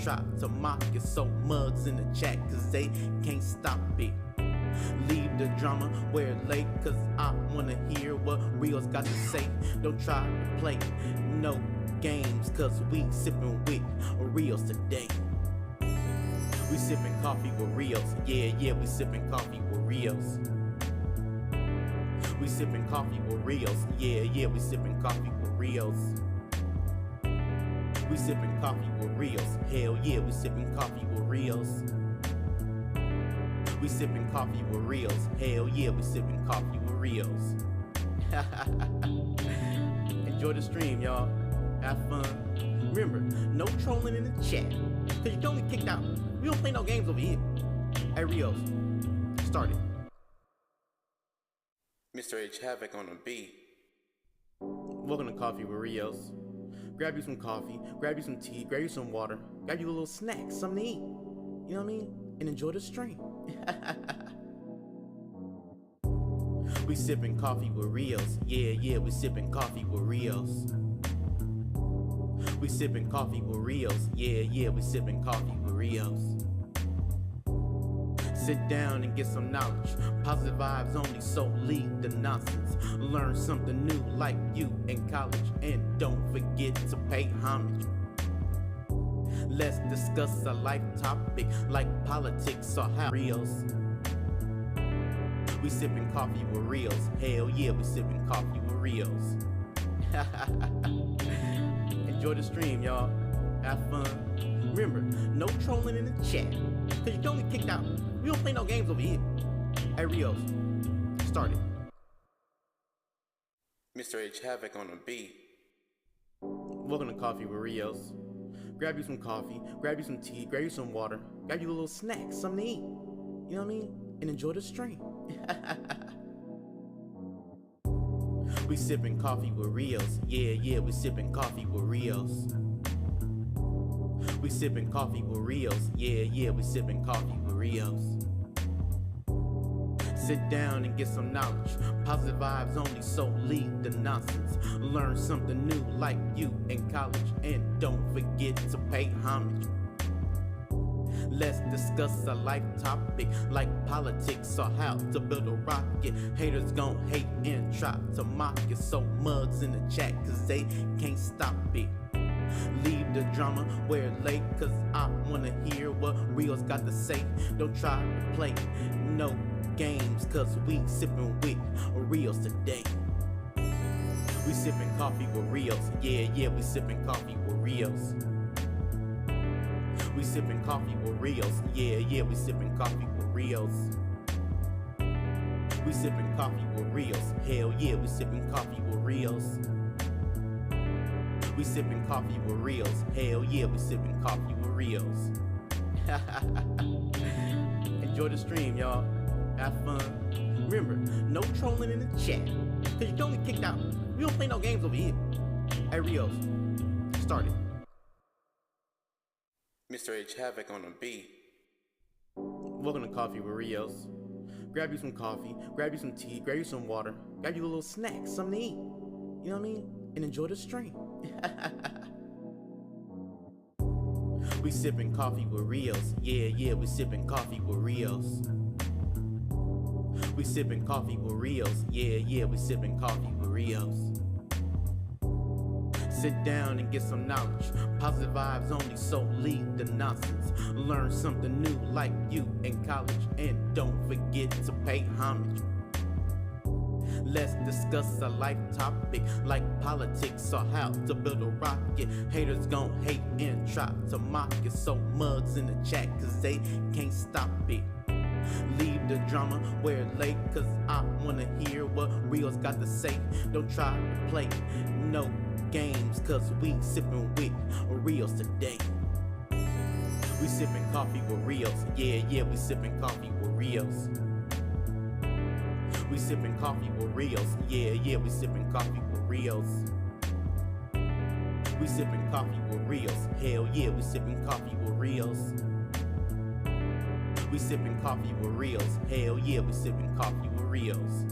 try to mock it. So mugs in the chat, cause they can't stop it. Leave the drama where it lay, cause I wanna hear what Rios got to say. Don't try to play no games, cause we sippin' with Rios today. We sippin' coffee with Rios, yeah, we sippin' coffee with Rios. We sippin' coffee with Rios, yeah, we sippin' coffee with Rios. We sippin' coffee with Rios, hell yeah, we sippin' coffee with Rios. We sippin' coffee with Rios, hell yeah, we sippin' coffee with Rios. Enjoy the stream, y'all. Have fun. Remember, no trolling in the chat, cause you don't get kicked out. We don't play no games over here. Hey Rios, start it. Mr. H Havoc on the beat. Welcome to Coffee with Rios. Grab you some coffee, grab you some tea, grab you some water, grab you a little snack, something to eat. You know what I mean? And enjoy the stream. We sippin' coffee with Rios, yeah, we sippin' coffee with Rios. We sippin' coffee with Rios, yeah, we sippin' coffee with Rios. Sit down and get some knowledge, positive vibes only, so leave the nonsense. Learn something new like you in college, and don't forget to pay homage. Let's discuss a life topic like politics or how Rios. We sippin' coffee with Rios, hell yeah, we sippin' coffee with Rios. Enjoy the stream, y'all. Have fun. Remember, no trolling in the chat, cause you don't get kicked out. We don't play no games over here. Hey Rios, start it. Mr. H Havoc on the beat. Welcome to Coffee with Rios. Grab you some coffee, grab you some tea, grab you some water, grab you a little snack, something to eat. You know what I mean? And enjoy the stream. We sippin' coffee with Rios, yeah, we sippin' coffee with Rios. We sippin' coffee with Rios, yeah, we sippin' coffee with Rios. Sit down and get some knowledge, positive vibes only, so leave the nonsense. Learn something new like you in college, and don't forget to pay homage. Let's discuss a life topic like politics or how to build a rocket. Haters gon' hate and try to mock it, so mugs in the chat, cause they can't stop it. Leave the drama where it lay, cause I wanna hear what Rios got to say. Don't try to play no games, cause we sippin' with Rios today. We sippin' coffee with Rios, yeah, we sippin' coffee with Rios. We sippin' coffee with Rios, yeah, we sippin' coffee with Rios. We sippin' coffee with Rios, hell yeah, we sippin' coffee with Rios. We sippin' coffee with Rios, hell yeah, we sippin' coffee with Rios. Enjoy the stream, y'all. Have fun. Remember, no trolling in the chat, cause you don't get kicked out. We don't play no games over here. Hey Rios, start it. Mr. H Havoc on the beat. Welcome to Coffee with Rios. Grab you some coffee, grab you some tea, grab you some water, grab you a little snack, something to eat. You know what I mean? And enjoy the stream. We sippin' coffee with Rios, yeah, we sippin' coffee with Rios. We sippin' coffee with Rios, yeah, we sippin' coffee with Rios. Sit down and get some knowledge, positive vibes only, so leave the nonsense. Learn something new like you in college, and don't forget to pay homage. Let's discuss a life topic like politics or how to build a rocket. Haters gon' hate and try to mock it, so mugs in the chat, cause they can't stop it. Leave the drama where it lay, cause I wanna hear what Rios got to say. Don't try to play no games, cause we sippin' with Rios today. We sippin' coffee with Rios, yeah, we sippin' coffee with Rios. We sippin' coffee with Rios, yeah, we sippin' coffee with Rios. We sippin' coffee with Rios, hell yeah, we sippin' coffee with Rios. We sippin' coffee with Rios, hell yeah, we sippin' coffee with Rios.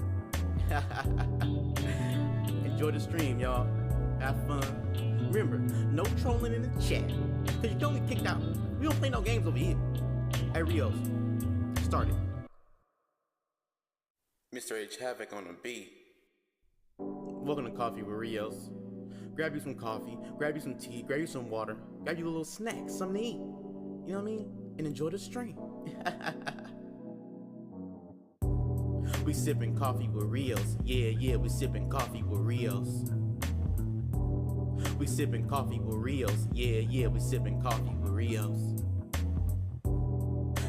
Enjoy the stream, y'all. Have fun. Remember, no trolling in the chat, cause you don't get kicked out. We don't play no games over here. Hey, Rios, start it. Mr. H Havoc on the beat. Welcome to Coffee with Rios. Grab you some coffee, grab you some tea, grab you some water, grab you a little snack, something to eat. You know what I mean? And enjoy the stream. We sipping coffee with Rios. Yeah, we sipping coffee with Rios. We sipping coffee with Rios. Yeah, we sipping coffee with Rios.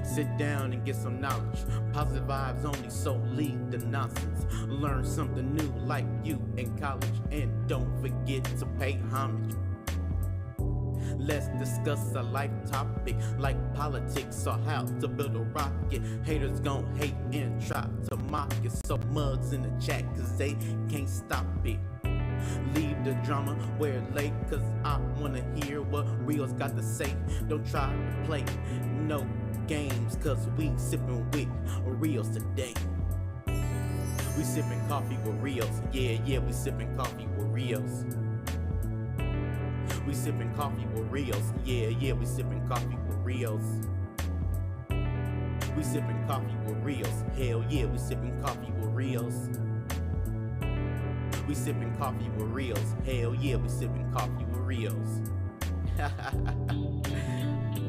Sit down and get some knowledge. Positive vibes only, so leave the nonsense. Learn something new like you in college. And don't forget to pay homage. Let's discuss a life topic like politics or how to build a rocket. Haters gon' hate and try to mock it. So mugs in the chat cause they can't stop it. Leave the drama where it late cause I wanna hear what Rios got to say. Don't try to play no games cause we sippin' with Rios today. We sippin' coffee with Rios. Yeah, we sippin' coffee with Rios. We sippin' coffee with Rios. Yeah, we sippin' coffee with Rios. We sippin' coffee with Rios. Hell yeah, we sippin' coffee with Rios. We sippin' coffee with Rios. Hell yeah, we sippin' coffee with Rios.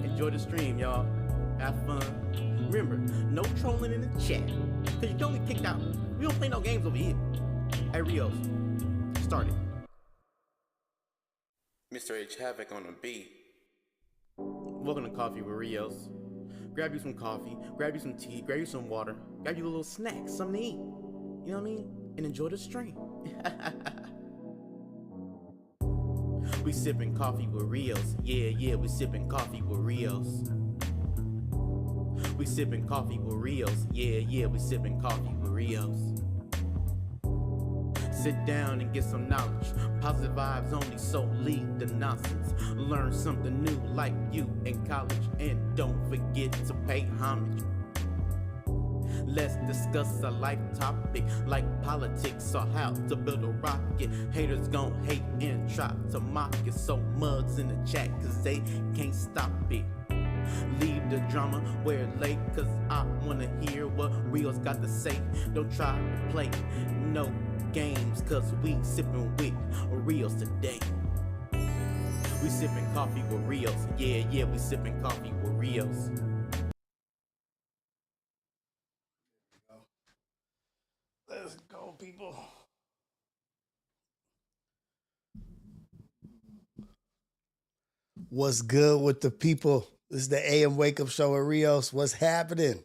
Enjoy the stream, y'all. Have fun. Remember, no trolling in the chat. Cause you can only kicked out. We don't play no games over here. Hey, Rios, start it. Mr. H Havoc on the beat. Welcome to Coffee with Rios. Grab you some coffee, grab you some tea, grab you some water, grab you a little snack, something to eat. You know what I mean? And enjoy the stream. We sipping coffee with Rios. Yeah, we sipping coffee with Rios. We sipping coffee with Rios. Yeah, we sipping coffee with Rios. Sit down and get some knowledge. Positive vibes only, so leave the nonsense. Learn something new like you in college. And don't forget to pay homage. Let's discuss a life topic like politics or how to build a rocket. Haters gon' hate and try to mock it. So mugs in the chat cause they can't stop it. Leave the drama where it late cause I wanna hear what Rios got to say. Don't try to play no games cause we sippin' with Rios today. We sippin' coffee with Rios. Yeah, we sippin' coffee with Rios. Let's go, people. What's good with the people? This is the AM Wake Up Show at Rios. What's happening?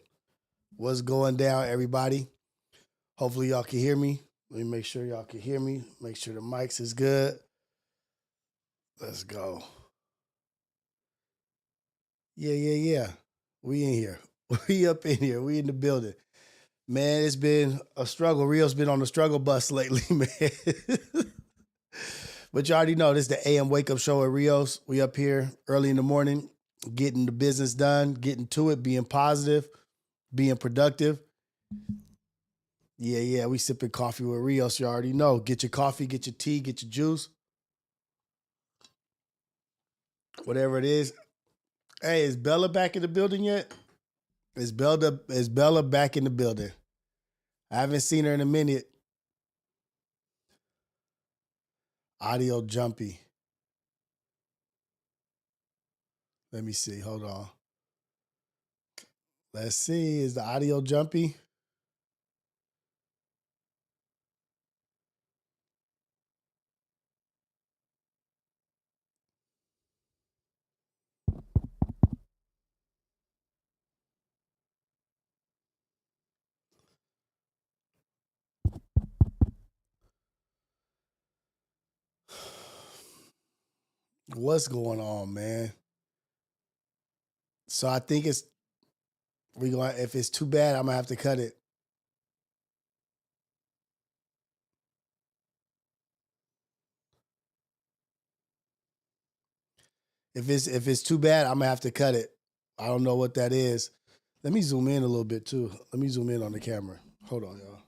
What's going down, everybody? Hopefully y'all can hear me. Let me make sure y'all can hear me. Make sure the mics is good. Let's go. Yeah. We in here. We up in here. We in the building. Man, it's been a struggle. Rio's been on the struggle bus lately, man. But you already know this is the AM Wake Up Show at Rios. We up here early in the morning, getting the business done, getting to it, being positive, being productive. Yeah, we sipping coffee with Rios. You already know. Get your coffee, get your tea, get your juice. Whatever it is. Hey, is Bella back in the building yet? Is Bella back in the building? I haven't seen her in a minute. Audio jumpy. Let me see. Hold on. Let's see. Is the audio jumpy? What's going on, man? So I think if it's too bad, I'm gonna have to cut it. If it's too bad, I'm gonna have to cut it. I don't know what that is. Let me zoom in a little bit too. Let me zoom in on the camera. Hold on, y'all.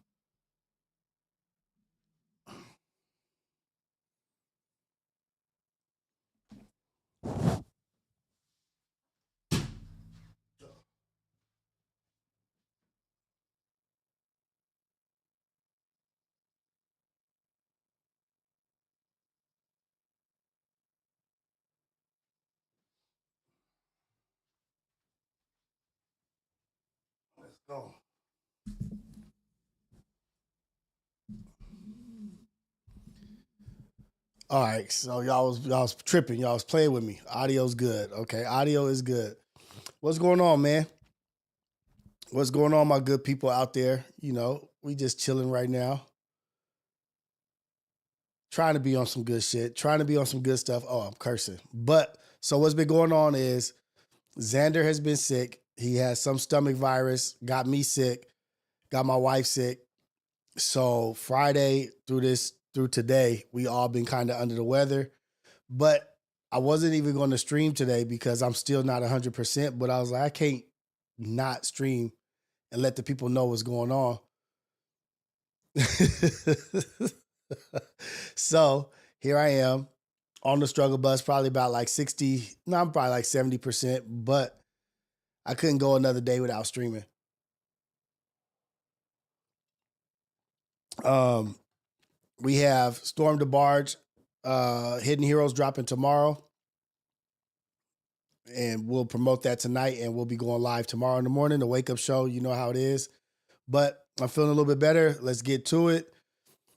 Oh. All right, so y'all was tripping. Y'all was playing with me. Audio's good. Okay, audio is good. What's going on, man? What's going on, my good people out there? You know, we just chilling right now. Trying to be on some good shit. Trying to be on some good stuff. Oh, I'm cursing. But so what's been going on is Xander has been sick. He has some stomach virus. Got me sick. Got my wife sick. So Friday through today, we all been kind of under the weather. But I wasn't even going to stream today because I'm still not 100%. But I was like, I can't not stream and let the people know what's going on. So here I am on the struggle bus, probably about like 60, no, I'm probably like 70%, but I couldn't go another day without streaming. We have Storm the Barge, Hidden Heroes dropping tomorrow. And we'll promote that tonight, and we'll be going live tomorrow in the morning, the wake-up show. You know how it is. But I'm feeling a little bit better. Let's get to it.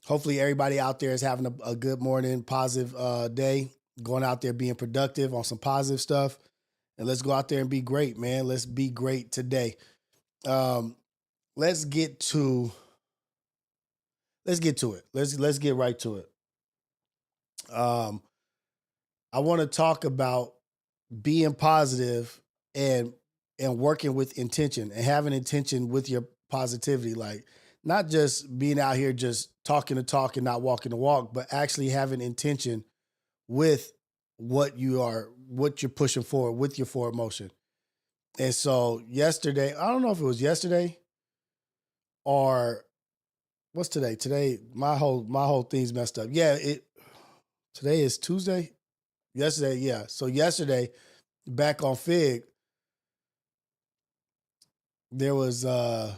Hopefully everybody out there is having a good morning, positive day, going out there being productive on some positive stuff. And let's go out there and be great, man. Let's be great today. Let's get to it. Let's get right to it. I want to talk about being positive and working with intention and having intention with your positivity. Like, not just being out here just talking the talk and not walking the walk, but actually having intention with what you're pushing forward with your forward motion. And so yesterday, I don't know if it was yesterday or what's today? Today, my whole thing's messed up. Yeah, today is Tuesday. Yesterday, yeah. So yesterday, back on Fig, there was the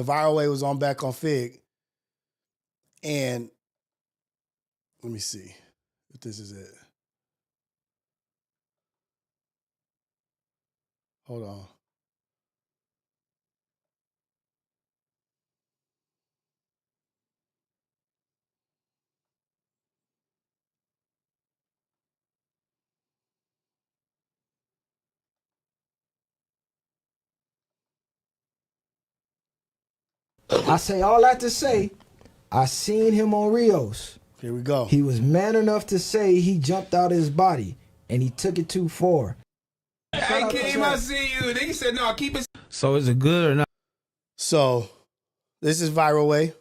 viral way was on back on Fig. And let me see if this is it. Hold on. I say all that to say, I seen him on Rios. Here we go. He was man enough to say he jumped out of his body, and he took it too far. Hey, Kim, I see you. They said, no, keep it. So is it good or not? So this is Viral Way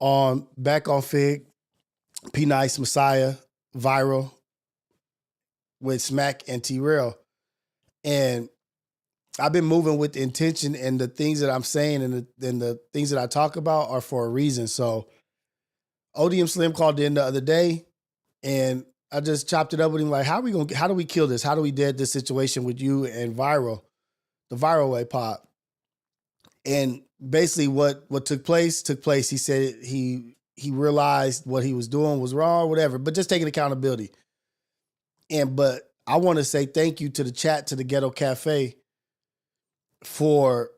on back on Fig, P Nice, Messiah, Viral with Smack and T-Rail. And I've been moving with intention, and the things that I'm saying and the things that I talk about are for a reason. So ODM Slim called in the other day, and I just chopped it up with him like, how do we kill this? How do we dead this situation with you and Viral, the Viral Way pop? And basically what took place. He said he realized what he was doing was wrong, whatever, but just taking accountability. But I want to say thank you to the chat, to the Ghetto Cafe, for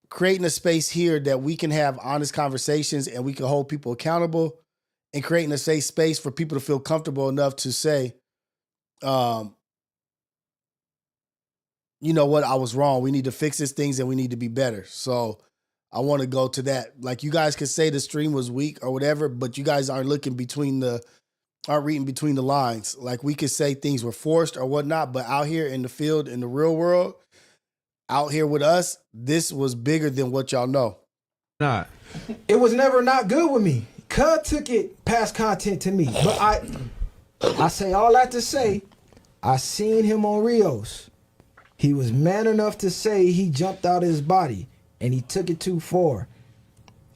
creating a space here that we can have honest conversations and we can hold people accountable, and creating a safe space for people to feel comfortable enough to say, you know what, I was wrong. We need to fix these things and we need to be better. So I want to go to that. Like, you guys could say the stream was weak or whatever, but you guys aren't reading between the lines. Like, we could say things were forced or whatnot, but out here in the field, in the real world, out here with us, this was bigger than what y'all know. Not. It was never not good with me. Cud took it past content to me. But I say all that to say, I seen him on Rios. He was man enough to say he jumped out of his body, and he took it too far.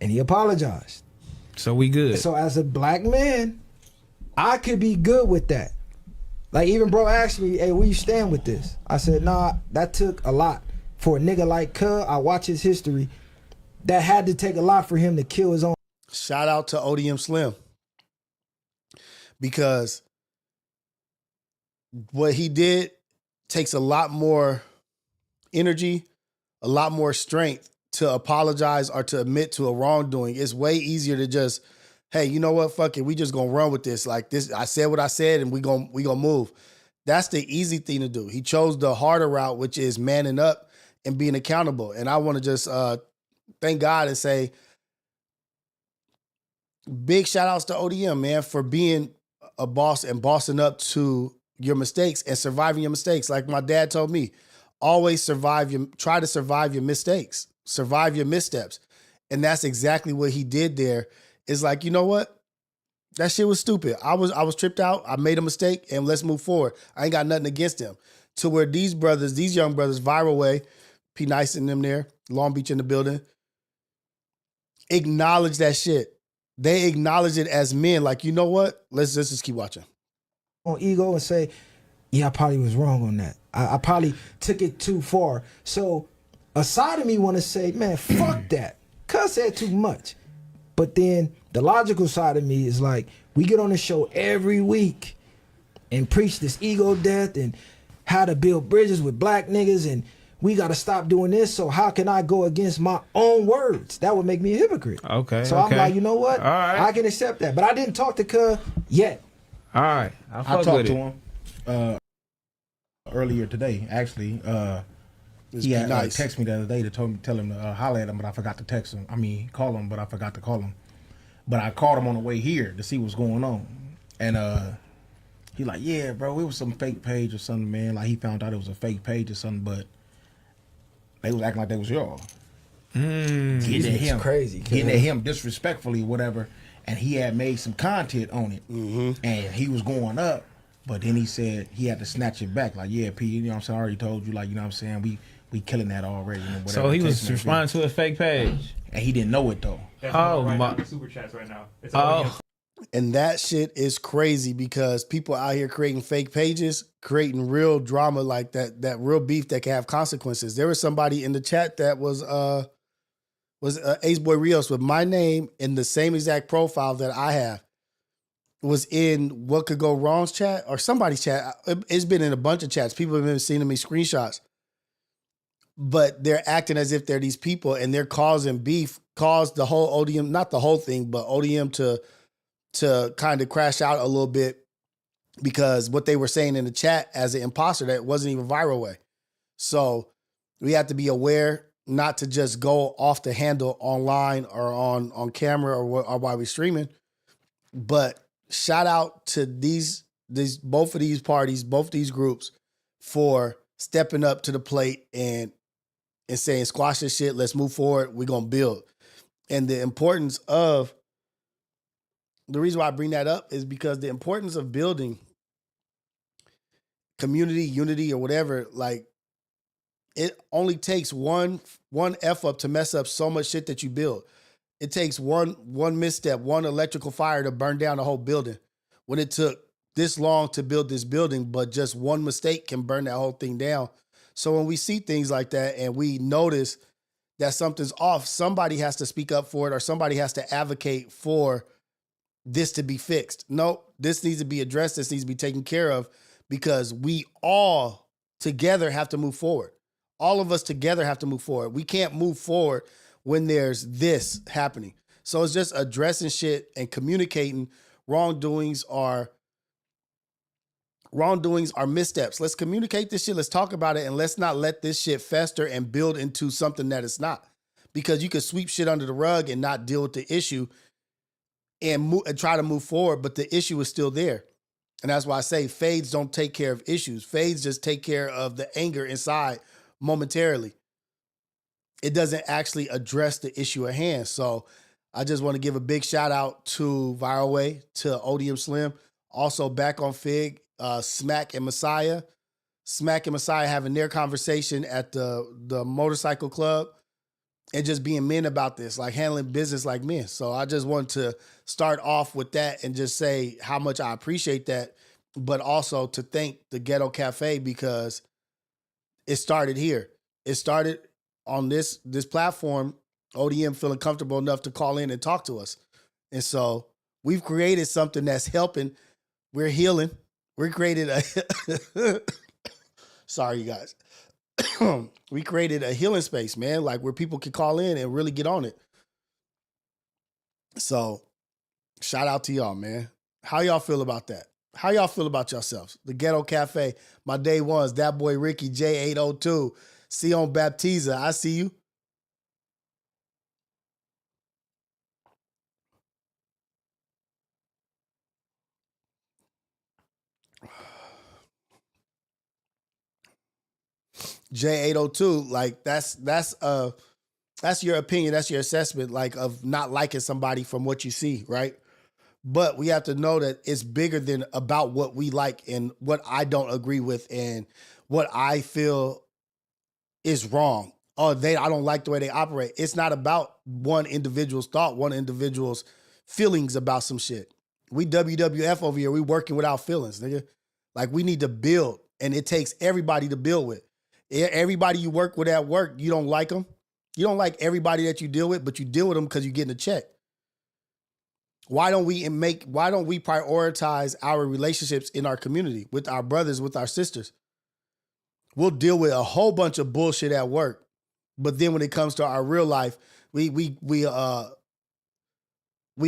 And he apologized. So we good. So as a black man, I could be good with that. Like, even bro asked me, hey, where you stand with this? I said, nah, that took a lot. For a nigga like Cud, I watch his history. That had to take a lot for him to kill his own. Shout out to ODM Slim. because what he did takes a lot more energy, a lot more strength to apologize or to admit to a wrongdoing. It's way easier to just, hey, you know what? Fuck it. We just gonna run with this. Like this, I said what I said, and we gonna move. That's the easy thing to do. He chose the harder route, which is manning up and being accountable. And I want to just thank God and say big shout outs to ODM, man, for being a boss and bossing up to your mistakes and surviving your mistakes. Like my dad told me, always try to survive your mistakes, survive your missteps. And that's exactly what he did there. It's like, you know what? That shit was stupid. I was tripped out. I made a mistake and let's move forward. I ain't got nothing against them. To where these young brothers, Viral Way, P Nice and them there, Long Beach in the building, acknowledge that shit. They acknowledge it as men. Like, you know what? Let's just keep watching. On ego and say, yeah, I probably was wrong on that. I probably took it too far. So a side of me want to say, man, fuck that. Cuz said too much. But then the logical side of me is like, we get on the show every week and preach this ego death and how to build bridges with black niggas, and we got to stop doing this. So how can I go against my own words? That would make me a hypocrite. Okay. So I'm like, you know what? All right. I can accept that. But I didn't talk to Cuz yet. All right. I talked to him earlier today, actually. He had texted me the other day to tell him to holler at him, but I forgot to text him. I mean, call him, but I forgot to call him. But I called him on the way here to see what's going on. And he like, yeah, bro, it was some fake page or something, man. Like, he found out it was a fake page or something, but they was acting like they was y'all. Getting at him, crazy. Getting at him disrespectfully, whatever. And he had made some content on it. And he was going up. But then he said he had to snatch it back. Like, yeah, P, you know what I'm saying? I already told you, like, you know what I'm saying? We killing that already. You know, whatever. So he was responding to a fake page. And he didn't know it, though. That's my super chats right now. It's And that shit is crazy because people out here creating fake pages, creating real drama like that real beef that can have consequences. There was somebody in the chat that was Ace Boy Rios with my name in the same exact profile that I have. Was in What Could Go Wrong's chat or somebody's chat. It's been in a bunch of chats. People have been sending me screenshots. But they're acting as if they're these people and they're causing beef, caused the whole ODM, not the whole thing, but ODM to kind of crash out a little bit because what they were saying in the chat as an imposter, that wasn't even Viral Way. So we have to be aware not to just go off the handle online or on camera or while we're streaming. But shout out to both of these parties, both these groups for stepping up to the plate and saying, squash this shit, let's move forward, we're going to build. And the importance of, the reason why I bring that up is because the importance of building community, unity, or whatever, like, it only takes one F up to mess up so much shit that you build. It takes one misstep, one electrical fire to burn down the whole building. When it took this long to build this building, but just one mistake can burn that whole thing down. So when we see things like that and we notice that something's off, somebody has to speak up for it or somebody has to advocate for this to be fixed. No, this needs to be addressed. This needs to be taken care of because we all together have to move forward. All of us together have to move forward. We can't move forward when there's this happening. So it's just addressing shit and communicating. Wrongdoings are missteps. Let's communicate this shit. Let's talk about it. And let's not let this shit fester and build into something that it's not. Because you could sweep shit under the rug and not deal with the issue and try to move forward. But the issue is still there. And that's why I say fades don't take care of issues. Fades just take care of the anger inside momentarily. It doesn't actually address the issue at hand. So I just want to give a big shout out to Viral Way, to ODM Slim, also back on Fig, Smack and Messiah. Smack and Messiah having their conversation at the motorcycle club and just being men about this, like handling business like men. So I just want to start off with that and just say how much I appreciate that, but also to thank the Ghetto Cafe because it started here. It started on this platform, ODM feeling comfortable enough to call in and talk to us. And so we've created something that's helping We're healing. We created a sorry, you guys. We created a healing space, man, like where people can call in and really get on it. So shout out to y'all, man. How y'all feel about that? How y'all feel about yourselves? The Ghetto Cafe, my day ones, that boy Ricky J802, Sion Baptiza, I see you. J802, like that's your opinion, that's your assessment, like of not liking somebody from what you see, right? But we have to know that it's bigger than about what we like and what I don't agree with and what I feel is wrong. Oh, I don't like the way they operate. It's not about one individual's thought, one individual's feelings about some shit. We WWF over here, we working without feelings, nigga. Like we need to build, and it takes everybody to build with. Everybody you work with at work, you don't like them. You don't like everybody that you deal with, but you deal with them because you're getting a check. Why don't we prioritize our relationships in our community with our brothers, with our sisters? We'll deal with a whole bunch of bullshit at work, but then when it comes to our real life, we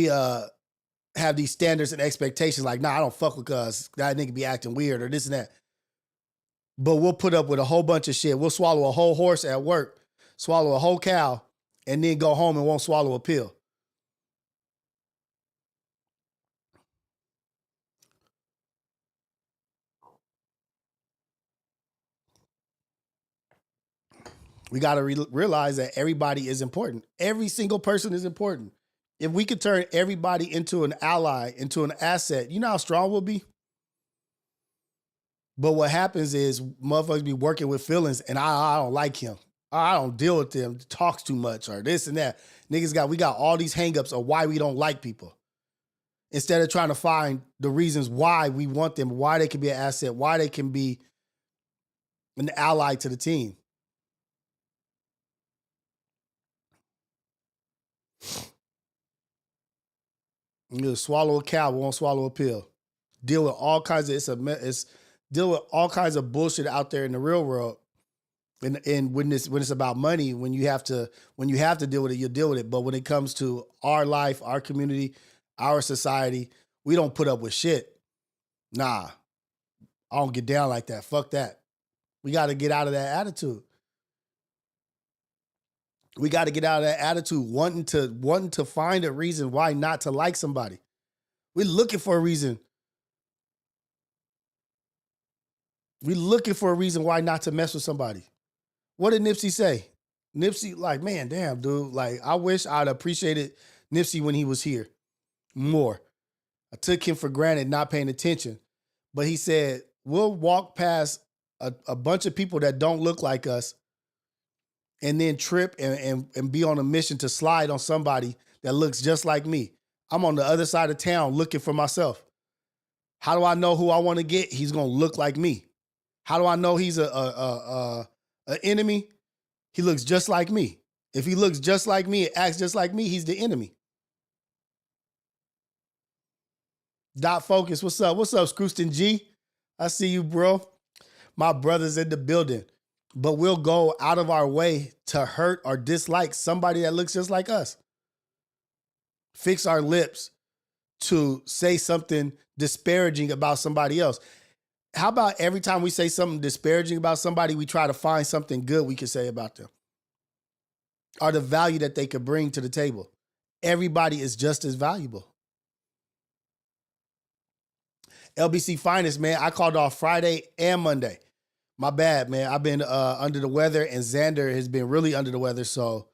have these standards and expectations like, nah, I don't fuck with cuz that nigga be acting weird or this and that. But we'll put up with a whole bunch of shit. We'll swallow a whole horse at work, swallow a whole cow, and then go home and won't swallow a pill. We got to realize that everybody is important. Every single person is important. If we could turn everybody into an ally, into an asset, you know how strong we'll be? But what happens is motherfuckers be working with feelings and I don't like him. I don't deal with them. Talks too much or this and that. We got all these hangups of why we don't like people. Instead of trying to find the reasons why we want them, why they can be an asset, why they can be an ally to the team. You swallow a cow, won't swallow a pill. Deal with all kinds of deal with all kinds of bullshit out there in the real world. And when it's about money, when you have to deal with it, you deal with it. But when it comes to our life, our community, our society, we don't put up with shit. Nah, I don't get down like that. Fuck that. We got to get out of that attitude. We got to get out of that attitude, wanting to find a reason why not to like somebody. We're looking for a reason. We're looking for a reason why not to mess with somebody. What did Nipsey say? Nipsey, like, man, damn, dude. Like, I wish I'd appreciated Nipsey when he was here more. I took him for granted, not paying attention. But he said, we'll walk past a bunch of people that don't look like us and then trip and be on a mission to slide on somebody that looks just like me. I'm on the other side of town looking for myself. How do I know who I want to get? He's going to look like me. How do I know he's an enemy? He looks just like me. If he looks just like me, acts just like me, he's the enemy. Dot Focus, what's up? What's up, Scrooston G? I see you, bro. My brother's in the building. But we'll go out of our way to hurt or dislike somebody that looks just like us. Fix our lips to say something disparaging about somebody else. How about every time we say something disparaging about somebody, we try to find something good we can say about them or the value that they could bring to the table? Everybody is just as valuable. LBC Finest, man, I called off Friday and Monday. My bad, man. I've been under the weather, and Xander has been really under the weather. So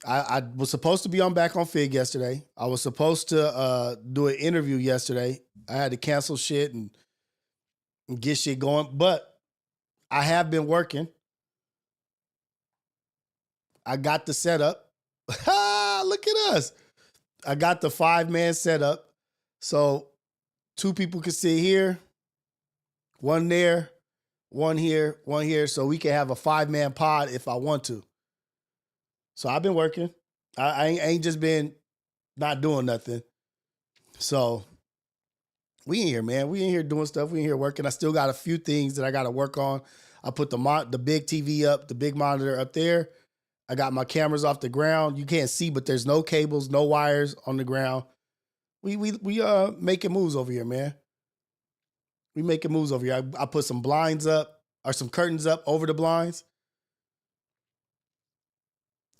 I was supposed to be back on Fig yesterday. I was supposed to do an interview yesterday. I had to cancel shit and get shit going. But I have been working. I got the setup. Look at us. I got the 5-man setup. So 2 people can sit here, 1 there, 1 here, 1 here, so we can have a 5-man pod if I want to. So I've been working. I ain't just been not doing nothing. So We in here, man. We in here doing stuff. We in here working. I still got a few things that I got to work on. I put the big TV up, the big monitor up there. I got my cameras off the ground. You can't see, but there's no cables, no wires on the ground. We making moves over here, man. We making moves over here. I put some blinds up or some curtains up over the blinds.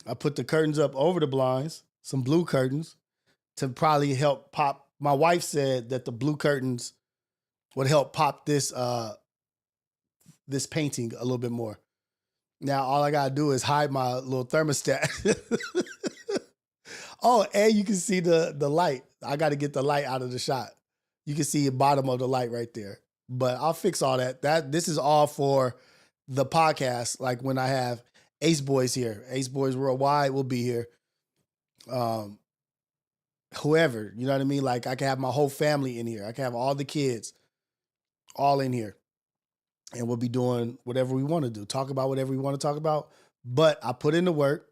I put the curtains up over the blinds, some blue curtains, to probably help pop. My wife said that the blue curtains would help pop this this painting a little bit more. Now all I gotta do is hide my little thermostat. Oh, and you can see the light. I got to get the light out of the shot. You can see the bottom of the light right there. But I'll fix all that. This is all for the podcast. Like when I have Ace Boys here, Ace Boys Worldwide will be here. Whoever, you know what I mean? Like I can have my whole family in here. I can have all the kids all in here. And we'll be doing whatever we want to do. Talk about whatever we want to talk about. But I put in the work.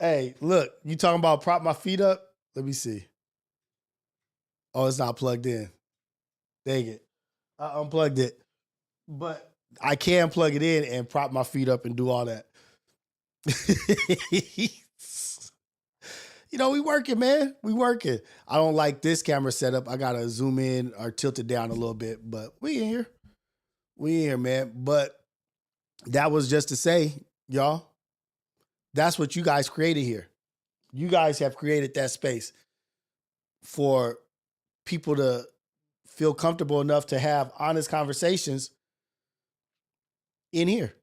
Hey, look, you talking about prop my feet up? Let me see. Oh, it's not plugged in. Dang it. I unplugged it. But I can plug it in and prop my feet up and do all that. You know, we working, man. We working. I don't like this camera setup. I got to zoom in or tilt it down a little bit. But we in here. We in here, man. But that was just to say, y'all, that's what you guys created here. You guys have created that space for people to feel comfortable enough to have honest conversations in here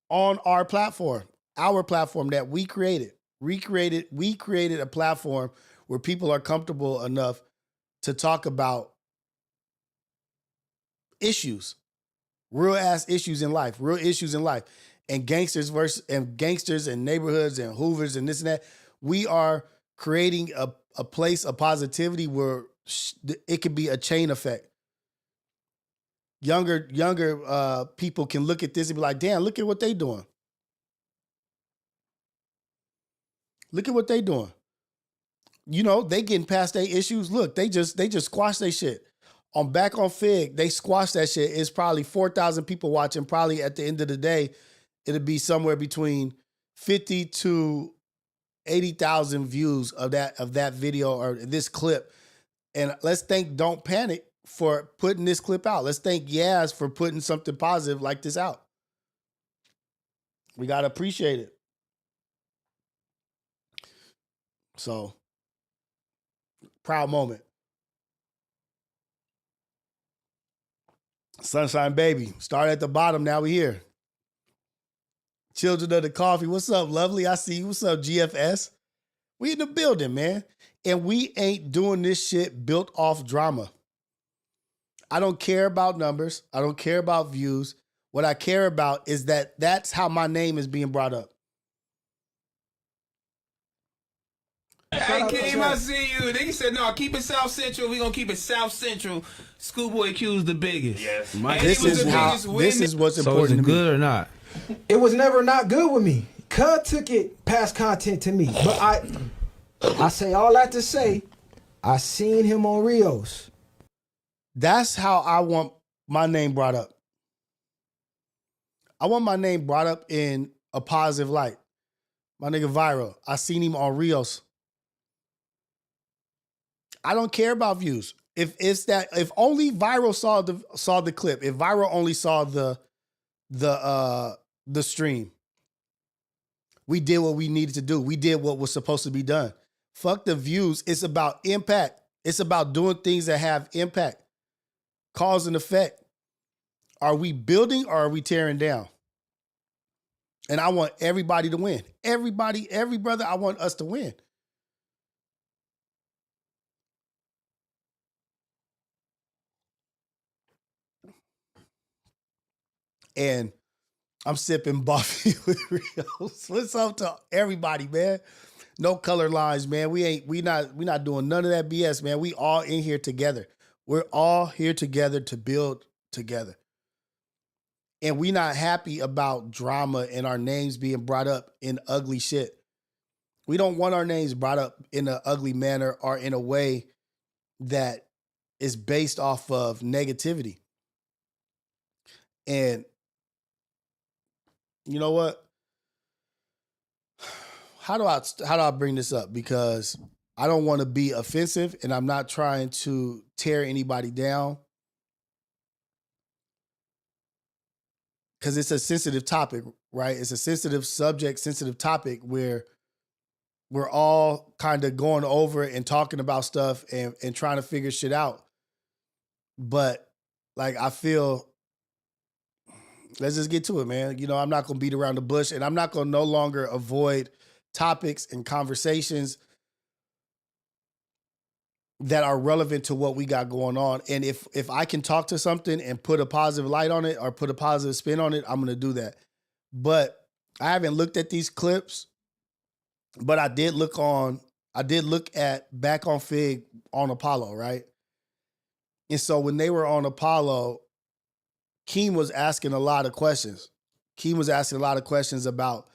on our platform that we created. We created a platform where people are comfortable enough to talk about issues, real ass issues in life, and gangsters and neighborhoods and Hoovers and this and that. We are creating a place of positivity where it could be a chain effect. Younger people can look at this and be like, damn, look at what they doing. Look at what they doing. You know, they getting past their issues. Look, they just squashed their shit. Back on Fig, they squashed that shit. It's probably 4,000 people watching. Probably at the end of the day, it'll be somewhere between 50 to 80,000 views of that video or this clip. And let's thank Don't Panic for putting this clip out. Let's thank Yaz for putting something positive like this out. We got to appreciate it. So, proud moment. Sunshine Baby. Start at the bottom. Now we here. Children of the Coffee. What's up, lovely? I see you. What's up, GFS? We in the building, man. And we ain't doing this shit built off drama. I don't care about numbers. I don't care about views. What I care about is that's how my name is being brought up. Hey, Kim, I see you. Nigga said, no, keep it South Central. We gonna keep it South Central. Schoolboy Q's the biggest. Yes. This is what's important. So is it to me. good or not? It was never not good with me. Cud took it past content to me. But I say all that to say, I seen him on Rios. That's how I want my name brought up. I want my name brought up in a positive light. My nigga Viral, I seen him on Rios. I don't care about views. If only Viral saw the clip, if Viral only saw the stream, we did what we needed to do. We did what was supposed to be done. Fuck the views. It's about impact. It's about doing things that have impact. Cause and effect. Are we building or are we tearing down? And I want everybody to win. Everybody, every brother, I want us to win. And I'm sipping Buffy with Rios. What's up to everybody, man? No color lines, man. We not doing none of that BS, man. We all in here together. We're all here together to build together. And we not happy about drama and our names being brought up in ugly shit. We don't want our names brought up in an ugly manner or in a way that is based off of negativity. And you know what? How do I bring this up? Because I don't want to be offensive and I'm not trying to tear anybody down. Because it's a sensitive topic, right? It's a sensitive subject, sensitive topic where we're all kind of going over and talking about stuff and trying to figure shit out. But like, I feel, let's just get to it, man. You know, I'm not going to beat around the bush, and I'm not going to no longer avoid topics and conversations that are relevant to what we got going on. And if I can talk to something and put a positive light on it or put a positive spin on it, I'm going to do that. But I haven't looked at these clips, but I did look at Back on Fig on Apollo, right? And so when they were on Apollo, Keem was asking a lot of questions. Keem was asking a lot of questions about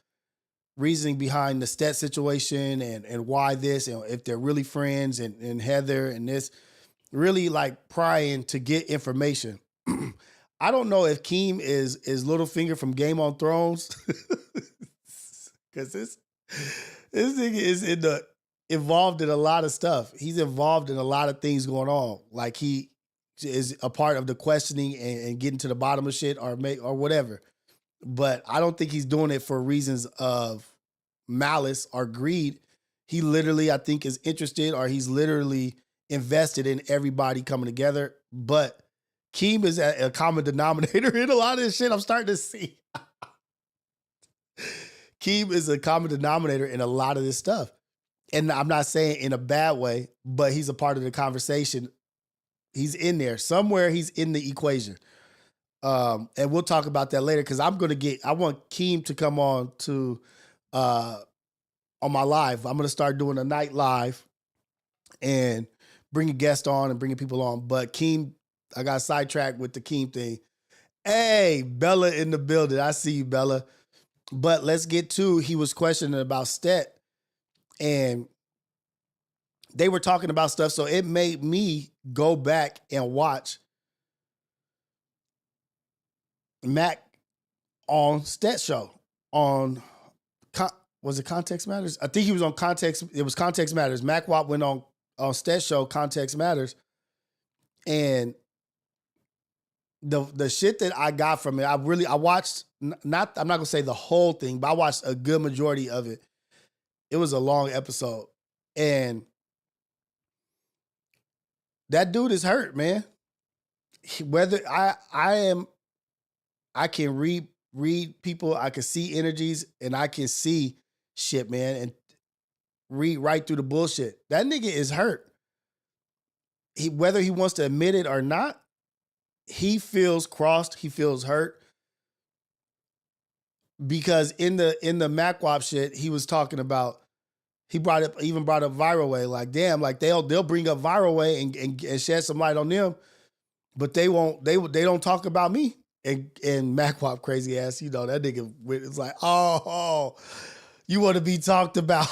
reasoning behind the Stet situation and why this, and if they're really friends, and Heather and this, really like prying to get information. I don't know if Keem is Littlefinger from Game on Thrones, because this nigga is involved in a lot of stuff. He's involved in a lot of things going on. Like, he is a part of the questioning and getting to the bottom of shit or whatever. But I don't think he's doing it for reasons of malice or greed. He literally, I think, is interested, or he's literally invested in everybody coming together. But Keem is a common denominator in a lot of this shit I'm starting to see. Keem is a common denominator in a lot of this stuff. And I'm not saying in a bad way, but he's a part of the conversation. He's in there. Somewhere he's in the equation. And we'll talk about that later, because I want Keem to come on to on my live. I'm going to start doing a night live and bringing guests on and bringing people on. But Keem, I got sidetracked with the Keem thing. Hey, Bella in the building. I see you, Bella. But let's get to, he was questioning about Stet, and they were talking about stuff. So it made me go back and watch Mac on Stet show on, was it Context Matters? I think he was on Context. It was Context Matters. Mac Wap went on Stet show, Context Matters. And the shit that I got from it, I watched, I'm not going to say the whole thing, but I watched a good majority of it. It was a long episode. And that dude is hurt, man. Whether I can read people, I can see energies, and I can see shit, man, and read right through the bullshit. That nigga is hurt. Whether he wants to admit it or not, he feels crossed. He feels hurt. Because in the MacWap shit, he was talking about, he brought up Viral Way. Like, damn, like they'll bring up Viral Way and shed some light on them, but they don't talk about me. And MacWap crazy ass, you know, that nigga it's like, oh, you want to be talked about.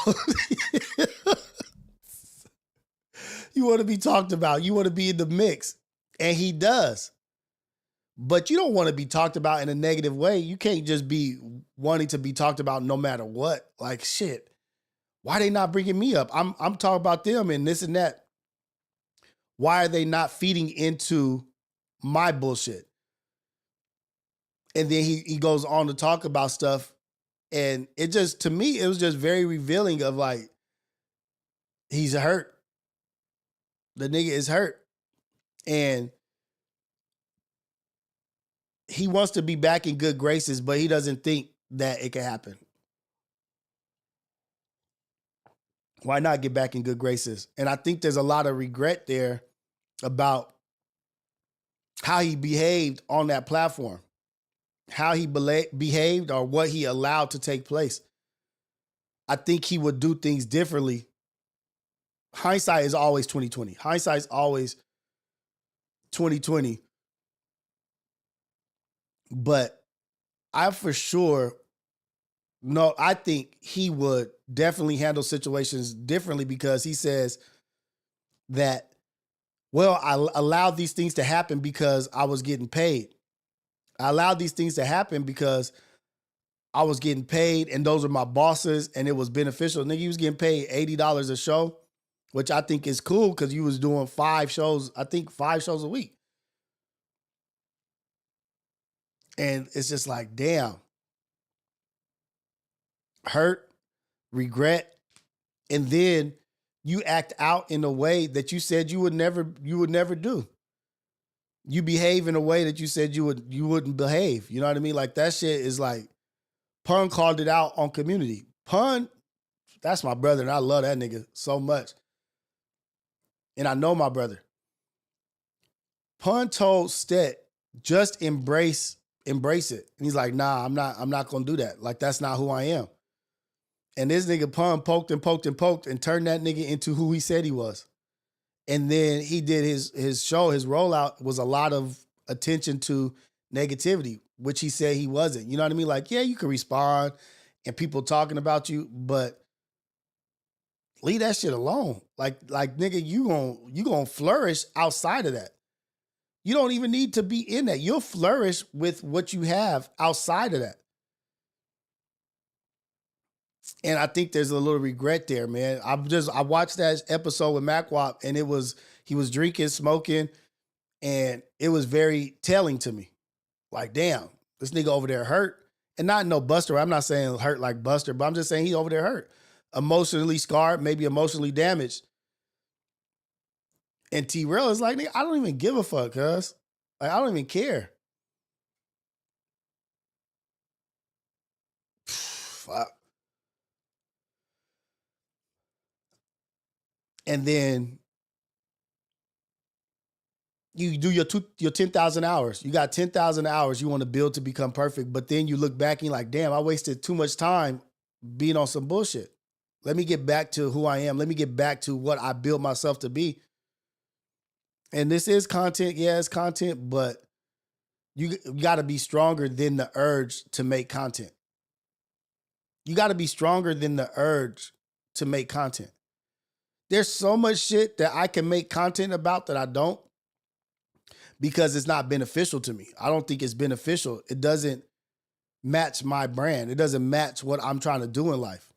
You want to be talked about. You want to be in the mix. And he does. But you don't want to be talked about in a negative way. You can't just be wanting to be talked about no matter what. Like, shit, why are they not bringing me up? I'm talking about them and this and that. Why are they not feeding into my bullshit? And then he goes on to talk about stuff. And it just, to me, it was just very revealing of like, he's hurt. The nigga is hurt. And he wants to be back in good graces, but he doesn't think that it can happen. Why not get back in good graces? And I think there's a lot of regret there about how he behaved on that platform, how he behaved or what he allowed to take place. I think he would do things differently. Hindsight is always 2020. Hindsight is always 2020. But I for sure know, I think he would definitely handle situations differently, because he says that Well, I allowed these things to happen because I was getting paid. I allowed these things to happen because I was getting paid and those are my bosses and it was beneficial. Nigga, you was getting paid $80 a show, which I think is cool because you was doing 5 shows, I think 5 shows a week. And it's just like, damn. Hurt, regret, and then you act out in a way that you said you would never do. You behave in a way that you said you wouldn't behave. You know what I mean? Like that shit is like, Pun called it out on Community. Pun, that's my brother, and I love that nigga so much. And I know my brother. Pun told Stet, just embrace it. And he's like, nah, I'm not gonna do that. Like, that's not who I am. And this nigga Pun poked and turned that nigga into who he said he was. And then he did his show, his rollout was a lot of attention to negativity, which he said he wasn't. You know what I mean? Like, yeah, you can respond and people talking about you, but leave that shit alone. Like nigga, you gonna flourish outside of that. You don't even need to be in that. You'll flourish with what you have outside of that. And I think there's a little regret there, man. I watched that episode with Macwop and he was drinking, smoking, and it was very telling to me. Like, damn, this nigga over there hurt. And not no Buster. I'm not saying hurt like Buster, but I'm just saying he over there hurt. Emotionally scarred, maybe emotionally damaged. And T-Rail is like, nigga, I don't even give a fuck, cuz. Like, I don't even care. Fuck. And then you do your 10,000 hours. You got 10,000 hours you want to build to become perfect. But then you look back and you're like, damn, I wasted too much time being on some bullshit. Let me get back to who I am. Let me get back to what I built myself to be. And this is content. Yeah, it's content, but you got to be stronger than the urge to make content. You got to be stronger than the urge to make content. There's so much shit that I can make content about that I don't because it's not beneficial to me. I don't think it's beneficial. It doesn't match my brand. It doesn't match what I'm trying to do in life.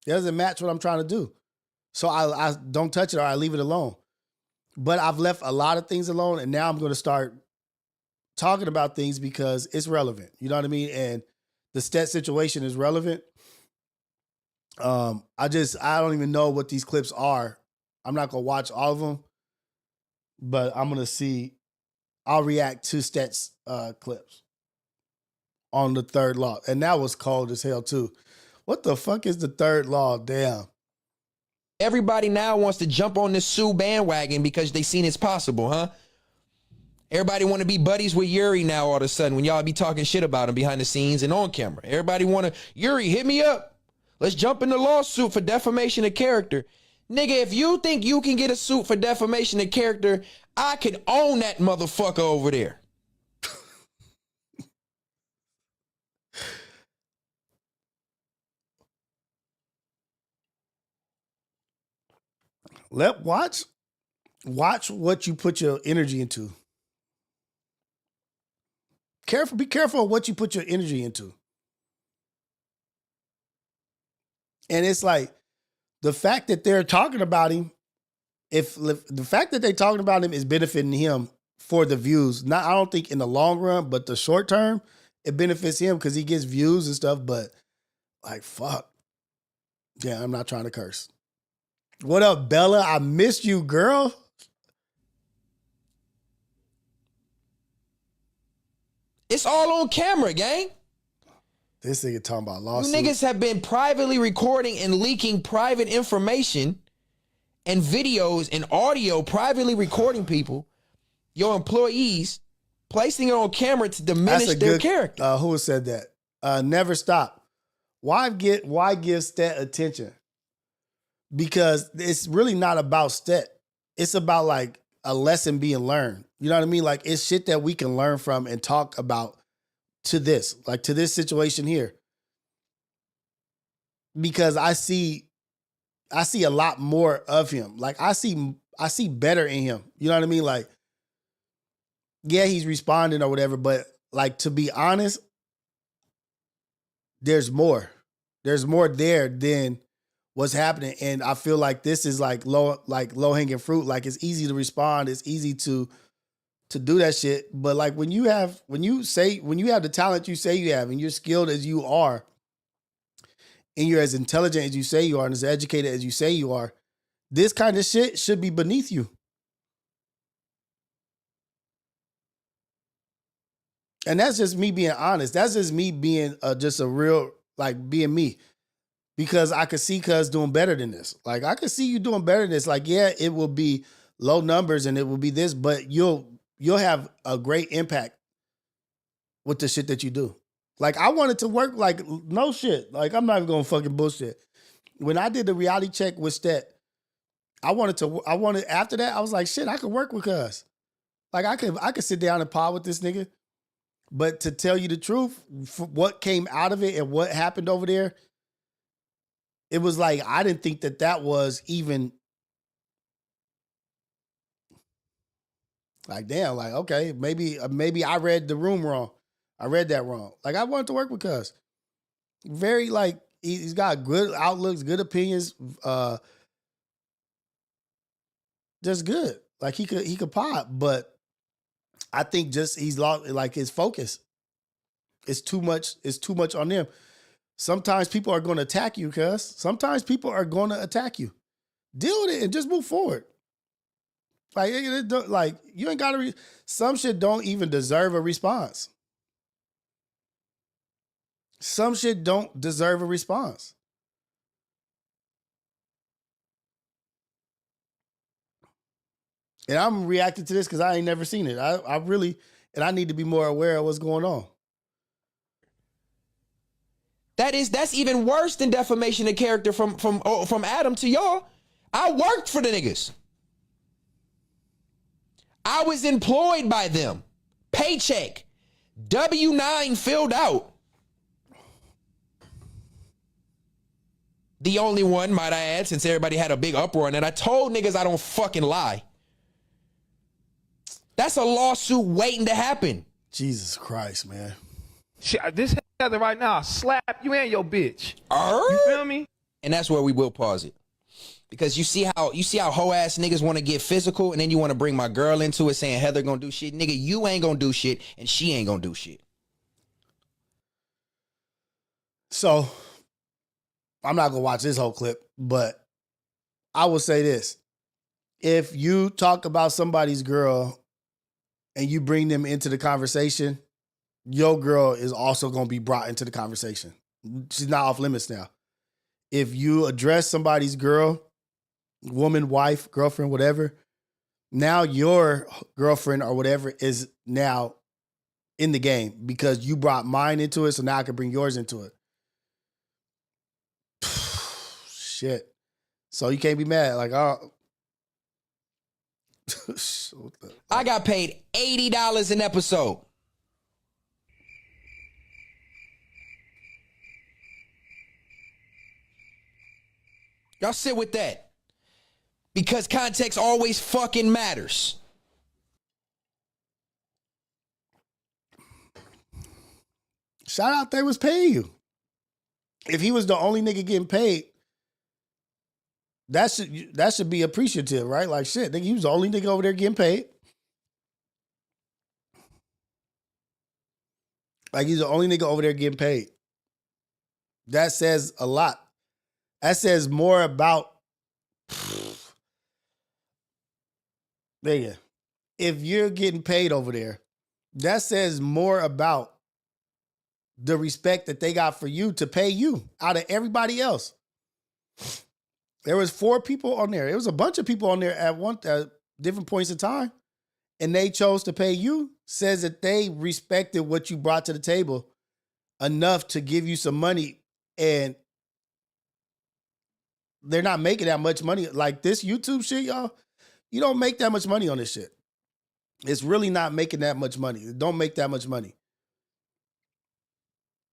It doesn't match what I'm trying to do. So I don't touch it or I leave it alone. But I've left a lot of things alone and now I'm going to start talking about things because it's relevant. You know what I mean? And the Stet situation is relevant. I don't even know what these clips are. I'm not going to watch all of them, but I'm going to see. I'll react to Stet's clips on the third law. And that was cold as hell too. What the fuck is the third law? Damn. Everybody now wants to jump on this Sue bandwagon because they seen it's possible, huh? Everybody want to be buddies with Yuri now all of a sudden when y'all be talking shit about him behind the scenes and on camera. Everybody want to, Yuri, hit me up. Let's jump in the lawsuit for defamation of character. Nigga, if you think you can get a suit for defamation of character, I could own that motherfucker over there. Watch what you put your energy into. Be careful of what you put your energy into. And it's like the fact that they're talking about him, if the fact that they're talking about him is benefiting him for the views, not I don't think in the long run, but the short term, it benefits him because he gets views and stuff. But like, fuck. Yeah, I'm not trying to curse. What up, Bella? I missed you, girl. It's all on camera, gang. This nigga talking about lawsuits. You niggas have been privately recording and leaking private information and videos and audio, privately recording people, your employees, placing it on camera to diminish their character. Who said that? Never stop. Why give Stet attention? Because it's really not about Stet. It's about like a lesson being learned. You know what I mean? Like it's shit that we can learn from and talk about to this situation here. Because I see a lot more of him. Like I see I see better in him. You know what I mean? Like, yeah, he's responding or whatever, but like, to be honest, there's more. There's more there than what's happening. And I feel like this is like low hanging fruit. Like, it's easy to respond. It's easy to do that shit. But like, when you have the talent you say you have, and you're skilled as you are, and you're as intelligent as you say you are, and as educated as you say you are, this kind of shit should be beneath you. And that's just me being honest. That's just me being just a real, like, being me. Because I could see cuz doing better than this. Like, I could see you doing better than this. Like, yeah, it will be low numbers and it will be this, but you'll have a great impact with the shit that you do. Like, I wanted to work, like, no shit. Like, I'm not even gonna fucking bullshit. When I did the reality check with Stet, after that, I was like, shit, I could work with cuz. Like, I could sit down and pod with this nigga. But to tell you the truth, what came out of it and what happened over there, it was like, I didn't think that was even, like, damn, like, okay, maybe I read the room wrong. I read that wrong. Like, I wanted to work with cuz. Very, like, he's got good outlooks, good opinions, just good. Like, he could pop, but I think just he's lost, like, his focus. It's too much on them. Sometimes people are going to attack you, cuz. Sometimes people are going to attack you. Deal with it and just move forward. Like, you ain't got to, some shit don't even deserve a response. Some shit don't deserve a response. And I'm reacting to this because I ain't never seen it. I really, and I need to be more aware of what's going on. That's even worse than defamation of character from Adam to y'all. I worked for the niggas. I was employed by them. Paycheck. W-9 filled out. The only one, might I add, since everybody had a big uproar on it. I told niggas I don't fucking lie. That's a lawsuit waiting to happen. Jesus Christ, man. This Heather right now, slap you and your bitch. You feel me? And that's where we will pause it. Because you see how hoe ass niggas want to get physical, and then you want to bring my girl into it saying Heather gonna do shit. Nigga, you ain't gonna do shit, and she ain't gonna do shit. So, I'm not gonna watch this whole clip, but I will say this. If you talk about somebody's girl and you bring them into the conversation, your girl is also gonna be brought into the conversation. She's not off limits now. If you address somebody's girl, woman, wife, girlfriend, whatever, now your girlfriend or whatever is now in the game because you brought mine into it, so now I can bring yours into it. Shit. So you can't be mad. Like, oh. I got paid $80 an episode. Y'all sit with that. Because context always fucking matters. Shout out they was paying you. If he was the only nigga getting paid, that should be appreciative, right? Like, shit, nigga, he was the only nigga over there getting paid. Like, he's the only nigga over there getting paid. That says a lot. That says more about, nigga, if you're getting paid over there, that says more about the respect that they got for you to pay you out of everybody else. There was 4 people on there. It was a bunch of people on there at different points in time, and they chose to pay you. Says that they respected what you brought to the table enough to give you some money, and they're not making that much money. Like this YouTube shit, y'all, you don't make that much money on this shit. It's really not making that much money. It don't make that much money.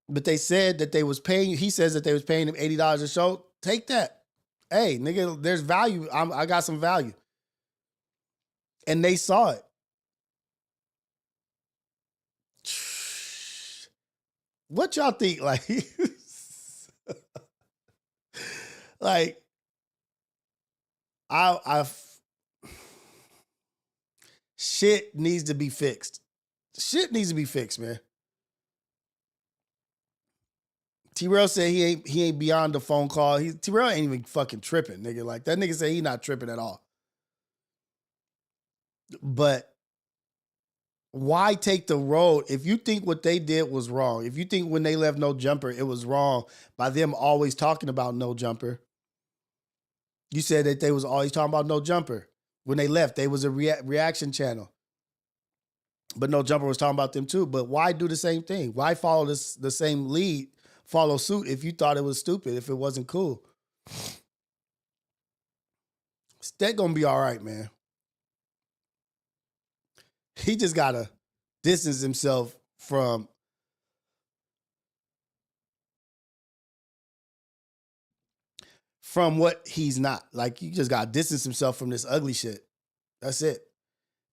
But they said that they was paying, he says that they was paying him $80 a show. Take that. Hey, nigga, there's value. I got some value. And they saw it. What y'all think? Like, shit needs to be fixed. Shit needs to be fixed, man. T-Rail said he ain't beyond the phone call. T-Rail ain't even fucking tripping, nigga. Like, that nigga said he not tripping at all. But why take the road? If you think what they did was wrong, if you think when they left No Jumper, it was wrong by them always talking about No Jumper. You said that they was always talking about No Jumper. When they left, they was a reaction channel. But No Jumper was talking about them too. But why do the same thing? Why follow the same lead, follow suit if you thought it was stupid, if it wasn't cool? That gonna be all right, man. He just gotta distance himself from what he's not. Like, you just gotta distance himself from this ugly shit. That's it.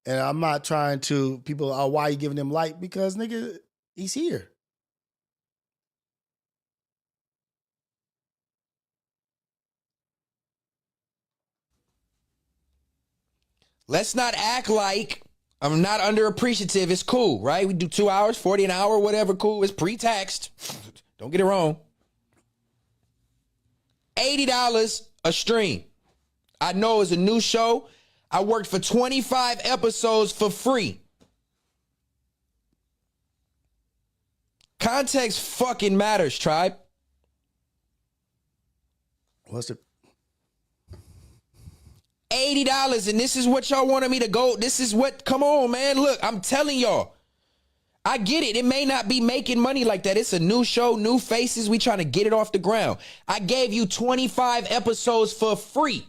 And I'm not trying to, people, why are you giving him light? Because, nigga, he's here. Let's not act like I'm not underappreciative. It's cool, right? We do 2 hours, 40 an hour, whatever, cool. It's pre-taxed. Don't get it wrong. $80 a stream. I know it's a new show. I worked for 25 episodes for free. Context fucking matters, tribe. What's it? $80, and this is what y'all wanted me to go. This is what, come on, man. Look, I'm telling y'all. I get it. It may not be making money like that. It's a new show, new faces. We trying to get it off the ground. I gave you 25 episodes for free.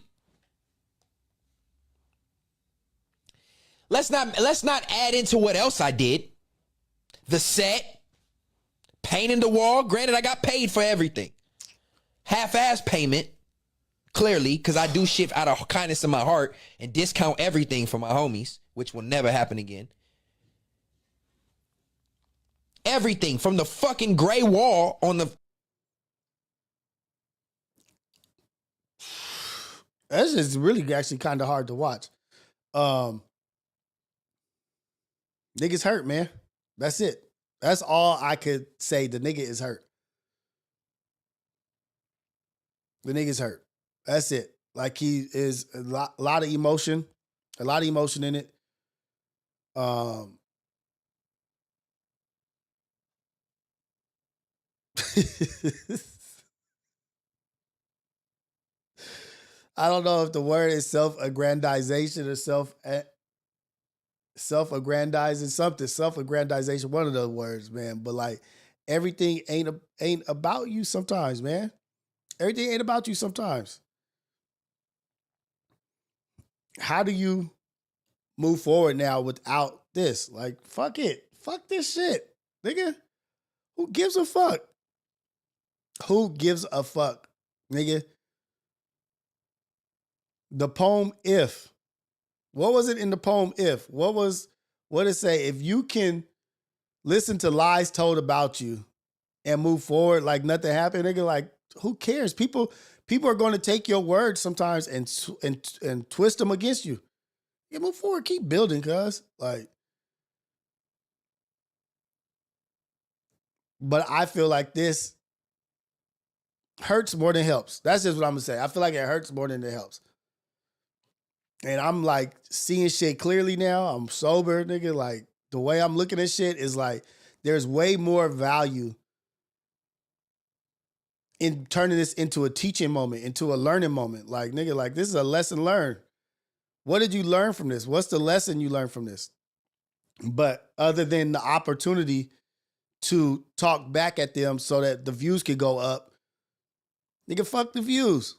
Let's not add into what else I did. The set, painting the wall. Granted, I got paid for everything. Half-ass payment, clearly, because I do shit out of kindness in my heart and discount everything for my homies, which will never happen again. Everything from the fucking gray wall on the... That's just really actually kind of hard to watch. Nigga's hurt, man. That's it. That's all I could say. The nigga is hurt. The nigga's hurt. That's it. Like, he is a lot of emotion in it. I don't know if the word is self-aggrandization or self-aggrandizing something, self-aggrandization, one of the words, man. But like, everything ain't about you sometimes, man. Everything ain't about you sometimes. How do you move forward now without this? Like, fuck it. Fuck this shit, nigga. Who gives a fuck? Who gives a fuck, nigga? The poem If. What was it in the poem If? What did it say? If you can listen to lies told about you and move forward like nothing happened, nigga, like, who cares? People are going to take your words sometimes and twist them against you. Yeah, move forward, keep building, cuz. Like, but I feel like this hurts more than helps. That's just what I'm gonna say. I feel like it hurts more than it helps. And I'm like seeing shit clearly now. I'm sober, nigga. Like, the way I'm looking at shit is like, there's way more value in turning this into a teaching moment, into a learning moment. Like, nigga, like, this is a lesson learned. What did you learn from this? What's the lesson you learned from this? But other than the opportunity to talk back at them so that the views could go up, nigga, fuck the views.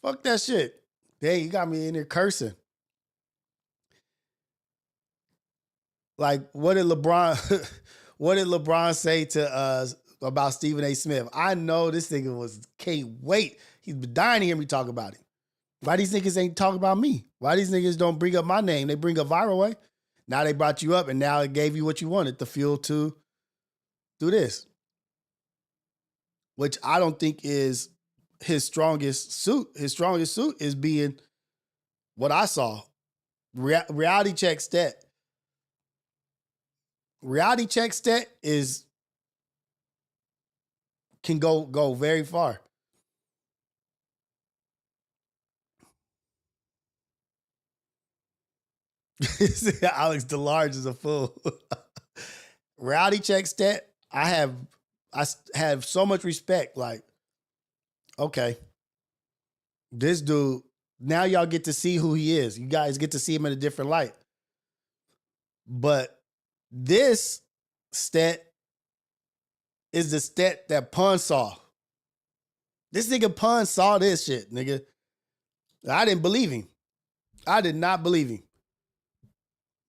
Fuck that shit. Dang, you got me in here cursing. Like, what did LeBron say to about Stephen A. Smith? I know this nigga can't wait. He's been dying to hear me talk about him. Why these niggas ain't talking about me? Why these niggas don't bring up my name? They bring up Viral Way. Now they brought you up and now it gave you what you wanted, the fuel to do this. Which I don't think is his strongest suit. His strongest suit is being what I saw. Reality check stat. Reality check stat can go very far. Alex DeLarge is a fool. Reality check stat. I have so much respect. Like, okay, this dude. Now y'all get to see who he is. You guys get to see him in a different light. But this stat is the stat that Pun saw. This nigga Pun saw this shit, nigga. I didn't believe him. I did not believe him.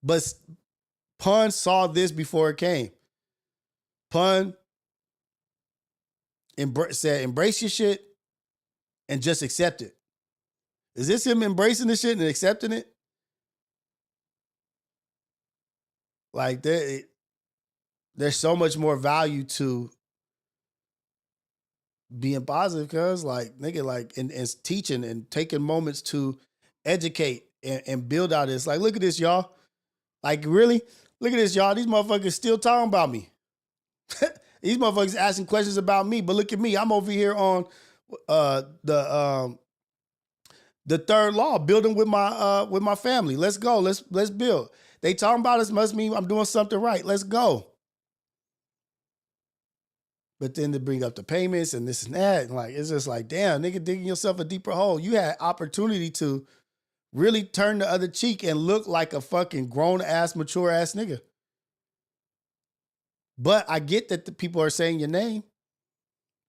But Pun saw this before it came. Pun said, embrace your shit and just accept it. Is this him embracing the shit and accepting it? Like, there's so much more value to being positive, cuz, like, nigga, like, and teaching and taking moments to educate and build out this. Like, look at this, y'all. Like, really? Look at this, y'all. These motherfuckers still talking about me. These motherfuckers asking questions about me, but look at me. I'm over here on the third law, building with my family. Let's go. Let's build. They talking about us must mean I'm doing something right. Let's go. But then to bring up the payments and this and that, and like, it's just like, damn, nigga, digging yourself a deeper hole. You had opportunity to really turn the other cheek and look like a fucking grown ass, mature ass nigga. But I get that the people are saying your name,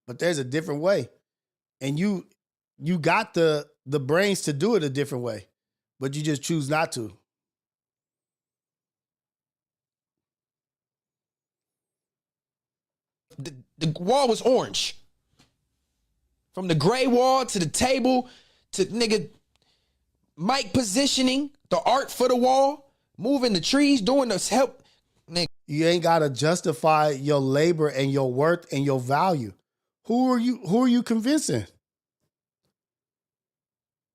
but there's a different way. And you got the brains to do it a different way, but you just choose not to. The wall was orange. From the gray wall to the table to nigga mic positioning, the art for the wall, moving the trees, doing this help. Nigga. You ain't gotta justify your labor and your worth and your value. Who are you convincing?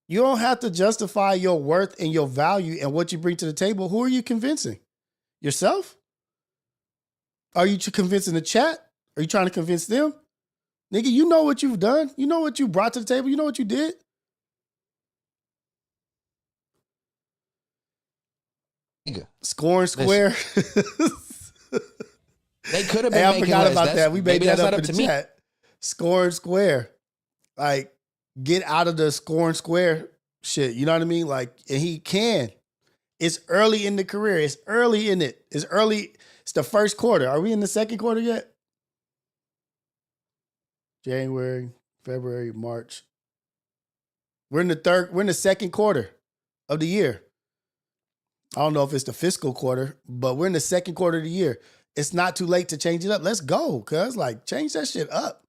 You don't have to justify your worth and your value and what you bring to the table. Who are you convincing? Yourself? Are you convincing the chat? Are you trying to convince them? Nigga, you know what you've done. You know what you brought to the table. You know what you did. Nigga. Scoring square. They could have been I making forgot less. about that. We made that up in to the me. chat. Scoring square. Like, get out of the scoring square shit. You know what I mean? Like, and he can. It's early in the career. It's early in it. It's early. It's the first quarter. Are we in the second quarter yet? January, February, March. We're in the second quarter of the year. I don't know if it's the fiscal quarter, but we're in the second quarter of the year. It's not too late to change it up. Let's go, cuz. Like, change that shit up.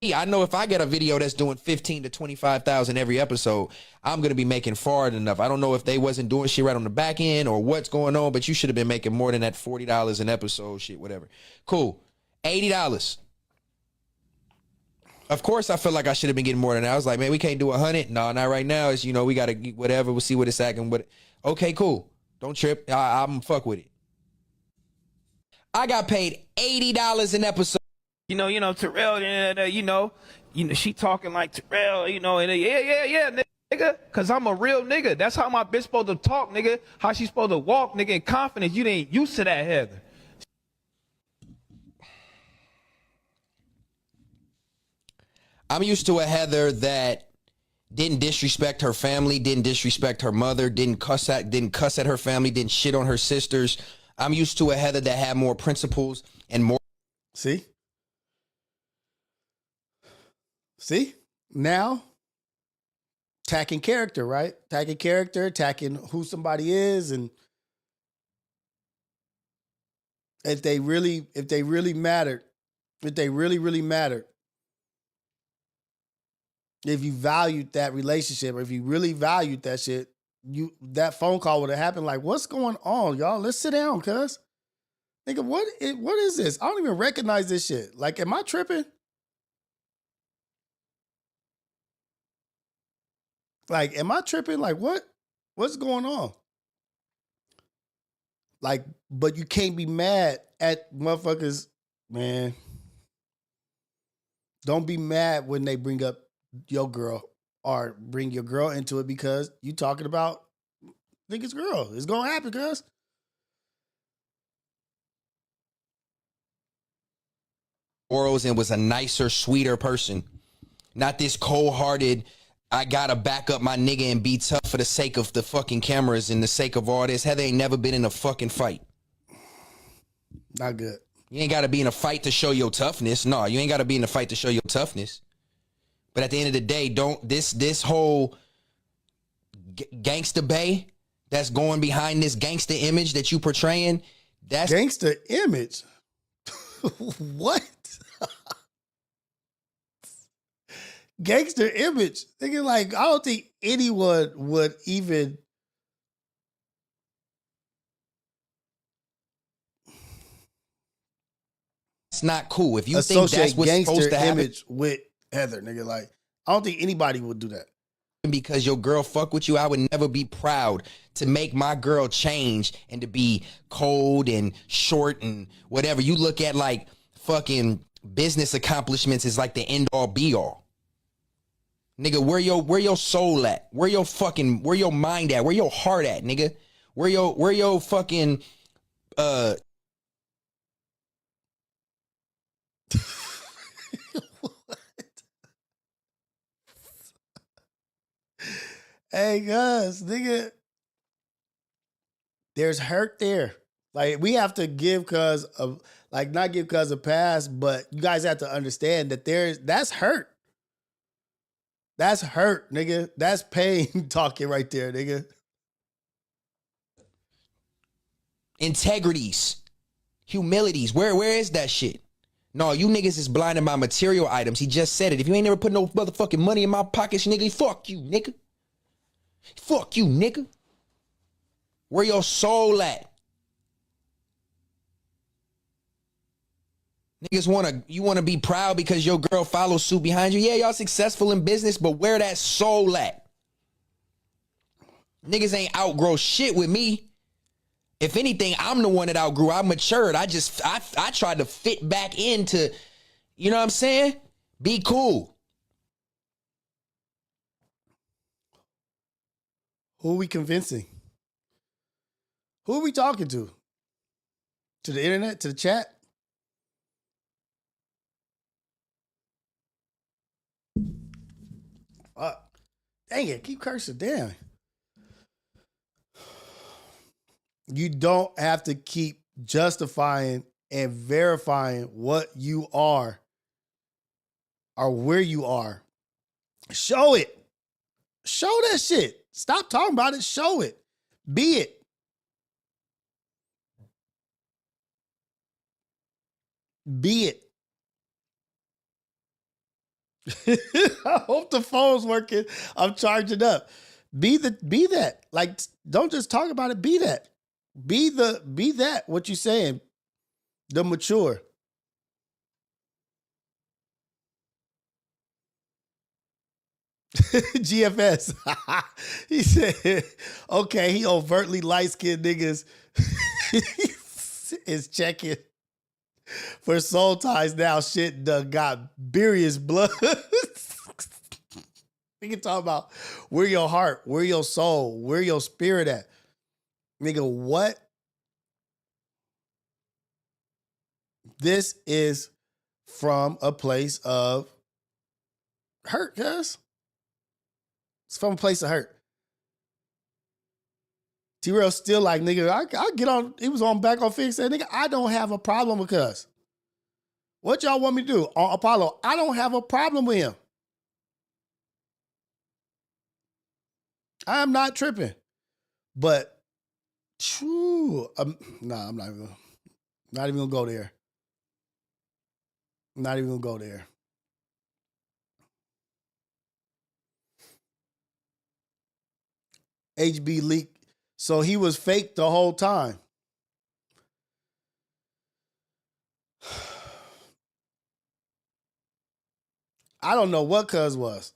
I know if I get a video that's doing 15 to 25,000 every episode, I'm gonna be making far enough. I don't know if they wasn't doing shit right on the back end or what's going on, but you should have been making more than that $40 an episode, shit, whatever. Cool. $80. Of course, I feel like I should have been getting more than that. I was like, man, we can't do 100. No, not right now. It's, we gotta whatever. We'll see what it's acting. But okay, cool. Don't trip. I'm fuck with it. I got paid $80 an episode. Terrell, she talking like Terrell, and yeah, nigga, cause I'm a real nigga. That's how my bitch supposed to talk, nigga. How she supposed to walk, nigga, in confidence. You ain't used to that, Heather. I'm used to a Heather that didn't disrespect her family, didn't disrespect her mother, didn't cuss at her family, didn't shit on her sisters. I'm used to a Heather that had more principles and more. See? Now, attacking character, right? Attacking character, attacking who somebody is, and if they really mattered, if they really, really mattered, If you valued that relationship, or if you really valued that shit, that phone call would have happened. Like, what's going on, y'all? Let's sit down, cuz. Nigga, what is this? I don't even recognize this shit. Like, am I tripping? Like, am I tripping? Like, what's going on? Like, but you can't be mad at motherfuckers, man. Don't be mad when they bring up your girl or bring your girl into it because you talking about nigga's girl. It's gonna happen, cuz. Morals and was a nicer, sweeter person. Not this cold-hearted, I gotta back up my nigga and be tough for the sake of the fucking cameras and the sake of all this. Heather ain't never been in a fucking fight. Not good. You ain't gotta be in a fight to show your toughness. No, you ain't gotta be in a fight to show your toughness. But at the end of the day, don't this whole gangsta bay that's going behind this gangsta image that you portraying, that's gangsta image. What? Gangster image. Thinking like, I don't think anyone would even. It's not cool. If you think that's what's supposed to happen, image with Heather, nigga, like, I don't think anybody would do that. Because your girl fuck with you, I would never be proud to make my girl change and to be cold and short and whatever. You look at like fucking business accomplishments is like the end all be all. Nigga, where your soul at? Where your mind at? Where your heart at, nigga? Where your fucking Hey guys, nigga, there's hurt there. Like, we have to give cause of, like, not give cause of past, but you guys have to understand that that's hurt. That's hurt, nigga. That's pain talking right there, nigga. Integrities, humilities. Where is that shit? No, you niggas is blinded by material items. He just said it. If you ain't never put no motherfucking money in my pockets, nigga, fuck you, nigga. Fuck you, nigga. Where your soul at? Niggas you wanna be proud because your girl follows suit behind you. Yeah, y'all successful in business, but where that soul at? Niggas ain't outgrow shit with me. If anything, I'm the one that outgrew. I matured. I tried to fit back into, you know what I'm saying? Be cool. Who are we convincing? Who are we talking to? To the internet? To the chat? Dang it, keep cursing. Damn. You don't have to keep justifying and verifying what you are or where you are. Show it. Show that shit. Stop talking about it. Show it. Be it. Be it. I hope the phone's working. I'm charging up. Be that. Like, don't just talk about it. Be that. Be that. What you saying? The mature. GFS. He said, okay, he overtly light-skinned niggas is checking for soul ties now. Shit done got Burious blood. We can talk about where your heart, where your soul, where your spirit at. Nigga, what? This is from a place of hurt, cuz. It's from a place of hurt. T-Rail still like, nigga, I get on, he was on back on Fix, said, nigga, I don't have a problem with cuz. What y'all want me to do? On Apollo, I don't have a problem with him. I'm not tripping. But, true, nah, I'm not even gonna go there. I'm not even gonna go there. HB leak. So he was fake the whole time. I don't know what Cuz was.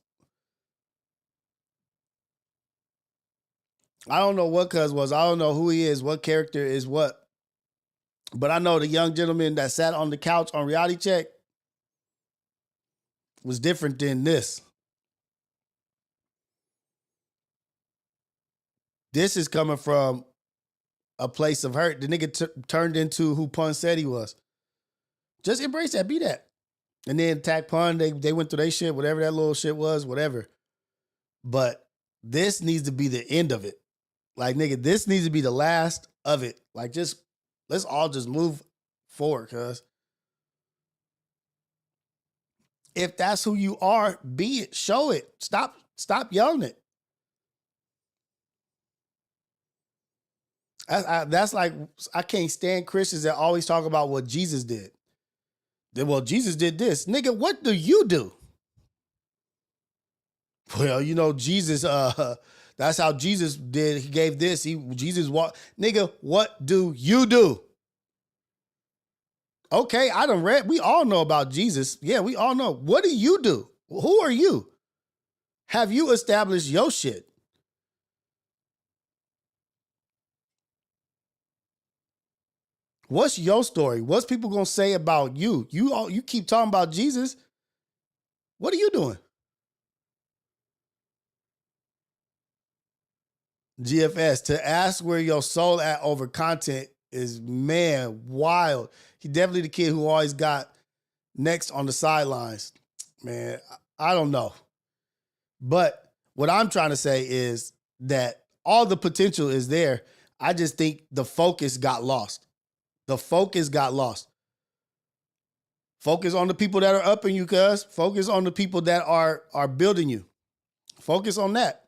I don't know what Cuz was. I don't know who he is, what character is what. But I know the young gentleman that sat on the couch on Reality Check was different than this. This is coming from a place of hurt. The nigga turned into who Pun said he was. Just embrace that, be that. And then attack Pun, they went through their shit, whatever that little shit was, whatever. But this needs to be the end of it. Like, nigga, this needs to be the last of it. Like, just, let's all just move forward, cuz. If that's who you are, be it. Show it. Stop yelling it. That's like, I can't stand Christians that always talk about what Jesus did. Well, Jesus did this. Nigga, what do you do? Well, you know, Jesus, that's how Jesus did. He gave this. Jesus walked. Nigga, what do you do? Okay, I done read. We all know about Jesus. Yeah, we all know. What do you do? Who are you? Have you established your shit? What's your story? What's people gonna say about you? You keep talking about Jesus. What are you doing? GFS, to ask where your soul at over content is, man, wild. He definitely the kid who always got next on the sidelines. Man, I don't know. But what I'm trying to say is that all the potential is there. I just think the focus got lost. The focus got lost. Focus on the people that are upping you, cuz. Focus on the people that are building you. Focus on that.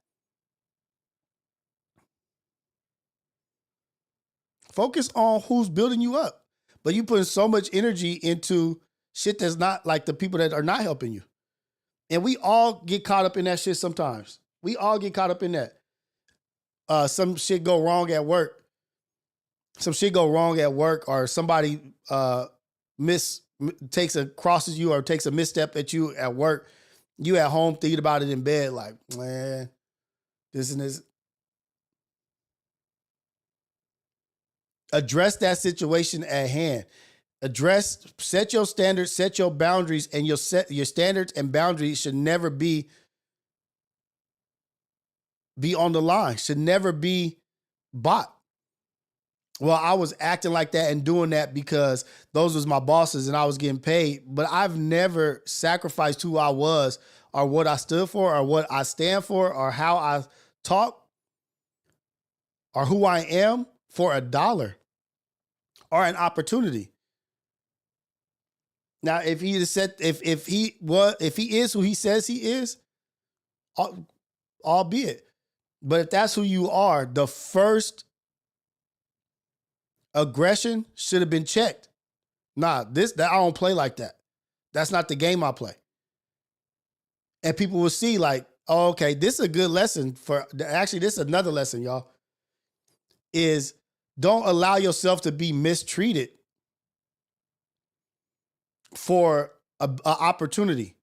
Focus on who's building you up. But you putting so much energy into shit that's not like the people that are not helping you. And we all get caught up in that shit sometimes. We all get caught up in that. Some shit go wrong at work. Some shit go wrong at work, or somebody crosses you or takes a misstep at you at work. You at home thinking about it in bed like, man, this and this. Address that situation at hand. Set your standards, set your boundaries, and your standards and boundaries should never be on the line. Should never be bought. Well, I was acting like that and doing that because those was my bosses and I was getting paid. But I've never sacrificed who I was or what I stood for or what I stand for or how I talk or who I am for $1 or an opportunity. Now, if he is who he says he is, albeit. But if that's who you are, the first aggression should have been checked. Nah, that I don't play like that. That's not the game I play. And people will see like, oh, okay, this is a good lesson actually, this is another lesson, y'all, is don't allow yourself to be mistreated for an opportunity.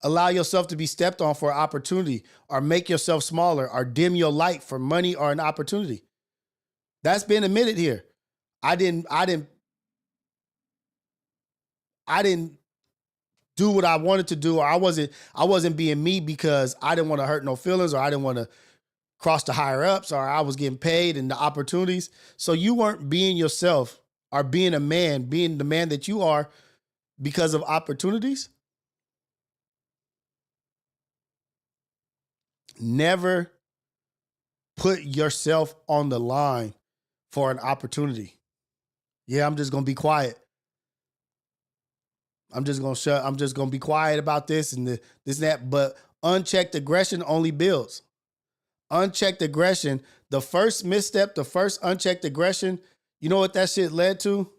Allow yourself to be stepped on for an opportunity, or make yourself smaller, or dim your light for money or an opportunity. That's been admitted here. I didn't do what I wanted to do, or I wasn't being me because I didn't want to hurt no feelings, or I didn't want to cross the higher ups, or I was getting paid and the opportunities. So you weren't being yourself or being a man, being the man that you are because of opportunities. Never put yourself on the line for an opportunity. Yeah, I'm just going to be quiet. I'm just going to be quiet about this and this and that. But unchecked aggression only builds. Unchecked aggression, the first misstep, the first unchecked aggression, you know what that shit led to?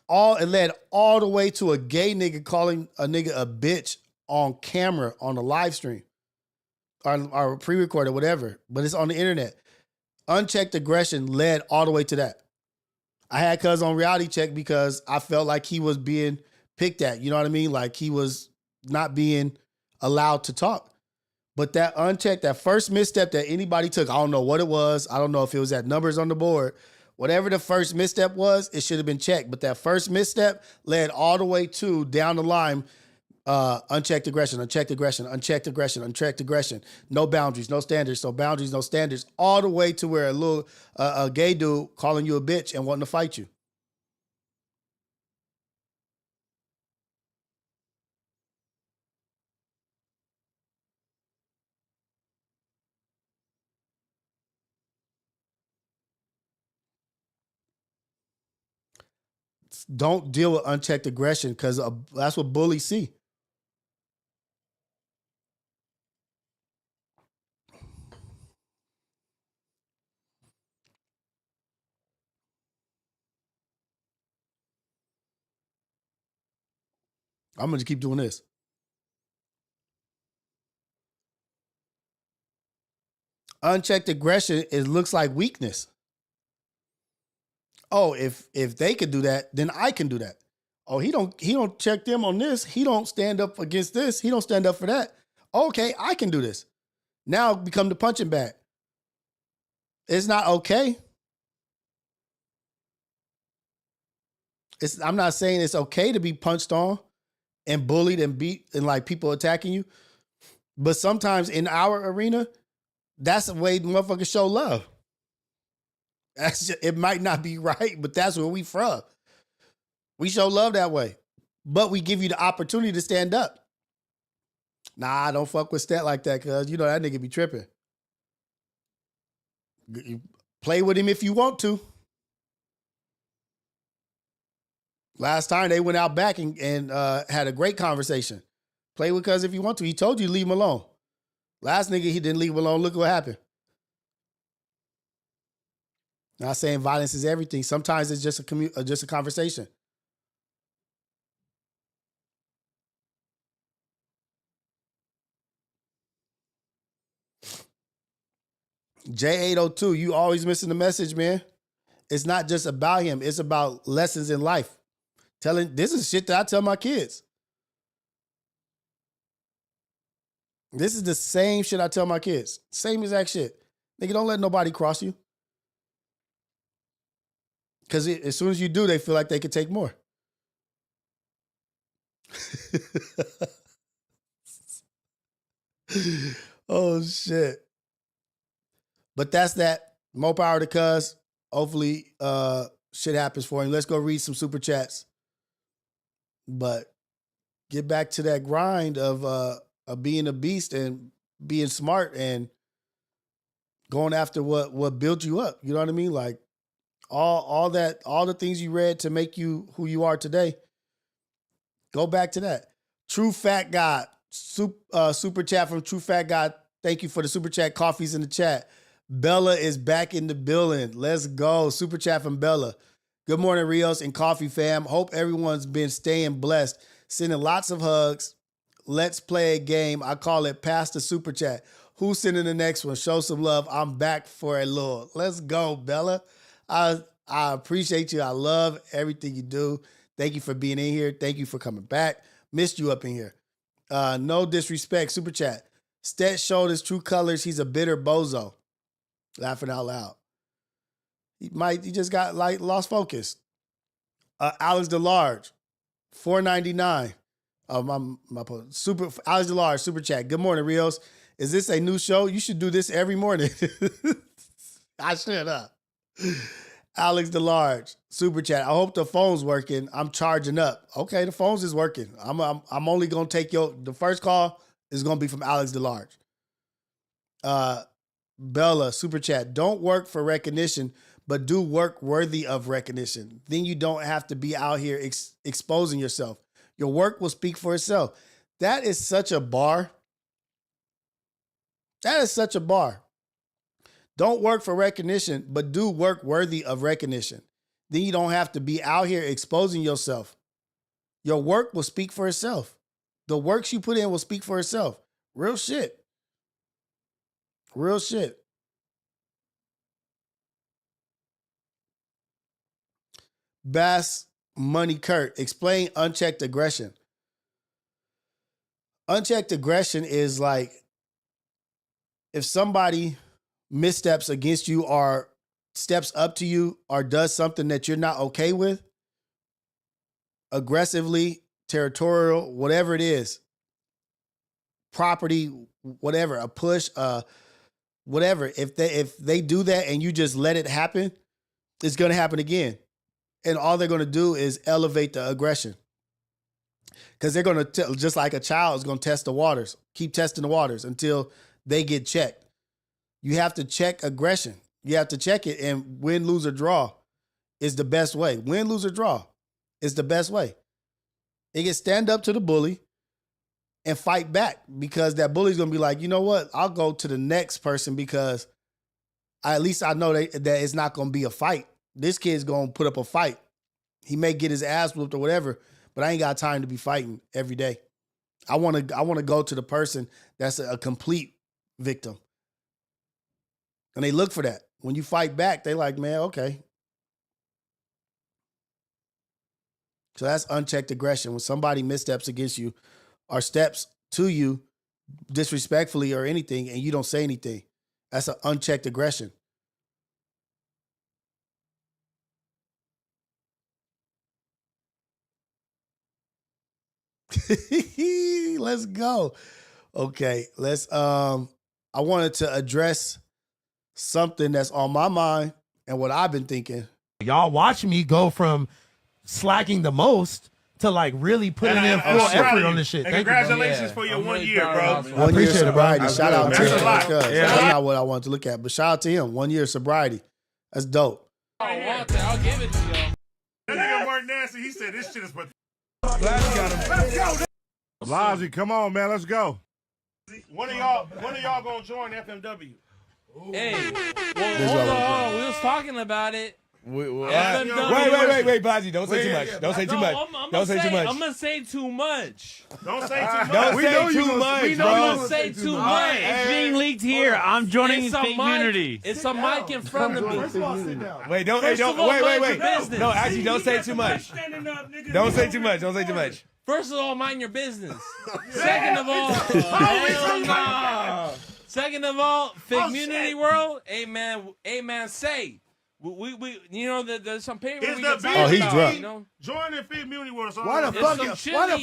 It led all the way to a gay nigga calling a nigga a bitch on camera on a live stream. or pre-recorded, whatever, but it's on the internet. Unchecked aggression led all the way to that. I had Cuz on reality check because I felt like he was being picked at. You know what I mean? Like he was not being allowed to talk. But that unchecked, that first misstep that anybody took, I don't know what it was. I don't know if it was at numbers on the board. Whatever the first misstep was, it should have been checked. But that first misstep led all the way to down the line, unchecked aggression, unchecked aggression, unchecked aggression, unchecked aggression. No boundaries, no standards. So boundaries, no standards. All the way to where a gay dude calling you a bitch and wanting to fight you. Don't deal with unchecked aggression because that's what bullies see. I'm going to keep doing this. Unchecked aggression, it looks like weakness. Oh, if they could do that, then I can do that. Oh, he don't check them on this. He don't stand up against this. He don't stand up for that. Okay, I can do this. Now become the punching bag. It's not okay. I'm not saying it's okay to be punched on and bullied and beat and like people attacking you. But sometimes in our arena, that's the way motherfuckers show love. It might not be right, but that's where we from. We show love that way. But we give you the opportunity to stand up. Nah, don't fuck with Stat like that, cuz you know that nigga be tripping. You play with him if you want to. Last time they went out back and had a great conversation. Play with cuz if you want to. He told you to leave him alone. Last nigga, he didn't leave him alone. Look what happened. Not saying violence is everything. Sometimes it's just a conversation. J802, you always missing the message, man. It's not just about him. It's about lessons in life. This is shit that I tell my kids. This is the same shit I tell my kids. Same exact shit. Nigga, don't let nobody cross you. Because as soon as you do, they feel like they could take more. Oh, shit. But that's that. More power to Cuz. Hopefully, shit happens for him. Let's go read some super chats. But get back to that grind of being a beast and being smart and going after what built you up. You know what I mean? Like all the things you read to make you who you are today. Go back to that. True Fat God. Super chat from True Fat God. Thank you for the super chat. Coffee's in the chat. Bella is back in the building. Let's go. Super chat from Bella. Good morning, Rios and Coffee fam. Hope everyone's been staying blessed. Sending lots of hugs. Let's play a game. I call it Pass the Super Chat. Who's sending the next one? Show some love. I'm back for a little. Let's go, Bella. I appreciate you. I love everything you do. Thank you for being in here. Thank you for coming back. Missed you up in here. No disrespect. Super chat. Stet showed his true colors. He's a bitter bozo. Laughing out loud. He just got lost focus. Alex DeLarge, $4.99. My super Alex DeLarge, super chat. Good morning, Rios. Is this a new show? You should do this every morning. I should up. Alex DeLarge, super chat. I hope the phone's working. I'm charging up. Okay, the phone's is working. I'm only gonna take the first call is gonna be from Alex DeLarge. Bella, super chat. Don't work for recognition, but do work worthy of recognition. Then you don't have to be out here exposing yourself. Your work will speak for itself. That is such a bar. That is such a bar. Don't work for recognition, but do work worthy of recognition. Then you don't have to be out here exposing yourself. Your work will speak for itself. The works you put in will speak for itself. Real shit. Real shit. Bass Money Kurt, explain unchecked aggression. Unchecked aggression is like if somebody missteps against you or steps up to you or does something that you're not okay with, aggressively, territorial, whatever it is, property, whatever, a push, whatever. If they do that and you just let it happen, it's gonna happen again. And all they're gonna do is elevate the aggression. Because they're gonna just like a child is gonna test the waters, keep testing the waters until they get checked. You have to check aggression. You have to check it, and win, lose, or draw is the best way. Win, lose, or draw is the best way. They can stand up to the bully and fight back because that bully's gonna be like, you know what? I'll go to the next person because at least I know that it's not gonna be a fight. This kid's gonna put up a fight. He may get his ass whooped or whatever, but I ain't got time to be fighting every day. I wanna go to the person that's a complete victim. And they look for that. When you fight back, they like, man, okay. So that's unchecked aggression. When somebody missteps against you or steps to you disrespectfully or anything and you don't say anything, that's an unchecked aggression. Let's go. Okay, I wanted to address something that's on my mind and what I've been thinking. Y'all watch me go from slacking the most to like really putting in full effort on this shit. And congratulations for your 1 year, bro. 1 year sobriety. Shout out to him. That's Yeah. not what I wanted to look at, but shout out to him. 1 year sobriety. That's dope. I want that. I'll give it to you. That nigga Mark Nasty, he said this shit is pathetic. Let's go. Blasi, come on, man. Let's go. When are y'all gonna join FMW? Hey, well, hold on. We was talking about it. Wait, Blasi, don't say too much. Don't say too much. Don't say too much. I'm gonna say too much. Don't say too much. Don't say too much, We bro. don't say too much. It's being leaked here. I'm joining It's a Fake mic. Community. It's a mic in front of me. Wait, First of all, mind your business. No, actually, don't say too much. Don't say too much. Don't say too much. First of all, mind your business. Second of all, Second of all, Fake Community World, amen, say. We you know, there's some paper we can talk he's about, drunk. you know? Join the Fit Community World. Why the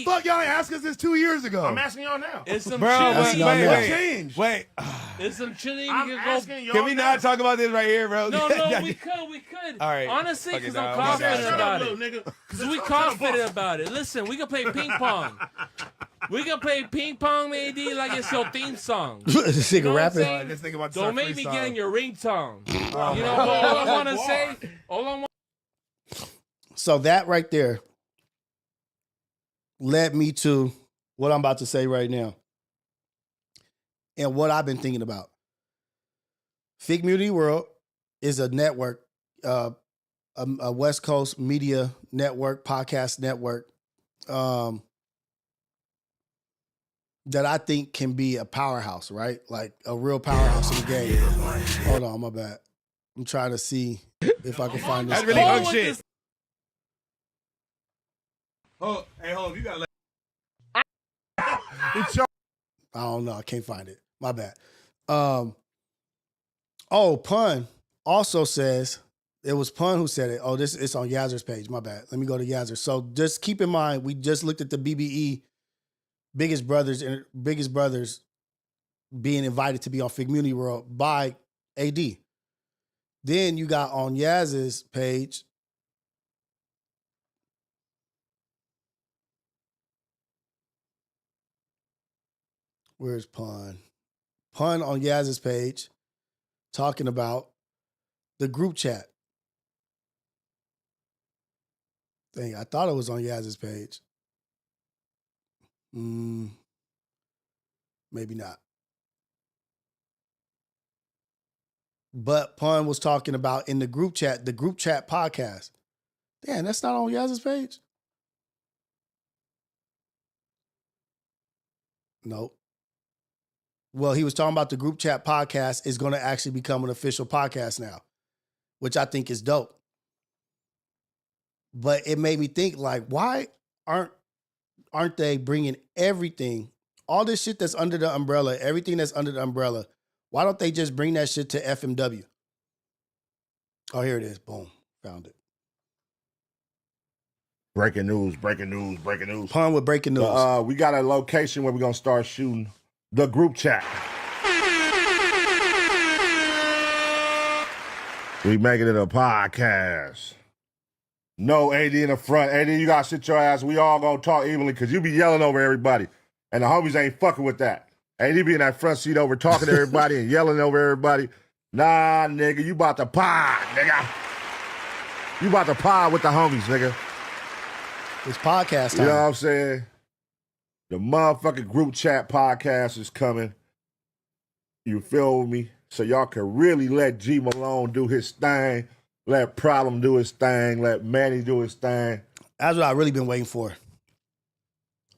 fuck y'all ain't ask us this 2 years ago? I'm asking y'all now. It's some Wait. It's some chili you I'm can asking go. y'all Can we now. not talk about this right here, bro? No, we could. All right. Honestly, Okay, because no, I'm I'm not confident gonna about Shut up, it. little nigga. Because we confident about it. Listen, we can play ping pong. We can play ping pong, maybe, like it's your theme song. This You know nigga what I'm rapping. saying? This nigga about to Don't start make me freestyling. get in your ringtone. You know, but all I want to say, So that right there led me to what I'm about to say right now and what I've been thinking about. Fig Community World is a network, a West Coast media network, podcast network that I think can be a powerhouse, right? Like a real powerhouse in the game. Hold on, my bad. I'm trying to see if I can find this. That's really good shit. Oh, hey, hold on. You gotta let. I don't know. I can't find it. My bad. Pun also says, it was Pun who said it. Oh, it's on Yazzer's page. My bad. Let me go to Yazzer. So just keep in mind, we just looked at the BBE biggest brothers being invited to be on Fig Community World by AD. Then you got on Yazzer's page. Where's Pun? Pun on Yazzer's page talking about the group chat. Dang, I thought it was on Yazzer's page. Maybe not. But Pun was talking about in the group chat podcast. Damn, that's not on Yazzer's page? Nope. Well, he was talking about the group chat podcast is going to actually become an official podcast now, which I think is dope. But it made me think, like, why aren't they bringing everything, all this shit that's under the umbrella, everything that's under the umbrella, why don't they just bring that shit to FMW? Oh, here it is. Boom. Found it. Breaking news. Pun with breaking news. We got a location where we're going to start shooting the group chat. We making it a podcast. No AD in the front. AD, you got to sit your ass. We all going to talk evenly because you be yelling over everybody. And the homies ain't fucking with that. AD be in that front seat over talking to everybody and yelling over everybody. Nah, nigga, you about to pod, nigga. You about to pod with the homies, nigga. It's podcast time. You know what I'm saying? The motherfucking group chat podcast is coming. You feel me? So y'all can really let G Malone do his thing. Let Problem do his thing. Let Manny do his thing. That's what I've really been waiting for.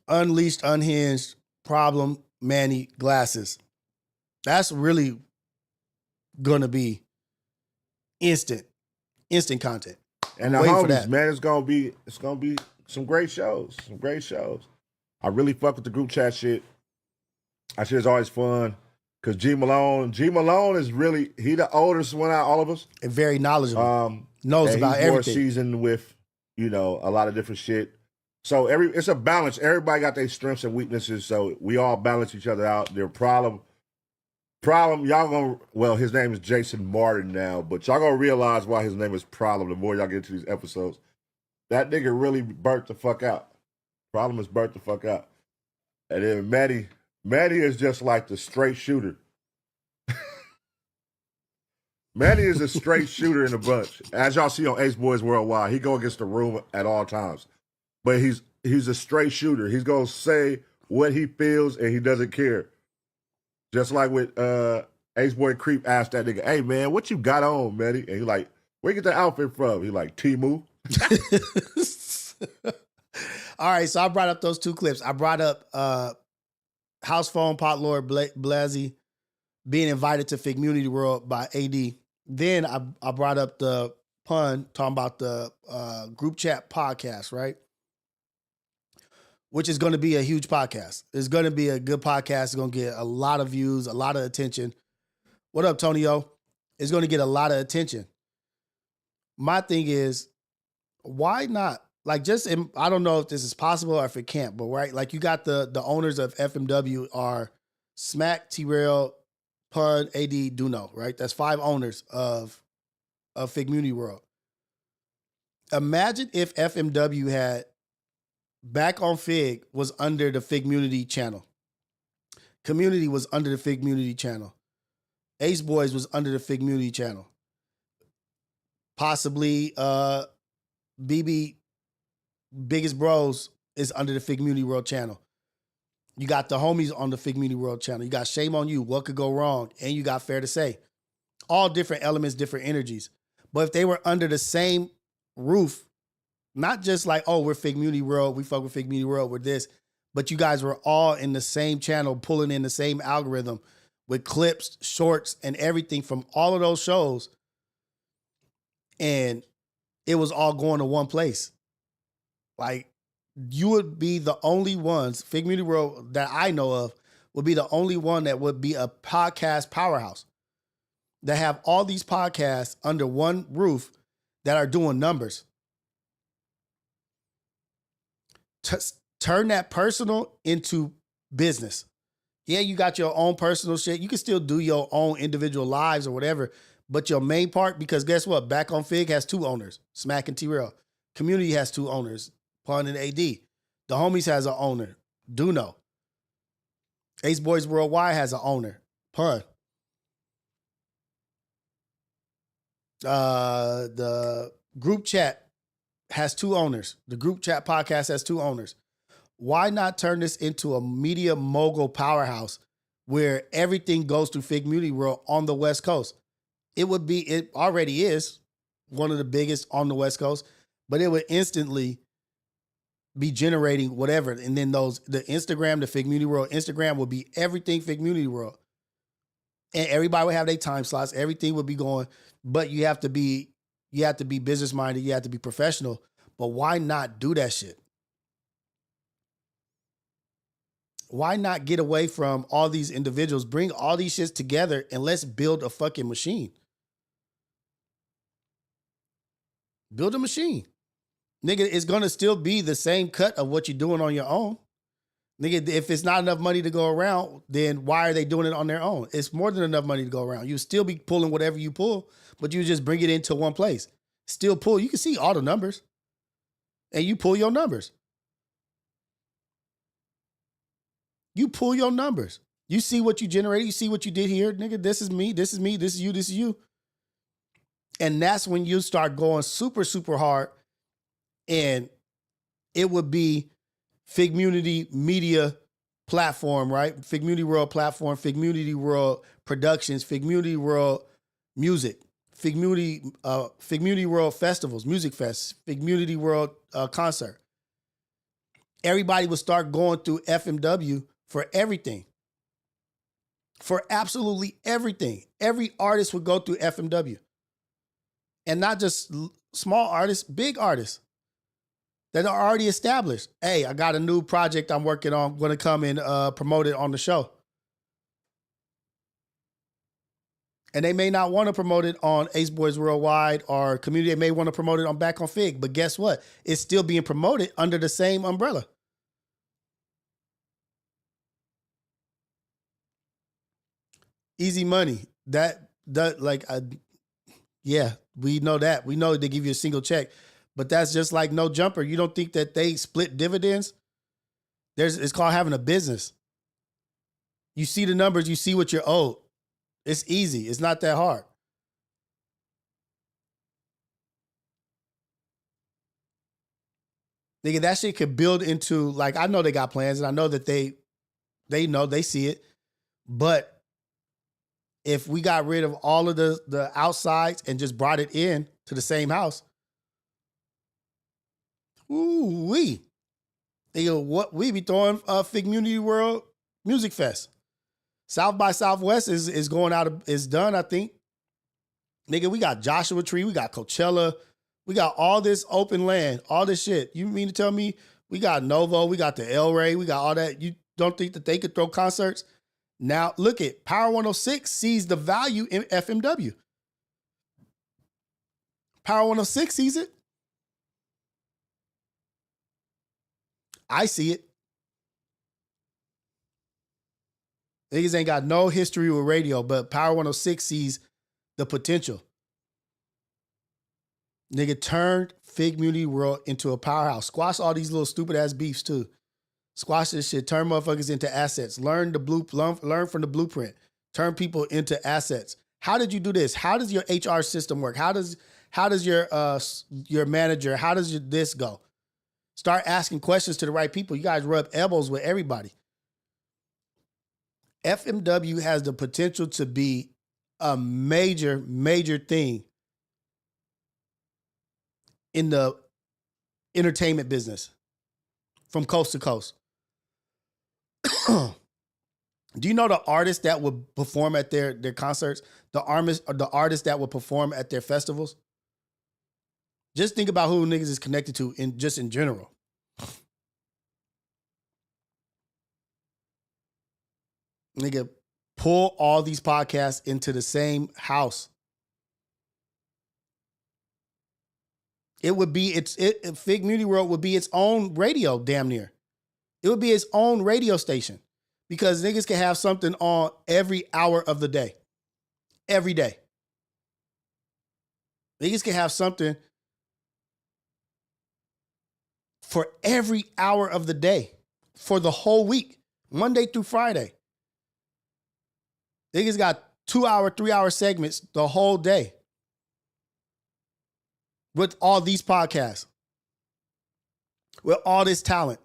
Unleashed, unhinged, Problem, Manny, Glasses. That's really gonna be instant content. And the homies, man, it's gonna be some great shows. I really fuck with the group chat shit. That shit is always fun. Cause G Malone is really, he the oldest one out of all of us. And very knowledgeable. Knows about he's everything. More seasoned with, a lot of different shit. So it's a balance. Everybody got their strengths and weaknesses. So we all balance each other out. Their problem, his name is Jason Martin now, but y'all gonna realize why his name is Problem the more y'all get into these episodes. That nigga really burnt the fuck out. Problem is burnt the fuck out. And then Manny is just like the straight shooter. Manny is a straight shooter in the bunch. As y'all see on Ace Boys Worldwide, he go against the room at all times. But he's a straight shooter. He's gonna say what he feels and he doesn't care. Just like with Ace Boy Creep asked that nigga, "Hey man, what you got on, Manny?" And he like, "Where you get the outfit from?" He like, "Temu." All right, so I brought up those two clips. I brought up House Phone Pot Lord Blasey being invited to Figmunity World by AD. Then I brought up the pun talking about the group chat podcast, right? Which is going to be a huge podcast. It's going to be a good podcast. It's going to get a lot of views, a lot of attention. What up, Tonyo? It's going to get a lot of attention. My thing is, why not? Like, I don't know if this is possible or if it can't, but right, like you got the owners of FMW are Smack, T-Rail, Pun, AD, Duno, right? That's 5 owners of Figmunity World. Imagine if FMW had Back on Fig was under the Figmunity channel. Community was under the Figmunity channel. Ace Boys was under the Figmunity channel. Possibly BB Biggest Bros is under the Figmunity World channel. You got the homies on the Figmunity World channel. You got Shame on You, What Could Go Wrong, and you got Fair to Say. All different elements, different energies. But if they were under the same roof, not just like, oh, we're Figmunity World, we fuck with Figmunity World, we're this, but you guys were all in the same channel, pulling in the same algorithm with clips, shorts, and everything from all of those shows. And it was all going to one place. Like, you would be the only ones, Figmunity World that I know of, would be the only one that would be a podcast powerhouse. That have all these podcasts under one roof that are doing numbers. Turn that personal into business. Yeah, you got your own personal shit. You can still do your own individual lives or whatever, but your main part, because guess what? Back on Fig has 2 owners, Smack and T-Rail. Community has 2 owners, Pun and AD. The Homies has an owner, Duno. Ace Boys Worldwide has an owner, Pun. The group chat has 2 owners. The group chat podcast has 2 owners. Why not turn this into a media mogul powerhouse where everything goes through Figmunity World on the West Coast? It already is one of the biggest on the West Coast, but it would instantly be generating whatever. And then the Instagram, the Figmunity World Instagram would be everything Figmunity World. And everybody would have their time slots. Everything would be going, but you have to be business minded. You have to be professional. But why not do that shit? Why not get away from all these individuals, bring all these shits together, and let's build a fucking machine? Build a machine. Nigga, it's going to still be the same cut of what you're doing on your own. Nigga, if it's not enough money to go around, then why are they doing it on their own? It's more than enough money to go around. You still be pulling whatever you pull, but you just bring it into one place. Still pull. You can see all the numbers. And you pull your numbers. You pull your numbers. You see what you generated. You see what you did here. Nigga, this is me. This is me. This is you. This is you. And that's when you start going super, super hard. And it would be Figmunity Media platform, right? Figmunity World platform, Figmunity World Productions, Figmunity World Music, Figmunity World Festivals, Music Fest, Figmunity World Concert. Everybody would start going through FMW for everything. For absolutely everything. Every artist would go through FMW. And not just small artists, big artists that are already established. Hey, I got a new project I'm working on. I'm going to come and promote it on the show. And they may not want to promote it on Ace Boys Worldwide or Community. They may want to promote it on Back on Fig. But guess what? It's still being promoted under the same umbrella. Easy money. Yeah, we know that. We know they give you a single check. But that's just like No Jumper. You don't think that they split dividends? It's called having a business. You see the numbers, you see what you're owed. It's easy. It's not that hard. Nigga, that shit could build into, like, I know they got plans and I know that they know, they see it. But if we got rid of all of the outsides and just brought it in to the same house, ooh-wee. Nigga, what we be throwing Figmunity World Music Fest. South by Southwest is going out, is done, I think. Nigga, we got Joshua Tree, we got Coachella, we got all this open land, all this shit. You mean to tell me we got Novo, we got the El Rey, we got all that. You don't think that they could throw concerts? Now, look at Power 106 sees the value in FMW. Power 106 sees it. I see it. Niggas ain't got no history with radio, but Power 106 sees the potential. Nigga turned Figmunity World into a powerhouse. Squash all these little stupid ass beefs too. Squash this shit. Turn motherfuckers into assets. Learn from the blueprint. Turn people into assets. How did you do this? How does your HR system work? How does your manager? How does this go? Start asking questions to the right people. You guys rub elbows with everybody. FMW has the potential to be a major, major thing in the entertainment business from coast to coast. Do you know the artists that would perform at their concerts? The artists that would perform at their festivals? Just think about who niggas is connected to in general. Nigga, pull all these podcasts into the same house. It would be Figmunity World would be its own radio, damn near. It would be its own radio station because niggas can have something on every hour of the day. Every day. Niggas can have something for every hour of the day for the whole week, Monday through Friday. Niggas got 2-hour, 3-hour segments the whole day with all these podcasts, with all this talent,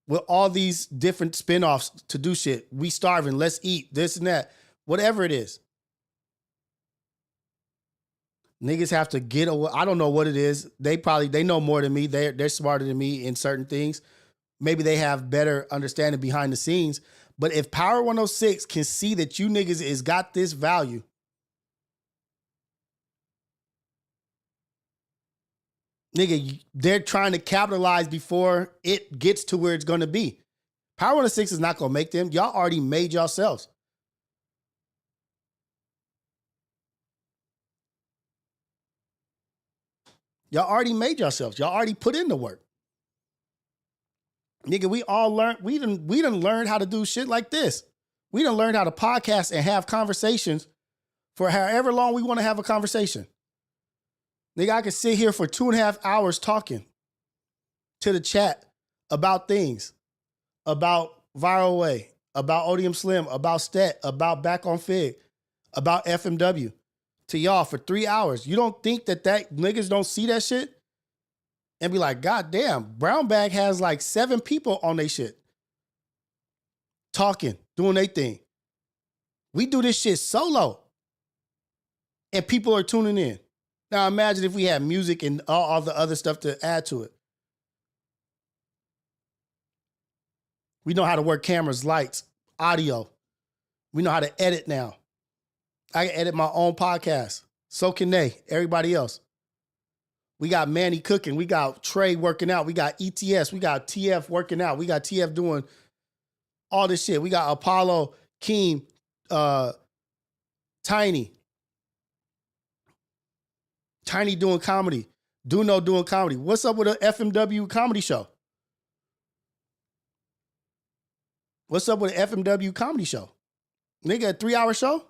with all these different spinoffs to do shit. We starving, let's eat, this and that, whatever it is. Niggas have to get away. I don't know what it is. They know more than me. They're smarter than me in certain things. Maybe they have better understanding behind the scenes, But if Power 106 can see that you niggas is got this value, nigga, they're trying to capitalize before it gets to where it's going to be. Power 106 is not going to make them. Y'all already made yourselves. Y'all already made yourselves. Y'all already put in the work. Nigga, we all learned, we done learned how to do shit like this. We done learned how to podcast and have conversations for however long we want to have a conversation. Nigga, I could sit here for 2.5 hours talking to the chat about things, about Viral Way, about Odium Slim, about Stet, about Back on Fig, about FMW to y'all for 3 hours. You don't think that niggas don't see that shit and be like, God damn, Brown Bag has like 7 people on they shit talking, doing their thing. We do this shit solo and people are tuning in. Now imagine if we had music and all the other stuff to add to it. We know how to work cameras, lights, audio. We know how to edit now. I can edit my own podcast. So can they, everybody else. We got Manny cooking. We got Trey working out. We got ETS. We got TF working out. We got TF doing all this shit. We got Apollo, Keem, Tiny. Tiny doing comedy. Duno doing comedy. What's up with an FMW comedy show? What's up with an FMW comedy show? Nigga, a 3-hour show?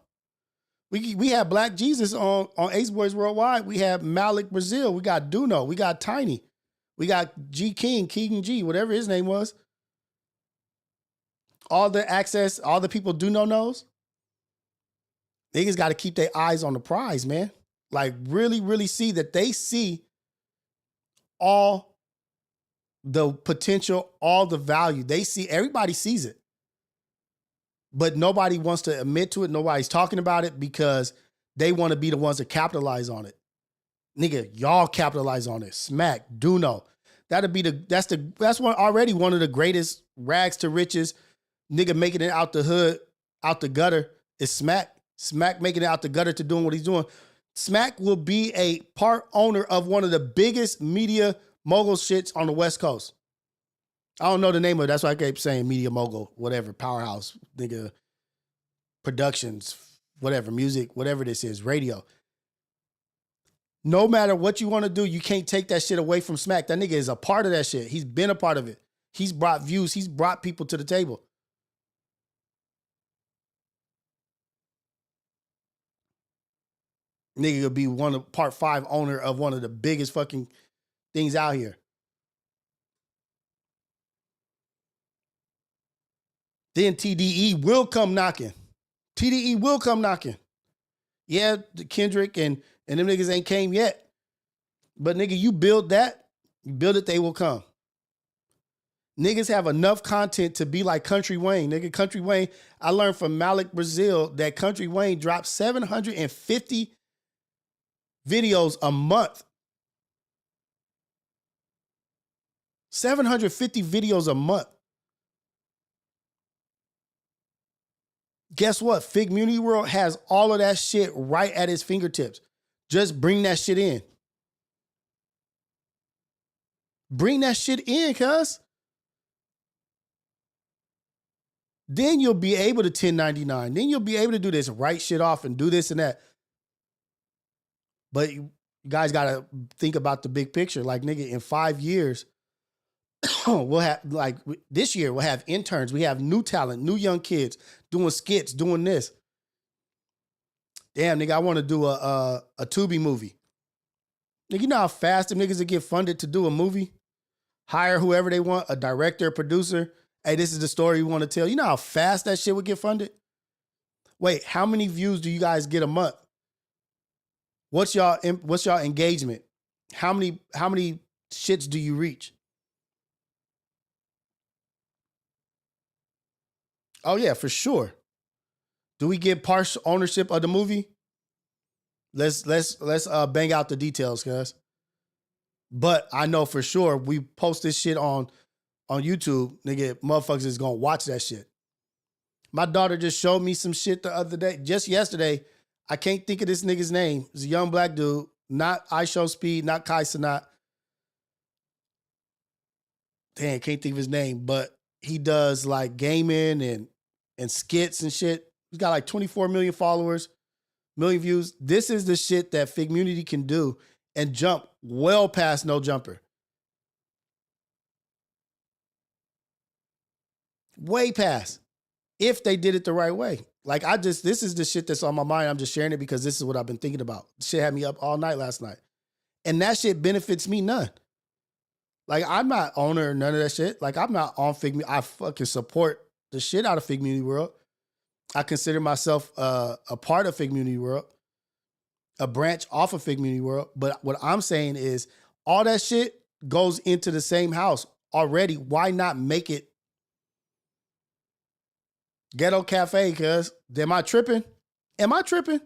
We have Black Jesus on Ace Boys Worldwide. We have Malik Brazil. We got Duno. We got Tiny. We got G King, Keegan G, whatever his name was. All the access, all the people Duno knows. Niggas got to keep their eyes on the prize, man. Like really, really see that they see all the potential, all the value. They see, everybody sees it. But nobody wants to admit to it. Nobody's talking about it because they want to be the ones that capitalize on it. Nigga, y'all capitalize on it. Smack, Duno. That's already one of the greatest rags to riches. Nigga making it out the hood, out the gutter is Smack. Smack making it out the gutter to doing what he's doing. Smack will be a part owner of one of the biggest media mogul shits on the West Coast. I don't know the name of it. That's why I keep saying media mogul, whatever, powerhouse, nigga, productions, whatever, music, whatever this is, radio. No matter what you want to do, you can't take that shit away from Smack. That nigga is a part of that shit. He's been a part of it. He's brought views. He's brought people to the table. Nigga could be part 5 owner of one of the biggest fucking things out here. Then TDE will come knocking. TDE will come knocking. Yeah, Kendrick and them niggas ain't came yet. But nigga, you build that, you build it, they will come. Niggas have enough content to be like Country Wayne. Nigga, Country Wayne, I learned from Malik Brazil that Country Wayne dropped 750 videos a month. 750 videos a month. Guess what? Fig Community World has all of that shit right at his fingertips. Just bring that shit in. Bring that shit in, cuz. Then you'll be able to 1099. Then you'll be able to do this, write shit off and do this and that. But you guys got to think about the big picture. Like, nigga, in 5 years, we'll have, like, this year, we'll have interns. We have new talent, new young kids doing skits, doing this. Damn, nigga, I want to do a Tubi movie. Nigga, you know how fast them niggas will get funded to do a movie? Hire whoever they want, a director, a producer. Hey, this is the story we want to tell. You know how fast that shit would get funded? Wait, how many views do you guys get a month? What's y'all engagement? How many shits do you reach? Oh yeah, for sure. Do we get partial ownership of the movie? Let's bang out the details, guys. But I know for sure we post this shit on YouTube, nigga, motherfuckers is gonna watch that shit. My daughter just showed me some shit the other day, just yesterday. I can't think of this nigga's name. He's a young black dude, not iShow Speed, not Kai Sanat. Damn, can't think of his name, but he does like gaming and skits and shit. He's got like 24 million followers, million views. This is the shit that Figmunity can do and jump well past No Jumper. Way past. If they did it the right way. Like this is the shit that's on my mind. I'm just sharing it because this is what I've been thinking about. Shit had me up all night last night. And that shit benefits me none. Like, I'm not owner or none of that shit. Like, I'm not on Figmunity. I fucking support the shit out of Figmunity World. I consider myself a part of Figmunity World, a branch off of Figmunity World. But what I'm saying is all that shit goes into the same house already. Why not make it Ghetto Cafe? Cuz, am I tripping? Am I tripping?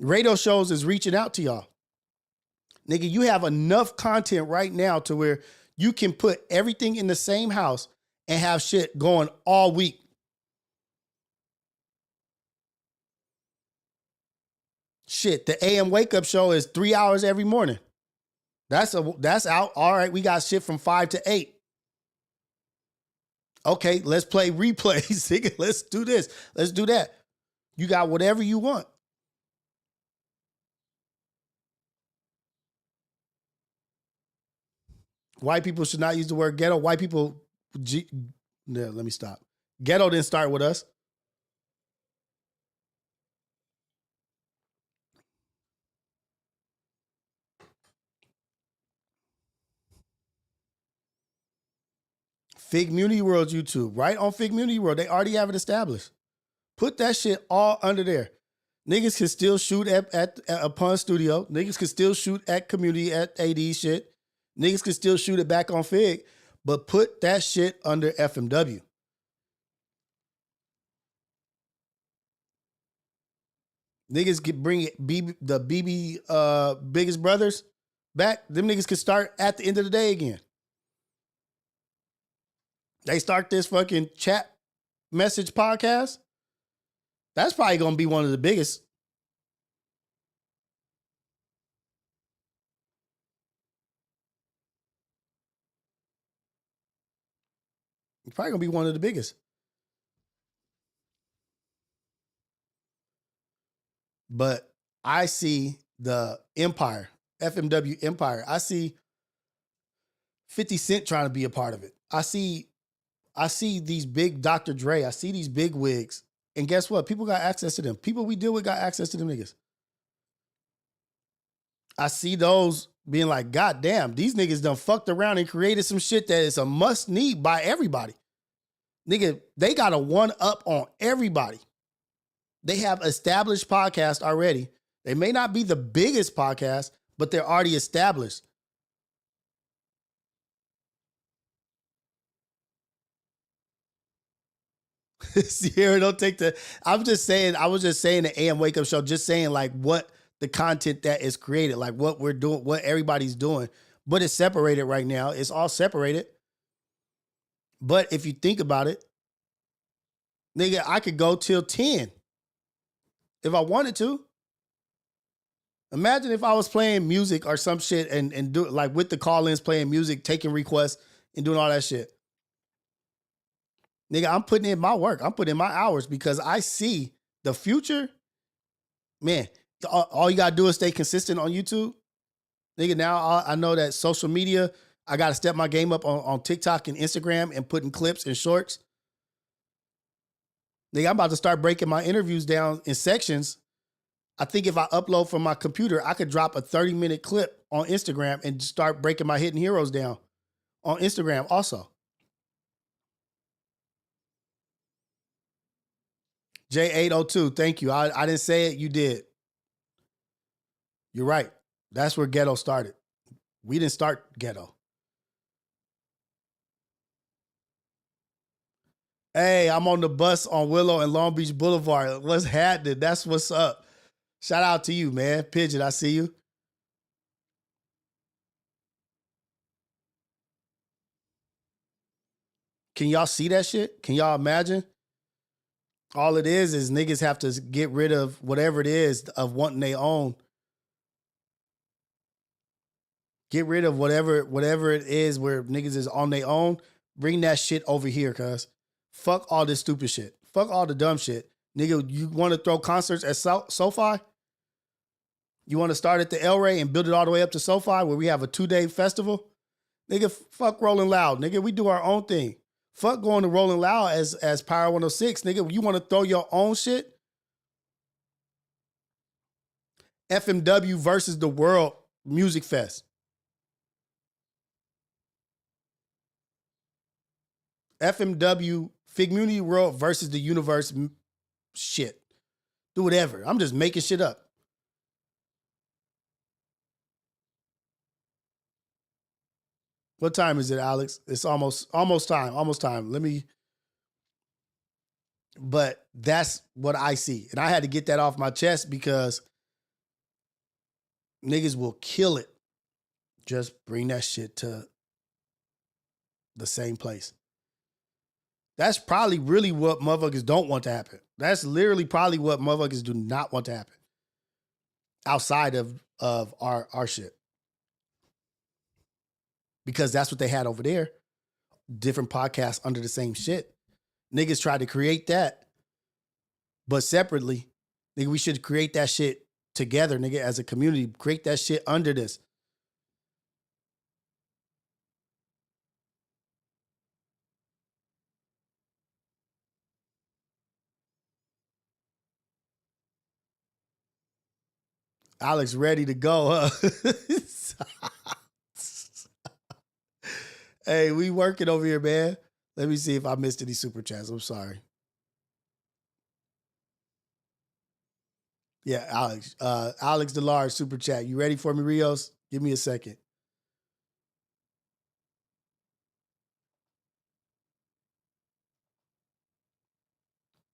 Radio shows is reaching out to y'all. Nigga, you have enough content right now to where you can put everything in the same house and have shit going all week. Shit, the AM wake up show is 3 hours every morning. That's out. All right, we got shit from 5 to 8. Okay, let's play replays. Nigga, let's do this. Let's do that. You got whatever you want. White people should not use the word ghetto. White people, let me stop. Ghetto didn't start with us. Figmunity World's YouTube, right on Figmunity World. They already have it established. Put that shit all under there. Niggas can still shoot at Pun Studio. Niggas can still shoot at Community at AD shit. Niggas can still shoot it back on Fig, but put that shit under FMW. Niggas can bring it, the BB Biggest Brothers back. Them niggas can start at the end of the day again. They start this fucking chat message podcast. That's probably going to be one of the biggest. It's probably going to be one of the biggest. But I see the Empire, FMW Empire. I see 50 Cent trying to be a part of it. I see these big Dr. Dre. I see these big wigs. And guess what? People got access to them. People we deal with got access to them niggas. I see those being like, God damn, these niggas done fucked around and created some shit that is a must need by everybody. Nigga, they got a one up on everybody. They have established podcasts already. They may not be the biggest podcast, but they're already established. Sierra, don't take the. I was just saying the AM Wake Up Show, just saying like what the content that is created, like what we're doing, what everybody's doing, but it's separated right now. It's all separated. But if you think about it, nigga, I could go till 10 if I wanted to. Imagine if I was playing music or some shit and do like with the call-ins, playing music, taking requests and doing all that shit. Nigga, I'm putting in my work. I'm putting in my hours because I see the future. Man, all you gotta do is stay consistent on YouTube. Nigga, now I know that social media, I gotta step my game up on TikTok and Instagram and putting clips and shorts. Nigga, I'm about to start breaking my interviews down in sections. I think if I upload from my computer, I could drop a 30-minute clip on Instagram and start breaking my hidden heroes down on Instagram also. J802, thank you. I didn't say it, you did. You're right. That's where ghetto started. We didn't start ghetto. Hey, I'm on the bus on Willow and Long Beach Boulevard. What's happening? That's what's up. Shout out to you, man. Pigeon, I see you. Can y'all see that shit? Can y'all imagine? All it is niggas have to get rid of whatever it is of wanting their own. Get rid of whatever it is where niggas is on their own. Bring that shit over here, cuz. Fuck all this stupid shit. Fuck all the dumb shit. Nigga, you want to throw concerts at SoFi? You want to start at the El Rey and build it all the way up to SoFi where we have a 2-day festival? Nigga, fuck Rolling Loud. Nigga, we do our own thing. Fuck going to Rolling Loud as Power 106. Nigga, you want to throw your own shit? FMW versus the World Music Fest. FMW, Figmunity World versus the Universe shit. Do whatever. I'm just making shit up. What time is it, Alex? It's almost time. But that's what I see. And I had to get that off my chest because niggas will kill it. Just bring that shit to the same place. That's probably really what motherfuckers don't want to happen. That's literally probably what motherfuckers do not want to happen. Outside of our shit. Because that's what they had over there. Different podcasts under the same shit. Niggas tried to create that. But separately, nigga, we should create that shit together, nigga, as a community. Create that shit under this. Alex ready to go, huh? Hey, we working over here, man. Let me see if I missed any super chats. I'm sorry. Yeah, Alex. Alex DeLarge, super chat. You ready for me, Rios? Give me a second.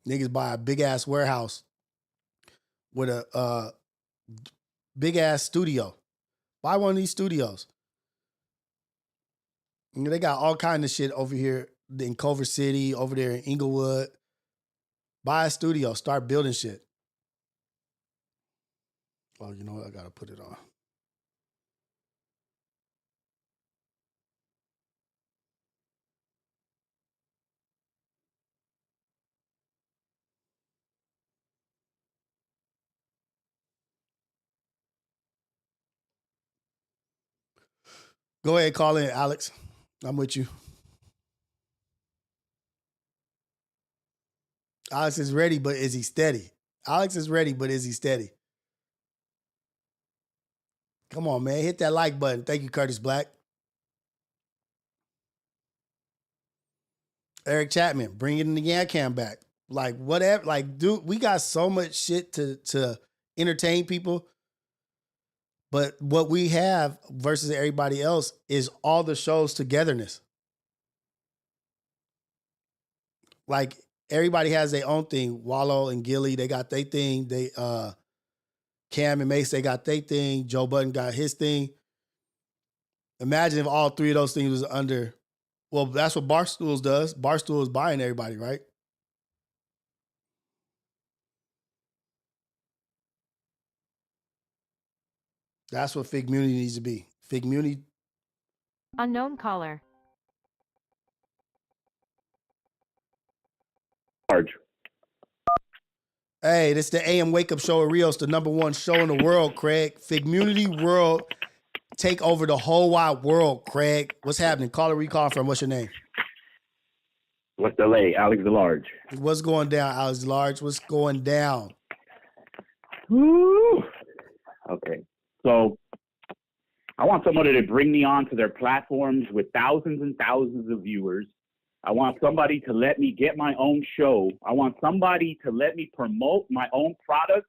Niggas buy a big-ass warehouse with a big-ass studio. Buy one of these studios. They got all kind of shit over here in Culver City, over there in Inglewood. Buy a studio. Start building shit. Oh, you know what? I got to put it on. Go ahead, call in, Alex. I'm with you. Alex is ready, but is he steady? Alex is ready, but is he steady? Come on, man. Hit that like button. Thank you, Curtis Black. Eric Chapman, bringing the Yancam back. Like, whatever. Like, dude, we got so much shit to entertain people. But what we have versus everybody else is all the shows togetherness. Like, everybody has their own thing. Wallow and Gilly, they got their thing. They Cam and Mace, they got their thing. Joe Budden got his thing. Imagine if all three of those things was under. Well, that's what Barstools does. Barstool is buying everybody, right? That's what Figmunity needs to be. Figmunity. Unknown caller. Large. Hey, this is the AM Wake Up Show at Rios, the #1 show in the world, Craig. Figmunity World take over the whole wide world, Craig. What's happening? Caller, where you calling from? What's your name? West LA, Alex DeLarge. What's going down, Alex DeLarge? What's going down? Woo! Okay. So I want somebody to bring me on to their platforms with thousands and thousands of viewers. I want somebody to let me get my own show. I want somebody to let me promote my own product.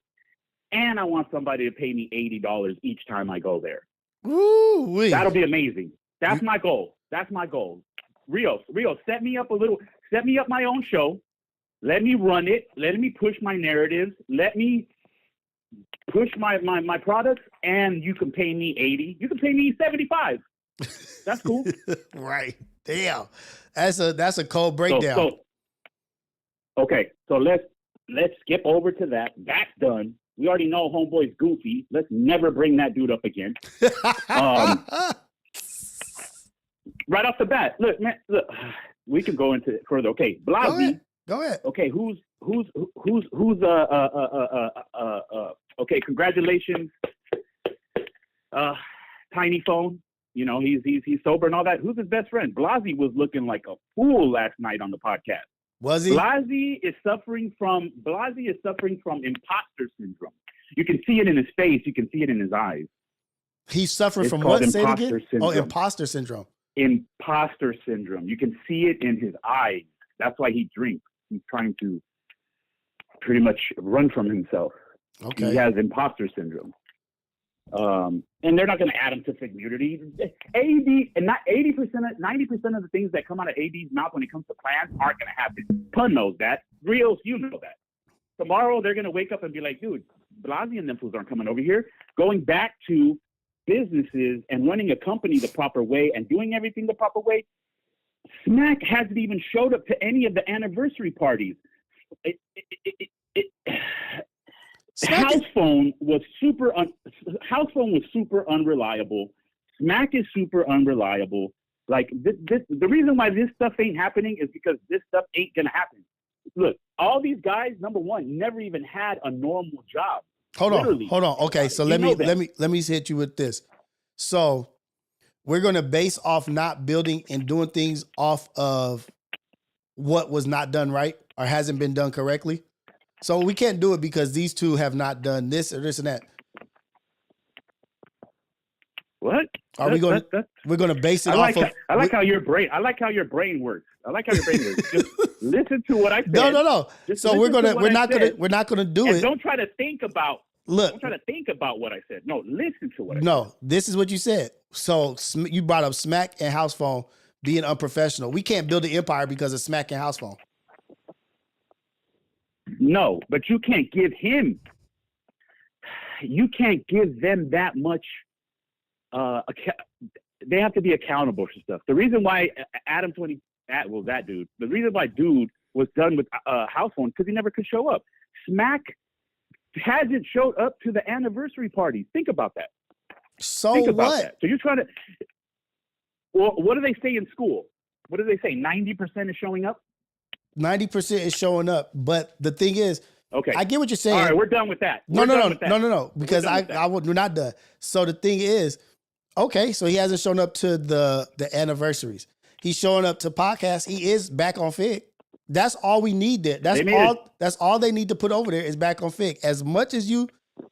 And I want somebody to pay me $80 each time I go there. Woo-wee. That'll be amazing. That's my goal. That's my goal. Rios, set me up my own show. Let me run it. Let me push my narratives. Let me push my products, and you can pay me $80. You can pay me $75. That's cool. Right. Damn. That's a cold breakdown. Okay, so let's skip over to that. That's done. We already know homeboy's goofy. Let's never bring that dude up again. Right off the bat, look, man, look, we can go into it further. Okay, Blasey. Go ahead. Okay, who's okay, congratulations. Tiny phone. You know, he's sober and all that. Who's his best friend? Blasey was looking like a fool last night on the podcast. Was he? Blasey is suffering from imposter syndrome. You can see it in his face. You can see it in his eyes. He's suffering from called what? Say it again. syndrome. Oh, imposter syndrome. Imposter syndrome. You can see it in his eyes. That's why he drinks. He's trying to pretty much run from himself. Okay. He has imposter syndrome. And they're not going to add him to Figmunity. AD and not 90% of the things that come out of AD's mouth when it comes to plans aren't going to happen. Pun knows that. Rios, you know that. Tomorrow they're going to wake up and be like, dude, Blasey and them fools aren't coming over here. Going back to businesses and running a company the proper way and doing everything the proper way. Smack hasn't even showed up to any of the anniversary parties. House phone was super unreliable. Smack is super unreliable. Like the reason why this stuff ain't happening is because this stuff ain't gonna happen. Look, all these guys, number one, never even had a normal job. Hold on. Okay, so let me hit you with this. So we're gonna base off not building and doing things off of what was not done right or hasn't been done correctly. So we can't do it because these two have not done this or this and that. What? We're going to base it off of. I like how your brain works. Just listen to what I said. No. So we're not gonna do it. Don't try to think about. Look. Don't try to think about what I said. No, listen to what I said. No, this is what you said. So you brought up Smack and House Phone being unprofessional. We can't build an empire because of Smack and House Phone. No, but you can't give them that much. They have to be accountable for stuff. The reason why the reason why dude was done with House Phone because he never could show up. Smack hasn't showed up to the anniversary parties. Think about that. So what? So you're trying to. Well, what do they say in school? What do they say? 90% is showing up. 90% is showing up, but the thing is, okay, I get what you're saying. All right, we're done with that. No, because we're not done. So the thing is, okay, so he hasn't shown up to the anniversaries. He's showing up to podcasts. He is back on Fig. That's all we need there. That's all they need to put over there is back on Fig. As much as you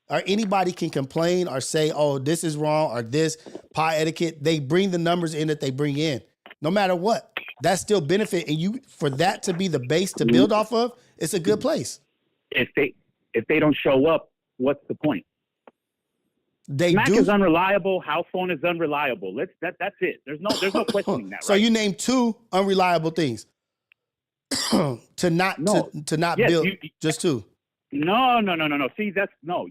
or anybody can complain or say, oh, this is wrong or this pod etiquette, they bring the numbers in that they bring in. No matter what. That's still benefit, and you for that to be the base to build off of, it's a good place. If they don't show up, what's the point? Smack is unreliable. House Phone is unreliable. That's it. There's no questioning that. So you named two unreliable things to not build. Just two. No. See,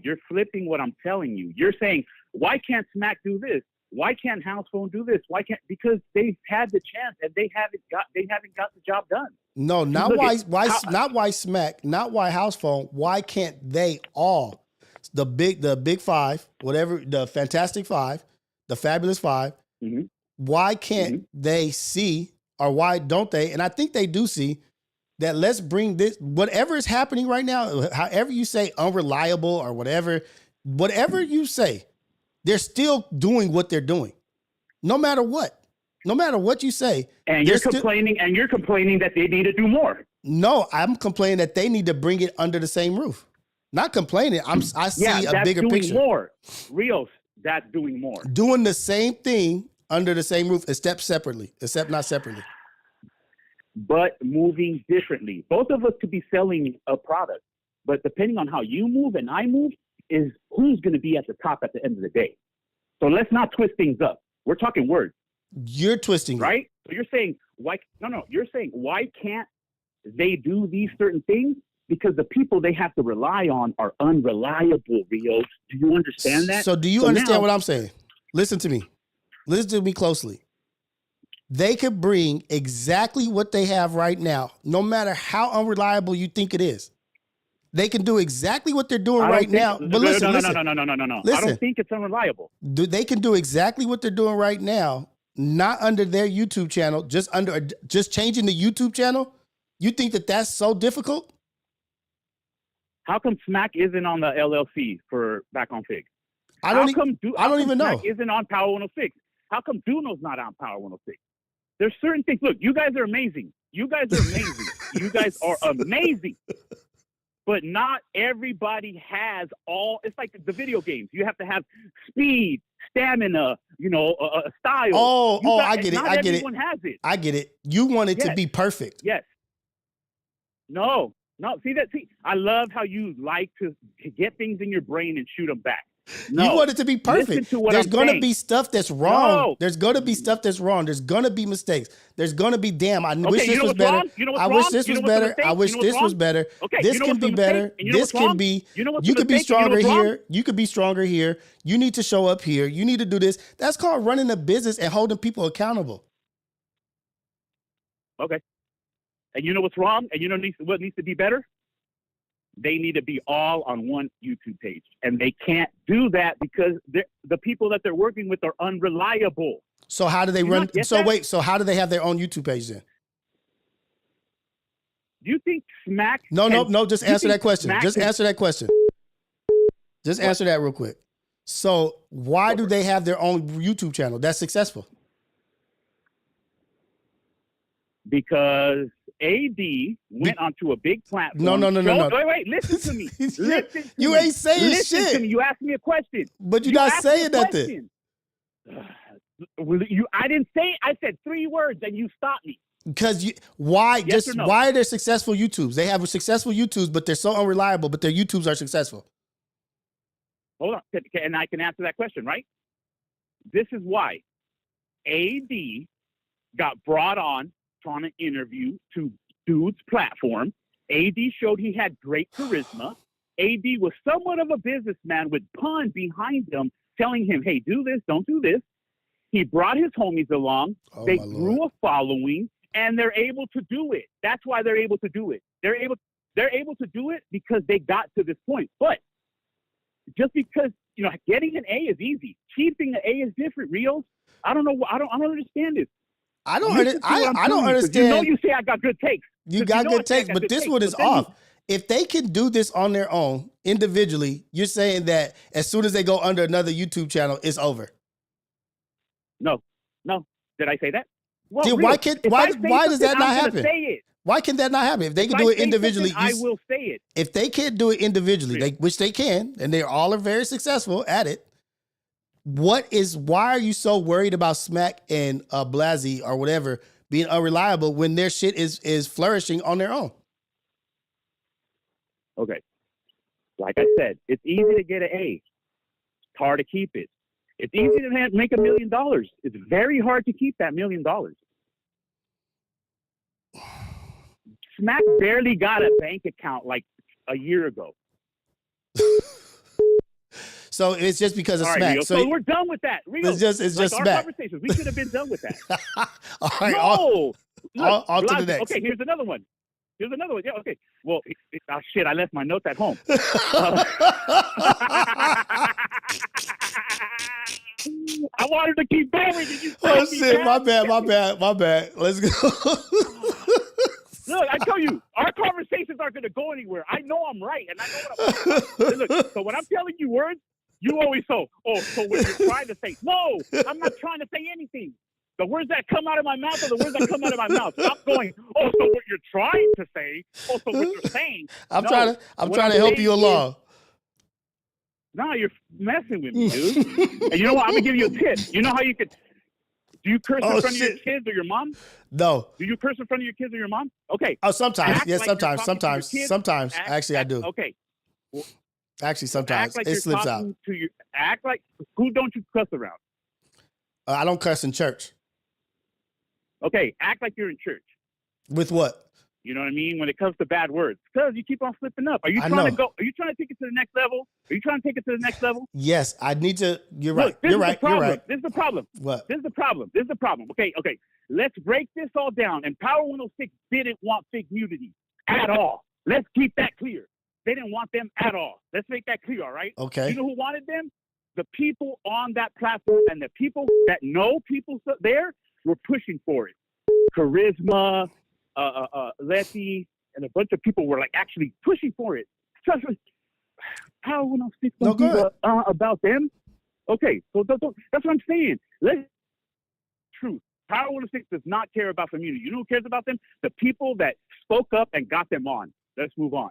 you're flipping what I'm telling you. You're saying why can't Smack do this? Why can't House Phone do this? Because they've had the chance and they haven't got the job done. No, not why Smack, not why House Phone. Why can't they all? The big five, whatever, the Fantastic Five, the Fabulous Five. Mm-hmm. Why can't they see, or why don't they? And I think they do see that. Let's bring this, whatever is happening right now, however you say unreliable or whatever you say. They're still doing what they're doing, no matter what you say. And you're complaining that they need to do more. No, I'm complaining that they need to bring it under the same roof. Not complaining. I see a bigger picture. More. Rios, that's doing more. Doing the same thing under the same roof, except not separately. But moving differently. Both of us could be selling a product, but depending on how you move and I move, is who's going to be at the top at the end of the day. So let's not twist things up. We're talking words. You're twisting right? So you're saying you're saying why can't they do these certain things? Because the people they have to rely on are unreliable, Rios. Do you understand that? So do you understand what I'm saying? Listen to me. Listen to me closely. They could bring exactly what they have right now, no matter how unreliable you think it is. They can do exactly what they're doing right now. But listen, no. Listen, I don't think it's unreliable. They can do exactly what they're doing right now, not under their YouTube channel, just changing the YouTube channel. You think that that's so difficult? How come Smack isn't on the LLC for Back on Fig? I don't even know. Smack isn't on Power 106. How come Duno's not on Power 106? There's certain things. Look, you guys are amazing. You guys are amazing. But not everybody has all. It's like the video games. You have to have speed, stamina, style. I get it. Not everyone has it. I get it. You want it to be perfect. Yes. No. See, I love how you like to get things in your brain and shoot them back. No. You want it to be perfect. There's going to be stuff that's wrong. No. There's going to be stuff that's wrong. There's going to be mistakes. There's going to be, I wish this was better. I wish this was better. I wish this was better. This can be better. This can be, you could be stronger here. You could be stronger here. You need to show up here. You need to do this. That's called running a business and holding people accountable. Okay. And you know what's wrong? And you know what needs to be better? They need to be all on one YouTube page. And they can't do that because the people that they're working with are unreliable. So how do they run? So how do they have their own YouTube page then? Do you think Smack? No. Just answer that question. Just answer that question. Just answer that real quick. So why do they have their own YouTube channel that's successful? Because AD went onto a big platform. No. Wait, listen to me. You ain't saying shit. Listen to me. You asked me a question. But you're not saying nothing. I didn't say. I said 3 words and you stopped me. Because why? Yes or no? Why are there successful YouTubes? They have successful YouTubes, but they're so unreliable. But their YouTubes are successful. Hold on, and I can answer that question, right? This is why AD got brought on on an interview to Dude's platform. AD showed he had great charisma. AD was somewhat of a businessman with pun behind him, telling him, hey, do this, don't do this. He brought his homies along. They grew a following, and they're able to do it. That's why they're able to do it. They're able to do it because they got to this point. But just because, getting an A is easy. Keeping an A is different, Rios. I don't know. I don't understand it. I don't understand. You say I got good takes. You got good takes, but this one is off. If they can do this on their own, individually, you're saying that as soon as they go under another YouTube channel, it's over. No. Did I say that? Well, dude, why does that not happen? Why can that not happen? If they can do it individually, I will say it. If they can't do it individually, which they can, and they all are very successful at it, why are you so worried about Smack and Blasey or whatever being unreliable when their shit is flourishing on their own? Okay. Like I said, it's easy to get an A. It's hard to keep it. It's easy to make $1 million. It's very hard to keep that $1 million. Smack barely got a bank account like a year ago. So it's just because of all Smack. Right, so we're done with that. Rios, it's just our Smack. Conversations. We should have been done with that. All right, no. On to the next. Okay, here's another one. Yeah, okay. Well, shit, I left my notes at home. I wanted to keep going. Oh, shit, my bad. Let's go. Look, I tell you, our conversations aren't going to go anywhere. I know I'm right, and I know what I'm talking about. Look, so when I'm telling you words, you always so what you're trying to say. No, I'm not trying to say anything. The words that come out of my mouth are the words that come out of my mouth. Stop going, so what you're trying to say, so what you're saying. I'm trying to help you along. No, you're messing with me, dude. And you know what? I'm going to give you a tip. You know how you could... Do you curse in front of your kids or your mom? No. Do you curse in front of your kids or your mom? Okay. Oh, sometimes. Yes, sometimes. Sometimes. Actually, I do. Okay. Well, actually, sometimes. It slips out. Act like... Who don't you cuss around? I don't cuss in church. Okay. Act like you're in church. With what? You know what I mean? When it comes to bad words, because you keep on slipping up. Are you trying to go? Are you trying to take it to the next level? Are you trying to take it to the next level? Yes, I need to. You're right. Look, this You're is right. the problem. You're right. This is the problem. What? This is the problem. This is the problem. Okay. Let's break this all down. And Power 106 didn't want fake nudity at all. Let's keep that clear. They didn't want them at all. Let's make that clear, all right? Okay. You know who wanted them? The people on that platform and the people that know people there were pushing for it. Charisma, Letty, and a bunch of people were like actually pushing for it. Trust me. Power 106 about them? Okay, so that's what I'm saying. Truth. Power 106 does not care about community. You know who cares about them? The people that spoke up and got them on. Let's move on.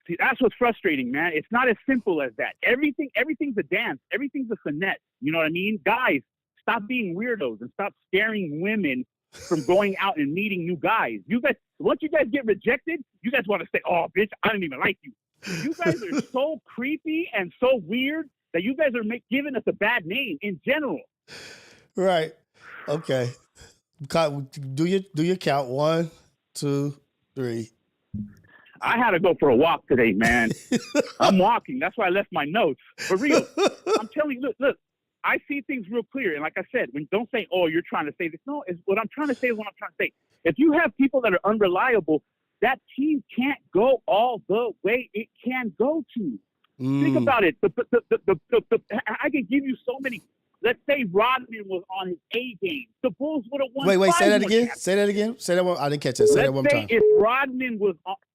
See, that's what's frustrating, man. It's not as simple as that. Everything's a dance. Everything's a finesse. You know what I mean? Guys, stop being weirdos and stop scaring women from going out and meeting new guys. You guys, once you guys get rejected, you guys want to say, "Oh, bitch, I didn't even like you." You guys are so creepy and so weird that you guys are giving us a bad name in general. Right. Okay. Do your count. 1, 2, 3. I had to go for a walk today, man. I'm walking. That's why I left my notes. For real. I'm telling you, look. I see things real clear. And like I said, don't say, "Oh, you're trying to say this." No, what I'm trying to say is what I'm trying to say. If you have people that are unreliable, that team can't go all the way it can go to. Think about it. I can give you so many. Let's say Rodman was on his A game. The Bulls would have won. Wait, say that again. Champions. Say that again. Say that one. I didn't catch that. Say that one more time.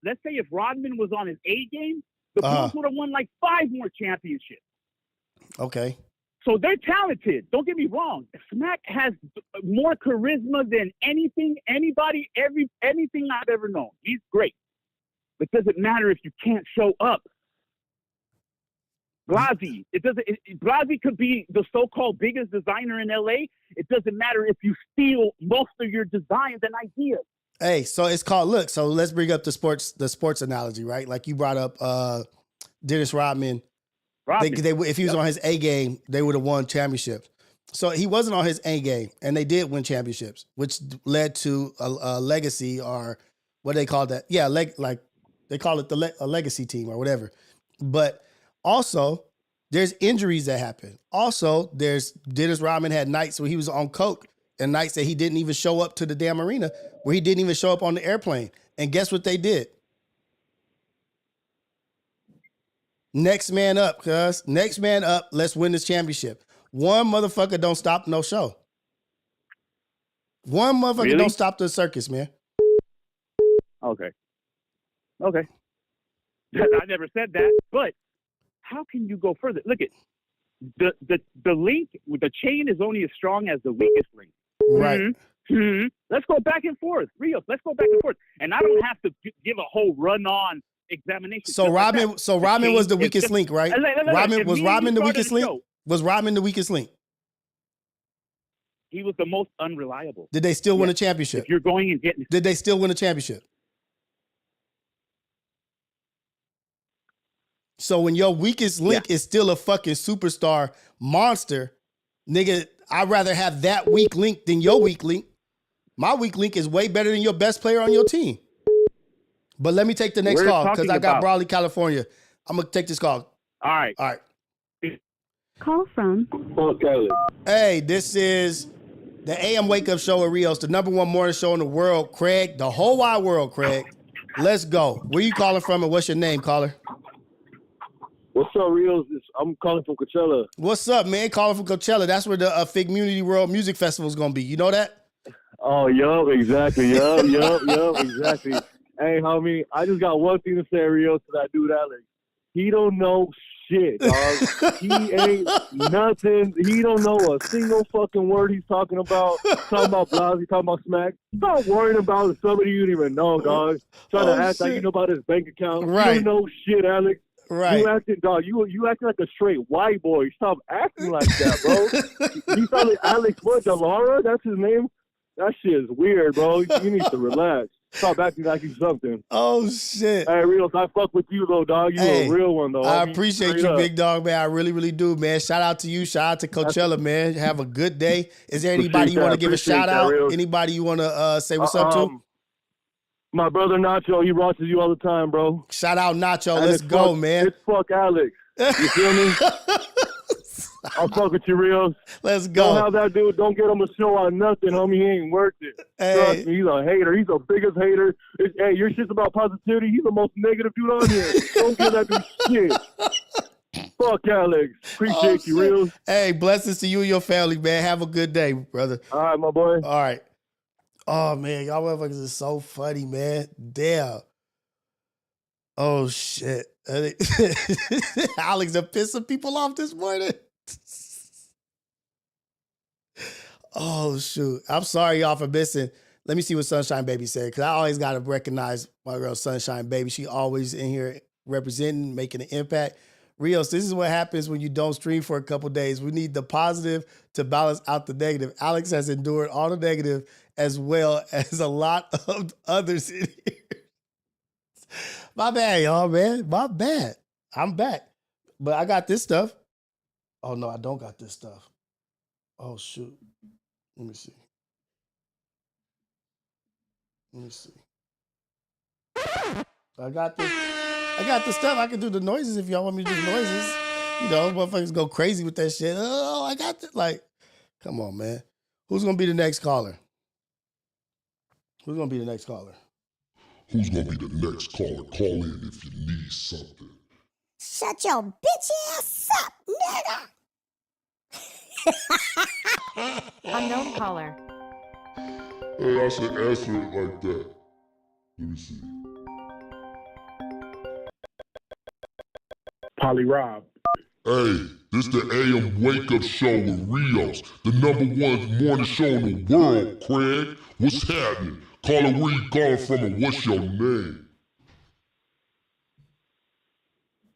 Let's say if Rodman was on his A game, the Bulls would have won like 5 more championships. Okay. So they're talented. Don't get me wrong. Smack has more charisma than anything I've ever known. He's great. It doesn't matter if you can't show up. Blasey, Blasey could be the so-called biggest designer in LA. It doesn't matter if you steal most of your designs and ideas. Hey, so it's called. So let's bring up the sports analogy, right? Like you brought up Dennis Rodman. If he was on his A game, they would have won championships. So he wasn't on his A game, and they did win championships, which led to a legacy, or what they call that? Yeah, like they call it a legacy team or whatever. But also, there's injuries that happen. Also, there's Dennis Rodman had nights where he was on coke and nights that he didn't even show up to the damn arena, where he didn't even show up on the airplane. And guess what they did? Next man up, cuz. Next man up. Let's win this championship. One motherfucker don't stop no show. One motherfucker don't stop the circus, man. Okay. I never said that, but how can you go further? Look at the link with the chain is only as strong as the weakest link. Right. Mm-hmm. Let's go back and forth. Rios, let's go back and forth. And I don't have to give a whole run-on examination. So Rodman was the weakest link, right? Was Rodman the weakest link? Was Rodman the weakest link? He was the most unreliable. Did they still win a championship? If you're going and getting... Did they still win a championship? So when your weakest link is still a fucking superstar monster, nigga, I'd rather have that weak link than your weak link. My weak link is way better than your best player on your team. But let me take the next call because I got Brawley, California. I'm going to take this call. All right. Call from. Hey, this is the AM Wake Up Show at Rios, the #1 morning show in the world, Craig. The whole wide world, Craig. Let's go. Where you calling from and what's your name, caller? What's up, Rios? I'm calling from Coachella. What's up, man? Calling from Coachella. That's where the FMW World Music Festival is going to be. You know that? Oh, yup, exactly. Yup, exactly. Hey, homie, I just got one thing to say, Rios, to that dude, Alex. He don't know shit, dog. He ain't nothing. He don't know a single fucking word he's talking about. Talking about Blasey, talking about Smack. Stop worrying about somebody you don't even know, dog. Trying to act like you know about his bank account. Right. You don't know shit, Alex. Right. You acting, dog. You acting like a straight white boy. Stop acting like that, bro. You sound like Alex, what, Delara? That's his name? That shit is weird, bro. You need to relax. Stop acting like he's something. Oh, shit. Hey, Rios, I fuck with you, though, dog. You a real one, though. I appreciate you, big dog, man. I really, really do, man. Shout out to you. Shout out to Coachella, man. Have a good day. Is there anybody you want to give a shout out? Anybody you want to say what's up to? My brother Nacho, he watches you all the time, bro. Shout out Nacho. And Let's go, man. It's fuck Alex. You feel me? I'll fuck with you, Rios. Let's go. Don't have that dude. Don't get him a show on nothing, homie. He ain't worth it. Hey. Trust me, he's a hater. He's the biggest hater. Hey, your shit's about positivity. He's the most negative dude on here. Don't give that dude shit. Fuck Alex. Appreciate you, Rios. Hey, blessings to you and your family, man. Have a good day, brother. All right, my boy. All right. Oh, man. Y'all motherfuckers are so funny, man. Damn. Oh, shit. Alex are pissing people off this morning. Oh, shoot. I'm sorry, y'all, for missing. Let me see what Sunshine Baby said, because I always got to recognize my girl Sunshine Baby. She always in here representing, making an impact. Rios, this is what happens when you don't stream for a couple days. We need the positive to balance out the negative. Alex has endured all the negative as well as a lot of others in here. My bad, y'all, man. My bad. I'm back. But I got this stuff. Oh, no, I don't got this stuff. Oh, shoot. Let me see. I got the stuff. I can do the noises if y'all want me to do the noises. You know, motherfuckers go crazy with that shit. Oh, I got this. Like, come on, man. Who's going to be the next caller? Who's going to be the next caller? Who's going to be the next caller? Call in if you need something. Shut your bitch ass up, nigga. Unknown caller. Hey, I should answer it like that. Let me see. Polly Rob. Hey, this the AM Wake Up Show with Rios, the #1 morning show in the world, Craig. What's happening? Caller, where you calling from and what's your name?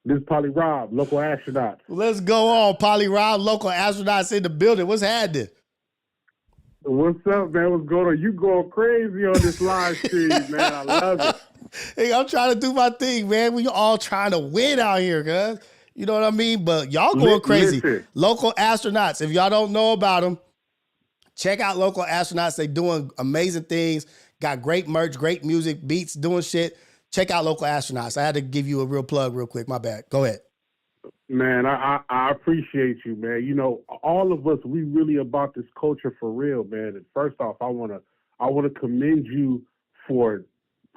This is Polly Rob, local astronaut. Let's go on, Polly Rob, local astronauts in the building. What's happening? What's up, man? What's going on? You going crazy on this live stream, man. I love it. Hey, I'm trying to do my thing, man. We all trying to win out here, guys. You know what I mean? But y'all going crazy. Listen. Local astronauts. If y'all don't know about them, check out local astronauts. They doing amazing things. Got great merch, great music, beats, doing shit. Check out local astronauts. I had to give you a real plug real quick. My bad. Go ahead. Man, I appreciate you, man. You know, all of us, we really about this culture for real, man. And first off, I wanna commend you for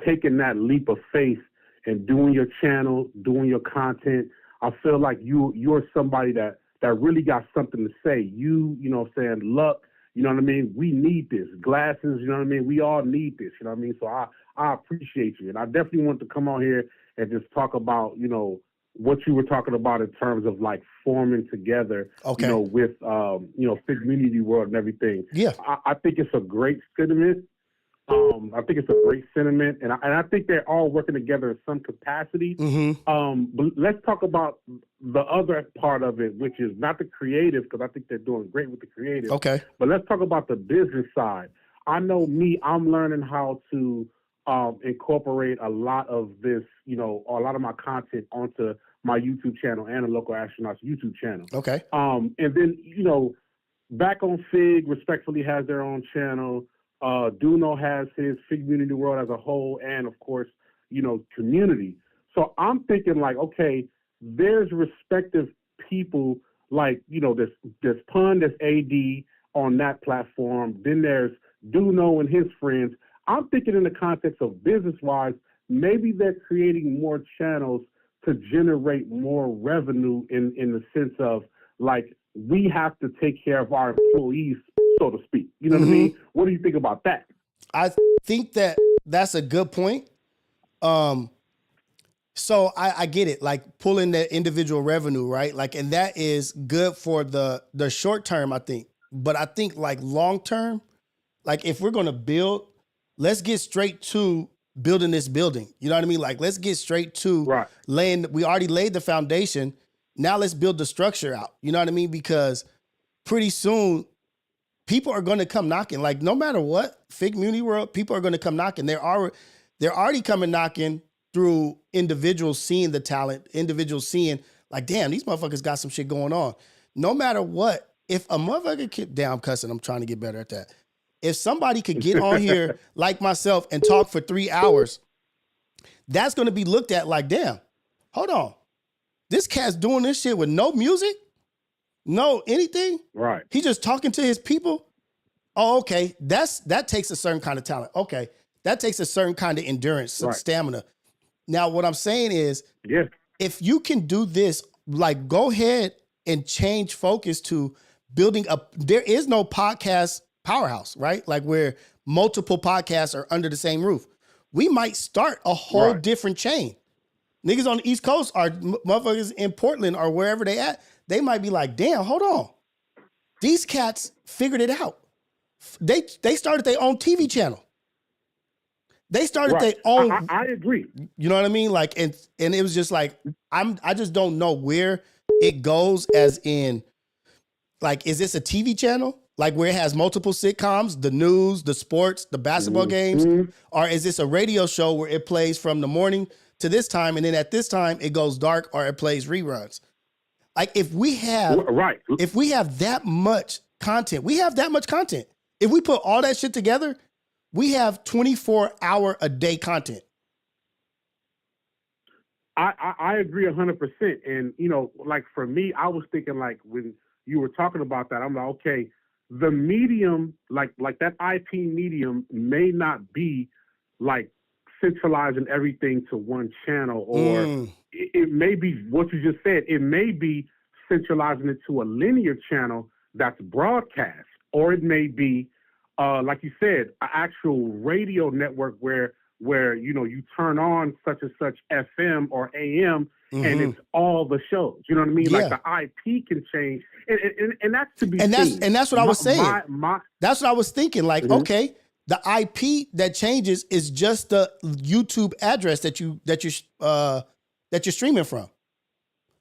taking that leap of faith and doing your channel, doing your content. I feel like you're somebody that really got something to say. You know what I'm saying, luck, you know what I mean? We need this. Glasses, you know what I mean? We all need this, you know what I mean? So I appreciate you. And I definitely want to come on here and just talk about, you know, what you were talking about in terms of like forming together, okay, you know, with, you know, Fit Community World and everything. Yeah. I think it's a great sentiment. I think it's a great sentiment, and I think they're all working together in some capacity. But let's talk about the other part of it, which is not the creative, because I think they're doing great with the creative. Okay. But let's talk about the business side. I know I'm learning how to incorporate a lot of this, you know, a lot of my content onto my YouTube channel and the Local Astronauts YouTube channel. Okay. And then, you know, Back on Fig respectfully has their own channel. Duno has his Fig Community World as a whole, and of course, you know, community. So I'm thinking like, okay, there's respective people like, you know, there's Pun, there's AD on that platform. Then there's Duno and his friends. I'm thinking in the context of business-wise, maybe they're creating more channels to generate more revenue in the sense of like, we have to take care of our employees, so to speak. You know what I mean? What do you think about that? I think that's a good point. So I get it, like pulling that individual revenue, right? Like, and that is good for the short term, I think. But I think like long term, like if we're gonna build, let's get straight to building this building. You know what I mean? Like, let's get straight to laying. We already laid the foundation. Now let's build the structure out. You know what I mean? Because pretty soon, people are going to come knocking. Like, no matter what, Fig Community World, people are going to come knocking. They're already coming knocking through individuals seeing the talent, individuals seeing, like, damn, these motherfuckers got some shit going on. No matter what, if a motherfucker damn, I'm cussing, I'm trying to get better at that. If somebody could get on here like myself and talk for 3 hours, that's going to be looked at like, damn, hold on. This cat's doing this shit with no music, no anything. Right. He just talking to his people. Oh, okay. That takes a certain kind of talent. Okay. That takes a certain kind of endurance, some stamina. Now, what I'm saying is, if you can do this, like, go ahead and change focus to building up. There is no podcast powerhouse, right? Like where multiple podcasts are under the same roof. We might start a whole different chain. Niggas on the East Coast are motherfuckers in Portland or wherever they at. They might be like, damn, hold on. These cats figured it out. They started their own TV channel. They started their own. I agree. You know what I mean? Like, and it was just like, I just don't know where it goes, as in, like, is this a TV channel? Like where it has multiple sitcoms, the news, the sports, the basketball games? Or is this a radio show where it plays from the morning to this time, and then at this time it goes dark, or it plays reruns? Like if we have that much content, If we put all that shit together, we have 24-hour a day content. I agree 100%. And, you know, like for me, I was thinking, like, when you were talking about that, I'm like, okay, the medium, like that IP medium may not be like centralizing everything to one channel, or it may be what you just said. It may be centralizing it to a linear channel that's broadcast, or it may be, like you said, an actual radio network where you know you turn on such and such FM or AM, and it's all the shows. You know what I mean? Like the IP can change, and that's to be seen. And that's what I was saying. That's what I was thinking. Like, okay, the IP that changes is just the YouTube address that you're streaming from.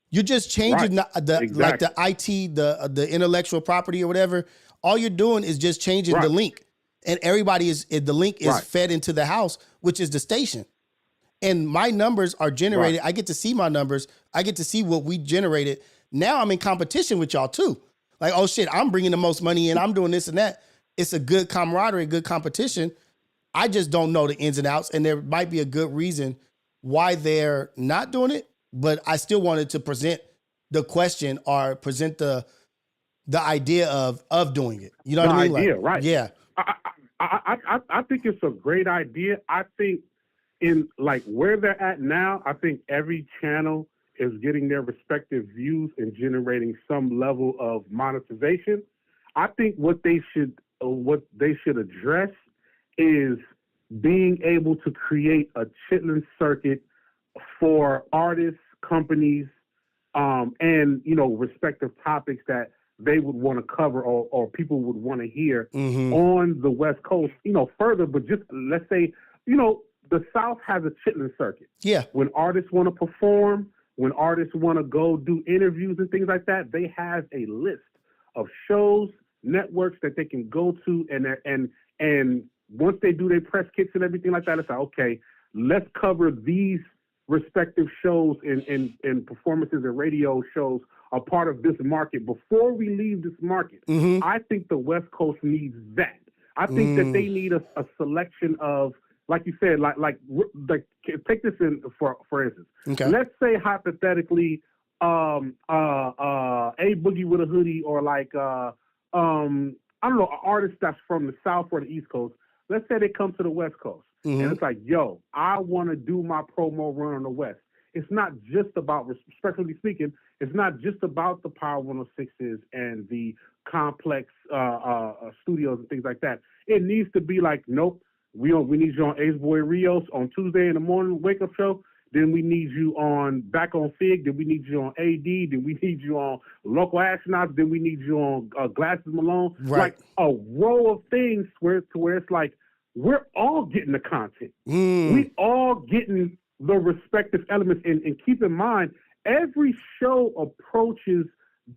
You're just changing like the IT, the intellectual property or whatever. All you're doing is just changing the link, and the link is fed into the house, which is the station. And my numbers are generated. I get to see my numbers. I get to see what we generated. Now I'm in competition with y'all too. Like, oh shit, I'm bringing the most money in. I'm doing this and that. It's a good camaraderie, good competition. I just don't know the ins and outs, and there might be a good reason why they're not doing it. But I still wanted to present the question, or present the idea of doing it. You know what I mean? Idea, like, right? Yeah. I think it's a great idea. I think in like where they're at now, I think every channel is getting their respective views and generating some level of monetization. I think what they should address is being able to create a chitlin circuit for artists, companies, and, you know, respective topics that they would want to cover, or people would want to hear on the West Coast, you know, further. But just let's say, you know, the South has a chitlin circuit. Yeah. When artists want to perform, when artists want to go do interviews and things like that, they have a list of shows, networks that they can go to, and once they do their press kits and everything like that, it's like, okay, let's cover these respective shows and performances and radio shows are part of this market. Before we leave this market, I think the West Coast needs that. I think that they need a selection of, like you said, like take this in for instance. Okay. Let's say hypothetically, A Boogie with a Hoodie, or like I don't know, an artist that's from the South or the East Coast. Let's say they come to the West Coast, and it's like, yo, I want to do my promo run on the West. It's not just about, respectfully speaking, it's not just about the Power 106s and the complex studios and things like that. It needs to be like, nope, we need you on Ace Boy Rios on Tuesday in the morning wake up show. Then we need you on Back on Fig. Then we need you on AD. Then we need you on Local Astronauts. Then we need you on Glasses Malone. Right. Like a row of things where it's like we're all getting the content. We all getting the respective elements. And keep in mind, every show approaches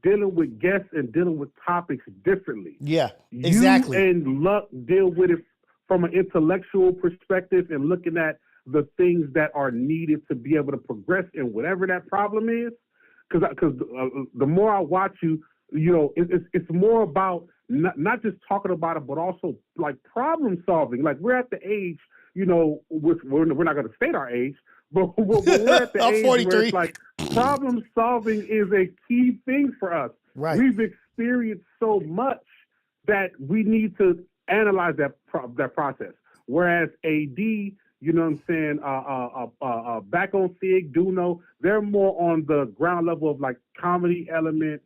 dealing with guests and dealing with topics differently. Yeah, exactly. You and Luck deal with it from an intellectual perspective and looking at the things that are needed to be able to progress in whatever that problem is. Because the more I watch you, it's more about not just talking about it, but also like problem solving. Like we're at the age, we're not going to state our age, but we're at the I'm age 43. where it's like problem solving is a key thing for us. Right. We've experienced so much that we need to analyze that process. Whereas AD, you know what I'm saying, back on Fig, Duno, they're more on the ground level of like comedy element,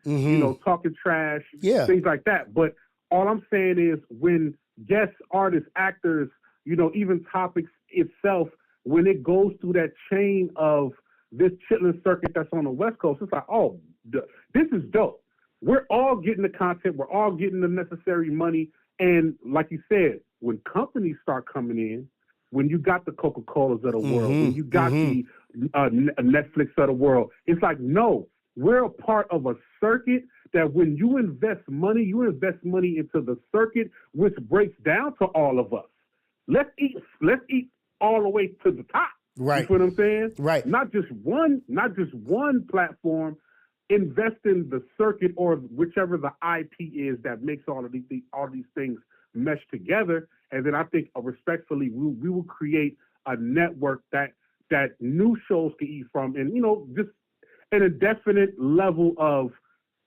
talking trash, things like that. But all I'm saying is when guest artists, actors, even topics itself, when it goes through that chain of this chitlin circuit that's on the West Coast, it's like, oh, this is dope. We're all getting the content. We're all getting the necessary money. And like you said, when companies start coming in, when you got the Coca-Colas of the world, when you got the Netflix of the world, it's like, no, we're a part of a circuit that when you invest money into the circuit, which breaks down to all of us. Let's eat all the way to the top. Right. You feel what I'm saying? Right. Not just one platform. Invest in the circuit or whichever the IP is that makes all of these things mesh together, and then I think respectfully we will create a network that new shows can eat from, and just an indefinite level of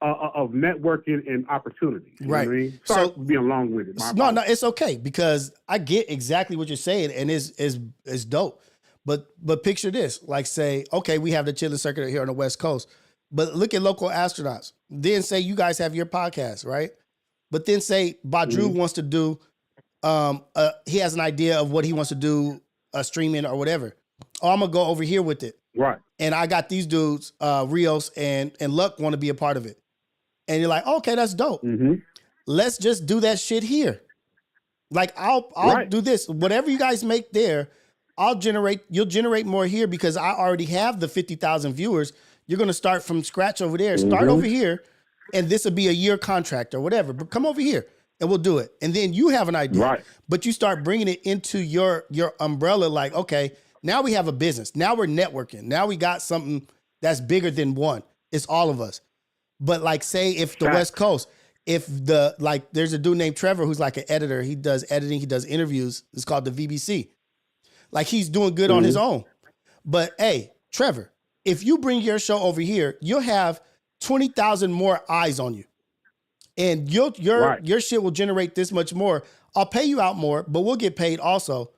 networking and opportunity. You know what I mean? Sorry for being long-winded. No, it's okay because I get exactly what you're saying, and it's dope. But picture this, like say, okay, we have the chitlin circuit here on the West Coast. But look at local astronauts. Then say you guys have your podcast, right? But then say Badru wants to do, he has an idea of what he wants to do, streaming or whatever. Oh, I'm gonna go over here with it, right? And I got these dudes, Rios and Luck, want to be a part of it. And you're like, okay, that's dope. Let's just do that shit here. Like I'll do this. Whatever you guys make there, you'll generate more here because I already have the 50,000 viewers. You're going to start from scratch over there. Start over here, and this will be a year contract or whatever. But come over here, and we'll do it. And then you have an idea. Right. But you start bringing it into your umbrella like, okay, now we have a business. Now we're networking. Now we got something that's bigger than one. It's all of us. But like say if the West Coast, there's a dude named Trevor who's like an editor. He does editing. He does interviews. It's called the VBC. Like he's doing good on his own. But hey, Trevor, if you bring your show over here, you'll have 20,000 more eyes on you. And your shit will generate this much more. I'll pay you out more, but we'll get paid also.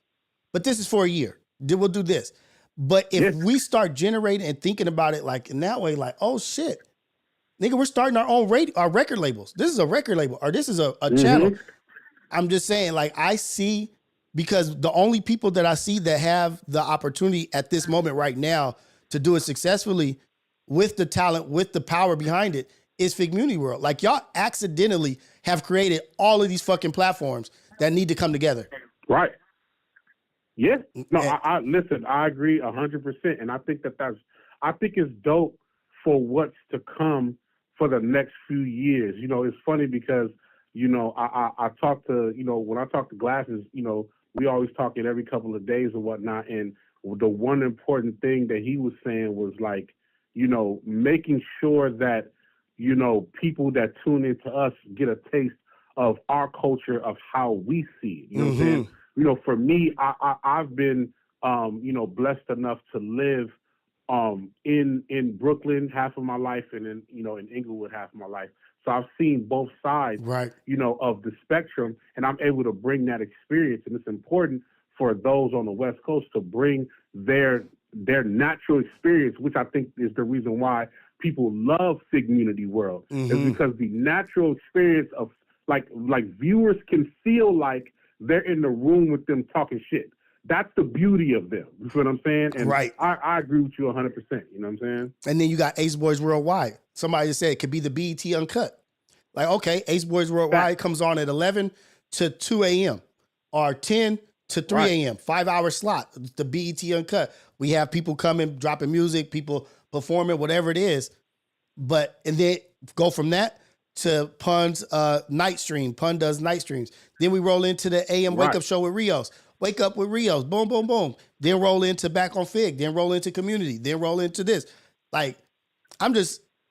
But this is for a year. We'll do this. But if we start generating and thinking about it like in that way, like, oh shit, nigga, we're starting our record labels. This is a record label or this is a channel. I'm just saying, like, I see, because the only people that I see that have the opportunity at this moment right now to do it successfully with the talent, with the power behind it, is Figmunity World. Like y'all accidentally have created all of these fucking platforms that need to come together. Right. Yeah. No, I listen, I agree 100%. And I think I think it's dope for what's to come for the next few years. It's funny because, I talk to, when I talk to Glasses, we always talk it every couple of days or whatnot. And the one important thing that he was saying was like, making sure that, people that tune into us get a taste of our culture, of how we see it. You know what I'm saying? For me, I've been, blessed enough to live in Brooklyn half of my life and in Inglewood half of my life. So I've seen both sides, right, of the spectrum, and I'm able to bring that experience. And it's important for those on the West Coast to bring their natural experience, which I think is the reason why people love Figmunity World, is because the natural experience of like viewers can feel like they're in the room with them talking shit. That's the beauty of them. You feel what I'm saying? And right. I agree with you 100%. You know what I'm saying? And then you got Ace Boys Worldwide. Somebody said it could be the BET Uncut. Like, okay, Ace Boys Worldwide comes on at 11 to 2 a.m. or 10 to 3 a.m. 5-hour slot. The BET Uncut. We have people coming, dropping music, people performing, whatever it is. And then go from that to Pun's night stream. Pun does night streams. Then we roll into the AM Wake Up Show with Rios. Wake Up with Rios. Boom, boom, boom. Then roll into Back on Fig. Then roll into Community. Then roll into this. Like,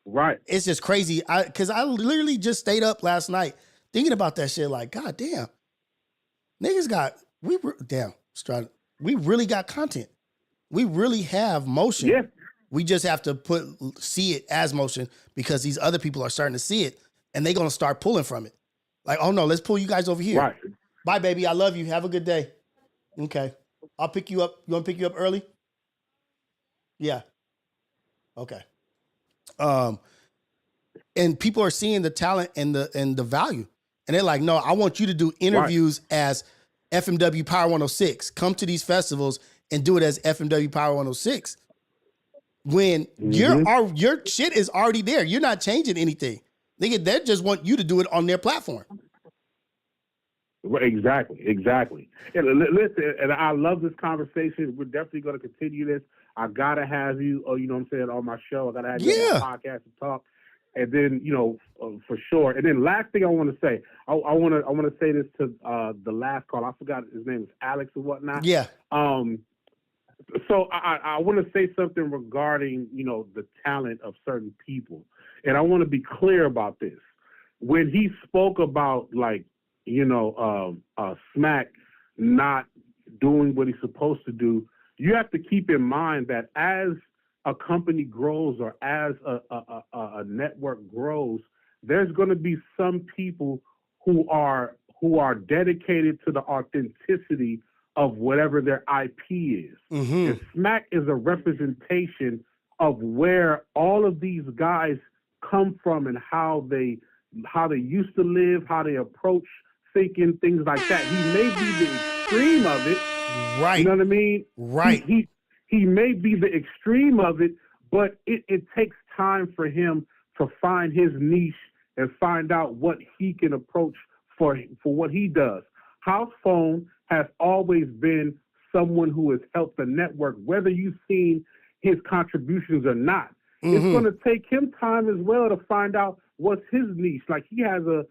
Right. It's just crazy. Because I literally just stayed up last night thinking about that shit. Like, God damn, niggas we really got content. We really have motion. Yeah. We just have to see it as motion because these other people are starting to see it and they're going to start pulling from it. Like, oh no, let's pull you guys over here. Right. Bye, baby. I love you. Have a good day. Okay. I'll pick you up. You want to pick you up early? Yeah. Okay. And people are seeing the talent and the value. And they're like, no, I want you to do interviews as FMW Power 106. Come to these festivals and do it as FMW Power 106. When your shit is already there. You're not changing anything. They just want you to do it on their platform. Exactly. And listen, and I love this conversation. We're definitely going to continue this. I gotta have you, you know what I'm saying, on my show. I gotta have you on my podcast to talk. And then, for sure. And then last thing I want to say, I want to say this to the last call. I forgot his name is Alex or whatnot. Yeah. So I want to say something regarding, the talent of certain people. And I want to be clear about this. When he spoke about Smack not doing what he's supposed to do, you have to keep in mind that as a company grows or as a network grows, there's going to be some people who are dedicated to the authenticity of whatever their IP is. Mm-hmm. And Smack is a representation of where all of these guys come from and how they used to live, how they approach thinking, things like that. He may be the extreme of it. Right. You know what I mean? Right. He may be the extreme of it, but it takes time for him to find his niche and find out what he can approach for what he does. House Phone has always been someone who has helped the network, whether you've seen his contributions or not. It's going to take him time as well to find out what's his niche. Like he has a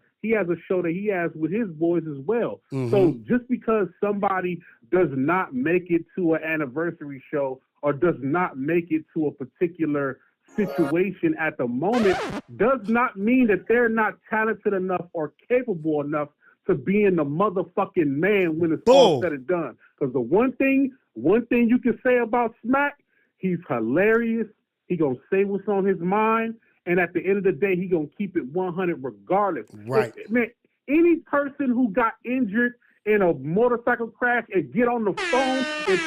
show that he has with his boys as well. So just because somebody does not make it to an anniversary show or does not make it to a particular situation at the moment does not mean that they're not talented enough or capable enough to being the motherfucking man when it's all said and done. Because the one thing you can say about Smack, he's hilarious. He gonna say what's on his mind, and at the end of the day, he gonna keep it 100 regardless. Right, man. Any person who got injured in a motorcycle crash and get on the phone and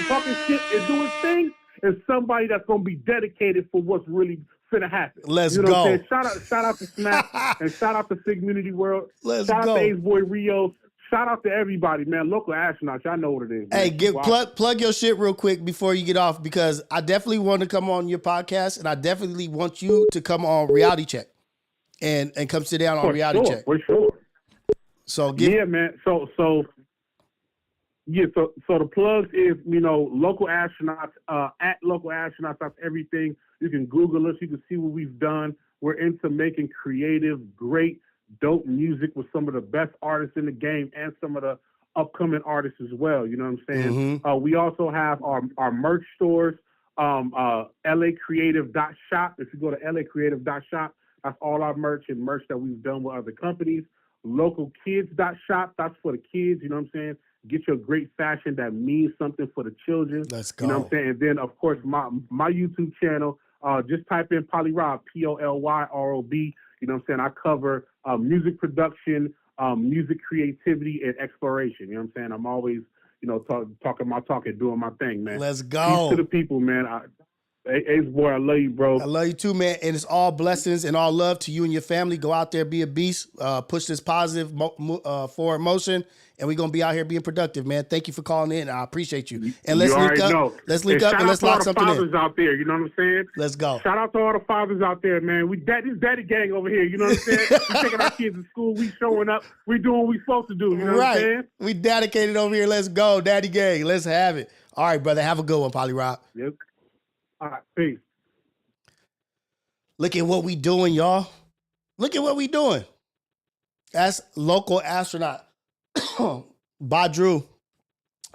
talking shit and doing things is somebody that's gonna be dedicated for what's really finna happen. Let's you know go. What I'm saying? Shout out to Smack and shout out to Community World. Let's shout go. out to Ace Boy Rios. Shout out to everybody, man. Local astronauts, y'all know what it is. Hey, Man. plug your shit real quick before you get off, because I definitely want to come on your podcast, and I definitely want you to come on Reality Check and come sit down on Reality Check. For sure. So man. So the plugs is, local astronauts, at local astronauts. That's everything. You can Google us. You can see what we've done. We're into making creative, great, dope music with some of the best artists in the game and some of the upcoming artists as well. You know what I'm saying? We also have our merch stores, LAcreative.shop. If you go to LAcreative.shop, that's all our merch and merch that we've done with other companies. Localkids.shop, that's for the kids. You know what I'm saying? Get your great fashion that means something for the children. Let's go. You know what I'm saying? And then, of course, my YouTube channel, just type in Polyrob, Polyrob. You know what I'm saying? I cover music production, music creativity, and exploration. You know what I'm saying? I'm always, talking my talk and doing my thing, man. Let's go. Peace to the people, man. Ace Boy, I love you, bro. I love you too, man. And it's all blessings and all love to you and your family. Go out there, be a beast, push this positive forward motion, and we're going to be out here being productive, man. Thank you for calling in. I appreciate you. And let's link up. Know. Let's link up and let's lock something in. Shout out to all the fathers out there, you know what I'm saying? Let's go. Shout out to all the fathers out there, man. This daddy gang over here, you know what I'm saying? We taking our kids to school. We showing up. We doing what we supposed to do, you know what I'm saying? We dedicated over here. Let's go, daddy gang. Let's have it. All right, brother. Have a good one, Polyrob. Yep. All right, peace. Look at what we doing, y'all. Look at what we doing. That's local astronaut. Badru.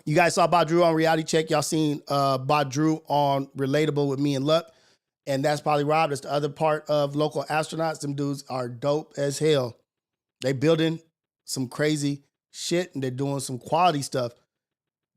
You guys saw Badru on Reality Check. Y'all seen Badru on Relatable with me and Luck. And that's Polly Rob. That's the other part of Local Astronauts. Them dudes are dope as hell. They building some crazy shit and they're doing some quality stuff.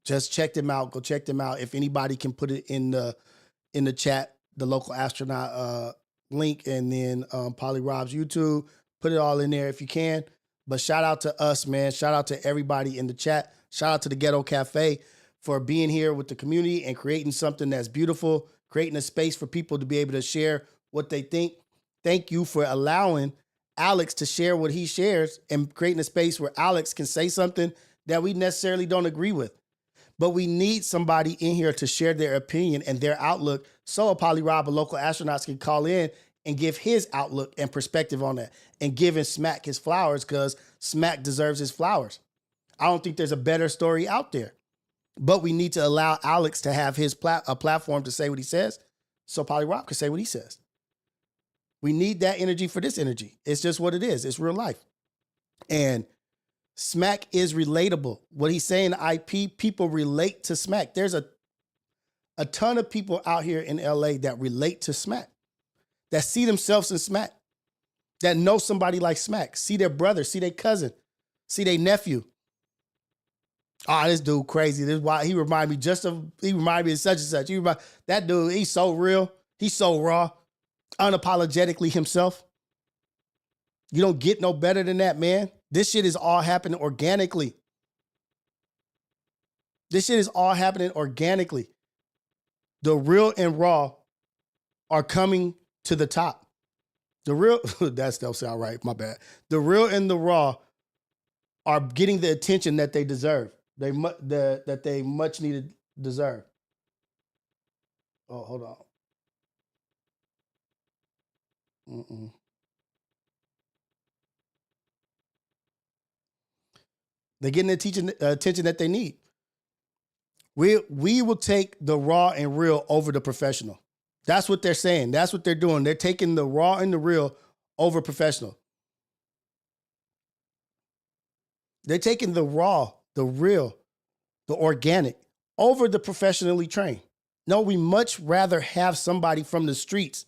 Just check them out. Go check them out. If anybody can put it in the chat, the Local Astronaut link, and then Polly Rob's YouTube. Put it all in there if you can. But shout out to us, man. Shout out to everybody in the chat. Shout out to the Ghetto Cafe for being here with the community and creating something that's beautiful, creating a space for people to be able to share what they think. Thank you for allowing Alex to share what he shares and creating a space where Alex can say something that we necessarily don't agree with. But we need somebody in here to share their opinion and their outlook so a Polly Rob, a Local Astronauts, can call in and give his outlook and perspective on that and giving Smack his flowers because Smack deserves his flowers. I don't think there's a better story out there. But we need to allow Alex to have his a platform to say what he says so Polly Rob can say what he says. We need that energy for this energy. It's just what it is. It's real life. And Smack is relatable. What he's saying, IP, people relate to Smack. There's a ton of people out here in LA that relate to Smack, that see themselves in Smack, that know somebody like Smack, see their brother, see their cousin, see their nephew. Oh, this dude crazy. This is why he remind me of such and such. That dude, he's so real. He's so raw, unapologetically himself. You don't get no better than that, man. This shit is all happening organically. This shit is all happening organically. The real and raw are coming to the top. The real, that don't sound right, my bad. The real and the raw are getting the attention that they deserve. That they much needed deserve. Oh, hold on. They're getting the attention that they need. We will take the raw and real over the professional. That's what they're saying. That's what they're doing. They're taking the raw and the real over professional. They're taking the raw, the real, the organic over the professionally trained. No, we much rather have somebody from the streets,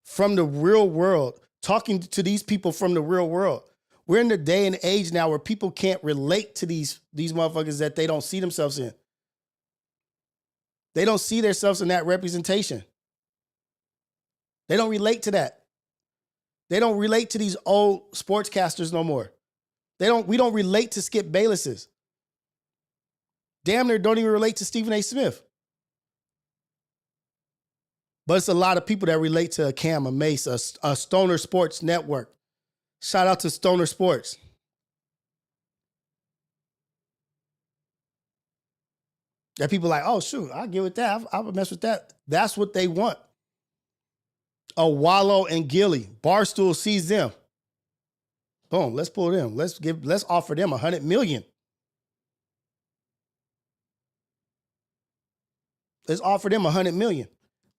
from the real world, talking to these people from the real world. We're in the day and age now where people can't relate to these motherfuckers that they don't see themselves in. They don't see themselves in that representation. They don't relate to that. They don't relate to these old sportscasters no more. We don't relate to Skip Baylesses. Damn near don't even relate to Stephen A. Smith. But it's a lot of people that relate to a Cam, a Mace, a Stoner Sports Network. Shout out to Stoner Sports. That people like, oh, shoot, I'll get with that. I would mess with that. That's what they want. A Wallow and Gilly. Barstool sees them. Boom, let's pull them. Let's offer them $100 million. Let's offer them $100 million.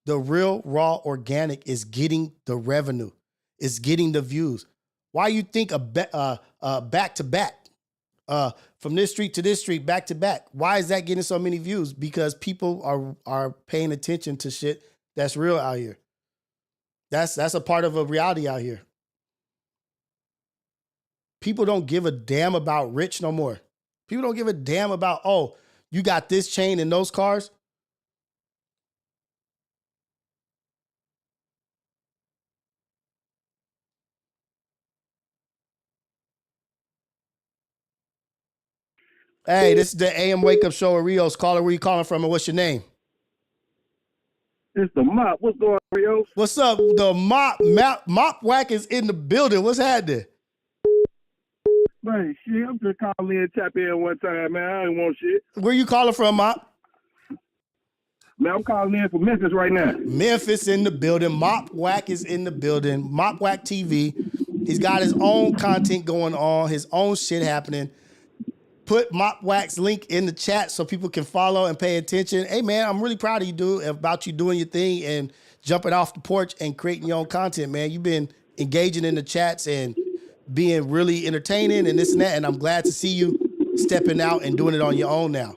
The real, raw, organic is getting the revenue. It's getting the views. Why you think back to back, from this street to this street, back to back? Why is that getting so many views? Because people are paying attention to shit that's real out here. That's a part of a reality out here. People don't give a damn about rich no more. People don't give a damn about, oh, you got this chain and those cars. Hey, this is the AM Wake Up Show with Rios. Caller, where you calling from and what's your name? It's the Mop. What's going on, Rios? What's up? The Mop Whack is in the building. What's happening? Man, shit, I'm just calling in, tap in one time, man. I ain't want shit. Where you calling from, Mop? Man, I'm calling in from Memphis right now. Memphis in the building. Mop Whack is in the building. Mop Whack TV. He's got his own content going on, his own shit happening. Put Mop Whack's link in the chat so people can follow and pay attention. Hey, man, I'm really proud of you, dude, about you doing your thing and jumping off the porch and creating your own content, man. You've been engaging in the chats and being really entertaining and this and that, and I'm glad to see you stepping out and doing it on your own now.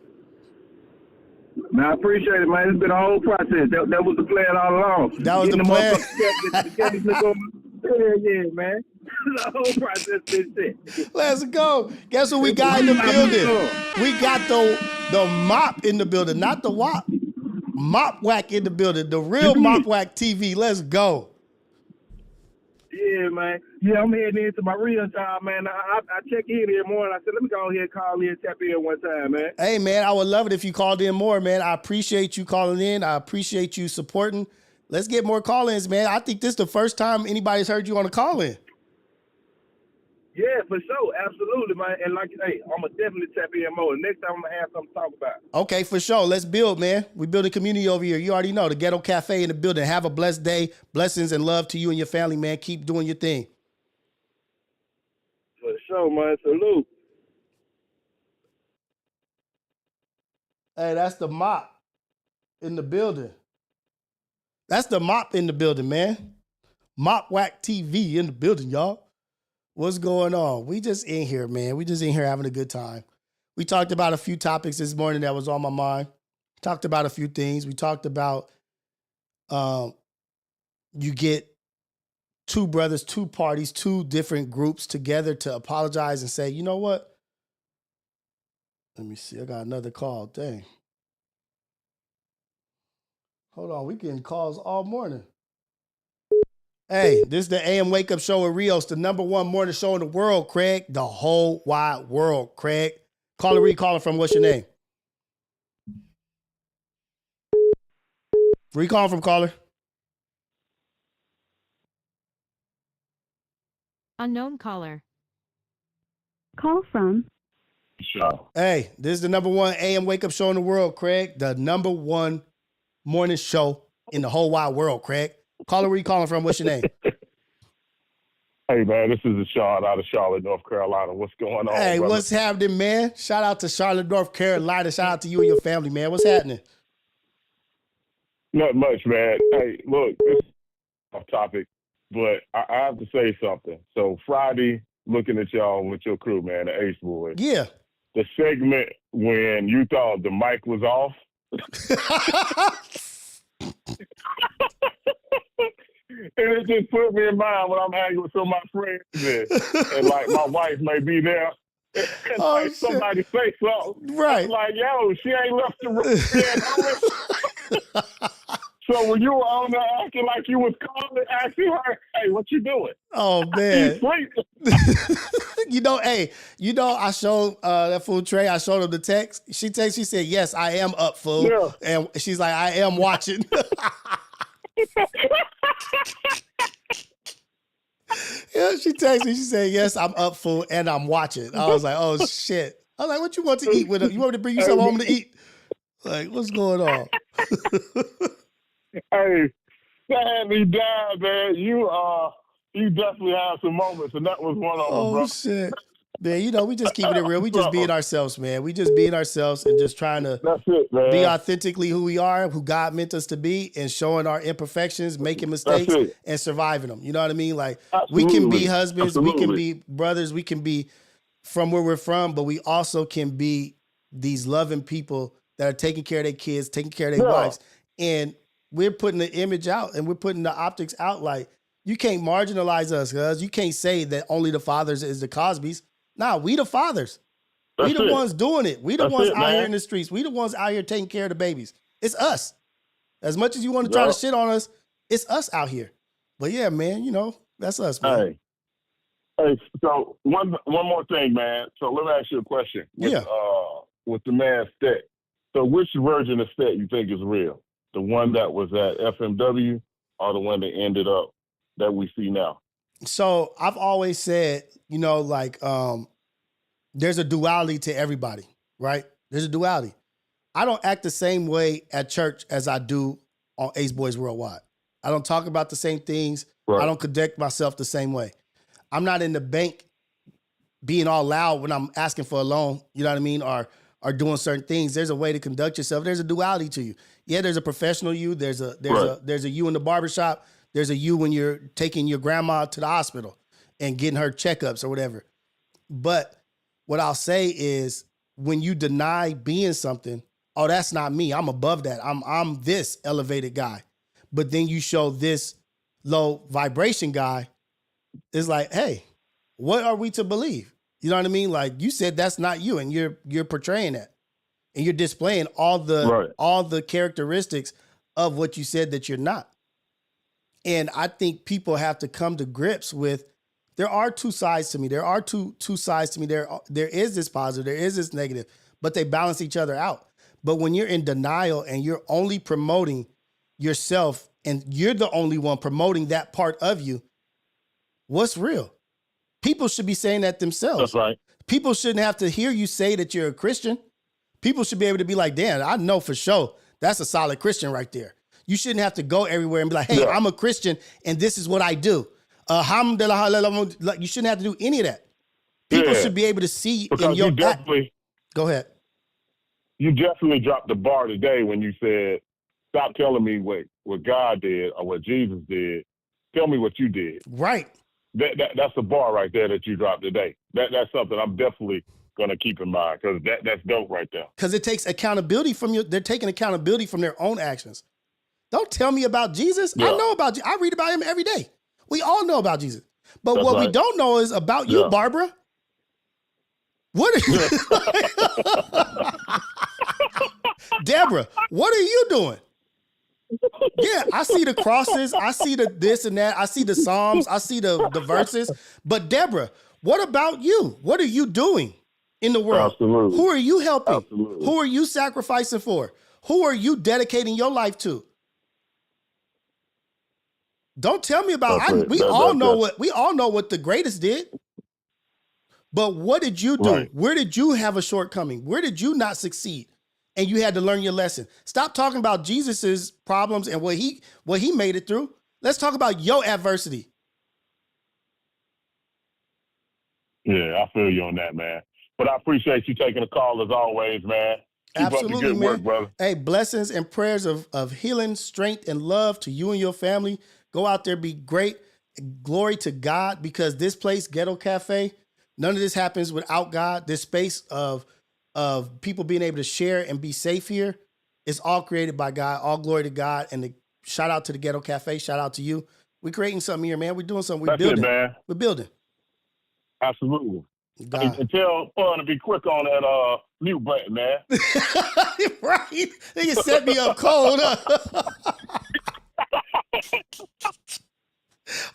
Man, I appreciate it, man. It's been a whole process. That was the plan all along. That was Getting the plan. Yeah, man. The whole process been set. Let's go. Guess what we got in the building? We got the mop in the building, not the wop. Mop Whack in the building. The real Mop Whack TV. Let's go. Yeah, man. Yeah, I'm heading into my real time, man. I check in here morning. I said, let me go ahead and call in and tap in one time, man. Hey, man, I would love it if you called in more, man. I appreciate you calling in. I appreciate you supporting. Let's get more call-ins, man. I think this is the first time anybody's heard you on a call-in. Yeah, for sure. Absolutely, man. And like, hey, I'm going to definitely tap in more. Next time I'm going to have something to talk about. Okay, for sure. Let's build, man. We build a community over here. You already know. The Ghetto Cafe in the building. Have a blessed day. Blessings and love to you and your family, man. Keep doing your thing. For sure, man. Salute. Hey, that's the mop in the building. That's the mop in the building, man. Mop Whack TV in the building, y'all. What's going on? We just in here, man. We just in here having a good time. We talked about a few topics this morning that was on my mind. Talked about a few things. We talked about you get two brothers, two parties, two different groups together to apologize and say, you know what? Let me see. I got another call. Dang. Hold on. We getting calls all morning. Hey, this is the AM Wake Up Show with Rios, the #1 morning show in the world, Craig. The whole wide world, Craig. Caller, where you calling from? What's your name? Where you calling from, caller? Unknown caller. Call from. Hey, this is the #1 AM Wake Up Show in the world, Craig. The #1 morning show in the whole wide world, Craig. Caller, where you calling from? What's your name? Hey, man, this is Sean out of Charlotte, North Carolina. What's going on, Hey, brother? what's happening, man? Shout out to Charlotte, North Carolina. Shout out to you and your family, man. What's happening? Not much, man. Hey, look, this is off topic, but I have to say something. So Friday, looking at y'all with your crew, man, the Ace Boys. Yeah. The segment when you thought the mic was off. And it just put me in mind when I'm hanging with some of my friends and like my wife may be there. And like somebody say something. Right. I'm like, yo, she ain't left the room. So when you were on there acting like you was calling, asking her, hey, what you doing? Oh, man. You sleeping? I showed that fool Trey, I showed him the text. She said, yes, I am up, fool. Yeah. And she's like, I am watching. Yeah, she texted me. She said, yes, I'm up, fool, and I'm watching. I was like, oh, shit. I was like, what you want to eat with her? You want me to bring you something home to eat? Like, what's going on? Hey, sadly, Dad, man, you definitely have some moments, and that was one of them, bro. Oh, shit. Man, we just keeping it real. We just being ourselves, man. We just being ourselves and just trying to be authentically who we are, who God meant us to be, and showing our imperfections, making mistakes, and surviving them. You know what I mean? Like, we can be husbands, we can be brothers, we can be from where we're from, but we also can be these loving people that are taking care of their kids, taking care of their wives. And we're putting the image out and we're putting the optics out. Like, you can't marginalize us, cuz you can't say that only the fathers is the Cosbys. Nah, we the fathers. We the ones doing it. We the ones out here in the streets. We the ones out here taking care of the babies. It's us. As much as you want to try to shit on us, it's us out here. But yeah, man, that's us, man. Hey, so one more thing, man. So let me ask you a question. With the man Stet. So which version of Stet you think is real? The one that was at FMW or the one that ended up that we see now? So I've always said, there's a duality to everybody, right? There's a duality. I don't act the same way at church as I do on Ace Boys Worldwide. I don't talk about the same things. Right. I don't conduct myself the same way. I'm not in the bank being all loud when I'm asking for a loan, you know what I mean? Or doing certain things. There's a way to conduct yourself. There's a duality to you. Yeah, there's a professional you. There's a you in the barbershop. There's a you when you're taking your grandma to the hospital and getting her checkups or whatever. But what I'll say is when you deny being something oh, that's not me. I'm above that. I'm this elevated guy. But then you show this low vibration guy. It's like, hey, what are we to believe? You know what I mean? Like you said, that's not you, and you're portraying that, and you're displaying all the characteristics of what you said that you're not. And I think people have to come to grips with there are two sides to me. There are two sides to me. There is this positive, there is this negative, but they balance each other out. But when you're in denial and you're only promoting yourself and you're the only one promoting that part of you, what's real? People should be saying that themselves. That's right. People shouldn't have to hear you say that you're a Christian. People should be able to be like, damn, I know for sure that's a solid Christian right there. You shouldn't have to go everywhere and be like, hey, I'm a Christian and this is what I do. Alhamdulillah, you shouldn't have to do any of that. People should be able to see because in your Go ahead. You definitely dropped the bar today when you said, stop telling me what God did or what Jesus did. Tell me what you did. Right. That's the bar right there that you dropped today. That's something I'm definitely going to keep in mind because that's dope right there. Because it takes accountability from you. They're taking accountability from their own actions. Don't tell me about Jesus. Yeah. I know about you. I read about him every day. We all know about Jesus. But that's what we don't know is about you, Barbara. What are you Deborah, what are you doing? Yeah, I see the crosses. I see the this and that. I see the Psalms. I see the verses. But Deborah, what about you? What are you doing in the world? Absolutely. Who are you helping? Absolutely. Who are you sacrificing for? Who are you dedicating your life to? Don't tell me about we all know what the greatest did. But what did you do? Right. Where did you have a shortcoming? Where did you not succeed? And you had to learn your lesson. Stop talking about Jesus's problems and what he made it through. Let's talk about your adversity. Yeah, I feel you on that, man. But I appreciate you taking the call as always, man. Keep Absolutely, up the good man. work, brother. Hey, blessings and prayers of healing, strength, and love to you and your family. Go out there, be great. Glory to God, because this place, Ghetto Cafe, none of this happens without God. This space of people being able to share and be safe here is all created by God. All glory to God. And shout out to the Ghetto Cafe. Shout out to you. We're creating something here, man. We're doing something. We're building. Man. We're building. Absolutely. And tell Fun to be quick on that mute button, man. Right. They can set me up cold.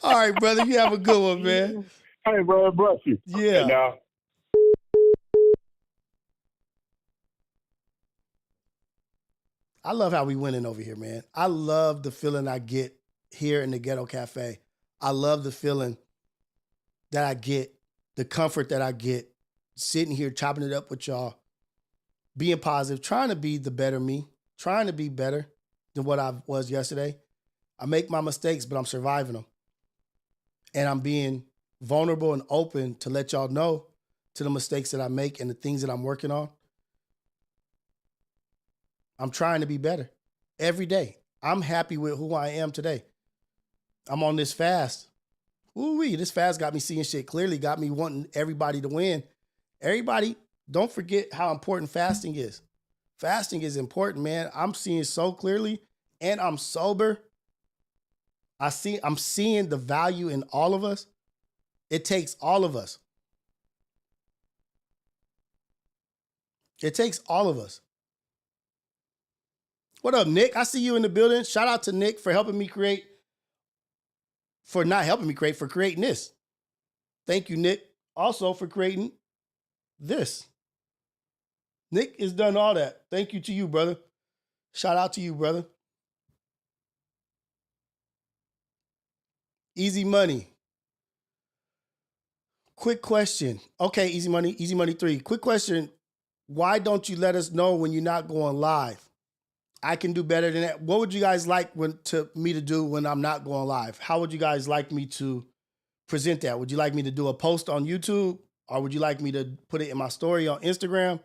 All right, brother. You have a good one, man. Hey, bro. Bless you. Yeah. Okay, now. I love how we winning over here, man. I love the feeling I get here in the Ghetto Cafe. I love the feeling that I get, the comfort that I get sitting here chopping it up with y'all, being positive, trying to be the better me, trying to be better than what I was yesterday. I make my mistakes, but I'm surviving them. And I'm being vulnerable and open to let y'all know to the mistakes that I make and the things that I'm working on. I'm trying to be better every day. I'm happy with who I am today. I'm on this fast. Ooh-wee, this fast got me seeing shit clearly, got me wanting everybody to win. Everybody, don't forget how important fasting is. Fasting is important, man. I'm seeing so clearly, and I'm sober. I'm seeing the value in all of us. It takes all of us. It takes all of us. What up, Nick? I see you in the building. Shout out to Nick for helping me create, for not helping me create, for creating this. Thank you, Nick. Also for creating this. Nick has done all that. Thank you to you, brother. Shout out to you, brother. Easy Money. Quick question. Okay, Easy Money 3. Quick question. Why don't you let us know when you're not going live? I can do better than that. What would you guys like me to do when I'm not going live? How would you guys like me to present that? Would you like me to do a post on YouTube, or would you like me to put it in my story on Instagram?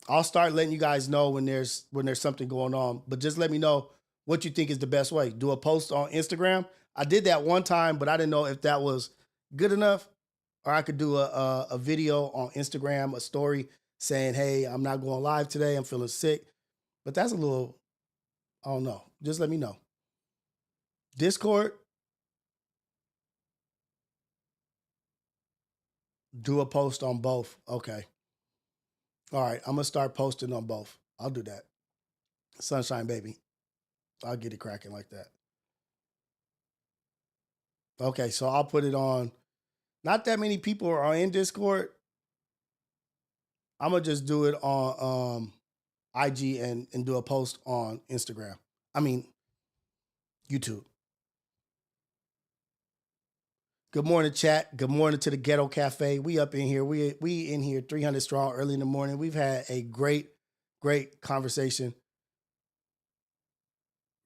I'll start letting you guys know when there's something going on, but just let me know what you think is the best way. Do a post on Instagram. I did that one time, but I didn't know if that was good enough, or I could do a video on Instagram, a story. saying, hey, I'm not going live today. I'm feeling sick. But that's a little, I don't know. Just let me know. Discord, do a post on both. Okay. All right. I'm going to start posting on both. I'll do that. Sunshine, baby. I'll get it cracking like that. Okay. So I'll put it on. Not that many people are in Discord. I'm going to just do it on IG and do a post on Instagram. I mean, YouTube. Good morning, chat. Good morning to the Ghetto Cafe. We up in here. We in here 300 strong early in the morning. We've had a great conversation.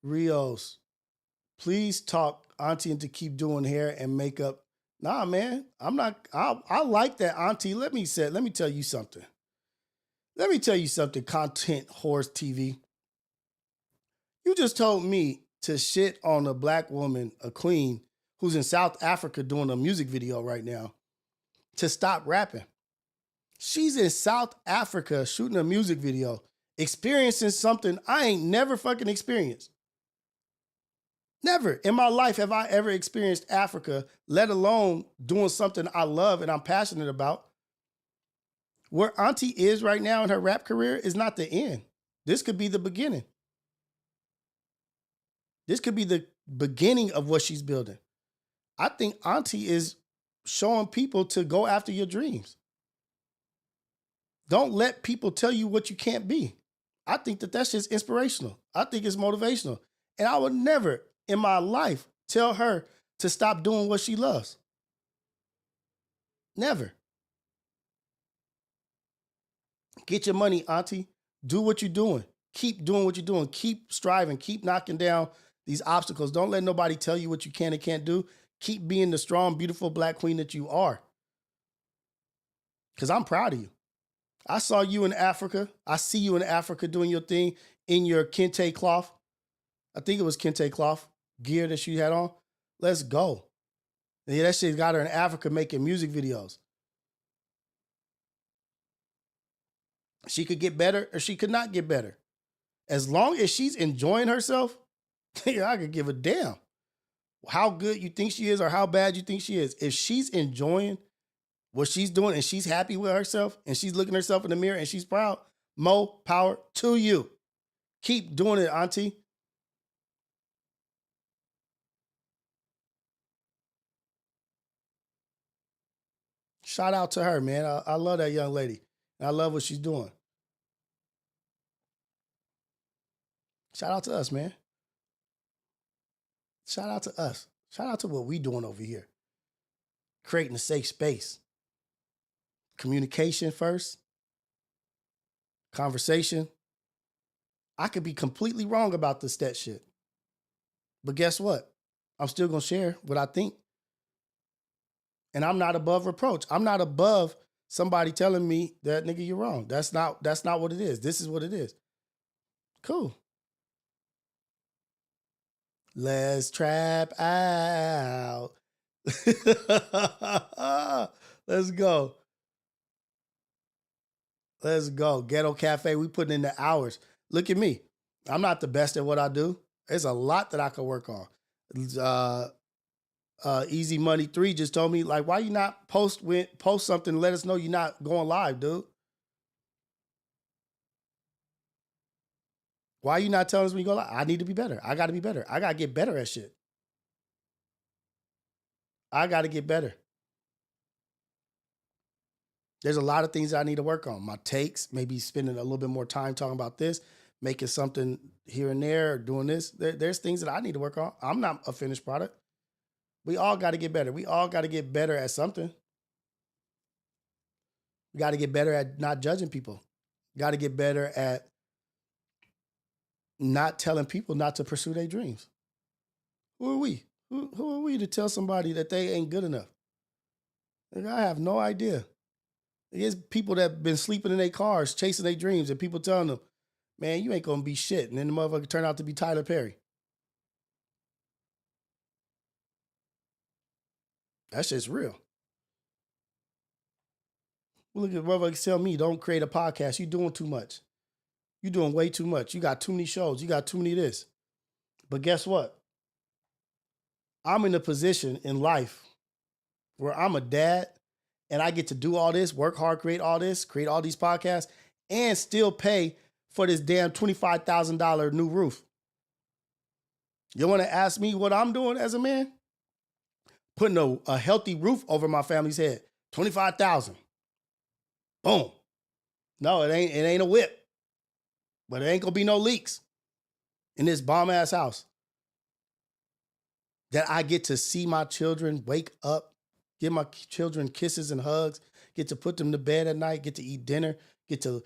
Rios, please talk Auntie into keep doing hair and makeup. Nah, man, I'm not. I like that, Auntie. Let me tell you something. Let me tell you something, Content Horse TV. You just told me to shit on a black woman, a queen, who's in South Africa doing a music video right now, to stop rapping. She's in South Africa shooting a music video, experiencing something I ain't never fucking experienced. Never in my life have I ever experienced Africa, let alone doing something I love and I'm passionate about. Where Auntie is right now in her rap career is not the end. This could be the beginning. This could be the beginning of what she's building. I think Auntie is showing people to go after your dreams. Don't let people tell you what you can't be. I think that that's just inspirational. I think it's motivational. And I would never in my life tell her to stop doing what she loves. Never. Get your money, Auntie. Do what you're doing. Keep doing what you're doing. Keep striving. Keep knocking down these obstacles. Don't let nobody tell you what you can and can't do. Keep being the strong, beautiful black queen that you are. Because I'm proud of you. I saw you in Africa. I see you in Africa doing your thing in your kente cloth. I think it was kente cloth gear that she had on. Let's go. And yeah, that shit got her in Africa making music videos. She could get better or she could not get better. As long as she's enjoying herself, I could give a damn how good you think she is or how bad you think she is. If she's enjoying what she's doing and she's happy with herself and she's looking herself in the mirror and she's proud, more power to you. Keep doing it, Auntie. Shout out to her, man. I love that young lady. And I love what she's doing. Shout out to us, man. Shout out to us. Shout out to what we doing over here. Creating a safe space. Communication first. Conversation. I could be completely wrong about this stat shit. But guess what? I'm still going to share what I think. And I'm not above reproach. I'm not above somebody telling me that, nigga, you're wrong. That's not what it is. This is what it is. Cool. Let's trap out. Let's go. Let's go. Ghetto Cafe, we putting in the hours. Look at me. I'm not the best at what I do. There's a lot that I could work on. Easy Money 3 just told me, like, why you not post something and let us know you're not going live, dude? Why are you not telling us when you go live? I need to be better. I got to be better. I got to get better at shit. I got to get better. There's a lot of things I need to work on. My takes, maybe spending a little bit more time talking about this, making something here and there, doing this. There's things that I need to work on. I'm not a finished product. We all got to get better. We all got to get better at something. We got to get better at not judging people. Got to get better at not telling people not to pursue their dreams. Who are we? Who are we to tell somebody that they ain't good enough? Like, I have no idea. There's people that have been sleeping in their cars, chasing their dreams, and people telling them, man, you ain't going to be shit. And then the motherfucker turn out to be Tyler Perry. That shit's real. Well, look at motherfuckers tell me, don't create a podcast. You doing too much. You doing way too much. You got too many shows. You got too many of this. But guess what? I'm in a position in life where I'm a dad and I get to do all this, work hard, create all this, create all these podcasts, and still pay for this damn $25,000 new roof. You want to ask me what I'm doing as a man? Putting a healthy roof over my family's head. $25,000. Boom. No, it ain't a whip. But it ain't gonna be no leaks in this bomb ass house. That I get to see my children wake up, give my children kisses and hugs, get to put them to bed at night, get to eat dinner, get to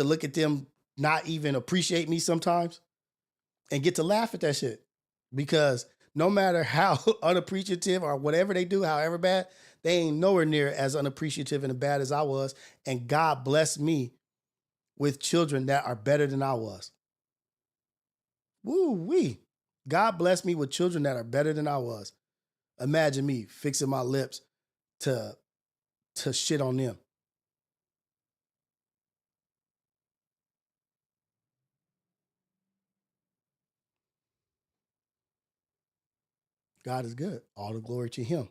look at them not even appreciate me sometimes, and get to laugh at that shit. Because no matter how unappreciative or whatever they do, however bad, they ain't nowhere near as unappreciative and bad as I was. And God blessed me with children that are better than I was. Woo-wee. God blessed me with children that are better than I was. Imagine me fixing my lips to shit on them. God is good. All the glory to him.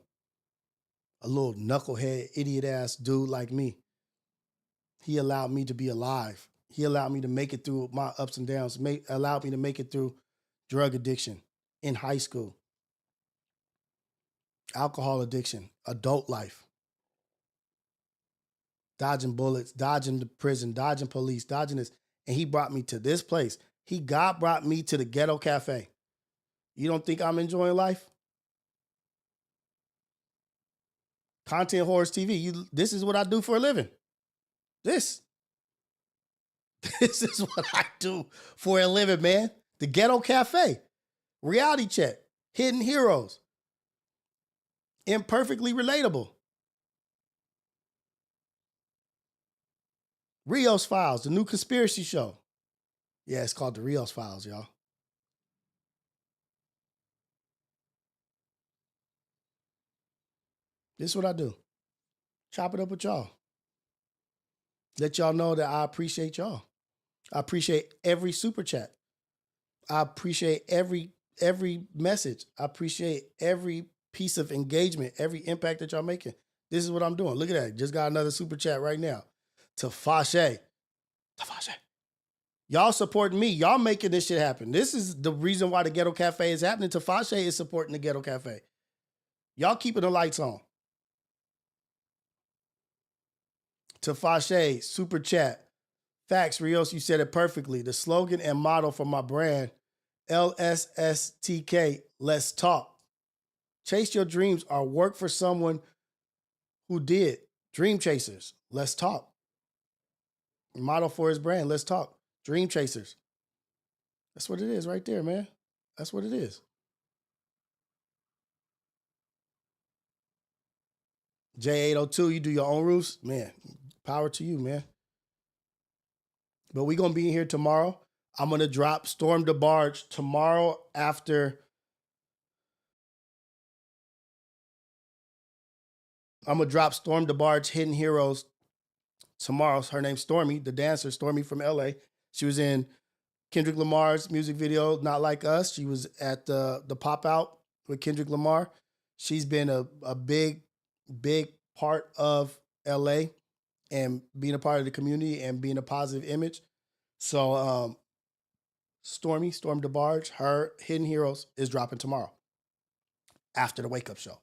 A little knucklehead, idiot ass dude like me. He allowed me to be alive. He allowed me to make it through my ups and downs. Allowed me to make it through drug addiction in high school, alcohol addiction, adult life, dodging bullets, dodging the prison, dodging police, dodging this. And he brought me to this place. God brought me to the Ghetto Cafe. You don't think I'm enjoying life? Content Horrors TV. This is what I do for a living. This is what I do for a living, man. The Ghetto Cafe. Reality check. Hidden heroes. Imperfectly relatable. Rios Files, the new conspiracy show. Yeah, it's called the Rios Files, y'all. This is what I do. Chop it up with y'all. Let y'all know that I appreciate y'all. I appreciate every super chat. I appreciate every message. I appreciate every piece of engagement, every impact that y'all making. This is what I'm doing. Look at that. Just got another super chat right now. Tafashe. Y'all supporting me. Y'all making this shit happen. This is the reason why the Ghetto Cafe is happening. Tafashe is supporting the Ghetto Cafe. Y'all keeping the lights on. Tafashe, super chat. Facts, Rios, you said it perfectly. The slogan and motto for my brand, LSSTK, let's talk. Chase your dreams or work for someone who did. Dream chasers, let's talk. Motto for his brand, let's talk. Dream chasers. That's what it is right there, man. That's what it is. J802, you do your own roofs? Man, power to you, man. But we're going to be in here tomorrow. I'm going to drop Storm the Barge tomorrow after. I'm going to drop Storm the Barge Hidden Heroes tomorrow. Her name's Stormy, the dancer, Stormy from LA. She was in Kendrick Lamar's music video, Not Like Us. She was at the Pop Out with Kendrick Lamar. She's been a big part of LA and being a part of the community and being a positive image. So Storm the Barge, her Hidden Heroes is dropping tomorrow after the Wake Up Show.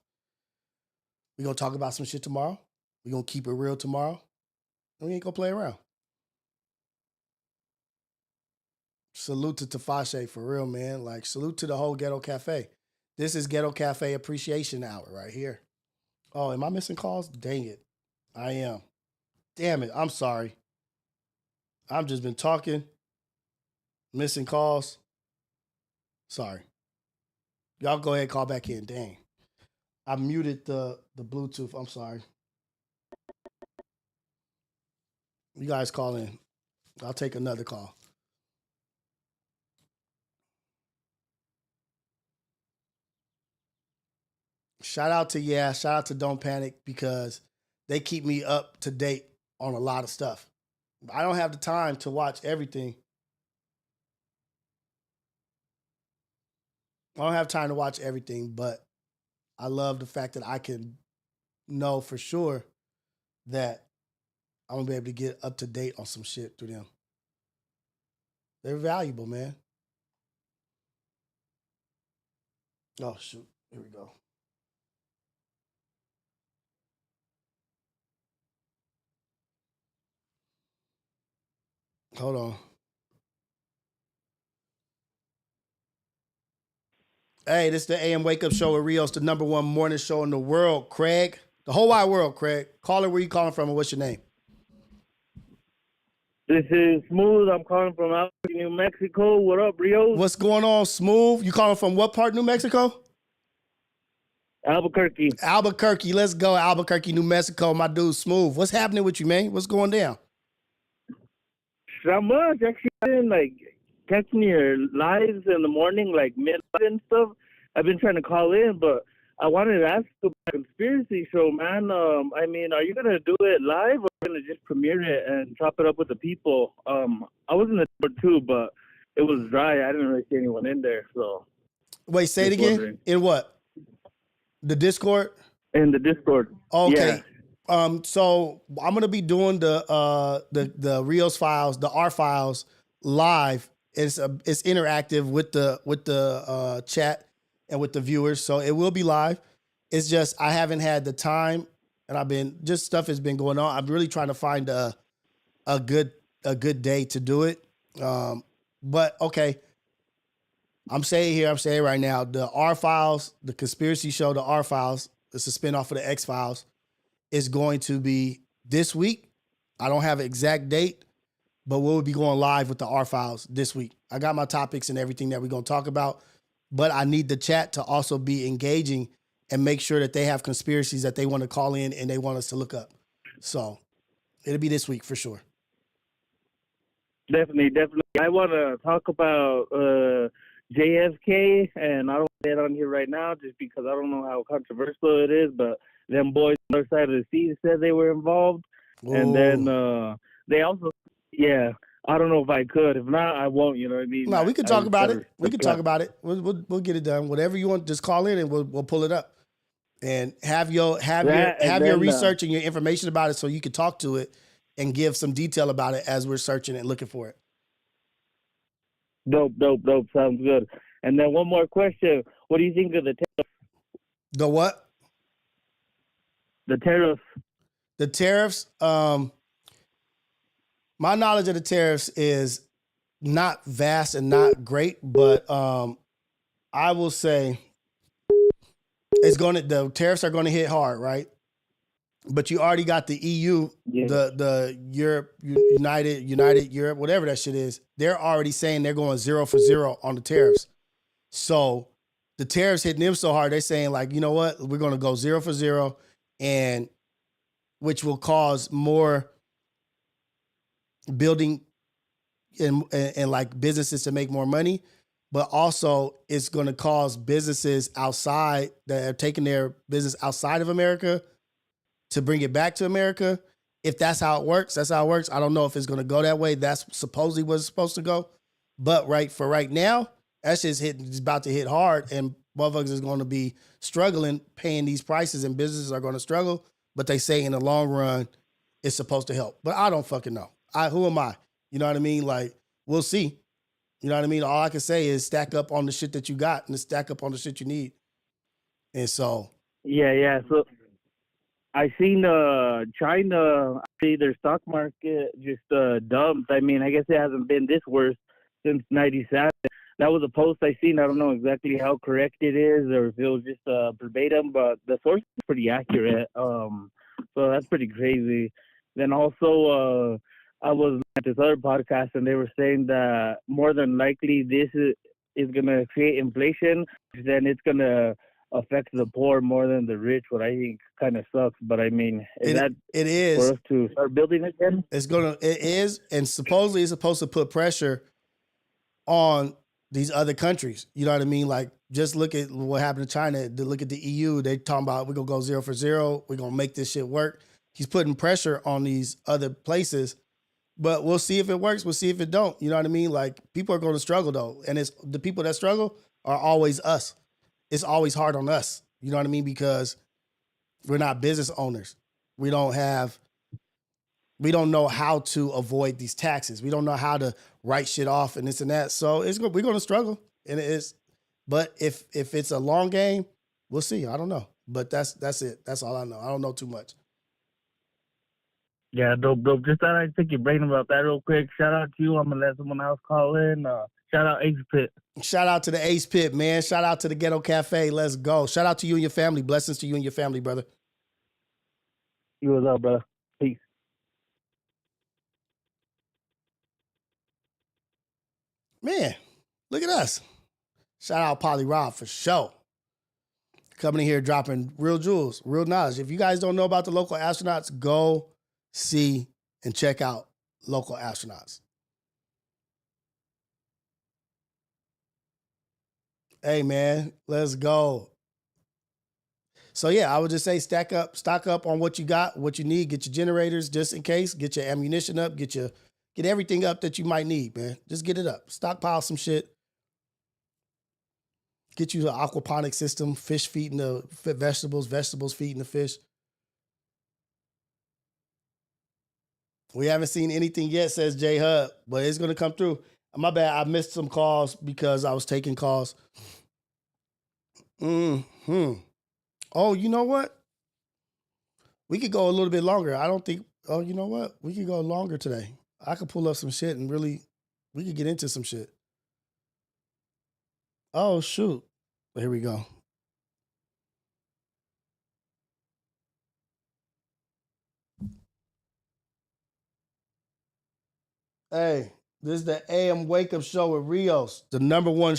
We're going to talk about some shit tomorrow. We're going to keep it real tomorrow. And we ain't going to play around. Salute to Tafashe for real, man. Like, salute to the whole Ghetto Cafe. This is Ghetto Cafe Appreciation Hour right here. Oh, am I missing calls? Dang it. I am. Damn it. I'm sorry. I've just been talking. Missing calls. Sorry. Y'all go ahead and call back in. Dang. I muted the Bluetooth. I'm sorry. You guys call in. I'll take another call. Shout out to Don't Panic because they keep me up to date on a lot of stuff. I don't have the time to watch everything. I don't have time to watch everything, but I love the fact that I can know for sure that I'm gonna be able to get up to date on some shit through them. They're valuable, man. Oh shoot, here we go. Hold on. Hey, this is the AM Wake Up Show with Rios, the #1 morning show in the world, Craig. The whole wide world, Craig. Caller, where you calling from and what's your name? This is Smooth. I'm calling from Albuquerque, New Mexico. What up, Rios? What's going on, Smooth? You calling from what part, New Mexico? Albuquerque. Albuquerque. Let's go, Albuquerque, New Mexico. My dude, Smooth. What's happening with you, man? What's going down? Not much. Actually, I've been like catching your lives in the morning, like midnight and stuff. I've been trying to call in, but I wanted to ask you about the conspiracy show, man. I mean, are you gonna do it live, or are you gonna just premiere it and chop it up with the people? I was in the Discord too, but it was dry. I didn't really see anyone in there. So wait, say it again. Wondering. In what? The Discord? In the Discord. Okay. Yeah. So I'm gonna be doing the Rios files, the R files live. It's interactive with the chat and with the viewers, so it will be live. It's just I haven't had the time, and stuff has been going on. I'm really trying to find a good day to do it. But okay, I'm saying right now, the R files, the conspiracy show, the R files, it's a spinoff of the X Files, is going to be this week. I don't have an exact date, but we'll be going live with the R files this week. I got my topics and everything that we're going to talk about, but I need the chat to also be engaging and make sure that they have conspiracies that they want to call in and they want us to look up. So it'll be this week for sure. Definitely. I want to talk about JFK, and I don't say it on here right now just because I don't know how controversial it is, but them boys on the other side of the sea said they were involved. Ooh. And then they also, I don't know if I could. If not, I won't, you know what I mean? No, we can talk about it. We can talk about it. We'll get it done. Whatever you want, just call in and we'll pull it up. And have your research and your information about it so you can talk to it and give some detail about it as we're searching and looking for it. Dope. Sounds good. And then one more question. What do you think of the tariffs? The what? The tariffs. The tariffs. My knowledge of the tariffs is not vast and not great, but I will say the tariffs are gonna hit hard, right? But you already got the EU, the Europe, United Europe, whatever that shit is. They're already saying they're going 0 for 0 on the tariffs. So the tariffs hitting them so hard, they're saying like, you know what, we're gonna go 0 for 0, and which will cause more building and like businesses to make more money, but also it's going to cause businesses outside that are taking their business outside of America to bring it back to America. If that's how it works, that's how it works. I don't know if it's going to go that way. That's supposedly what's supposed to go. But right now, that's just it's about to hit hard, and motherfuckers is going to be struggling paying these prices, and businesses are going to struggle. But they say in the long run, it's supposed to help. But I don't fucking know. Who am I? You know what I mean? Like, we'll see. You know what I mean? All I can say is stack up on the shit that you got and stack up on the shit you need. And so. Yeah. So I seen China, their stock market just dumped. I mean, I guess it hasn't been this worse since 97. That was a post I seen. I don't know exactly how correct it is or if it was just verbatim, but the source is pretty accurate. So that's pretty crazy. Then also, I was at this other podcast and they were saying that more than likely this is going to create inflation. Then it's going to affect the poor more than the rich, what I think kind of sucks. But I mean, it is for us to start building again? It is. And supposedly it's supposed to put pressure on these other countries. You know what I mean? Like, just look at what happened to China. Look at the EU. They talking about we're going to go 0 for 0. We're going to make this shit work. He's putting pressure on these other places, but we'll see if it works. We'll see if it don't. You know what I mean? Like, people are going to struggle though. And it's the people that struggle are always us. It's always hard on us. You know what I mean? Because we're not business owners. We don't know how to avoid these taxes. We don't know how to write shit off and this and that. So we're going to struggle. And it is, but if it's a long game, we'll see. I don't know. But that's it. That's all I know. I don't know too much. Yeah, dope. Just thought I'd pick your brain about that real quick. Shout out to you. I'm going to let someone else call in. Shout out Ace Pit. Shout out to the Ace Pit, man. Shout out to the Ghetto Cafe. Let's go. Shout out to you and your family. Blessings to you and your family, brother. You as well, brother. Peace. Man, look at us. Shout out Polly Rob for sure. Coming in here dropping real jewels, real knowledge. If you guys don't know about the local astronauts, go see and check out local astronauts. Hey, man, let's go. So, yeah, I would just say stock up on what you got, what you need. Get your generators just in case. Get your ammunition up. Get everything up that you might need, man. Just get it up. Stockpile some shit. Get you the aquaponic system, fish feeding the vegetables, vegetables feeding the fish. We haven't seen anything yet, says J Hub, but it's going to come through. My bad, I missed some calls because I was taking calls. Oh, you know what? We could go a little bit longer. You know what? We could go longer today. I could pull up some shit and we could get into some shit. Oh, shoot. Here we go. Hey, this is the AM Wake Up Show with Rios, the number one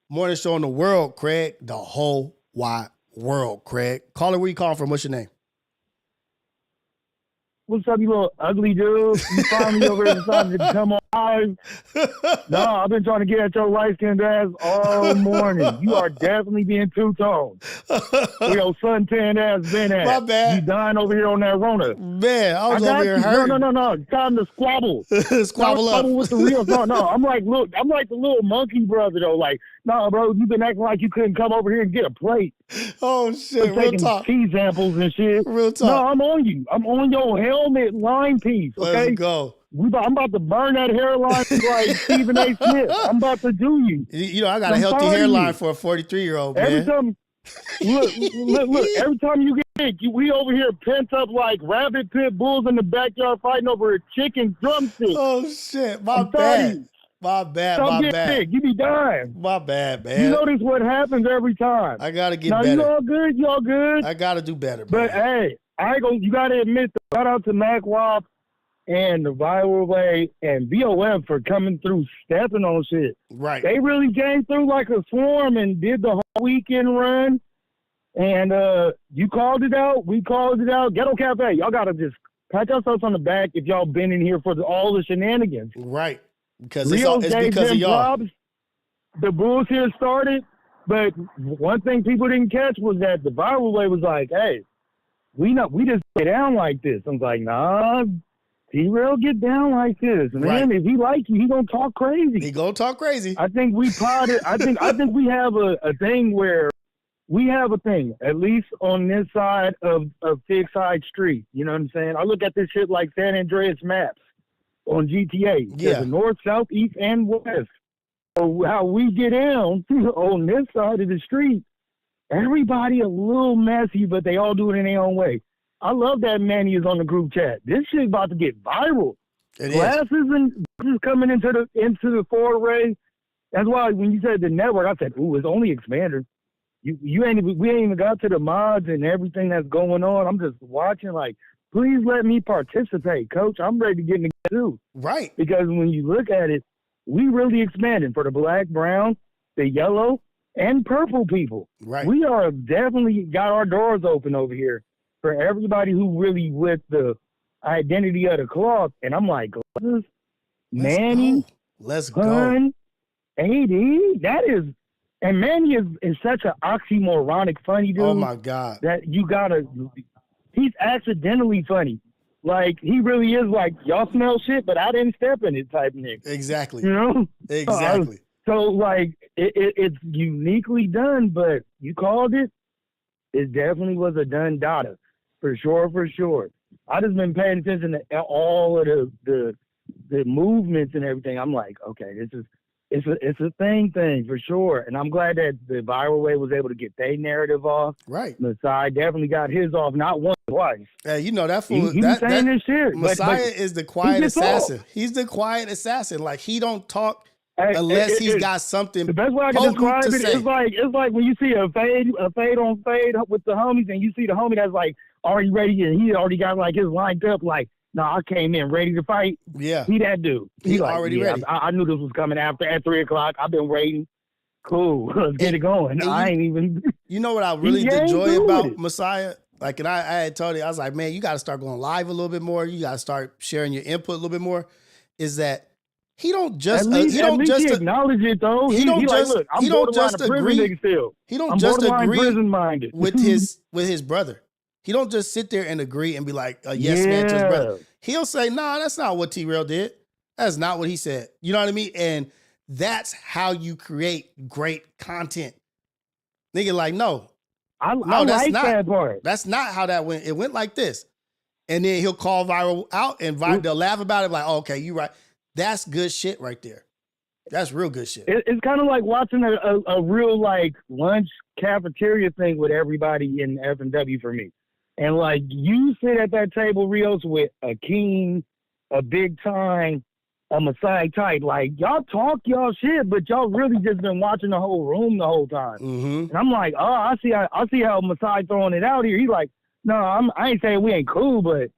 morning show in the world, Craig. The whole wide world, Craig. Caller, where you calling from? What's your name? What's up, you little ugly dude? You finally over here decided to come on live? No, I've been trying to get at your light-skinned ass all morning. You are definitely being two-toned. Where your suntan ass been at? My bad. You dying over here on that Rona. Man, I was over here hurting. No. It's time to squabble. Squabble up. Squabble with the Rios. No. I'm like the little monkey brother, though. Like, no, bro, you've been acting like you couldn't come over here and get a plate. Oh, shit. Real talk. Tea samples and shit. Real talk. No, I'm on you. I'm on your helmet line piece, okay? Let's go. I'm about to burn that hairline like Stephen A. Smith. I'm about to do you. You know, I got a healthy hairline for a 43-year-old, man. Every time, look, every time you get sick, we over here pent up like rabid pit bulls in the backyard fighting over a chicken drumstick. Oh, shit. My bad. Stop getting sick. You be dying. My bad, man. You notice what happens every time. I got to get now, better. You all good? I got to do better, man. But, hey, you got to admit, shout out to Mac Wop and the Viral Way and BOM for coming through, stepping on shit. Right. They really came through like a swarm and did the whole weekend run. And you called it out. We called it out. Ghetto Cafe, y'all got to just pat yourselves on the back if y'all been in here for all the shenanigans. Right. Because Rios it's gave because them of y'all. Props. The bullshit started. But one thing people didn't catch was that the Viral Way was like, hey, we just get down like this. I was like, nah, T-Rail get down like this. Man, right. If he like you, he gonna talk crazy. He gonna talk crazy. I think we plotted. I think we have a thing where we have a thing, at least on this side of Fig Side Street. You know what I'm saying? I look at this shit like San Andreas maps on GTA. Yeah. There's a north, south, east, and west. So how we get down on this side of the street, everybody a little messy, but they all do it in their own way. I love that Manny is on the group chat. This shit about to get viral. Glasses and just coming into the foray. That's why when you said the network, I said, "Ooh, it's only Expander." We ain't even got to the mods and everything that's going on. I'm just watching. Like, please let me participate, Coach. I'm ready to get in the too. Right. Because when you look at it, we really expanded for the black, brown, the yellow, and purple people. Right. We are definitely got our doors open over here for everybody who really with the identity of the cloth. And I'm like, Manny, let's go. Hun, AD, that is, and Manny is such an oxymoronic funny dude. Oh my God. That you gotta, he's accidentally funny. Like, he really is like, y'all smell shit, but I didn't step in it type nigga. Exactly. You know? Exactly. So like, it's uniquely done, but you called it. It definitely was a done data. For sure, for sure. I just been paying attention to all of the movements and everything. I'm like, okay, it's a thing for sure. And I'm glad that the viral way was able to get their narrative off. Right. Messiah definitely got his off, not once, twice. Hey, you know that fool. He was saying this shit. Messiah is the quiet assassin. Off. He's the quiet assassin. Like, he don't talk unless he's got something. The best way I can describe it is like when you see a fade on fade with the homies, and you see the homie that's like already ready, and he already got like his lined up. Like, no, I came in ready to fight. Yeah, he that dude. He like, already ready. I knew this was coming at 3:00. I've been waiting. Cool, let's get it going. I ain't even. You know what I really enjoy about Messiah? Like, and I had told you, I was like, man, you got to start going live a little bit more. You got to start sharing your input a little bit more. Is that he don't just he acknowledge it though. He don't just like, look, I'm agree. Still. He don't just agree prison-minded. with his brother. He don't just sit there and agree and be like a yes man to his brother. He'll say, nah, that's not what T-Rail did. That's not what he said. You know what I mean? And that's how you create great content. Nigga, like, no. I like that part. That's not how that went. It went like this. And then he'll call viral out and they'll laugh about it like, oh, okay, you right. That's good shit right there. That's real good shit. It's kind of like watching a real like lunch cafeteria thing with everybody in FMW for me. And like you sit at that table, Rios, with a king, a big time, a Messiah type. Like y'all talk y'all shit, but y'all really just been watching the whole room the whole time. Mm-hmm. And I'm like, oh, I see how Messiah throwing it out here. He's like, no, I ain't saying we ain't cool, but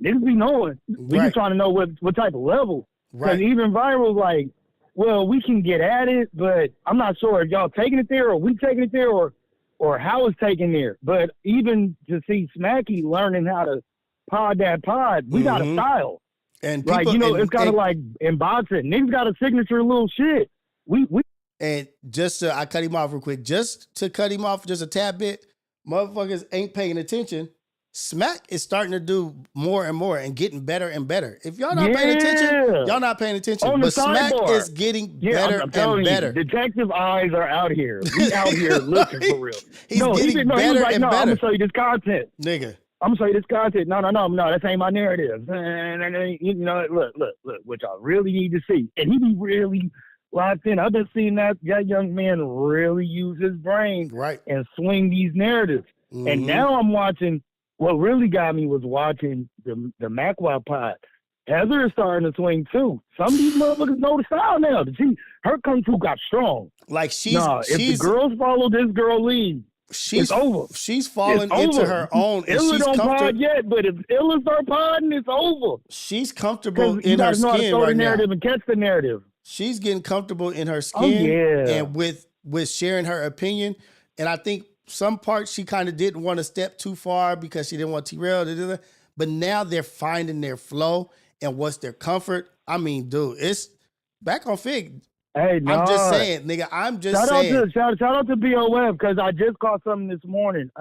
niggas be knowing. We just trying to know what type of level. Because even viral, like, well, we can get at it, but I'm not sure if y'all taking it there or we taking it there or how it's taken there. But even to see Smacky learning how to pod that pod, we got a style. And people, like, you know, it's kind of like in boxing. Niggas got a signature little shit. We And just to, I cut him off real quick, just to cut him off just a tad bit, motherfuckers ain't paying attention. Smack is starting to do more and more and getting better and better. If y'all not paying attention, y'all not paying attention. But Smack is getting better and better. Detective eyes are out here. We out here looking for real. He's getting better and better. I'm gonna show you this content, nigga. I'm gonna show you this content. No, that ain't my narrative. You know, look, what y'all really need to see. And he be really locked in. I've been seeing that young man really use his brain and swing these narratives. Mm-hmm. And now I'm watching. What really got me was watching the Macwa pod. Heather is starting to swing too. Some of these motherfuckers know the style now. Her kung fu got strong. Like if the girls follow this girl lead, it's over. She's fallen into her own. And Illa she's don't pod yet, but if Illa start podding, it's over. She's comfortable in her skin right now. The narrative and catch the narrative. She's getting comfortable in her skin. Oh, yeah. And with sharing her opinion. And I think some parts she kind of didn't want to step too far because she didn't want T-Rail. But now they're finding their flow and what's their comfort. I mean, dude, it's back on Fig. Hey, no. I'm just saying, nigga. I'm just saying. Shout out to BOF because I just caught something this morning.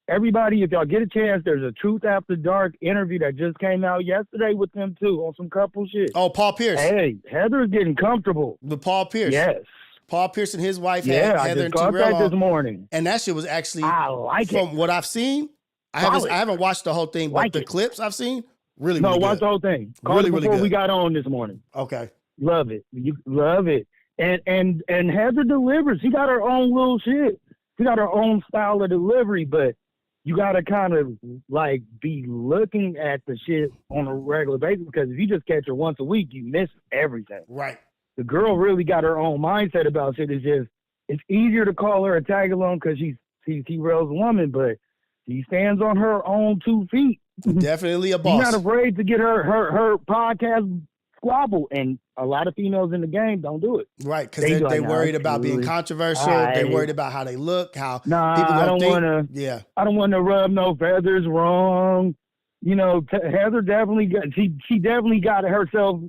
Everybody, if y'all get a chance, there's a Truth After Dark interview that just came out yesterday with them too on some couple shit. Oh, Paul Pierce. Hey, Heather's getting comfortable. The Paul Pierce. Yes. Paul Pierce and his wife had Heather and T-Rail on this morning. And that shit was actually, I like from what I've seen, I haven't watched the whole thing, but the clips I've seen, really good. Watch the whole thing. Really before good. We got on this morning. Okay. Love it. You love it. And Heather delivers. She got her own little shit. She got her own style of delivery, but you got to kind of like be looking at the shit on a regular basis because if you just catch her once a week, you miss everything. Right. The girl really got her own mindset about shit. It's easier to call her a tag along because she's T-Rail's woman, but she stands on her own 2 feet. Definitely a boss. She's not afraid to get her podcast squabble, and a lot of females in the game don't do it. Right, because they worried about being controversial. They're worried about how they look, how people I don't want to rub no feathers wrong. You know, Heather definitely got herself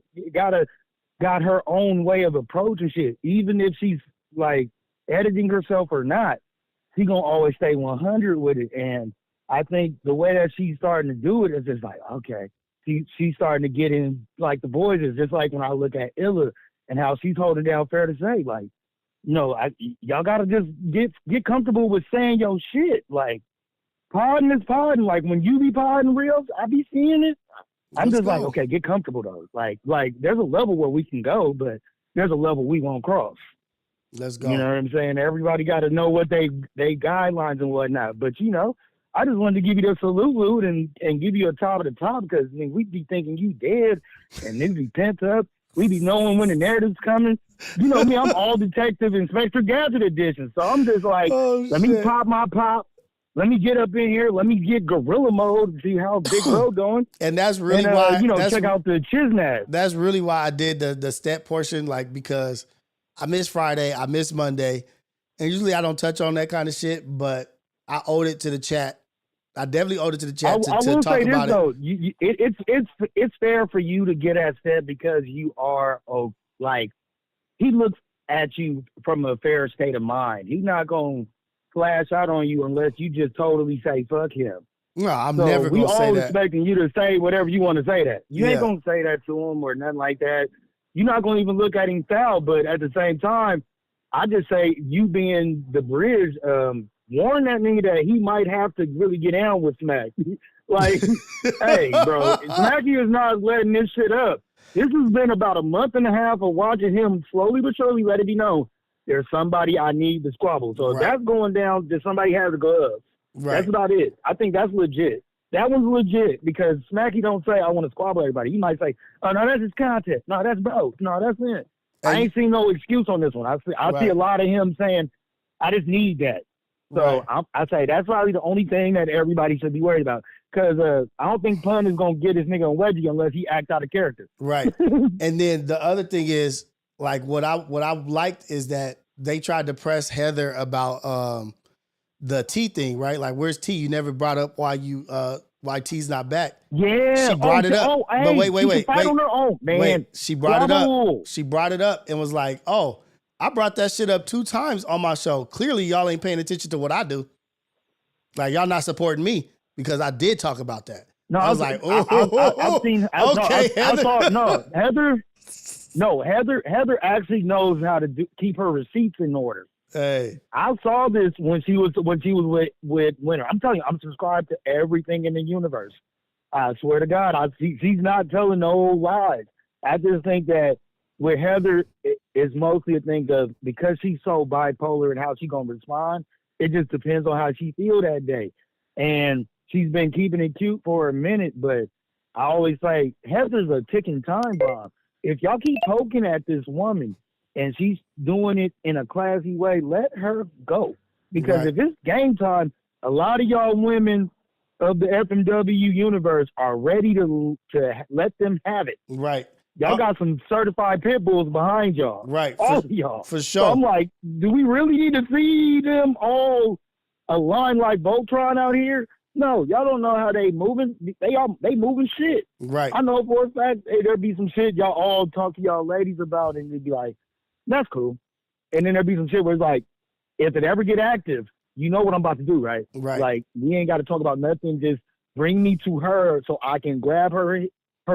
got her own way of approaching shit. Even if she's like editing herself or not, she gonna always stay 100 with it. And I think the way that she's starting to do it is just like, okay, she's starting to get in like the boys is just like when I look at Illa and how she's holding down Fair to Say, like, y'all gotta just get comfortable with saying your shit. Like, pardon is pardon. Like when you be pardon Rios, I be seeing it. I'm just like, okay, get comfortable though. Like there's a level where we can go, but there's a level we won't cross. Let's go. You know what I'm saying? Everybody got to know what they guidelines and whatnot. But I just wanted to give you the salute and give you a top of the top because we'd be thinking you dead and niggas be pent up. We be knowing when the narrative's coming. You know me, I'm all detective Inspector Gadget edition. So I'm just like, let me pop my pop. Let me get up in here. Let me get gorilla mode and see how Big Bro doing. And that's really why check out the Chiznat. That's really why I did the step portion, like because I missed Friday, I missed Monday, and usually I don't touch on that kind of shit, but I owed it to the chat. I definitely owed it to the chat to will talk say this, about though. It's fair for you to get at Step because you are he looks at you from a fair state of mind. He's not gonna flash out on you unless you just totally say fuck him. No, I'm never gonna say that. We all expecting you to say whatever you want to say that. You ain't gonna say that to him or nothing like that. You're not gonna even look at him foul, but at the same time, I just say you being the bridge, warn that nigga that he might have to really get down with Smack. Like, hey, bro, Smacky is not letting this shit up. This has been about a month and a half of watching him slowly but surely let it be known there's somebody I need to squabble. So if that's going down, then somebody has to go up. Right. That's about it. I think that's legit. That one's legit because Smacky don't say, I want to squabble everybody. He might say, oh, no, that's his content. No, that's bro. No, that's it. I ain't seen no excuse on this one. I see a lot of him saying, I just need that. So I say that's probably the only thing that everybody should be worried about. Because I don't think Pun is going to get his nigga on Wedgie unless he acts out of character. Right. And then the other thing is, like, what I liked is that they tried to press Heather about the T thing, right? Like, where's T? You never brought up why T's not back. Yeah. She brought it up. But wait. On her own, man. Wait, she brought it up. She brought it up and was like, oh, I brought that shit up 2 times on my show. Clearly, y'all ain't paying attention to what I do. Like, y'all not supporting me because I did talk about that. No, I was like, oh, I've seen. Okay, Heather. Heather actually knows how to keep her receipts in order. Hey, I saw this when she was with Winter. I'm telling you, I'm subscribed to everything in the universe. I swear to God, she's not telling no lies. I just think that with Heather, it's mostly a thing of because she's so bipolar and how she gonna respond. It just depends on how she feel that day. And she's been keeping it cute for a minute, but I always say Heather's a ticking time bomb. If y'all keep poking at this woman and she's doing it in a classy way, let her go. Because if it's game time, a lot of y'all women of the FMW universe are ready to let them have it. Right. Y'all got some certified pit bulls behind y'all. Right. All of y'all. For sure. So I'm like, do we really need to see them all aligned like Voltron out here? No, y'all don't know how they moving. They moving shit. Right. I know for a fact there'll be some shit y'all all talk to y'all ladies about and they'd be like, that's cool. And then there'll be some shit where it's like, if it ever get active, you know what I'm about to do, right? Right. Like, we ain't got to talk about nothing. Just bring me to her so I can grab her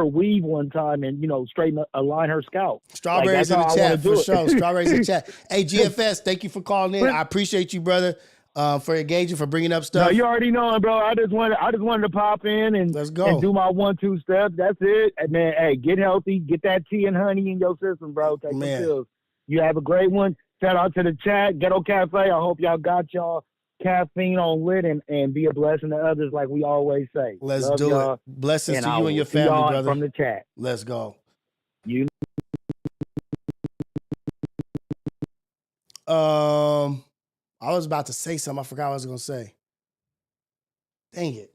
weave one time and, straighten align her scalp. Strawberries in the chat, for sure. Strawberries in the chat. Hey, GFS, thank you for calling in. I appreciate you, brother, for engaging, for bringing up stuff. No, you already know, bro. I just wanted to pop in and let's go and do my 1-2 step. That's it. And man, hey, get healthy. Get that tea and honey in your system, bro. Take some pills. You have a great one. Shout out to the chat, Ghetto Cafe. I hope y'all got y'all caffeine on lit and be a blessing to others like we always say. Let's do it. Blessings to you and your family, brother. From the chat. Let's go. I was about to say something. I forgot what I was going to say. Dang it.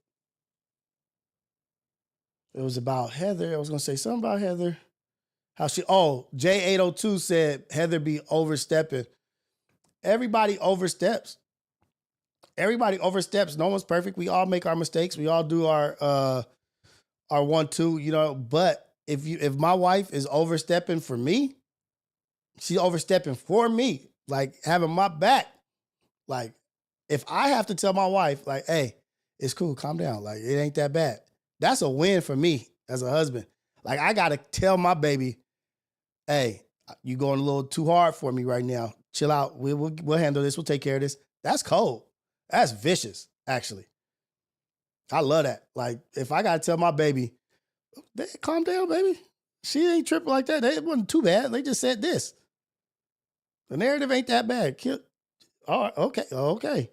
It was about Heather. I was going to say something about Heather. J802 said Heather be overstepping. Everybody oversteps. No one's perfect. We all make our mistakes. We all do our 1-2, but if my wife is overstepping for me, she's overstepping for me, like having my back. Like if I have to tell my wife, like, hey, It's cool. Calm down. Like, it ain't that bad. That's a win for me as a husband. Like, I got to tell my baby, hey, you going a little too hard for me right now. Chill out. We'll handle this. We'll take care of this. That's cold. That's vicious, actually. I love that. Like, if I got to tell my baby, calm down, baby. She ain't tripping like that. It wasn't too bad. They just said this. The narrative ain't that bad. All right, okay.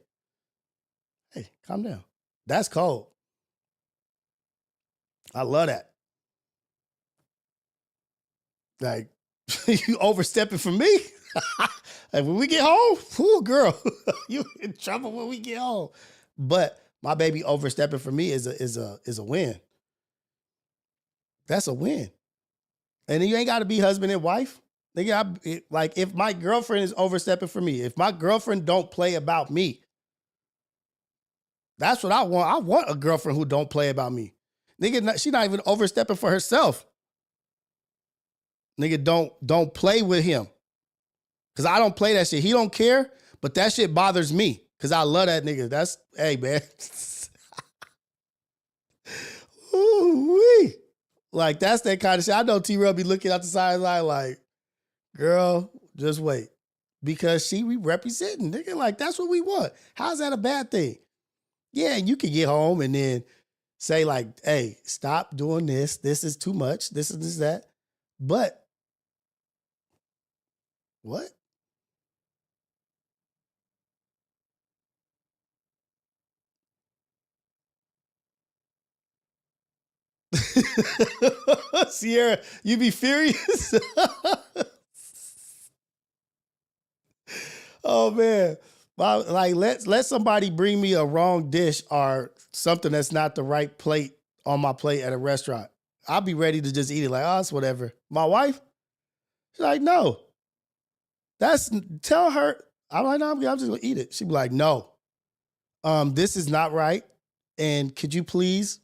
Hey, calm down. That's cold. I love that. Like, you overstepping for me? Like, when we get home, ooh, girl, you in trouble when we get home. But my baby overstepping for me is a win. That's a win. And you ain't got to be husband and wife. Nigga, like, if my girlfriend is overstepping for me, if my girlfriend don't play about me, that's what I want. I want a girlfriend who don't play about me. Nigga, she not even overstepping for herself. Nigga, don't play with him. Because I don't play that shit. He don't care, but that shit bothers me. Because I love that nigga. That's, hey, man. Ooh-wee. Like, that's that kind of shit. I know T-Rail be looking out the sideline like, girl, just wait. Because we representing, nigga. Like, that's what we want. How's that a bad thing? Yeah, you can get home and then say, like, hey, stop doing this. This is too much. This is that. But, what? Sierra, you be furious? Oh, man. Like, let somebody bring me a wrong dish or something that's not the right plate on my plate at a restaurant. I'll be ready to just eat it like, oh, it's whatever. My wife, she's like, no. Tell her. I'm like, no, I'm just going to eat it. She'd be like, no. This is not right. And could you please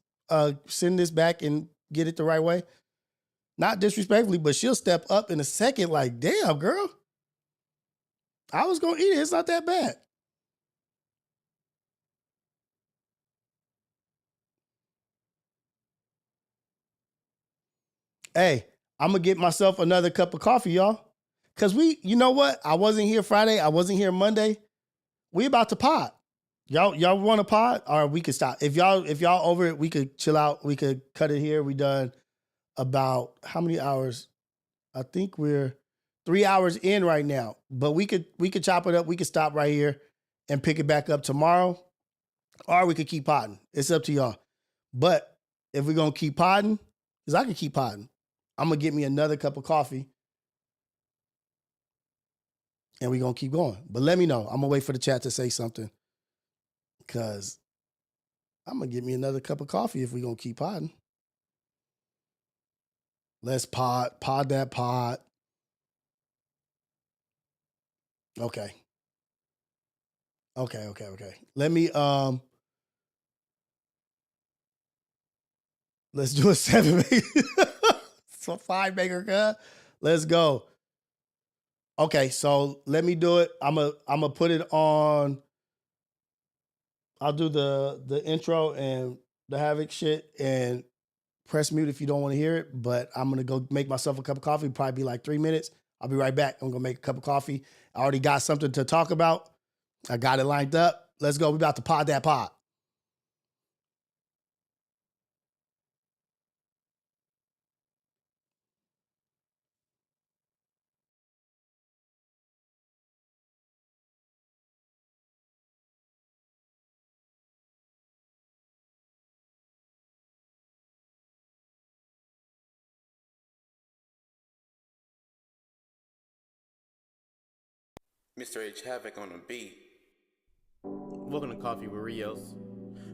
send this back and get it the right way? Not disrespectfully, but she'll step up in a second like, damn, girl. I was going to eat it. It's not that bad. Hey, I'm going to get myself another cup of coffee, y'all. Because you know what? I wasn't here Friday. I wasn't here Monday. We about to pod. Y'all want to pod? Or we could stop. If y'all over it, we could chill out. We could cut it here. We done about how many hours? I think we're 3 hours in right now. But we could chop it up. We could stop right here and pick it back up tomorrow. Or we could keep podding. It's up to y'all. But if we're going to keep podding, because I can keep podding, I'm going to get me another cup of coffee. And we're going to keep going. But let me know. I'm going to wait for the chat to say something. Because I'm going to get me another cup of coffee if we're going to keep podding. Let's pod that pod. Okay. Let me, let's do a 7-maker. So 5-maker, huh? Let's go. Okay, so let me do it. I'm a put it on. I'll do the intro and the Havoc shit and press mute if you don't want to hear it. But I'm going to go make myself a cup of coffee. Probably be like 3 minutes. I'll be right back. I'm going to make a cup of coffee. I already got something to talk about. I got it lined up. Let's go. We're about to pod that pod. Mr. H Havoc on the beat. Welcome to Coffee with Rios.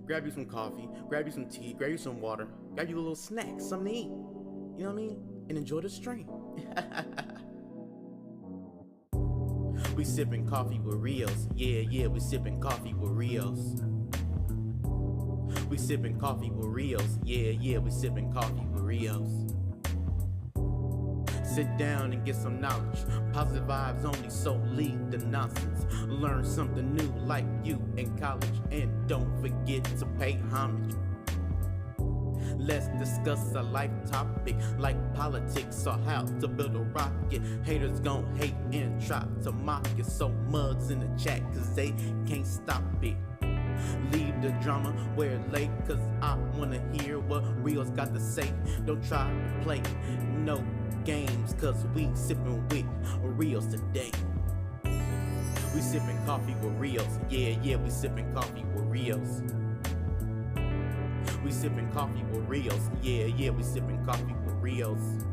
Grab you some coffee, grab you some tea, grab you some water, grab you a little snack, something to eat. You know what I mean? And enjoy the stream. We sipping coffee with Rios. Yeah, we sipping coffee with Rios. We sipping coffee with Rios. Yeah, we sipping coffee with Rios. Sit down and get some knowledge. Positive vibes only, so leave the nonsense. Learn something new like you in college. And don't forget to pay homage. Let's discuss a life topic like politics or how to build a rocket. Haters gon' hate and try to mock it. So mugs in the chat cause they can't stop it. Leave the drama where it late cause I wanna hear what Rios got to say. Don't try to play no games cause we sippin' with Rios today. We sippin' coffee with Rios. Yeah, we sippin' coffee with Rios. We sippin' coffee with Rios. Yeah, we sippin' coffee with Rios.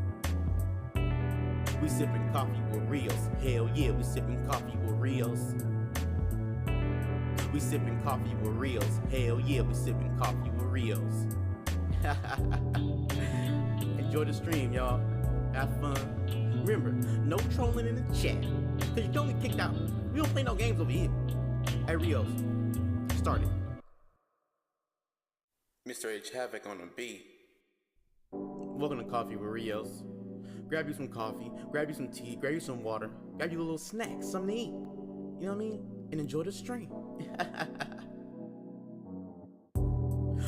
We sippin' coffee with Rios. Hell yeah, we sippin' coffee with Rios. We sippin' coffee with Rios. Hell yeah, we sippin' coffee with Rios. Enjoy the stream, y'all. Have fun. Remember, no trolling in the chat. Cause you don't get kicked out. We don't play no games over here. Hey Rios, start it. Mr. H Havoc on the beat. Welcome to Coffee with Rios. Grab you some coffee, grab you some tea, grab you some water, grab you a little snack, something to eat. You know what I mean? And enjoy the stream.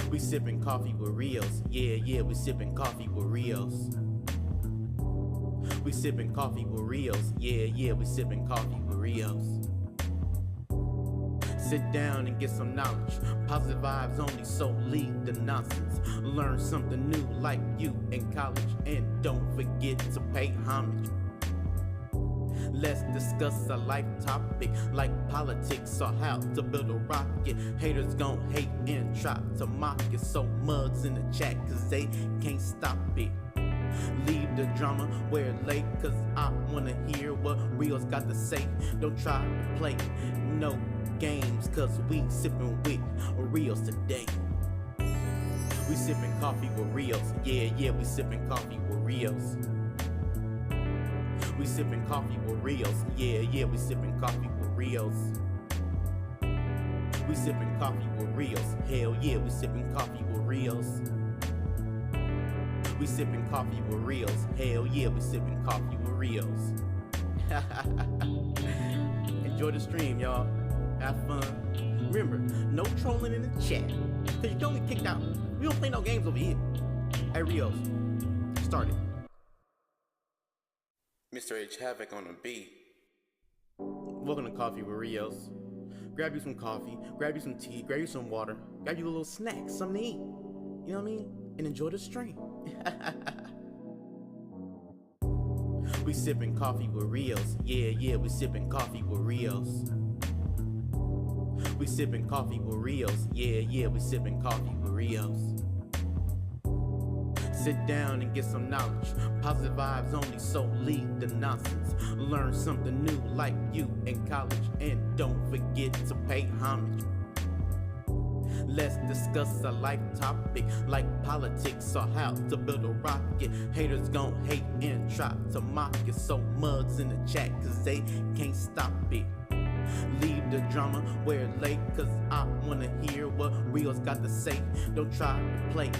We sippin' coffee with Rios. Yeah, we sippin' coffee with Rios. We sippin' coffee with Rios. Yeah, we sippin' coffee with Rios. Sit down and get some knowledge. Positive vibes only, so leave the nonsense. Learn something new like you in college. And don't forget to pay homage. Let's discuss a life topic like politics or how to build a rocket. Haters gon' hate and try to mock it. So mugs in the chat cause they can't stop it. Leave the drama where it late cause I wanna hear what Rios got to say. Don't try to play no games cause we sippin' with Rios today. We sippin' coffee with Rios. Yeah, we sippin' coffee with Rios. We sippin' coffee with Rios. Yeah, we sippin' coffee with Rios. We sippin' coffee with Rios. Hell yeah, we sippin' coffee with Rios. We sippin' coffee with Rios. Hell yeah, we sippin' coffee with Rios. Enjoy the stream, y'all. Have fun. Remember, no trolling in the chat. Cause you don't get kicked out. We don't play no games over here. Hey Rios, start it. Mr. H Havoc on the beat. Welcome to Coffee with Rios. Grab you some coffee, grab you some tea, grab you some water, grab you a little snack, something to eat. You know what I mean? And enjoy the stream. We sippin' coffee with Rios. Yeah, we sippin' coffee with Rios. We sippin' coffee with Rios. Yeah, we sippin' coffee with Rios. Sit down and get some knowledge. Positive vibes only, so leave the nonsense. Learn something new like you in college. And don't forget to pay homage. Let's discuss a life topic like politics or how to build a rocket. Haters gon' hate and try to mock it. So mugs in the chat cause they can't stop it. Leave the drama where it late cause I wanna hear what Rios got to say. Don't try to play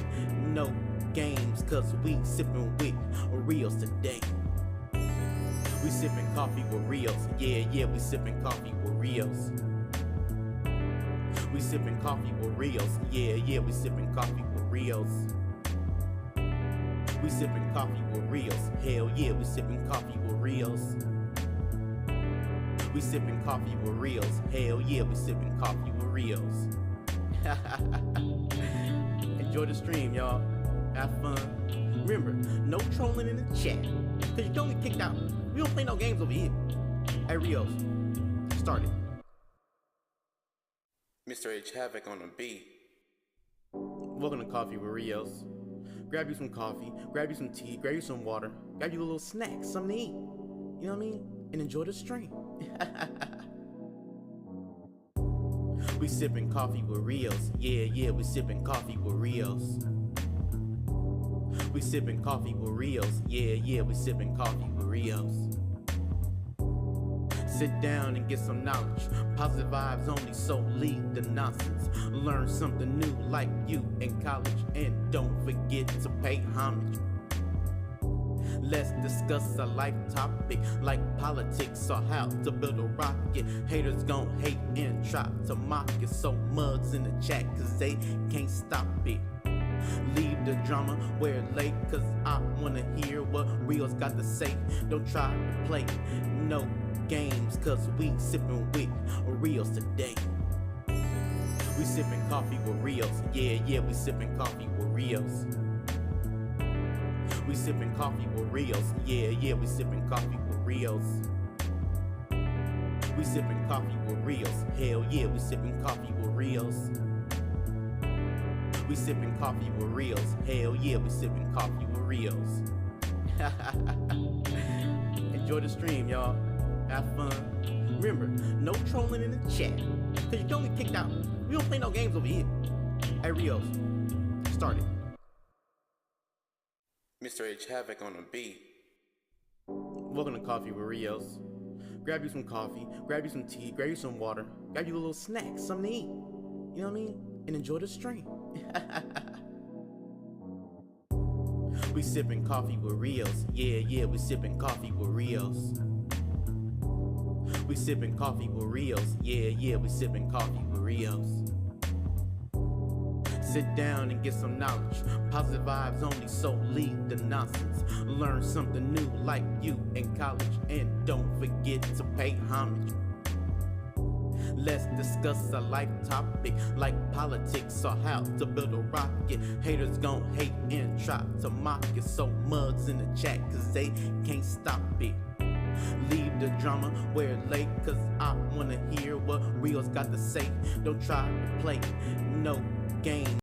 no games cause we sippin' with Rios today. We sippin' coffee with Rios. Yeah, we sippin' coffee with Rios. We sippin' coffee with Rios. Yeah, we sippin' coffee with Rios. We sippin' coffee with Rios. Hell yeah, we sippin' coffee with Rios. We sippin' coffee with Rios. Hell yeah, we sippin' coffee with Rios. Enjoy the stream, y'all. Have fun. Remember, no trolling in the chat. Cause you don't get kicked out. We don't play no games over here. Hey Rios, start it. Mr. H Havoc on the beat. Welcome to Coffee with Rios. Grab you some coffee, grab you some tea, grab you some water, grab you a little snack, something to eat. You know what I mean? And enjoy the stream. We sippin' coffee with Rios. Yeah, we sippin' coffee with Rios. We sippin' coffee with Rios. Yeah, we sippin' coffee with Rios. Sit down and get some knowledge. Positive vibes only, so leave the nonsense. Learn something new like you in college. And don't forget to pay homage. Let's discuss a life topic like politics or how to build a rocket. Haters gon' hate and try to mock it. So mugs in the chat cause they can't stop it. Leave the drama where it lay, cause I wanna hear what Rios got to say. Don't try to play no games, cause we sippin' with Rios today. We sippin' coffee with Rios, yeah, we sippin' coffee with Rios. We sippin' coffee with Rios, yeah, we sippin' coffee with Rios. We sippin' coffee with Rios, hell yeah, we sippin' coffee with Rios. We sippin' coffee with Rios, hell yeah, we sippin' coffee with Rios. Enjoy the stream, y'all. Have fun. Remember, no trolling in the chat, cause you don't get kicked out. We don't play no games over here. Hey Rios, start it. Mr. H Havoc on the beat. Welcome to Coffee with Rios. Grab you some coffee, grab you some tea, grab you some water, grab you a little snack, something to eat. You know what I mean? And enjoy the stream. We sippin' coffee with Rios. Yeah, we sippin' coffee with Rios. We sippin' coffee with Rios. Yeah, we sippin' coffee with Rios. Sit down and get some knowledge. Positive vibes only, so leave the nonsense. Learn something new like you in college. And don't forget to pay homage. Let's discuss a life topic like politics or how to build a rocket. Haters gon' hate and try to mock it. So mugs in the chat cause they can't stop it. Leave the drama where it lay, cause I wanna hear what Rios got to say. Don't try to play no game.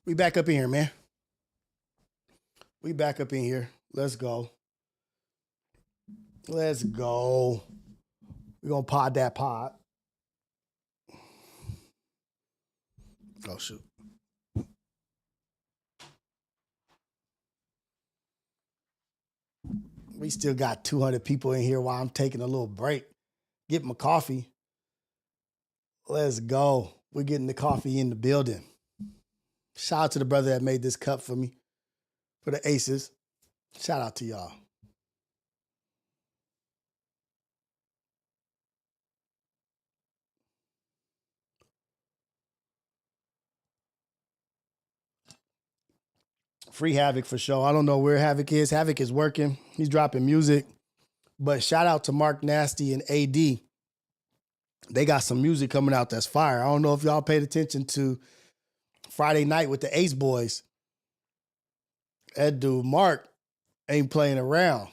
We back up in here, man. We back up in here. Let's go. Let's go. We're gonna pod that pod. Oh, shoot. We still got 200 people in here while I'm taking a little break. Get my coffee. Let's go. We're getting the coffee in the building. Shout out to the brother that made this cup for me, for the Aces. Shout out to y'all. Free Havoc for sure. I don't know where Havoc is. Havoc is working. He's dropping music. But shout out to Mark Nasty and AD. They got some music coming out that's fire. I don't know if y'all paid attention to Friday night with the Ace Boys. That dude, Mark, ain't playing around.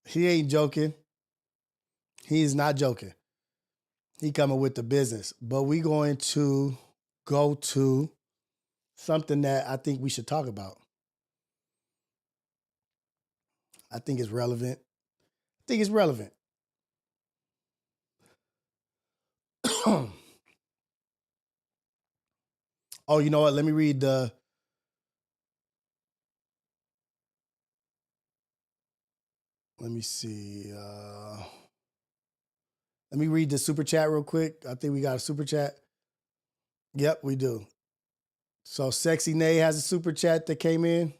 He ain't joking. He's not joking. He coming with the business. But we going to go to something that I think we should talk about. I think it's relevant. Oh, you know what? Let me read the... Let me see. Let me read the super chat real quick. I think we got a super chat. Yep, we do. So Sexy Nay has a super chat that came in.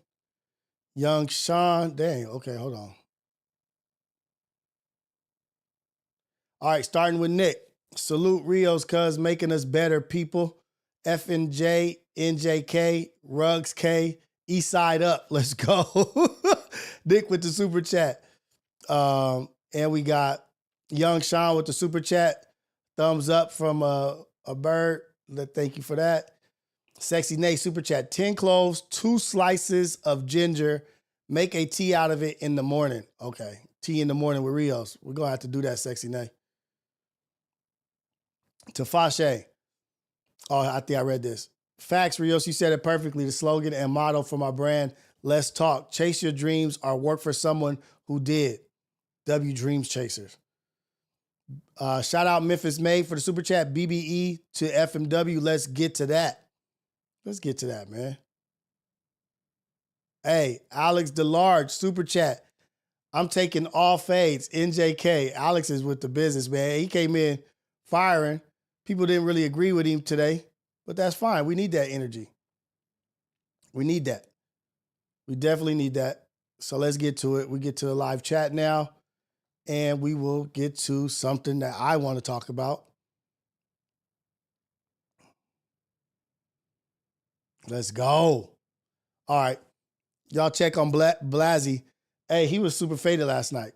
Young Sean. Dang, okay, hold on. All right, starting with Nick. Salute Rios, cuz making us better people. FNJ, NJK, Rugs K, Eastside up. Let's go. Nick with the super chat. And we got Young Sean with the super chat. Thumbs up from a bird. Thank you for that. Sexy Nate super chat. 10 cloves, 2 slices of ginger. Make a tea out of it in the morning. Okay. Tea in the morning with Rios. We're going to have to do that, Sexy Nate. Tafashe. Oh, I think I read this. Facts, Rios, you said it perfectly. The slogan and motto for my brand, let's talk. Chase your dreams or work for someone who did. W Dreams Chasers. Shout out Memphis May for the super chat. BBE to FMW. Let's get to that. Let's get to that, man. Hey, Alex DeLarge, super chat. I'm taking all fades. NJK. Alex is with the business, man. He came in firing. People didn't really agree with him today, but that's fine. We need that energy. We need that. We definitely need that. So let's get to it. We get to the live chat now, and we will get to something that I want to talk about. Let's go. All right. Y'all check on Blasey. Hey, he was super faded last night.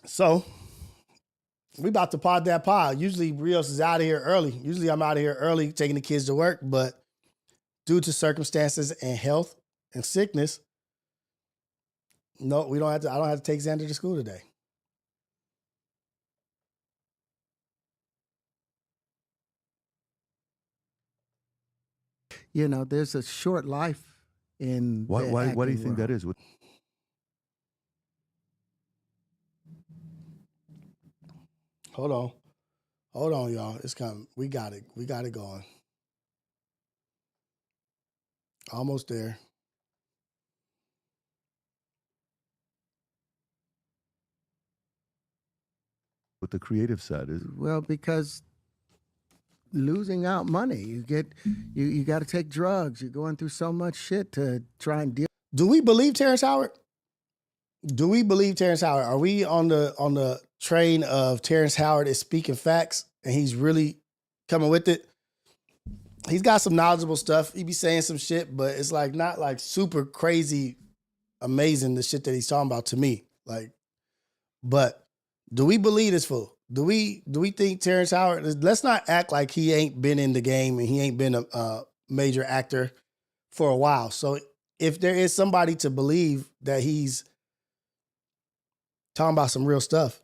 So, we about to pod that pod. Usually, Rios is out of here early. Usually, I'm out of here early taking the kids to work, but due to circumstances and health and sickness, no, we don't have to. I don't have to take Xander to school today. You know, there's a short life in Why do you acting think world. that is? Hold on, y'all. It's coming. We got it. We got it going. Almost there. What the creative side is? Well, because losing out money, you got to take drugs. You're going through so much shit to try and deal. Do we believe Terrence Howard? Do we believe Terrence Howard? Are we on the train of Terrence Howard is speaking facts and he's really coming with it? He's got some knowledgeable stuff. He be saying some shit, but it's like not like super crazy, amazing the shit that he's talking about to me. Like, but do we believe this fool? Do we think Terrence Howard? Let's not act like he ain't been in the game and he ain't been a major actor for a while. So if there is somebody to believe that he's talking about some real stuff,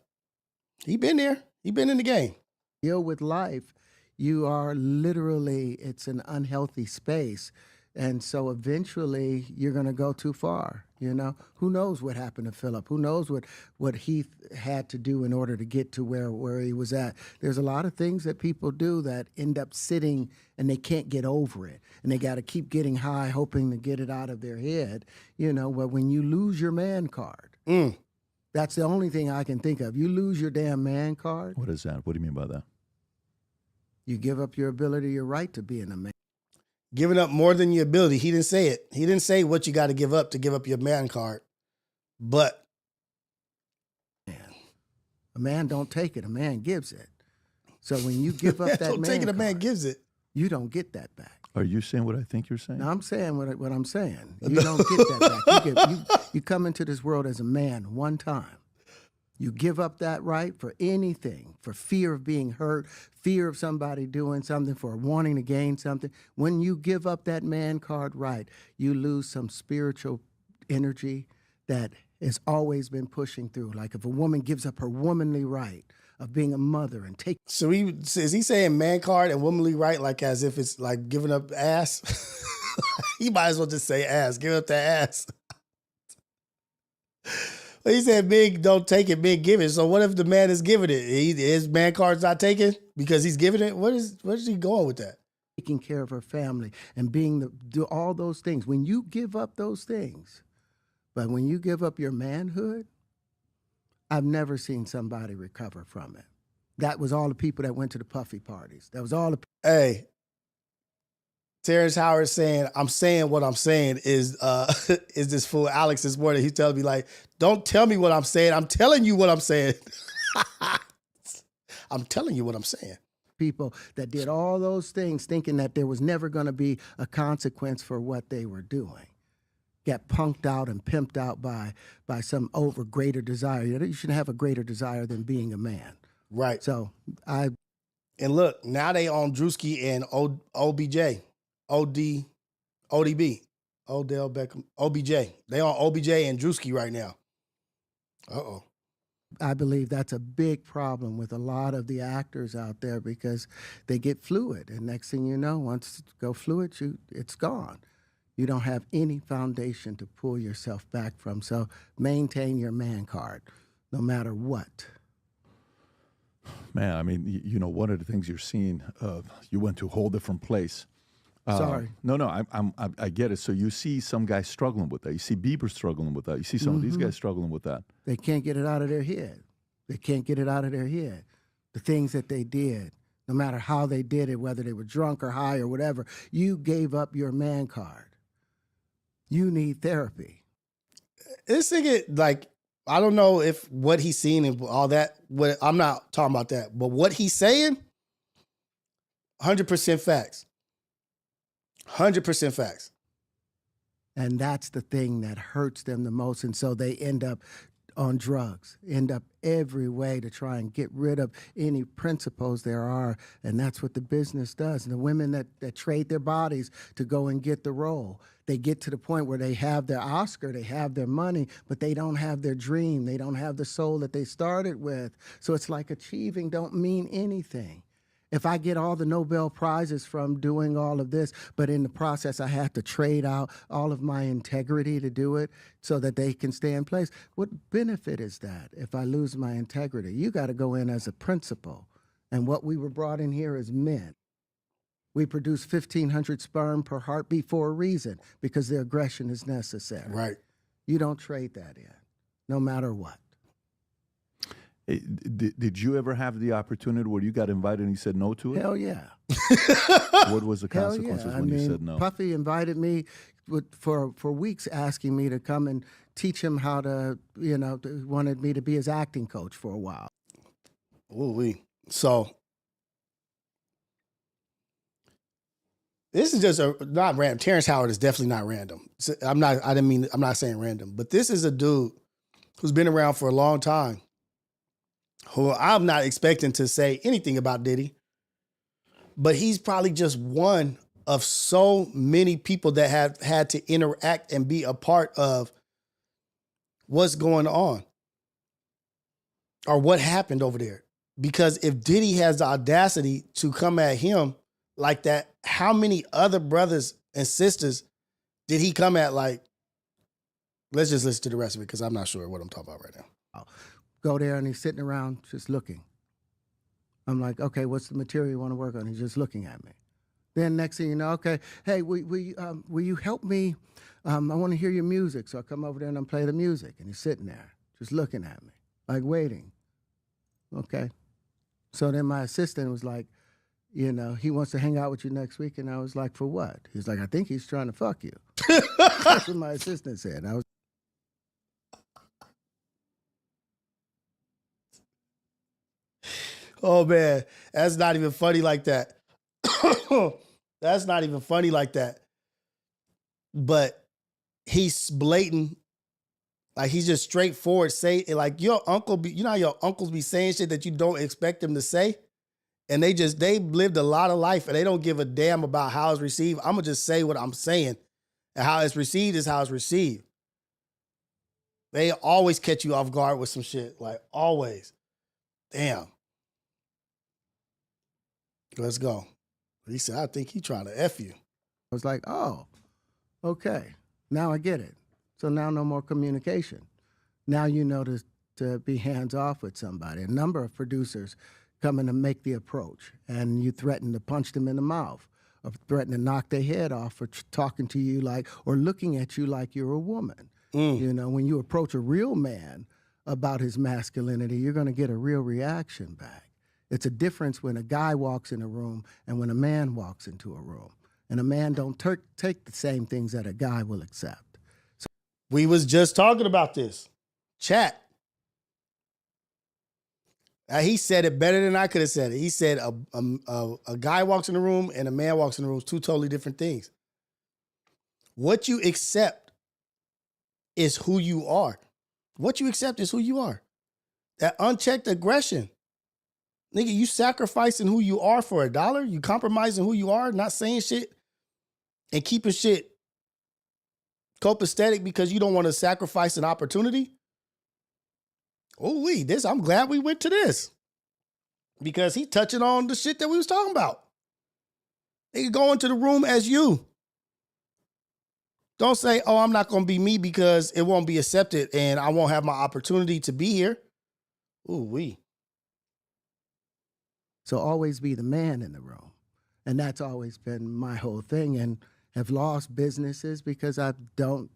he been there. He been in the game. Deal with life. You are literally, it's an unhealthy space. And so eventually you're going to go too far. You know, who knows what happened to Philip? Who knows what Heath had to do in order to get to where he was at? There's a lot of things that people do that end up sitting and they can't get over it. And they got to keep getting high, hoping to get it out of their head. You know, but when you lose your man card, that's the only thing I can think of. You lose your damn man card. What is that? What do you mean by that? You give up your ability, your right to being a man. Giving up more than your ability. He didn't say it. He didn't say what you got to give up your man card. But a man don't take it. A man gives it. So when you give up that don't man take it, a card, man gives it. You don't get that back. Are you saying what I think you're saying? No, I'm saying what I'm saying. You don't get that back. You come into this world as a man one time. You give up that right for anything, for fear of being hurt, fear of somebody doing something, for wanting to gain something. When you give up that man card right, you lose some spiritual energy that has always been pushing through. Like if a woman gives up her womanly right of being a mother and take. So is he saying man card and womanly right like as if it's like giving up ass? He might as well just say ass. Give up that ass. He said big don't take it, big give it. So what if the man is giving it? His man card's not taken because he's giving it? Where is he going with that? Taking care of her family and do all those things. When you give up those things, but when you give up your manhood, I've never seen somebody recover from it. That was all the people that went to the puffy parties. That was all the. Hey, Terrence Howard saying, I'm saying what I'm saying is this fool Alex this morning. He's telling me like, don't tell me what I'm saying. I'm telling you what I'm saying. I'm telling you what I'm saying. People that did all those things thinking that there was never going to be a consequence for what they were doing. Got punked out and pimped out by some greater desire. You shouldn't have a greater desire than being a man. Right. So and look, now they on Drewski and OBJ. ODB, Odell Beckham, OBJ. They on OBJ and Drewski right now. Uh-oh. I believe that's a big problem with a lot of the actors out there because they get fluid. And next thing you know, once you go fluid, it's gone. You don't have any foundation to pull yourself back from. So maintain your man card, no matter what. Man, I mean, you know, one of the things you're seeing, you went to a whole different place. Sorry. No, I get it. So you see some guys struggling with that. You see Bieber struggling with that. You see some of these guys struggling with that. They can't get it out of their head. They can't get it out of their head. The things that they did, no matter how they did it, whether they were drunk or high or whatever, you gave up your man card. You need therapy. This nigga, like, I don't know if what he's seen and all that, I'm not talking about that, but what he's saying, 100% facts. 100% facts. And that's the thing that hurts them the most. And so they end up on drugs, end up every way to try and get rid of any principles there are. And that's what the business does. And the women that trade their bodies to go and get the role, they get to the point where they have their Oscar, they have their money, but they don't have their dream. They don't have the soul that they started with. So it's like achieving don't mean anything. If I get all the Nobel Prizes from doing all of this, but in the process I have to trade out all of my integrity to do it so that they can stay in place, what benefit is that if I lose my integrity? You got to go in as a principal. And what we were brought in here as men. We produce 1,500 sperm per heartbeat for a reason, because the aggression is necessary. Right. You don't trade that in, no matter what. Hey, did you ever have the opportunity where you got invited and you said no to it? Hell yeah. What was the Hell consequences yeah. when you said no? Puffy invited me for weeks, asking me to come and teach him how to, wanted me to be his acting coach for a while. Ooh-wee. So this is just not random. Terrence Howard is definitely not random. I'm not saying random, but this is a dude who's been around for a long time, who I'm not expecting to say anything about Diddy, but he's probably just one of so many people that have had to interact and be a part of what's going on or what happened over there. Because if Diddy has the audacity to come at him like that, how many other brothers and sisters did he come at? Like, let's just listen to the rest of it, because I'm not sure what I'm talking about right now. Go there and he's sitting around just looking. I'm like, okay, what's the material you want to work on? He's just looking at me. Then next thing you know, okay, hey, will you help me? I want to hear your music. So I come over there and I play the music. And he's sitting there just looking at me, like waiting. Okay. So then my assistant was like, he wants to hang out with you next week. And I was like, for what? He's like, I think he's trying to fuck you. That's what my assistant said. I was. Oh, man, that's not even funny like that. That's not even funny like that. But he's blatant. Like, he's just straightforward. Say, like, your uncle, how your uncles be saying shit that you don't expect them to say? And they lived a lot of life and they don't give a damn about how it's received. I'm going to just say what I'm saying. And how it's received is how it's received. They always catch you off guard with some shit. Like, always. Damn. Let's go. He said, I think he trying to F you. I was like, oh, okay. Now I get it. So now no more communication. Now you know to be hands off with somebody. A number of producers come in to make the approach, and you threaten to punch them in the mouth, or threaten to knock their head off for talking to you like, or looking at you like you're a woman. When you approach a real man about his masculinity, you're going to get a real reaction back. It's a difference when a guy walks in a room and when a man walks into a room. And a man don't take the same things that a guy will accept. So we was just talking about this. Chat. He said it better than I could have said it. He said a guy walks in the room and a man walks in the room, two totally different things. What you accept is who you are. What you accept is who you are. That unchecked aggression. Nigga, you sacrificing who you are for $1? You compromising who you are, not saying shit and keeping shit copacetic because you don't want to sacrifice an opportunity? Oh, I'm glad we went to this. Because he touching on the shit that we was talking about. Nigga, go into the room as you. Don't say, oh, I'm not going to be me because it won't be accepted and I won't have my opportunity to be here. Ooh, So always be the man in the room. And that's always been my whole thing, and have lost businesses because I don't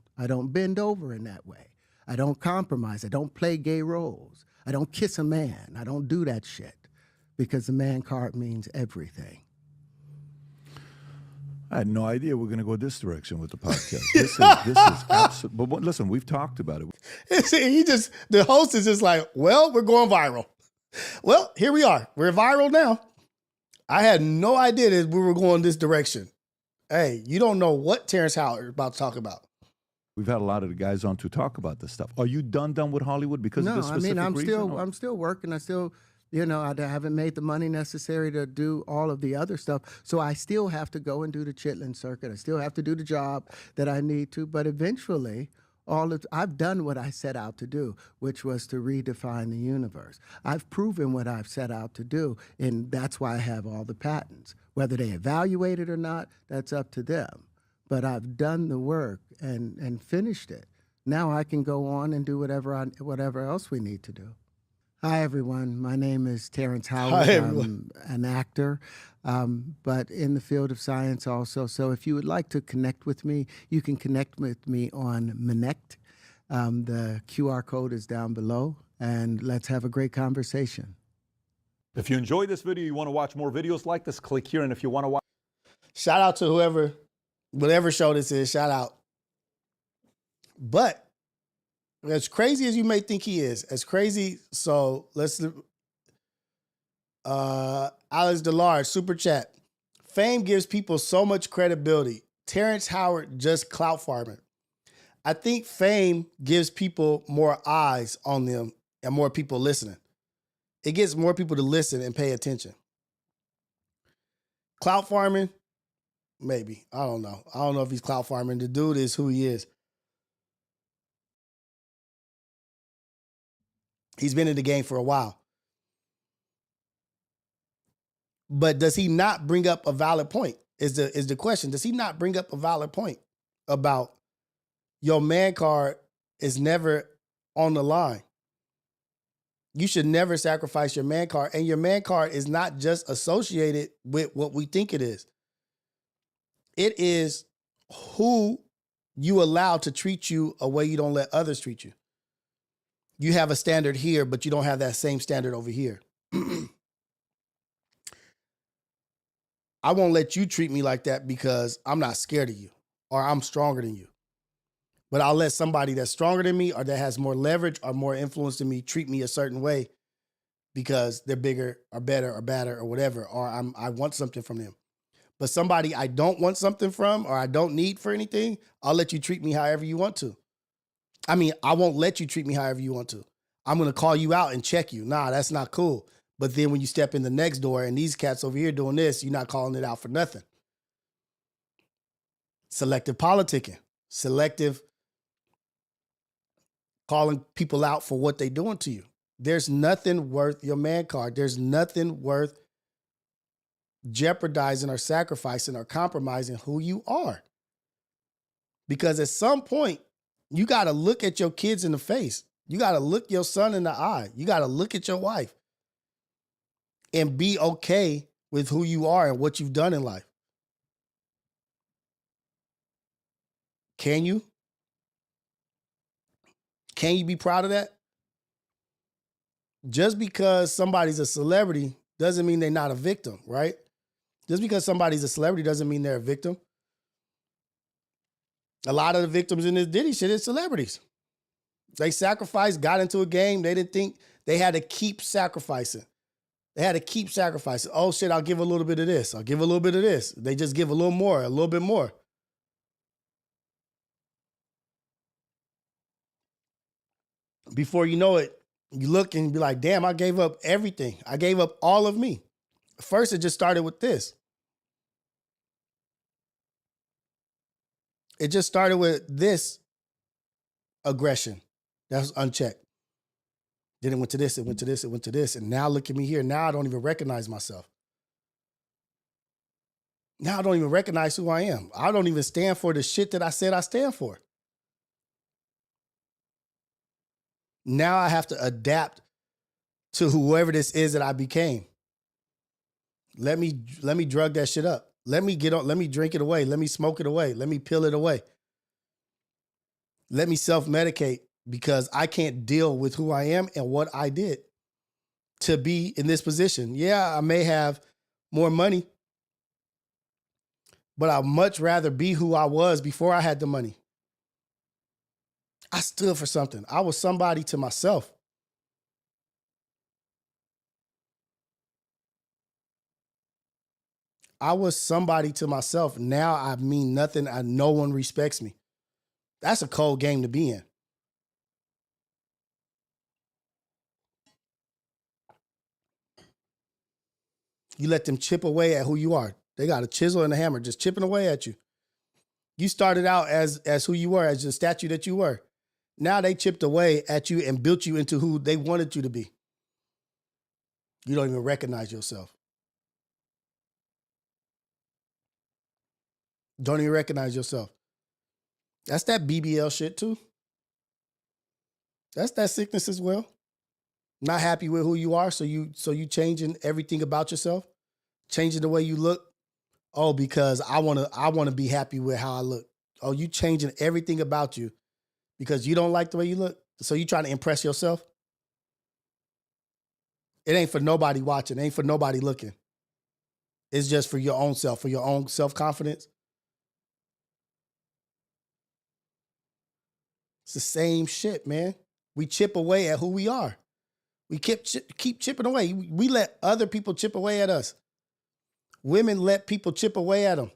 bend over in that way. I don't compromise. I don't play gay roles. I don't kiss a man. I don't do that shit because the man card means everything. I had no idea we're going to go this direction with the podcast. This is absolute. But listen, we've talked about it. The host is just like, well, we're going viral. Well, here we are. We're viral now. I had no idea that we were going this direction. Hey, you don't know what Terrence Howard is about to talk about. We've had a lot of the guys on to talk about this stuff. Are you done with Hollywood because of this specific reason? I'm still working. I still, I haven't made the money necessary to do all of the other stuff. So I still have to go and do the Chitlin circuit. I still have to do the job that I need to. But eventually, I've done what I set out to do, which was to redefine the universe. I've proven what I've set out to do, and that's why I have all the patents. Whether they evaluate it or not, that's up to them. But I've done the work and finished it. Now I can go on and do whatever else we need to do. Hi, everyone. My name is Terrence Howard. Hi, everyone. I'm an actor, but in the field of science also. So if you would like to connect with me, you can connect with me on Minect. The QR code is down below, and let's have a great conversation. If you enjoyed this video, you want to watch more videos like this, click here. And if you want to watch... Shout out to whatever show this is, shout out. But as crazy as you may think he is, so let's, Alex DeLarge, super chat. Fame gives people so much credibility. Terrence Howard just clout farming. I think fame gives people more eyes on them and more people listening. It gets more people to listen and pay attention. Clout farming, maybe. I don't know. I don't know if he's clout farming. The dude is who he is. He's been in the game for a while. But does he not bring up a valid point? Is the question. Does he not bring up a valid point about your man card is never on the line? You should never sacrifice your man card. And your man card is not just associated with what we think it is. It is who you allow to treat you a way you don't let others treat you. You have a standard here, but you don't have that same standard over here. I won't let you treat me like that because I'm not scared of you or I'm stronger than you. But I'll let somebody that's stronger than me or that has more leverage or more influence than me treat me a certain way because they're bigger or better or badder or whatever, or I want something from them. But somebody I don't want something from or I don't need for anything, I'll let you treat me however you want to. I mean, I won't let you treat me however you want to. I'm going to call you out and check you. Nah, that's not cool. But then when you step in the next door and these cats over here doing this, you're not calling it out for nothing. Selective politicking. Selective calling people out for what they're doing to you. There's nothing worth your man card. There's nothing worth jeopardizing or sacrificing or compromising who you are. Because at some point, you got to look at your kids in the face. You got to look your son in the eye. You got to look at your wife and be okay with who you are and what you've done in life. Can you? Can you be proud of that? Just because somebody's a celebrity doesn't mean they're not a victim, right? Just because somebody's a celebrity doesn't mean they're a victim. A lot of the victims in this Diddy shit is celebrities. They sacrificed, got into a game. They didn't think they had to keep sacrificing. They had to keep sacrificing. Oh shit, I'll give a little bit of this. I'll give a little bit of this. They just give a little more, a little bit more. Before you know it, you look and be like, damn, I gave up everything. I gave up all of me. First, it just started with this. It just started with this aggression that was unchecked. Then it went to this, it went to this, it went to this. And now look at me here. Now I don't even recognize myself. Now I don't even recognize who I am. I don't even stand for the shit that I said I stand for. Now I have to adapt to whoever this is that I became. Let me drug that shit up. Let me drink it away. Let me smoke it away. Let me peel it away. Let me self-medicate because I can't deal with who I am and what I did to be in this position. Yeah, I may have more money, but I'd much rather be who I was before I had the money. I stood for something. I was somebody to myself. I was somebody to myself. Now I mean nothing. No one respects me. That's a cold game to be in. You let them chip away at who you are. They got a chisel and a hammer just chipping away at you. You started out as who you were, as the statue that you were. Now they chipped away at you and built you into who they wanted you to be. You don't even recognize yourself. Don't even recognize yourself. That's that BBL shit too. That's that sickness as well. Not happy with who you are, so you changing everything about yourself, changing the way you look. Oh, because I wanna be happy with how I look. Oh, you changing everything about you because you don't like the way you look. So you trying to impress yourself. It ain't for nobody watching. It ain't for nobody looking. It's just for your own self, for your own self-confidence. It's the same shit, man. We chip away at who we are. We keep chipping away. We let other people chip away at us. Women let people chip away at them.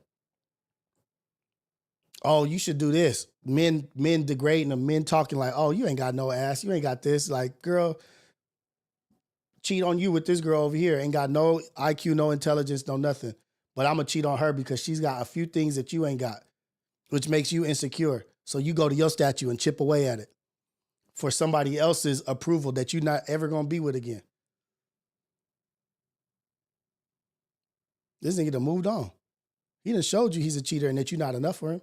Oh, you should do this. Men degrading them. Men talking like, oh, you ain't got no ass. You ain't got this. Like, girl, cheat on you with this girl over here. Ain't got no IQ, no intelligence, no nothing. But I'm going to cheat on her because she's got a few things that you ain't got, which makes you insecure. So you go to your statue and chip away at it for somebody else's approval that you're not ever going to be with again. This nigga done moved on. He done showed you he's a cheater and that you're not enough for him.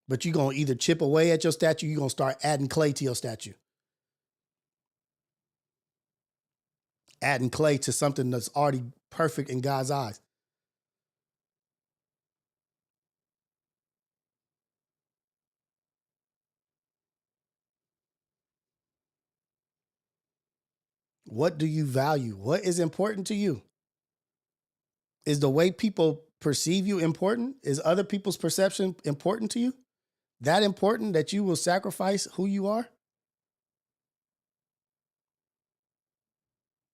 But you're going to either chip away at your statue, you're going to start adding clay to your statue. Adding clay to something that's already perfect in God's eyes. What do you value? What is important to you? Is the way people perceive you important? Is other people's perception important to you? That important that you will sacrifice who you are?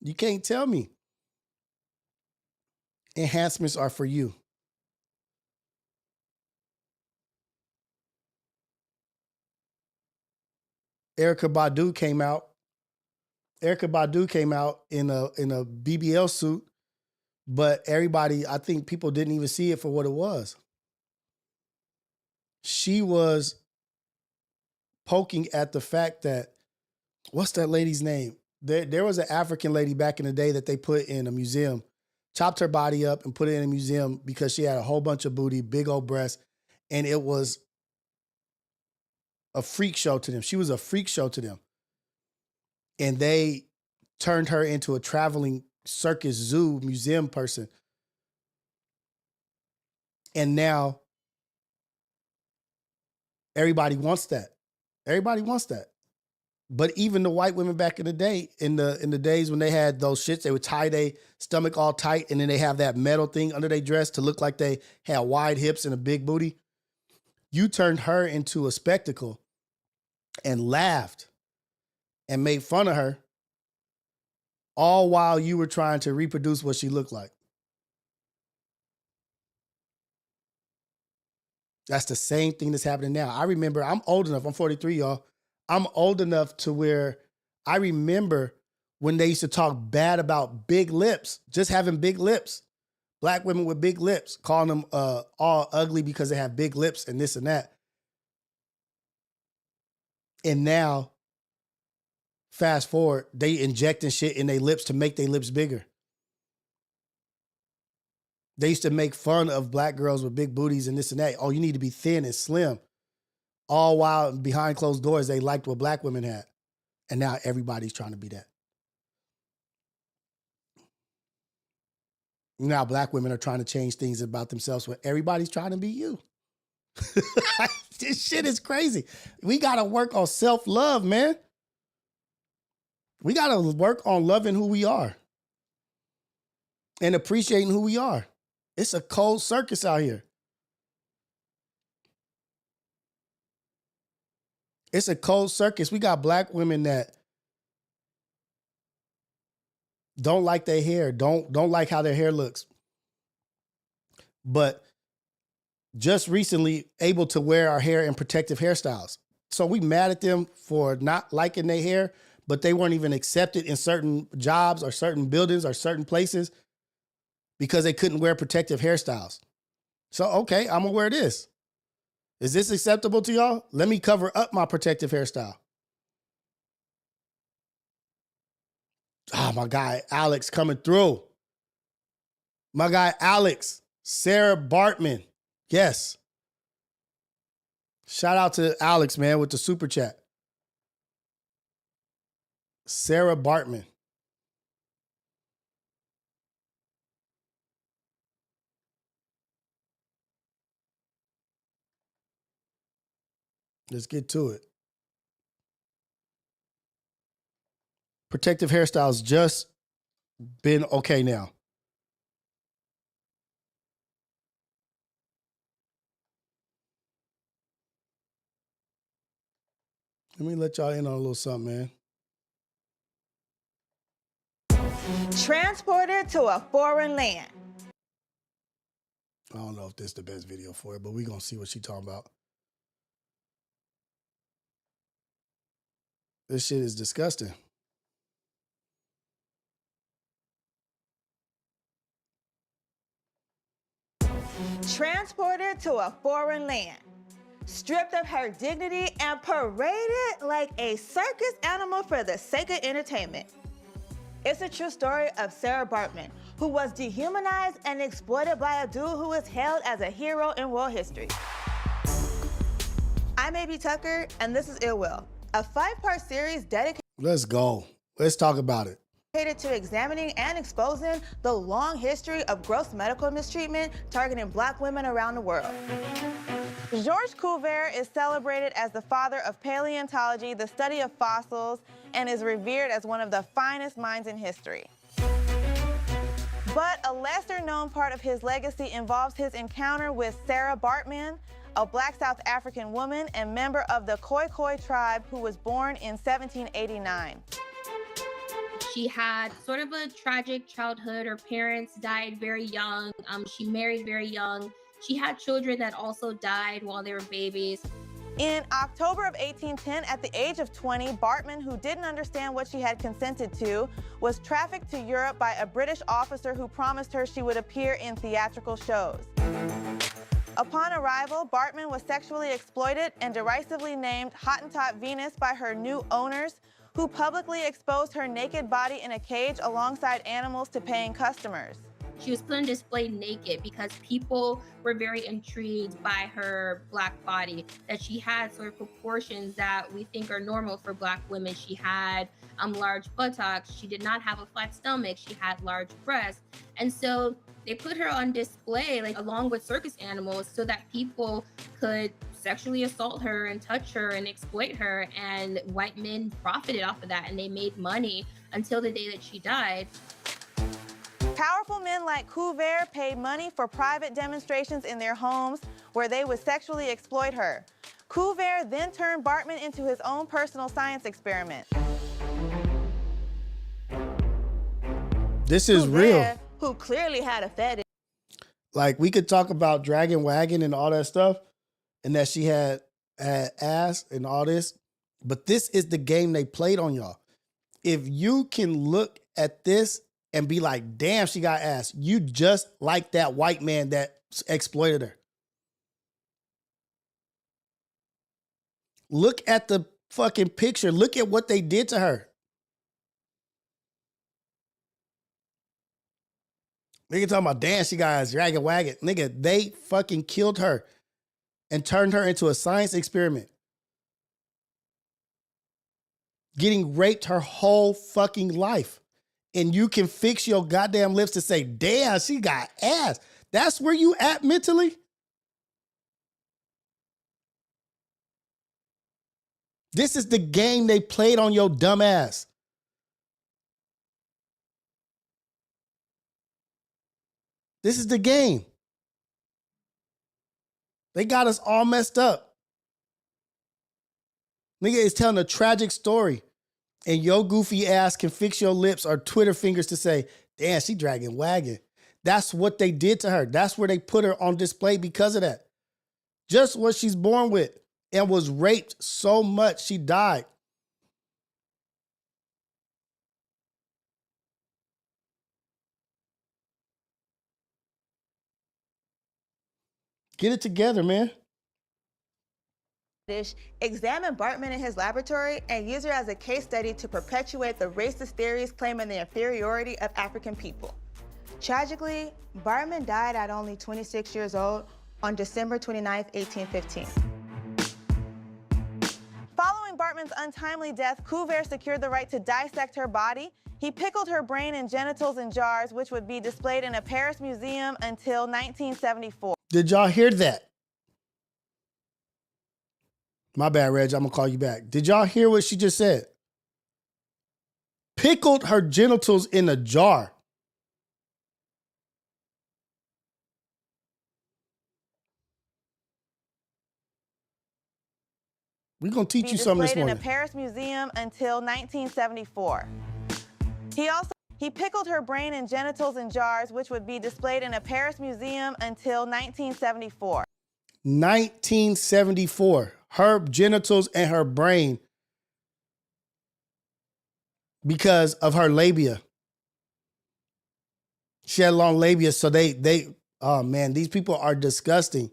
You can't tell me. Enhancements are for you. Erykah Badu came out in a BBL suit, but everybody, I think people didn't even see it for what it was. She was poking at the fact that, what's that lady's name? There was an African lady back in the day that they put in a museum, chopped her body up and put it in a museum because she had a whole bunch of booty, big old breasts, and it was a freak show to them. She was a freak show to them. And they turned her into a traveling circus zoo museum person. And now everybody wants that. Everybody wants that. But even the white women back in the day, in the days when they had those shits, they would tie their stomach all tight and then they have that metal thing under their dress to look like they had wide hips and a big booty. You turned her into a spectacle and laughed and made fun of her, all while you were trying to reproduce what she looked like. That's the same thing that's happening now. I remember, I'm old enough, I'm 43, y'all. I'm old enough to where I remember when they used to talk bad about big lips, just having big lips. Black women with big lips, calling them all ugly because they have big lips and this and that. And now, fast forward, they injecting shit in their lips to make their lips bigger. They used to make fun of black girls with big booties and this and that. Oh, you need to be thin and slim. All while behind closed doors, they liked what black women had. And now everybody's trying to be that. Now black women are trying to change things about themselves when everybody's trying to be you. This shit is crazy. We got to work on self-love, man. We got to work on loving who we are and appreciating who we are. It's a cold circus out here. It's a cold circus. We got black women that don't like their hair, don't like how their hair looks, but just recently able to wear our hair in protective hairstyles. So we mad at them for not liking their hair, but they weren't even accepted in certain jobs or certain buildings or certain places because they couldn't wear protective hairstyles. So, okay, I'm gonna wear this. Is this acceptable to y'all? Let me cover up my protective hairstyle. Ah, my guy Alex coming through. My guy Alex, Sarah Bartman. Yes. Shout out to Alex, man, with the super chat. Sarah Bartman. Let's get to it. Protective hairstyles just been okay now. Let me let y'all in on a little something, man. Transported to a foreign land. I don't know if this is the best video for it, but we're going to see what she's talking about. This shit is disgusting. Transported to a foreign land. Stripped of her dignity and paraded like a circus animal for the sake of entertainment. It's a true story of Sarah Bartman, who was dehumanized and exploited by a dude who is hailed as a hero in world history. I'm A.B. Tucker, and this is Ill Will, a 5-part series dedicated Let's go. Let's talk about it. to examining and exposing the long history of gross medical mistreatment targeting black women around the world. Georges Cuvier is celebrated as the father of paleontology, the study of fossils, and is revered as one of the finest minds in history. But a lesser-known part of his legacy involves his encounter with Sarah Bartman, a black South African woman and member of the Khoikhoi tribe who was born in 1789. She had sort of a tragic childhood. Her parents died very young. She married very young. She had children that also died while they were babies. In October of 1810, at the age of 20, Bartman, who didn't understand what she had consented to, was trafficked to Europe by a British officer who promised her she would appear in theatrical shows. Upon arrival, Bartman was sexually exploited and derisively named Hottentot Venus by her new owners, who publicly exposed her naked body in a cage alongside animals to paying customers. She was put on display naked because people were very intrigued by her black body, that she had sort of proportions that we think are normal for black women. She had large buttocks. She did not have a flat stomach. She had large breasts. And so they put her on display like along with circus animals so that people could sexually assault her and touch her and exploit her. And white men profited off of that, and they made money until the day that she died. Powerful men like Cuvier paid money for private demonstrations in their homes where they would sexually exploit her. Cuvier then turned Bartman into his own personal science experiment. This is real. Who clearly had a fetish. Like, we could talk about Dragon Wagon and all that stuff, and that she had ass and all this, but this is the game they played on y'all. If you can look at this and be like, damn, she got ass, you just like that white man that exploited her. Look at the fucking picture. Look at what they did to her. Nigga talking about, damn, she got ass, Dragon Wagon. Nigga, they fucking killed her and turned her into a science experiment. Getting raped her whole fucking life. and you can fix your goddamn lips to say, damn, she got ass. That's where you at mentally? This is the game they played on your dumb ass. This is the game. They got us all messed up. Nigga is telling a tragic story, and your goofy ass can fix your lips or Twitter fingers to say, damn, she dragging wagon. That's what they did to her. That's where they put her on display because of that. Just what she's born with, and was raped so much she died. Get it together, man. Examined Bartman in his laboratory and used her as a case study to perpetuate the racist theories claiming the inferiority of African people. Tragically, Bartman died at only 26 years old on December 29, 1815. Following Bartman's untimely death, Cuvier secured the right to dissect her body. He pickled her brain and genitals in jars, which would be displayed in a Paris museum until 1974. Did y'all hear that? My bad, Reg. I'm going to call you back. Did y'all hear what she just said? Pickled her genitals in a jar. We're going to teach you something this morning. In a Paris museum until 1974. He pickled her brain and genitals in jars, which would be displayed in a Paris museum until 1974. 1974. Her genitals and her brain because of her labia. She had long labia, so they oh man, these people are disgusting.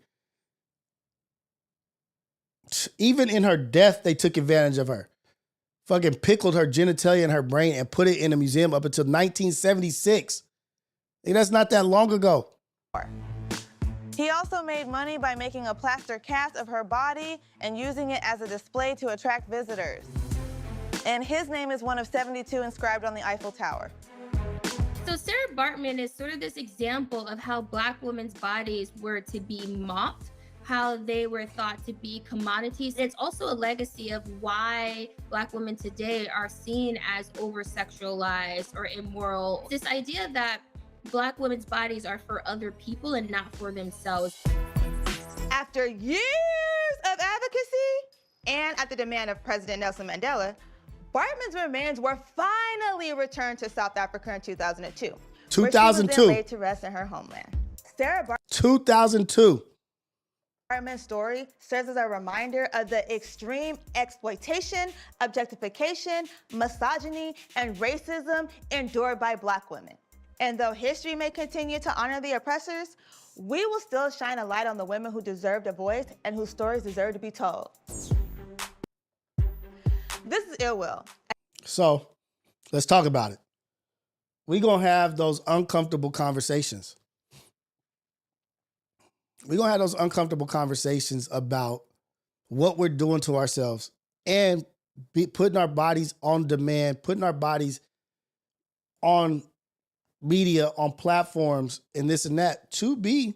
Even in her death, they took advantage of her. Fucking pickled her genitalia and her brain and put it in a museum up until 1976. Hey, that's not that long ago. He also made money by making a plaster cast of her body and using it as a display to attract visitors. And his name is one of 72 inscribed on the Eiffel Tower. So Sarah Bartman is sort of this example of how Black women's bodies were to be mocked, how they were thought to be commodities. It's also a legacy of why Black women today are seen as over-sexualized or immoral. This idea that Black women's bodies are for other people and not for themselves. After years of advocacy and at the demand of President Nelson Mandela, Bartman's remains were finally returned to South Africa in 2002. 2002. Where she was then laid to rest in her homeland. Sarah 2002. Bartman's story serves as a reminder of the extreme exploitation, objectification, misogyny, and racism endured by Black women. And though history may continue to honor the oppressors, we will still shine a light on the women who deserved a voice and whose stories deserve to be told. This is Ill Will. So, let's talk about it. We're going to have those uncomfortable conversations. We're going to have those uncomfortable conversations about what we're doing to ourselves and putting our bodies on demand, putting our bodies on media, on platforms, and this and that to be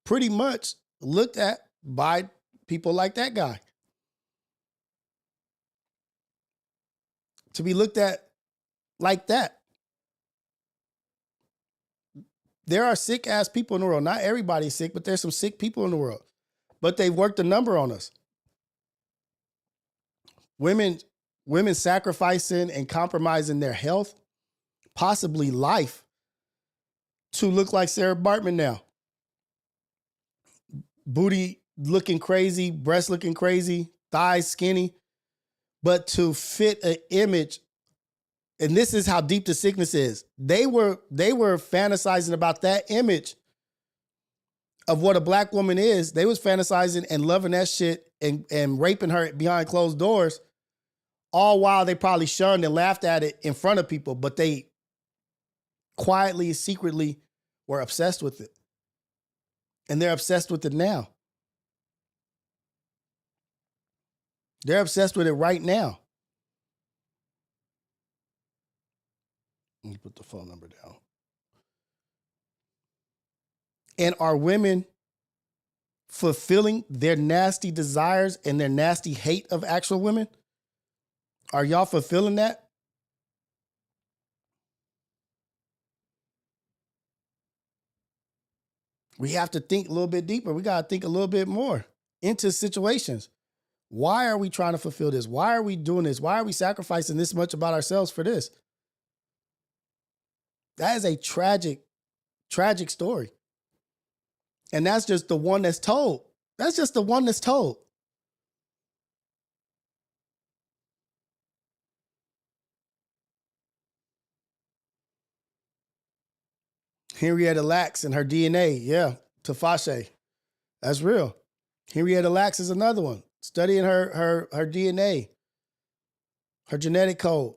pretty much looked at by people like that guy. To be looked at like that. There are sick ass people in the world. Not everybody's sick, but there's some sick people in the world. But they've worked a number on us. Women sacrificing and compromising their health, possibly life, to look like Sarah Bartman now. Booty looking crazy, breast looking crazy, thighs skinny, but to fit an image. And this is how deep the sickness is. They were fantasizing about that image of what a Black woman is. They was fantasizing and loving that shit and raping her behind closed doors, all while they probably shunned and laughed at it in front of people, but they quietly, secretly were obsessed with it. And they're obsessed with it now. They're obsessed with it right now. Let me put the phone number down. And are women fulfilling their nasty desires and their nasty hate of actual women? Are y'all fulfilling that? We have to think a little bit deeper. We got to think a little bit more into situations. Why are we trying to fulfill this? Why are we doing this? Why are we sacrificing this much about ourselves for this? That is a tragic, tragic story. And that's just the one that's told. That's just the one that's told. Henrietta Lacks and her DNA. Yeah, Tafashe. That's real. Henrietta Lacks is another one. Studying her DNA, her genetic code.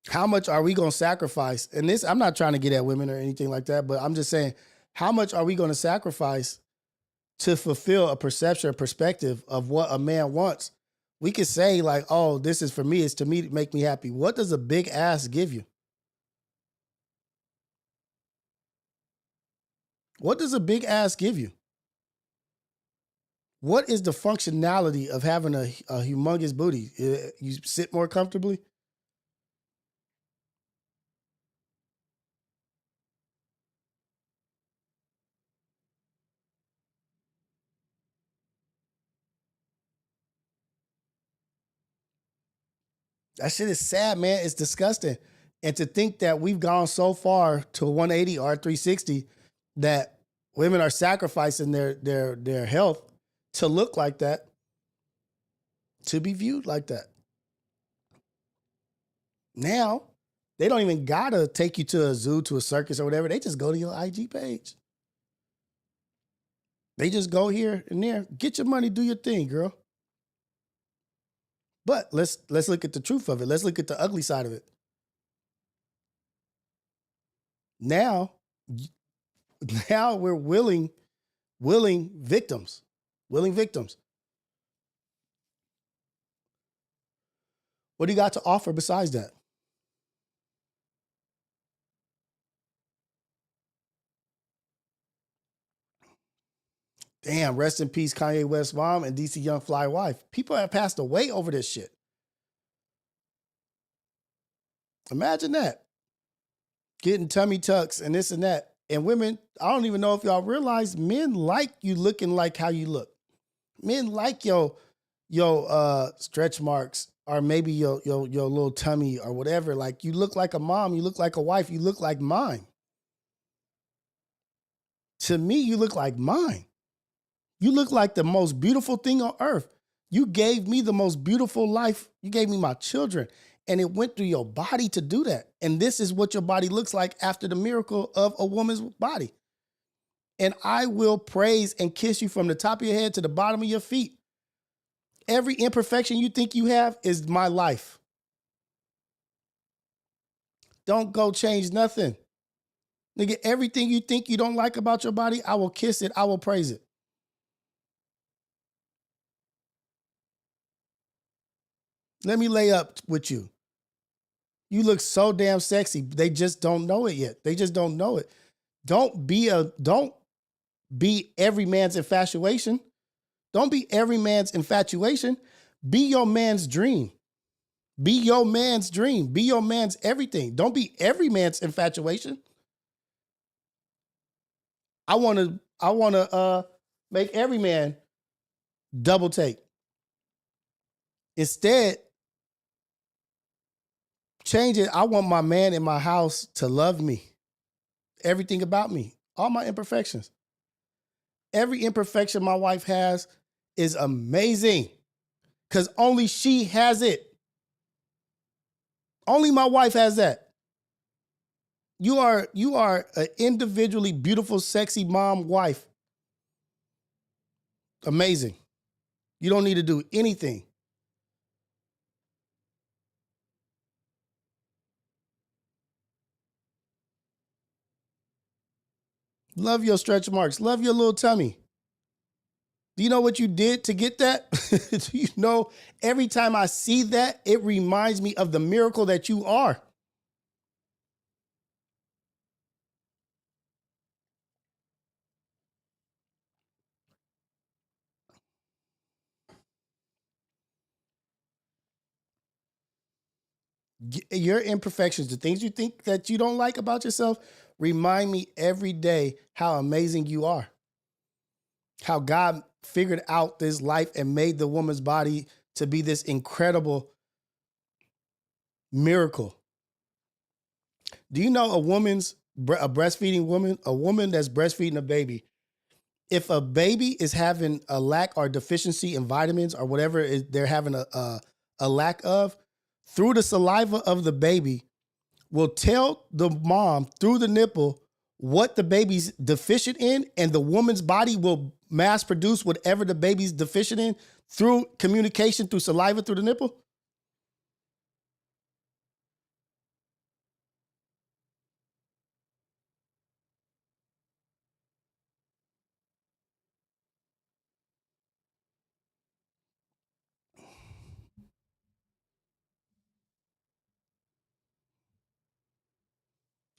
How much are we going to sacrifice? And this, I'm not trying to get at women or anything like that, but I'm just saying, how much are we going to sacrifice to fulfill a perception or perspective of what a man wants? We could say like, oh, this is for me. It's to me to make me happy. What does a big ass give you? What does a big ass give you? What is the functionality of having a humongous booty? You sit more comfortably? That shit is sad, man. It's disgusting. And to think that we've gone so far to 180 or 360 that women are sacrificing their health to look like that, to be viewed like that. Now, they don't even gotta take you to a zoo, to a circus or whatever. They just go to your IG page. They just go here and there. Get your money, do your thing, girl. But let's look at the truth of it. Let's look at the ugly side of it. Now we're willing victims. Willing victims. What do you got to offer besides that? Damn, rest in peace, Kanye West's mom and DC Young Fly wife. People have passed away over this shit. Imagine that. Getting tummy tucks and this and that. And women, I don't even know if y'all realize, men like you looking like how you look. Men like your stretch marks or maybe your little tummy or whatever. Like you look like a mom, you look like a wife, you look like mine. To me, you look like mine. You look like the most beautiful thing on earth. You gave me the most beautiful life. You gave me my children. And it went through your body to do that. And this is what your body looks like after the miracle of a woman's body. And I will praise and kiss you from the top of your head to the bottom of your feet. Every imperfection you think you have is my life. Don't go change nothing. Nigga, everything you think you don't like about your body, I will kiss it. I will praise it. Let me lay up with you. You look so damn sexy. They just don't know it yet. They just don't know it. Don't be every man's infatuation. Don't be every man's infatuation. Be your man's dream. Be your man's dream. Be your man's everything. Don't be every man's infatuation. I want to make every man double take. Instead, change it. I want my man in my house to love me. Everything about me. All my imperfections. Every imperfection my wife has is amazing because only she has it. Only my wife has that. You are an individually beautiful, sexy mom, wife. Amazing. You don't need to do anything. Love your stretch marks. Love your little tummy. Do you know what you did to get that? Do you know every time I see that, it reminds me of the miracle that you are. Your imperfections, the things you think that you don't like about yourself, remind me every day how amazing you are. How God figured out this life and made the woman's body to be this incredible miracle. Do you know a breastfeeding woman, a woman that's breastfeeding a baby, if a baby is having a lack or deficiency in vitamins or whatever they're having a lack of, through the saliva of the baby, will tell the mom through the nipple what the baby's deficient in, and the woman's body will mass produce whatever the baby's deficient in through communication, through saliva, through the nipple.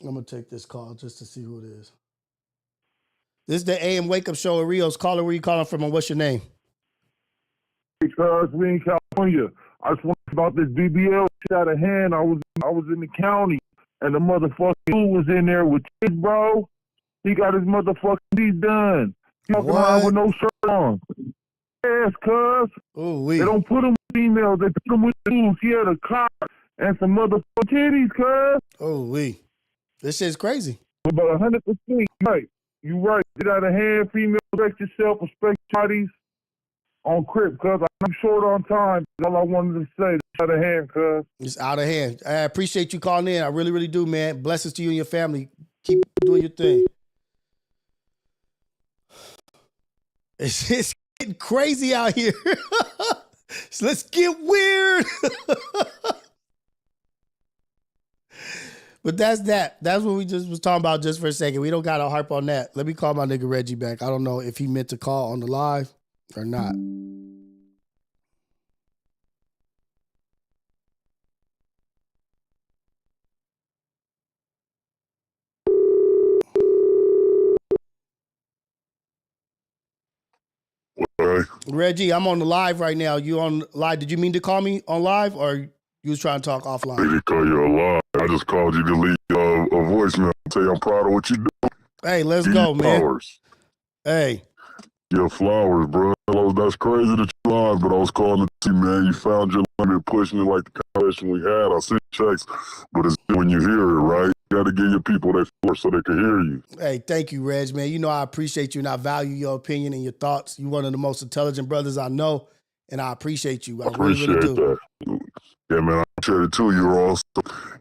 I'm going to take this call just to see who it is. This is the AM Wake Up Show with Rios. Caller, where you calling from and what's your name? Because we in California. I just want about this BBL shit out of hand. I was in the county and the motherfucking dude was in there with kids, bro. He got his motherfucking teeth done. He walking around with no shirt on. Yes, cuz. They don't put him with females. They put him with dudes. He had a car and some motherfucking titties, cuz. This shit's crazy. About 100%. Right. You right. Get out of hand, female. Respect yourself. Respect bodies. On Crip, cuz I'm short on time. All I wanted to say, it's out of hand, cuz. It's out of hand. I appreciate you calling in. I really, really do, man. Blessings to you and your family. Keep doing your thing. It's just getting crazy out here. So let's get weird. But that's that. That's what we just was talking about just for a second. We don't got to harp on that. Let me call my nigga Reggie back. I don't know if he meant to call on the live or not. Reggie, I'm on the live right now. You on live? Did you mean to call me on live or you was trying to talk offline? I didn't call you a lie. I just called you to leave a voicemail. Tell you I'm proud of what you do. Hey, let's go, man. Flowers. Hey. Your flowers, bro. That's crazy that you lied, but I was calling to see, man. You found your limit, pushing it like the conversation we had. I sent checks, but it's when you hear it, right? You got to give your people their floor so they can hear you. Hey, thank you, Reg, man. You know I appreciate you and I value your opinion and your thoughts. You're one of the most intelligent brothers I know, and I appreciate you. I really, really do. That. Yeah, man, I appreciate it too.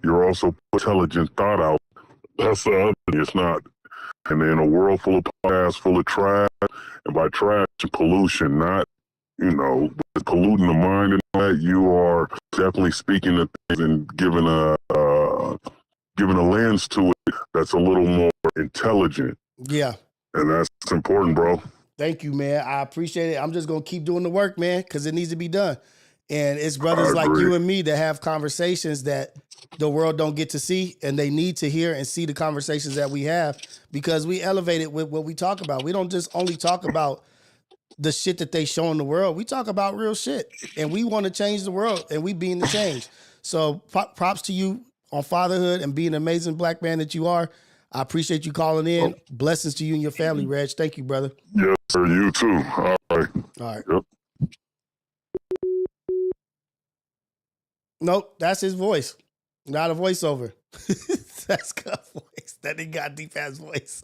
You're also intelligent thought out. That's the other thing. It's not. And in a world full of podcasts, full of trash, and by trash, pollution, not, polluting the mind and that, you are definitely speaking to things and giving a lens to it that's a little more intelligent. Yeah. And that's important, bro. Thank you, man. I appreciate it. I'm just going to keep doing the work, man, because it needs to be done. And it's brothers like you and me that have conversations that the world don't get to see, and they need to hear and see the conversations that we have because we elevate it with what we talk about. We don't just only talk about the shit that they show in the world. We talk about real shit, and we want to change the world, and we being the change. So props to you on fatherhood and being an amazing black man that you are. I appreciate you calling in. Blessings to you and your family, Reg. Thank you, brother. Yes, sir. You too. All right. All right. Yep. Nope, that's his voice. Not a voiceover. That's good voice. That nigga got deep ass voice.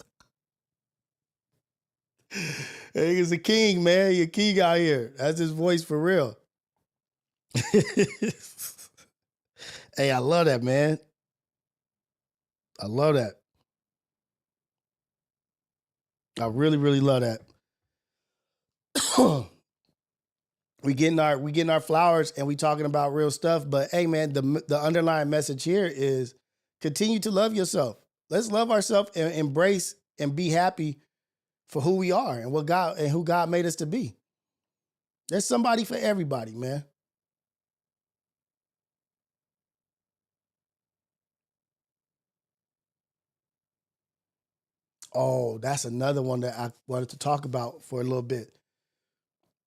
He's a king, man. You're a king out here. That's his voice for real. Hey, I love that, man. I love that. I really, really love that. We getting our flowers and we talking about real stuff. But hey, man, the underlying message here is continue to love yourself. Let's love ourselves and embrace and be happy for who we are and what God and who God made us to be. There's somebody for everybody, man. Oh, that's another one that I wanted to talk about for a little bit.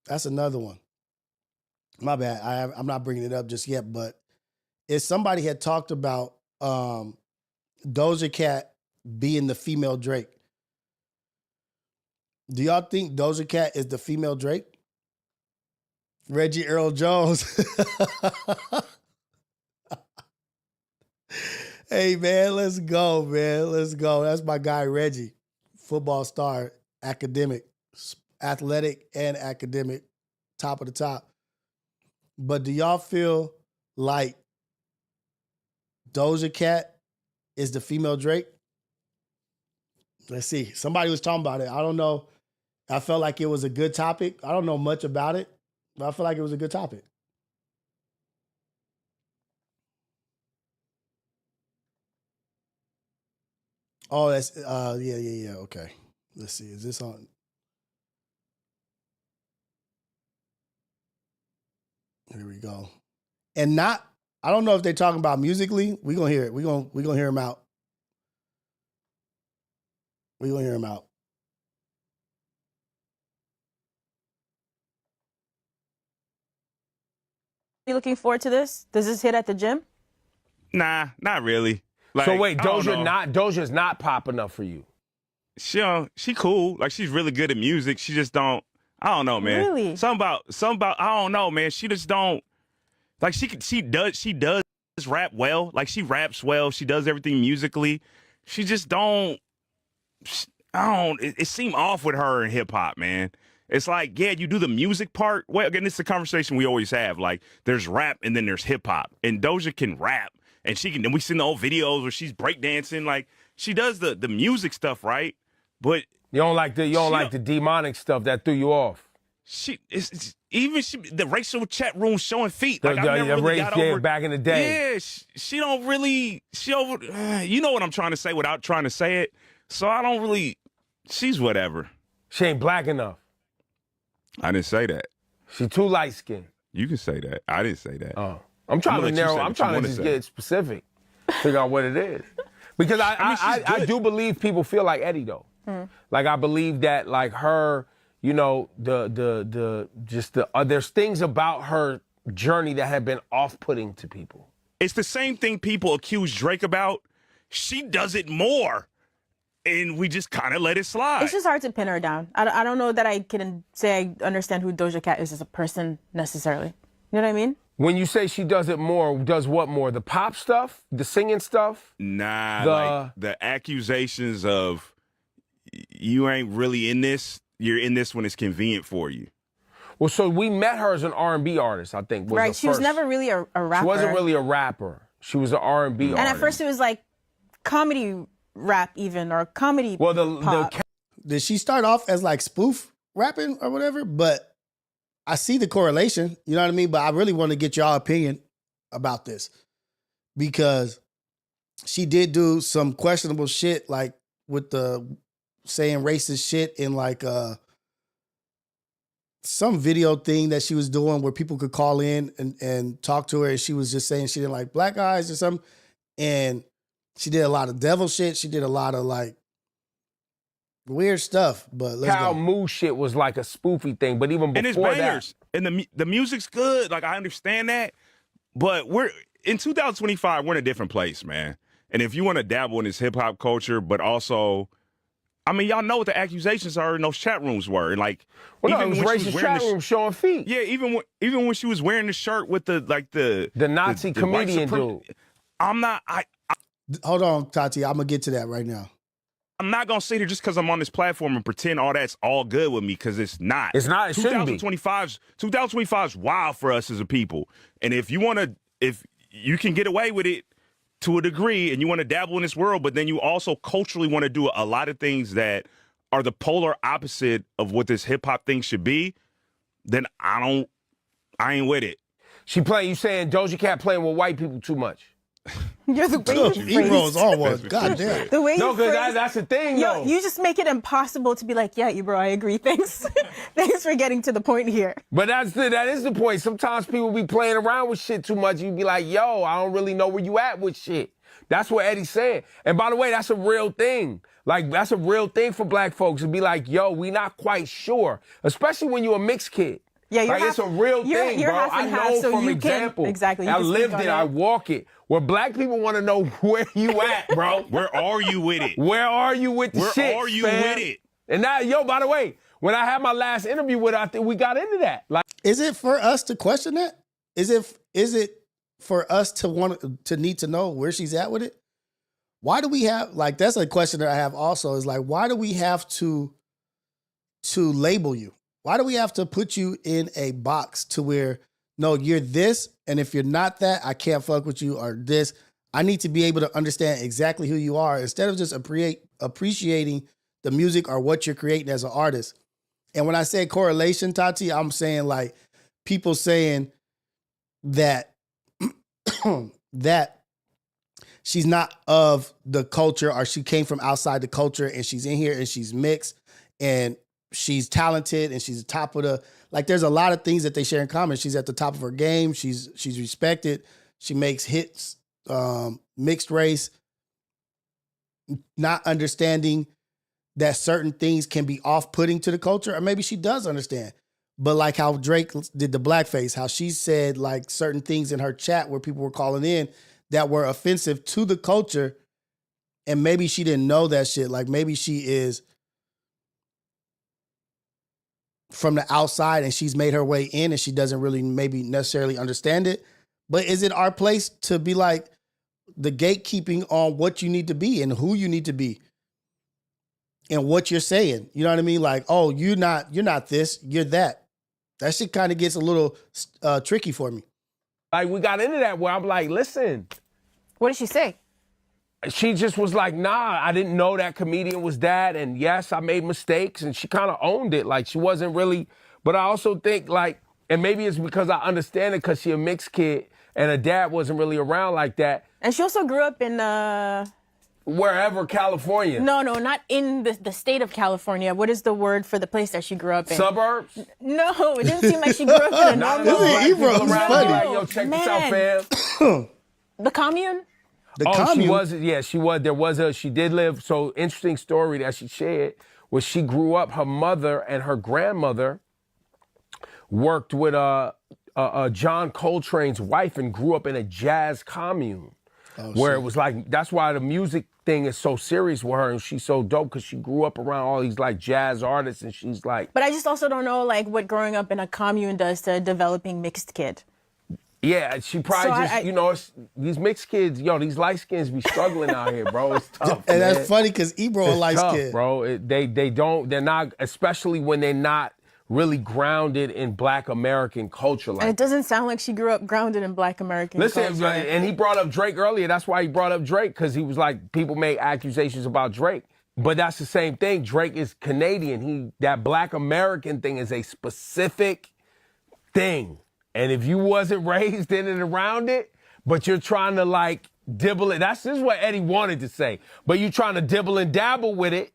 That's another one. My bad. I'm not bringing it up just yet, but if somebody had talked about Doja Cat being the female Drake, do y'all think Doja Cat is the female Drake? Reggie Earl Jones. Hey, man, let's go, man. Let's go. That's my guy, Reggie. Football star, academic, athletic and academic, top of the top. But do y'all feel like Doja Cat is the female Drake? Let's see. Somebody was talking about it. I don't know. I felt like it was a good topic. I don't know much about it, but I feel like it was a good topic. Oh, that's yeah. Okay. Let's see. Is this on? Here we go. And not, I don't know if they're talking about musically. We're gonna hear it. We're gonna hear him out. We're gonna hear him out. You looking forward to this? Does this hit at the gym? Nah, not really. Like, so wait, I don't know. Doja's not popping up for you. She cool. Like, she's really good at music. She just don't. I don't know, man. Really? Something about. I don't know, man. She just don't. Like, she does rap well. Like, she raps well. She does everything musically. She just don't. It seemed off with her in hip hop, man. It's like, yeah, you do the music part. Well, again, this is a conversation we always have. Like, there's rap and then there's hip hop, and Doja can rap. And she can. And we see the old videos where she's breakdancing. Like, she does the music stuff right, but you don't like the demonic stuff that threw you off. The racial chat room showing feet. Like, I never really got over back in the day. Yeah, she don't really. You know what I'm trying to say without trying to say it. So I don't really. She's whatever. She ain't black enough. I didn't say that. She too light skinned. You can say that. I didn't say that. Oh. I'm trying to narrow. I'm trying to just get specific, figure out what it is, because I do believe people feel like Eddie though. Like, I believe that, like, her, you know, there's things about her journey that have been off-putting to people. It's the same thing people accuse Drake about. She does it more, and we just kind of let it slide. It's just hard to pin her down. I don't know that I can say I understand who Doja Cat is as a person necessarily. You know what I mean? When you say she does it more, does what more? The pop stuff? The singing stuff? Nah, like the accusations of you ain't really in this. You're in this when it's convenient for you. Well, so we met her as an R&B artist, I think. Right, she was never really a rapper. She wasn't really a rapper. She was an R&B artist. And at first it was like comedy rap even, or comedy pop. Did she start off as like spoof rapping or whatever? But I see the correlation, you know what I mean? But I really want to get y'all opinion about this, because she did do some questionable shit, like with the saying racist shit in like some video thing that she was doing where people could call in and talk to her, and she was just saying she didn't like black guys or something. And she did a lot of devil shit. She did a lot of like weird stuff, but let's Cal go. Moo shit was like a spoofy thing, but even before and it's bangers, and the music's good. Like, I understand that, but we're in 2025. We're in a different place, man. And if you want to dabble in this hip hop culture, but also, I mean, y'all know what the accusations are in those chat rooms were. And like, well, no, it was racist chat rooms showing feet. Yeah, even when she was wearing the shirt with the Nazi comedian dude. Hold on, Tati. I'm gonna get to that right now. I'm not gonna sit here just because I'm on this platform and pretend all that's all good with me, because it's not. It's not. It shouldn't be. 2025's wild for us as a people. And if you can get away with it to a degree, and you want to dabble in this world, but then you also culturally want to do a lot of things that are the polar opposite of what this hip hop thing should be, then I ain't with it. You saying Doja Cat playing with white people too much? You're the way you phrase. Ebro's on one. God damn. The way you No, because phrase, that's the thing, yo, though. you just make it impossible to be like, yeah, Ebro, I agree. Thanks. Thanks for getting to the point here. But that is the point. Sometimes people be playing around with shit too much. You be like, yo, I don't really know where you at with shit. That's what Eddie's saying. And by the way, that's a real thing. Like, that's a real thing for black folks to be like, yo, we not quite sure. Especially when you're a mixed kid. Yeah, you're like, it's a real thing, you're bro. half I and know half, so from you example. Can, exactly. You I can speak lived on it. I walk it. Where black people want to know where you at, bro. Where are you with it? Where are you with the Where shit, are you fam? with it? And now, yo, by the way, when I had my last interview with her, I think we got into that. Like, is it for us to question that? Is it for us to need to know where she's at with it? Why do we have, like, that's a question that I have also, is like, why do we have to label you? Why do we have to put you in a box to where, no, you're this, and if you're not that, I can't fuck with you, or this. I need to be able to understand exactly who you are instead of just appreciating the music or what you're creating as an artist. And when I say correlation, Tati, I'm saying like people saying that that she's not of the culture, or she came from outside the culture and she's in here and she's mixed and she's talented and she's top of the, like, there's a lot of things that they share in common. She's at the top of her game. She's respected. She makes hits, mixed race, not understanding that certain things can be off-putting to the culture, or maybe she does understand. But like how Drake did the blackface, how she said like certain things in her chat where people were calling in that were offensive to the culture, and maybe she didn't know that shit. Like maybe she is from the outside and she's made her way in and she doesn't really maybe necessarily understand it. But is it our place to be like the gatekeeping on what you need to be and who you need to be and what you're saying? You know what I mean? Like, oh, you're not this, you're that. That shit kind of gets a little tricky for me. Like, we got into that where I'm like, listen. What did she say? She just was like, nah, I didn't know that comedian was that. And yes, I made mistakes. And she kind of owned it. Like, she wasn't really, but I also think like, and maybe it's because I understand it because she a mixed kid and her dad wasn't really around like that. And she also grew up in wherever, California. No, not in the state of California. What is the word for the place that she grew up in? Suburbs? No, it didn't seem like she grew up in a normal. Yo, check this out, fam. The commune? She did live, so interesting story that she shared was she grew up, her mother and her grandmother worked with John Coltrane's wife and grew up in a jazz commune. Where it was like, that's why the music thing is so serious with her and she's so dope because she grew up around all these like jazz artists and she's like. But I just also don't know like what growing up in a commune does to a developing mixed kid. Yeah, she probably it's, these mixed kids, these light skins be struggling out here, bro. It's tough. And that's funny because Ebro a light skin. Bro. They're not, especially when they're not really grounded in Black American culture. And it doesn't sound like she grew up grounded in Black American culture. Listen, and he brought up Drake earlier. That's why he brought up Drake, because he was like, people make accusations about Drake. But that's the same thing. Drake is Canadian. That Black American thing is a specific thing. And if you wasn't raised in and around it, but you're trying to like dibble it, this is what Eddie wanted to say. But you trying to dibble and dabble with it.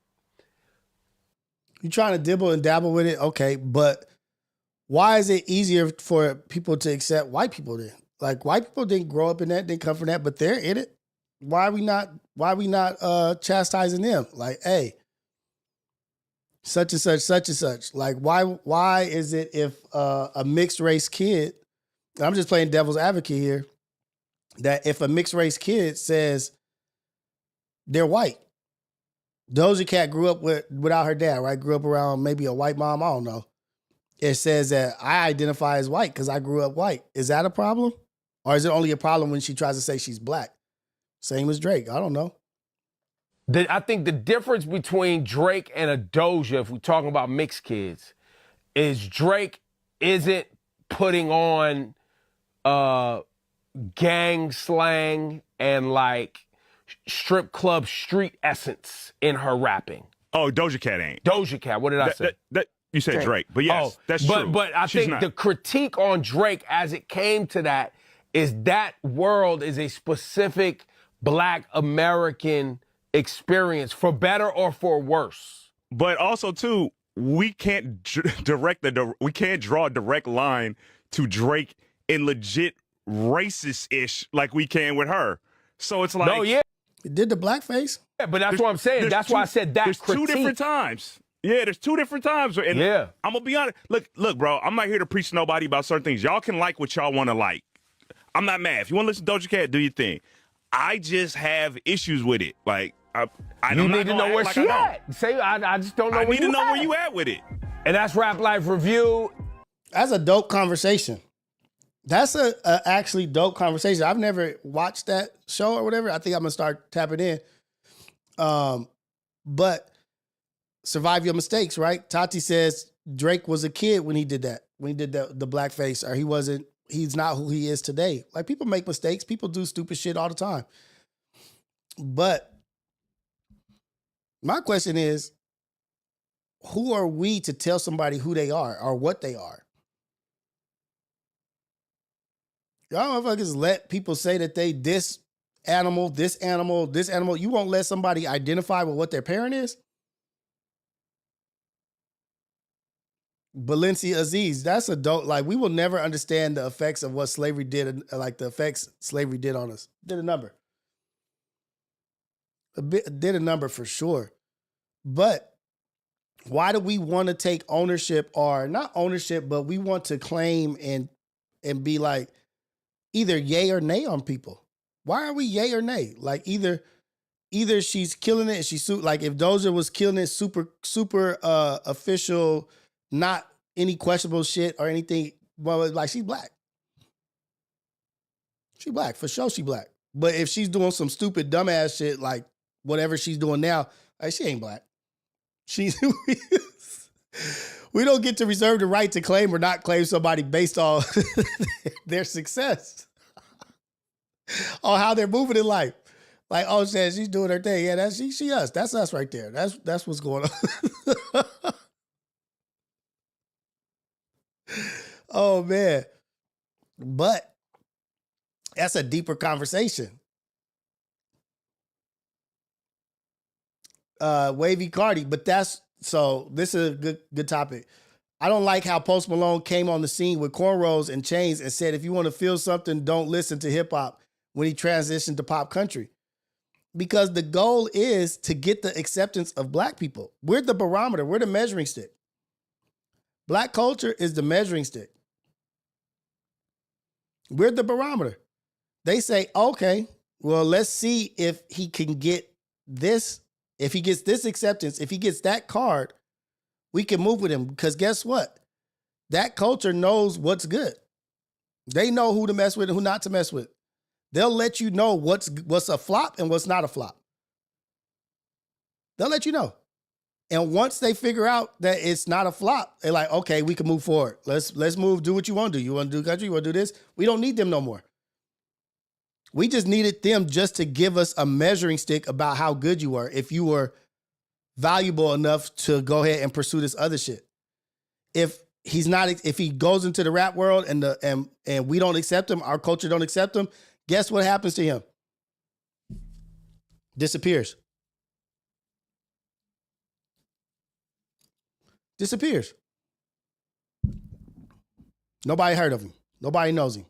You're trying to dibble and dabble with it, okay, but why is it easier for people to accept white people then? Like white people didn't grow up in that, didn't come from that, but they're in it. Why are we not chastising them? Like, hey, such and such, such and such. Like, why is it if a mixed race kid, I'm just playing devil's advocate here, that if a mixed race kid says they're white, Doja Cat grew up without her dad, right? Grew up around maybe a white mom, I don't know. It says that I identify as white because I grew up white. Is that a problem? Or is it only a problem when she tries to say she's Black? Same as Drake, I don't know. I think the difference between Drake and a Doja, if we're talking about mixed kids, is Drake isn't putting on gang slang and like strip club street essence in her rapping. Oh, Doja Cat ain't. Doja Cat, what did I say? You said Drake, but yes, that's true. But I think the critique on Drake as it came to that is that world is a specific Black American experience, for better or for worse. But also too, we can't we can't draw a direct line to Drake in legit racist-ish like we can with her. So it's like, no, yeah, Did the blackface? yeah, but that's what I'm saying. That's why I said that. There's critique. two different times. Yeah, there's two different times. And Yeah. I'm gonna be honest. Look, bro. I'm not here to preach to nobody about certain things. Y'all can like what y'all want to like. I'm not mad. If you want to listen to Doja Cat, do your thing. I just have issues with it. Like, I You need to know where she at. Say, I just don't know where I need you to know at. where you at with it. And that's Rap Life Review. That's a dope conversation. That's a actually dope conversation. I've never watched that show or whatever. I think I'm gonna start tapping in. But survive your mistakes, right? Tati says Drake was a kid when he did that. When he did the blackface, or he's not who he is today. Like, people make mistakes. People do stupid shit all the time. But my question is, who are we to tell somebody who they are or what they are? Y'all motherfuckers let people say that they this animal, this animal, this animal. You won't let somebody identify with what their parent is? Valencia Aziz, that's a dope. Like, we will never understand the effects of what slavery did, like the effects slavery did on us. Did a number. Did a number for sure. But why do we want to take ownership, or not ownership, but we want to claim and be like either yay or nay on people? Why are we yay or nay? Like, either she's killing it and she's like, if Doja was killing it, super official, not any questionable shit or anything. Well, like, she's black. She black, for sure she black. But if she's doing some stupid dumbass shit, like whatever she's doing now, like, she ain't black. We don't get to reserve the right to claim or not claim somebody based on their success. On how they're moving in life. Like, oh, she's doing her thing. Yeah, that's she us. That's us right there. That's what's going on. Oh, man. But that's a deeper conversation. Wavy Cardi, but this is a good topic. I don't like how Post Malone came on the scene with cornrows and chains and said, if you want to feel something, don't listen to hip hop, when he transitioned to pop country. Because the goal is to get the acceptance of black people. We're the barometer. We're the measuring stick. Black culture is the measuring stick. We're the barometer. They say, okay, well, let's see if he can get this. If he gets this acceptance, if he gets that card, we can move with him. Because guess what? That culture knows what's good. They know who to mess with and who not to mess with. They'll let you know what's a flop and what's not a flop. They'll let you know. And once they figure out that it's not a flop, they're like, okay, we can move forward. Let's move, do what you want to do. You want to do country, you want to do this? We don't need them no more. We just needed them just to give us a measuring stick about how good you were, if you were valuable enough to go ahead and pursue this other shit. If he goes into the rap world and we don't accept him, our culture don't accept him, guess what happens to him? Disappears. Disappears. Nobody heard of him. Nobody knows him.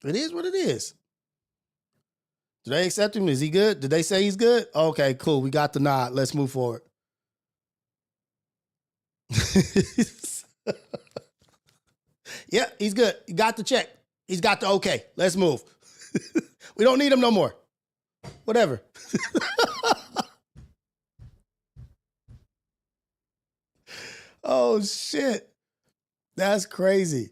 It is what it is. Do they accept him? Is he good? Did they say he's good? Okay, cool. We got the nod. Let's move forward. Yeah, he's good. He got the check. He's got the okay. Let's move. We don't need him no more. Whatever. Oh, shit. That's crazy.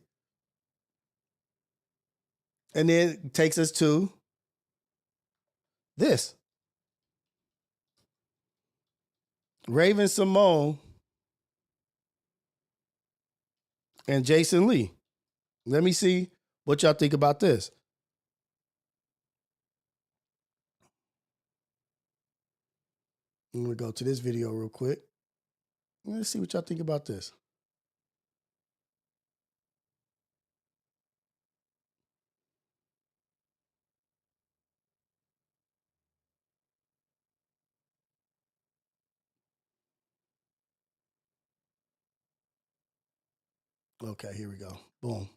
And then it takes us to this. Raven Simone and Jason Lee. Let me see what y'all think about this. I'm gonna go to this video real quick. Let's see what y'all think about this. Okay, here we go. Boom.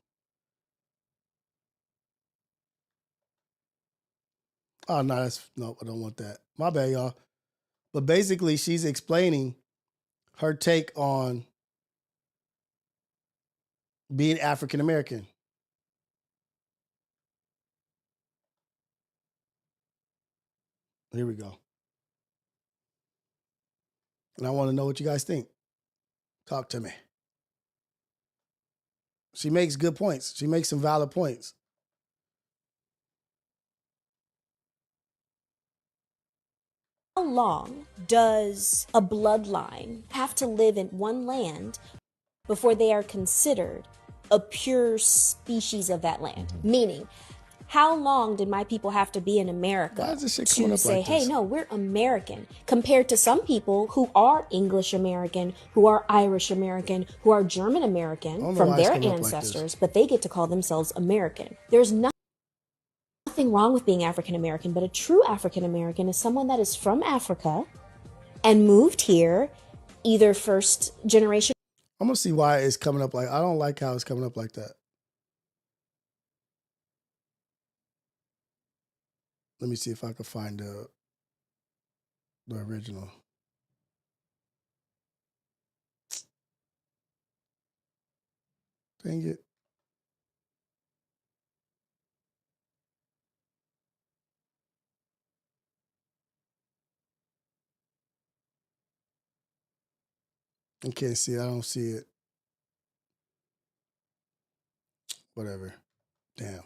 Oh no, I don't want that. My bad, y'all. But basically, she's explaining her take on being African American. Here we go. And I want to know what you guys think. Talk to me. She makes good points. She makes some valid points. How long does a bloodline have to live in one land before they are considered a pure species of that land? Meaning, how long did my people have to be in America to say, hey, no, we're American, compared to some people who are English American, who are Irish American, who are German American from their ancestors, but they get to call themselves American. There's nothing wrong with being African American, but a true African American is someone that is from Africa and moved here, either first generation. I'm gonna see why it's coming up like I don't like how it's coming up like that. Let me see if I can find the original. Dang it. I can't see it. I don't see it. Whatever. Damn.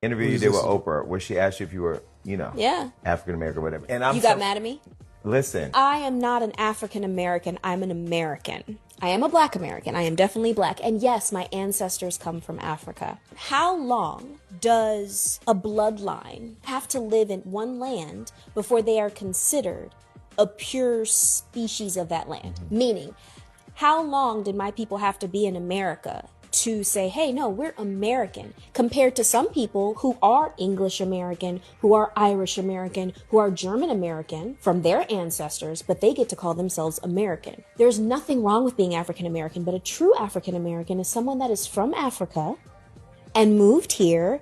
Interview you did with Oprah, where she asked you if you were, Yeah. African American or whatever. And You got mad at me? Listen, I am not an African American. I'm an American. I am a Black American. I am definitely Black. And yes, my ancestors come from Africa. How long does a bloodline have to live in one land before they are considered a pure species of that land? Meaning, how long did my people have to be in America to say, hey, no, we're American, compared to some people who are English American, who are Irish American, who are German American from their ancestors, but they get to call themselves American. There's nothing wrong with being African American, but a true African American is someone that is from Africa and moved here,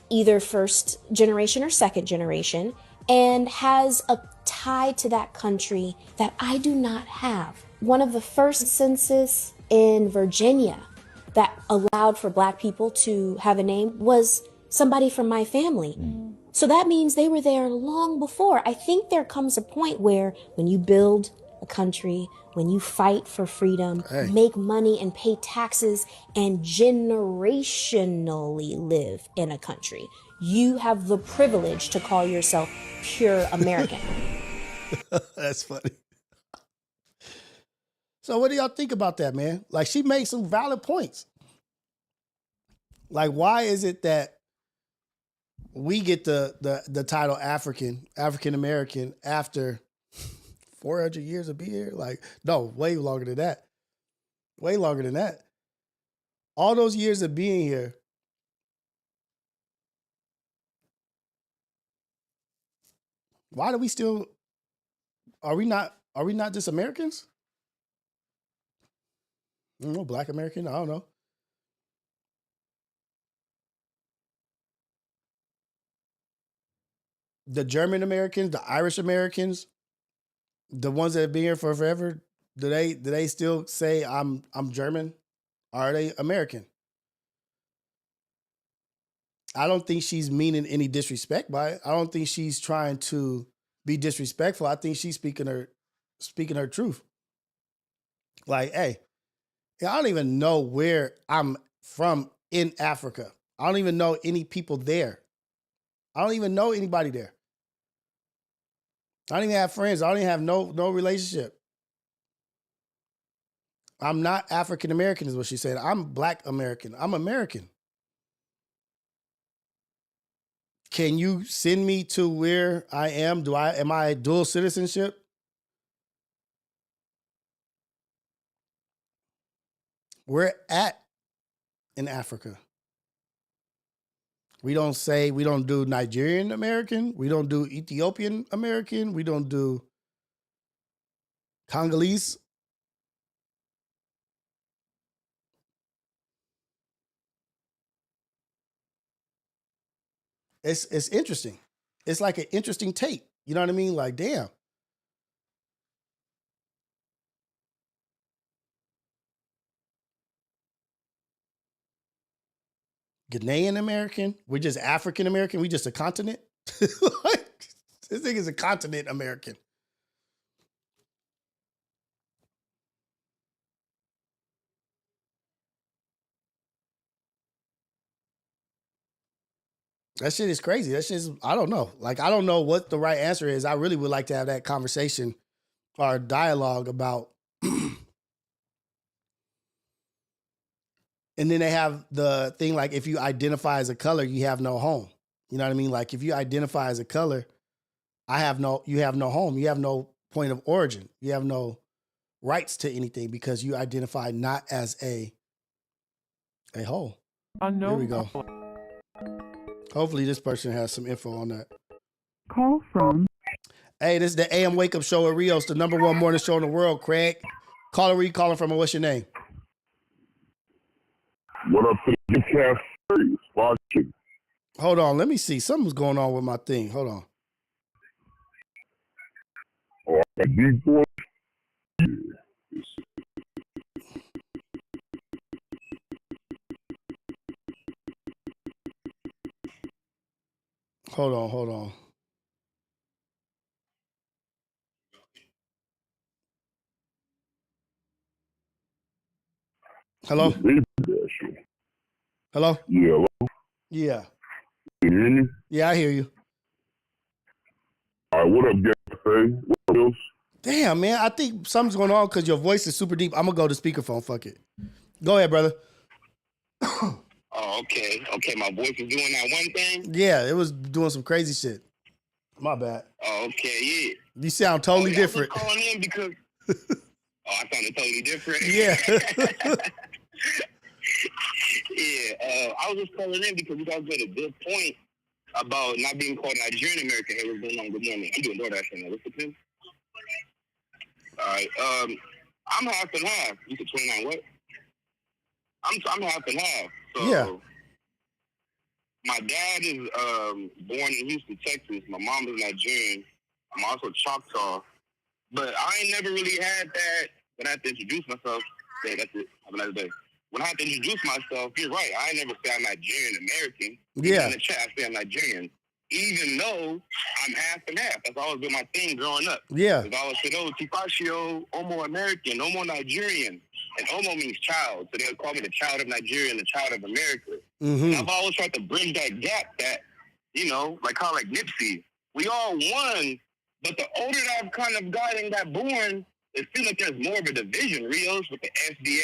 either first generation or second generation, and has a tie to that country that I do not have. One of the first census in Virginia that allowed for Black people to have a name was somebody from my family. So that means they were there long before. I think there comes a point where when you build a country, when you fight for freedom, make money and pay taxes and generationally live in a country, you have the privilege to call yourself pure American. That's funny. So what do y'all think about that, man? Like, she makes some valid points. Like, why is it that we get the title African American after 400 years of being here? Like, no, way longer than that. Way longer than that. All those years of being here, why do we still, are we not just Americans? I don't know, Black American, I don't know. The German Americans, the Irish Americans, the ones that have been here for forever, do they still say I'm German? Are they American? I don't think she's meaning any disrespect by it. I don't think she's trying to be disrespectful. I think she's speaking her truth. Like, hey, I don't even know where I'm from in Africa. I don't even know any people there. I don't even know anybody there. I don't even have friends. I don't even have no relationship. I'm not African American, is what she said. I'm Black American. I'm American. Can you send me to where I am? Am I dual citizenship? We're at in Africa. We don't do Nigerian American. We don't do Ethiopian American. We don't do Congolese. It's interesting. It's like an interesting take. You know what I mean? Like, damn. Ghanaian American. We're just African American. We just a continent. This thing is a continent American. That shit is crazy. That shit is, I don't know. Like, I don't know what the right answer is. I really would like to have that conversation or dialogue about. And then they have the thing like, if you identify as a color, you have no home. You know what I mean? Like, if you identify as a color, you have no home. You have no point of origin. You have no rights to anything because you identify not as a whole. Here we go. Hopefully this person has some info on that. Call from. Hey, this is the AM Wake Up Show at Rios, the #1 morning show in the world, Craig. Caller, where you calling from and what's your name? What up to the cafe? Watching. Hold on, let me see. Something's going on with my thing. Hold on. Oh, I got deep voice. Hold on. Hello? Hello? Yeah, hello? Yeah. Can you hear me? Yeah, I hear you. All right, what up, cafe? What else? Damn, man. I think something's going on because your voice is super deep. I'm going to go to speakerphone. Fuck it. Go ahead, brother. Oh, okay. Okay, my voice is doing that one thing? Yeah, it was doing some crazy shit. My bad. Oh, okay, yeah. You sound totally different. I was calling in because... I sounded totally different? Yeah. Yeah, I was just calling in because you guys made a good point about not being called Nigerian American. Hey, what's going on? Good morning. I'm doing DoorDash right now. What's the thing? All right. I'm half and half. You said 29 what? I'm half and half. So yeah. My dad is born in Houston, Texas. My mom is Nigerian. I'm also Choctaw. But I ain't never really had that when I had to introduce myself. Hey, that's it. Have a nice day. When I had to introduce myself, you're right. I ain't never say I'm Nigerian American. Yeah. In the chat, I say I'm Nigerian. Even though I'm half and half. That's always been my thing growing up. Yeah. Because I always said, oh, Tifashio, Omo American, Omo Nigerian. And Omo means child. So they'll call me the child of Nigeria and the child of America. Mm-hmm. And I've always tried to bridge that gap that, like how like Nipsey, we all won. But the older that I've kind of gotten and got born, it feels like there's more of a division, Rios, with the FDA,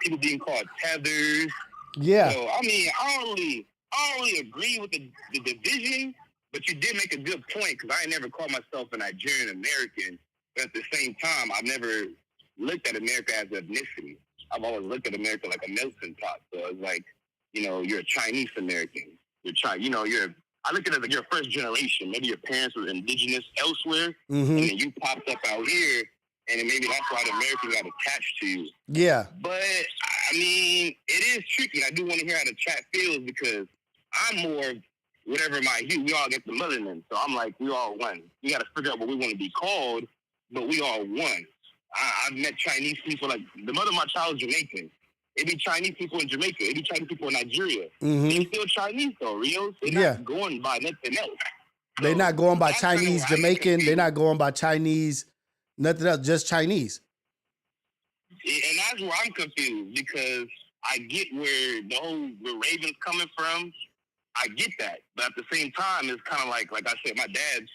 people being called tethers. Yeah. So, I mean, I don't really agree with the division, but you did make a good point because I ain't never called myself a Nigerian American. But at the same time, I've never looked at America as ethnicity. I've always looked at America like a melting pot. So it's like, you're a Chinese American. I look at it as like you're first generation. Maybe your parents were indigenous elsewhere, Mm-hmm. and then you popped up out here, and then maybe that's why the Americans got attached to you. Yeah. But, I mean, it is tricky. I do want to hear how the chat feels because I'm more whatever my hue. We all get the melanin. So I'm like, we all one. We got to figure out what we want to be called, but we all one. I've met Chinese people, like the mother of my child is Jamaican. It be Chinese people in Jamaica. It be Chinese people in Nigeria. Mm-hmm. They still Chinese though, Rios. They're not going by nothing else. They're not going by Chinese, Jamaican. They're not going by Chinese, nothing else, just Chinese. And that's where I'm confused because I get where where Raven's coming from. I get that. But at the same time, it's kind of like I said, my dad,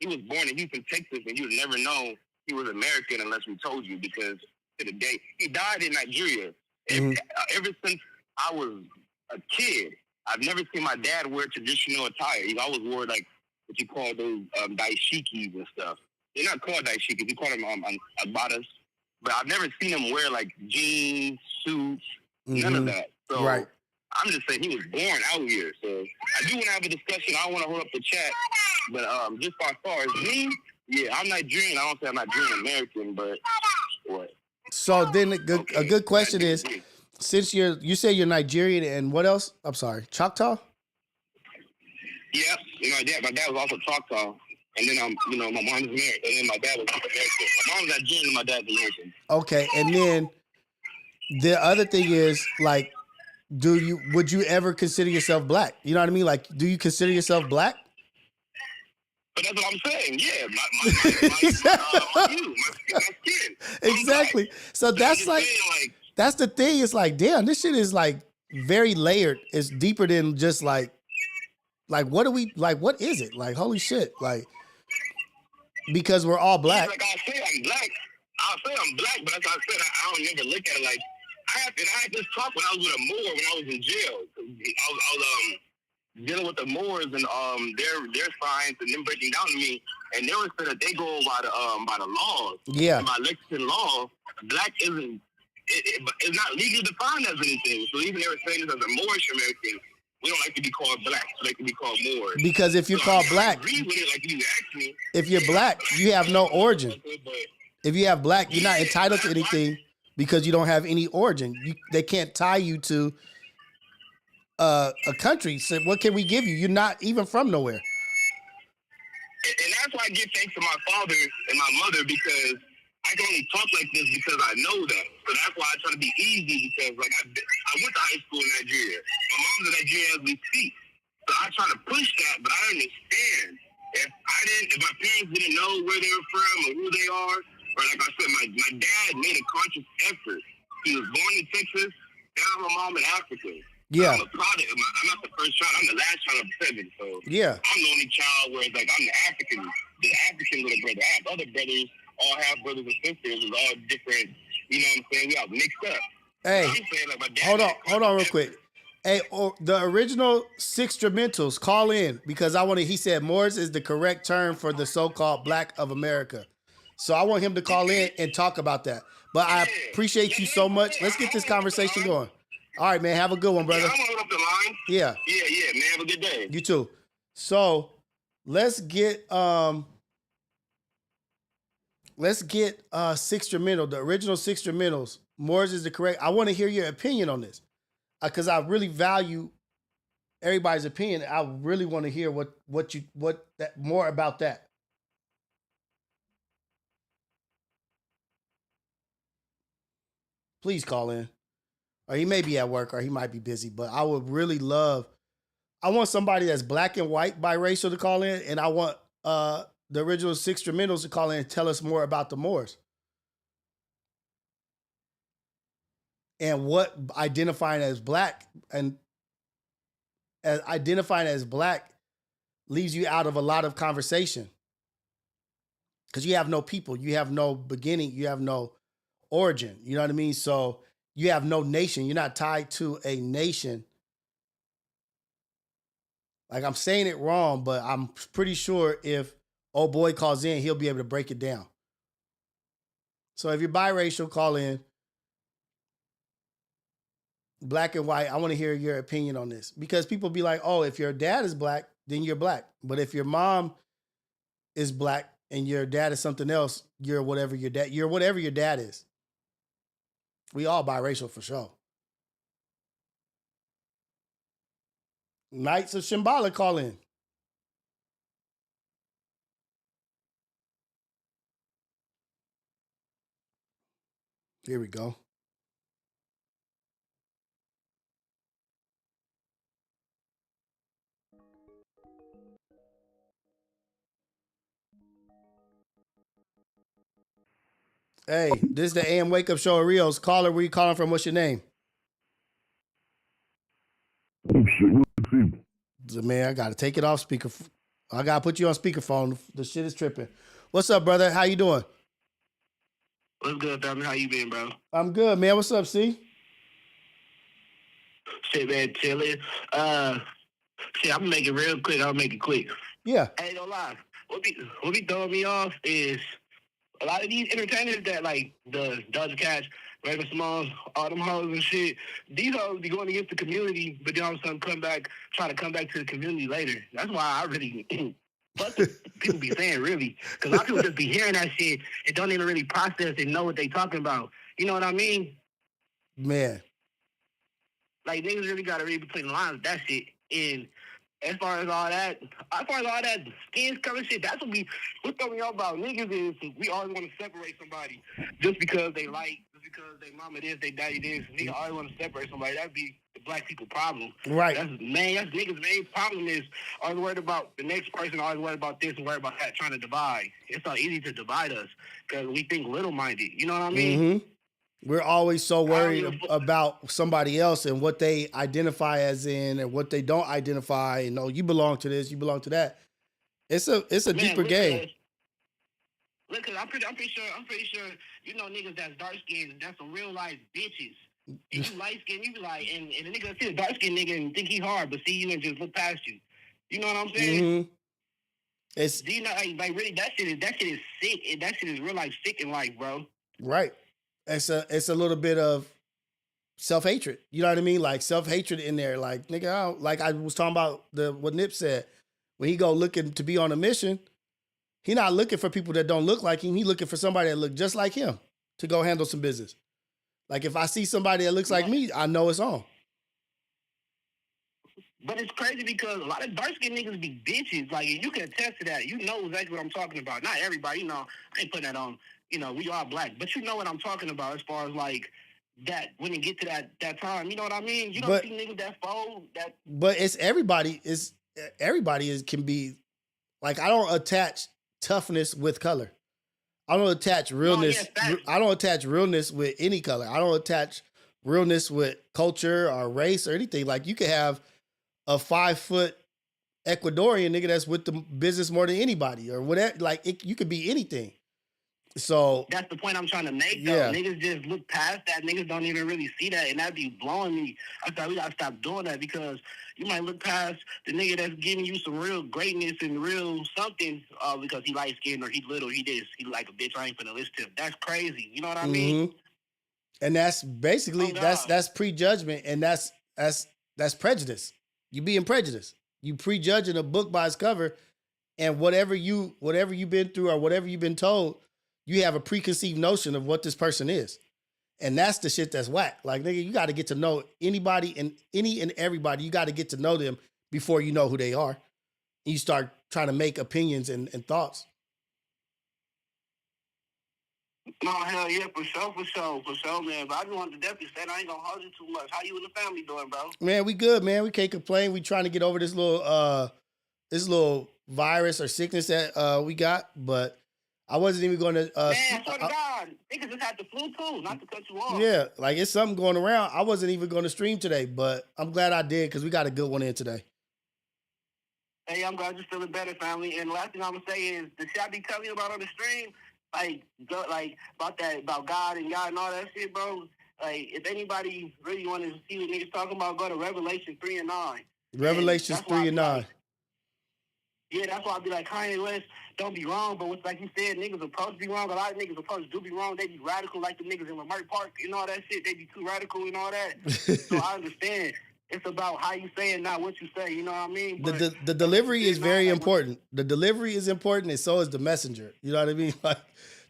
he was born in Houston, Texas, and you would never know he was American unless we told you because to the day, he died in Nigeria. Mm-hmm. Ever since I was a kid, I've never seen my dad wear traditional attire. He always wore like what you call those daishikis and stuff. They're not called daishikis. We call them abatas. But I've never seen him wear like jeans, suits, none of that. So Right. I'm just saying he was born out here. So I do want to have a discussion. I don't want to hold up the chat. But just as far as me, yeah, I'm Nigerian. I don't say I'm Nigerian American, but what? So then a good question is, since you say you're Nigerian and what else? I'm sorry, Choctaw? Yeah, my dad was also Choctaw. And then my mom's American. And then my dad was American. My mom's Nigerian and my dad's American. Okay, and then the other thing is like, would you ever consider yourself black? You know what I mean? Like, do you consider yourself black? But that's what I'm saying. Yeah, my skin. Exactly. So that's like, that's the thing. It's like, damn, this shit is like very layered. It's deeper than just like what is it? Like, holy shit. Like, because we're all black. Like I say I'm black. I'll say I'm black, but as I said, I don't never look at it like I had this talk when I was with a Moor when I was in jail. I was dealing with the Moors and their signs and them breaking down to me, and they were saying that they go by the laws. Yeah. And by Lexington law, black isn't it's not legally defined as anything. So even they were saying this as a Moorish American, we don't like to be called black. We like to be called Moors. Because if you're called black, I agree with it, like you asked me. if you're black, you have no origin. If you have black, you're not entitled to anything because you don't have any origin. They can't tie you to a country. So what can we give you? You're not even from nowhere. And that's why I give thanks to my father and my mother, because I can only talk like this because I know them. So that's why I try to be easy, because like I went to high school in Nigeria. My mom's in Nigeria as we speak. So I try to push that, but I understand. If my parents didn't know where they were from or who they are, or like I said, my dad made a conscious effort. He was born in Texas, found my mom in Africa. Yeah. I'm a product. I'm not the first child. I'm the last child of 7. So yeah, I'm the only child where it's like I'm the African little brother. I have other brothers, all half brothers and sisters, is all different. You know what I'm saying? We all mixed up. Hey, So I'm saying, like, my dad hold on real quick. Hey, the original Sixtramentals, call in because he said Moors is the correct term for the so-called black of America. So I want him to call in and talk about that. But I appreciate you so much. Let's get this conversation going. All right, man. Have a good one, brother. Yeah, I'm gonna hold up the line. Yeah. Yeah, man. Have a good day. You too. So let's get Sixtramental, the original Sixtramentals. Moors is the correct. I want to hear your opinion on this. Because I really value everybody's opinion. I really want to hear more about that. Please call in. Or he may be at work or he might be busy, but I would really I want somebody that's black and white biracial to call in, and I want the original Sixtramentals to call in and tell us more about the Moors. And what identifying as black leaves you out of a lot of conversation. Because you have no people, you have no beginning, you have no origin. You know what I mean? So you have no nation. You're not tied to a nation. Like, I'm saying it wrong, but I'm pretty sure if old boy calls in, he'll be able to break it down. So if you're biracial, call in. Black and white, I want to hear your opinion on this. Because people be like, oh, if your dad is black, then you're black. But if your mom is black and your dad is something else, you're whatever your dad is. We all biracial for sure. Knights of Shambhala, call in. Here we go. Hey, this is the AM Wake Up Show at Rios. Caller, where you calling from? What's your name? Man, I gotta take it off speaker. I gotta put you on speakerphone. The shit is tripping. What's up, brother? How you doing? What's good, Dominic? How you been, bro? I'm good, man. What's up, C? Shit, man, chilling. Shit, I'm gonna make it real quick. I'll make it quick. Yeah. I ain't gonna lie. What be throwing me off is a lot of these entertainers that like the Doja Cat, Raven Smalls, all them hoes and shit. These hoes be going against the community, but then all of a sudden try to come back to the community later. That's why I really fuck what people be saying, really, because a lot of people just be hearing that shit and don't even really process and know what they talking about. You know what I mean? Man. Like niggas really gotta read between the lines of that shit. And as far as all that skin color shit, that's what throw me off about niggas is we always want to separate somebody just because they mama this, they daddy this. Nigga always want to separate somebody. That'd be the black people problem. Right. That's niggas' main problem is always worried about the next person, always worried about this and worried about that, trying to divide. It's so easy to divide us because we think little-minded. You know what I mean? Mm-hmm. We're always so worried about somebody else and what they identify as in and what they don't identify. And oh, you belong to this, you belong to that. It's a deeper game. Look, I'm pretty sure you know niggas that's dark skinned, that's some real life bitches. And you light skinned, you be like, and the nigga see a dark skinned nigga and think he hard, but see you and just look past you. You know what I'm saying? Mm-hmm. It's do you know like really that shit is sick, and that shit is real life sick in life, bro. Right. It's a little bit of self-hatred. You know what I mean? Like self-hatred in there. Like, nigga, like I was talking about what Nip said. When he go looking to be on a mission, he not looking for people that don't look like him. He looking for somebody that look just like him to go handle some business. Like if I see somebody that looks like me, I know it's on. But it's crazy because a lot of dark-skinned niggas be bitches. Like, you can attest to that. You know exactly what I'm talking about. Not everybody, you know, I ain't putting that on. You know, we are black. But you know what I'm talking about as far as, like, that when you get to that time. You know what I mean? You don't see niggas that fold. But it's everybody. Can be, like, I don't attach toughness with color. I don't attach realness. I don't attach realness with any color. I don't attach realness with culture or race or anything. Like, you could have a 5-foot Ecuadorian nigga that's with the business more than anybody or whatever. Like you could be anything. So that's the point I'm trying to make. Though. Yeah. Niggas just look past that. Niggas don't even really see that, and that be blowing me. I thought we gotta stop doing that because you might look past the nigga that's giving you some real greatness and real something because he light skinned or he little, he this, he like a bitch. I ain't finna listen to him. That's crazy. You know what I mean? And that's basically that's prejudgment, and that's prejudice. You being prejudiced. You prejudging a book by its cover, and whatever you've been through or whatever you've been told, you have a preconceived notion of what this person is. And that's the shit that's whack. Like, nigga, you got to get to know anybody and any and everybody. You got to get to know them before you know who they are. And you start trying to make opinions and thoughts. No, hell yeah, for sure, man. But I just wanted to definitely say I ain't gonna hold you too much. How you and the family doing, bro? Man, we good, man. We can't complain. We trying to get over this little virus or sickness that we got, but I wasn't even going to. Man, swear to God, niggas just had the flu too. Not to cut you off. Yeah, like it's something going around. I wasn't even going to stream today, but I'm glad I did because we got a good one in today. Hey, I'm glad you're feeling better, family. And the last thing I'm gonna say is the shit I be telling you about on the stream. Like about God and God and all that shit, bro. Like, if anybody really want to see what niggas talking about, go to Revelation 3 and 9. Revelations 3 and 9. Yeah, that's why I be like, Kanye West, don't be wrong, but what's like you said, niggas are supposed to be wrong. A lot of niggas are supposed to be wrong. They be radical like the niggas in Lamert Park and all that shit. They be too radical and all that. So I understand. It's about how you say it, not what you say. You know what I mean? But the delivery is very important. The delivery is important, and so is the messenger. You know what I mean? Like,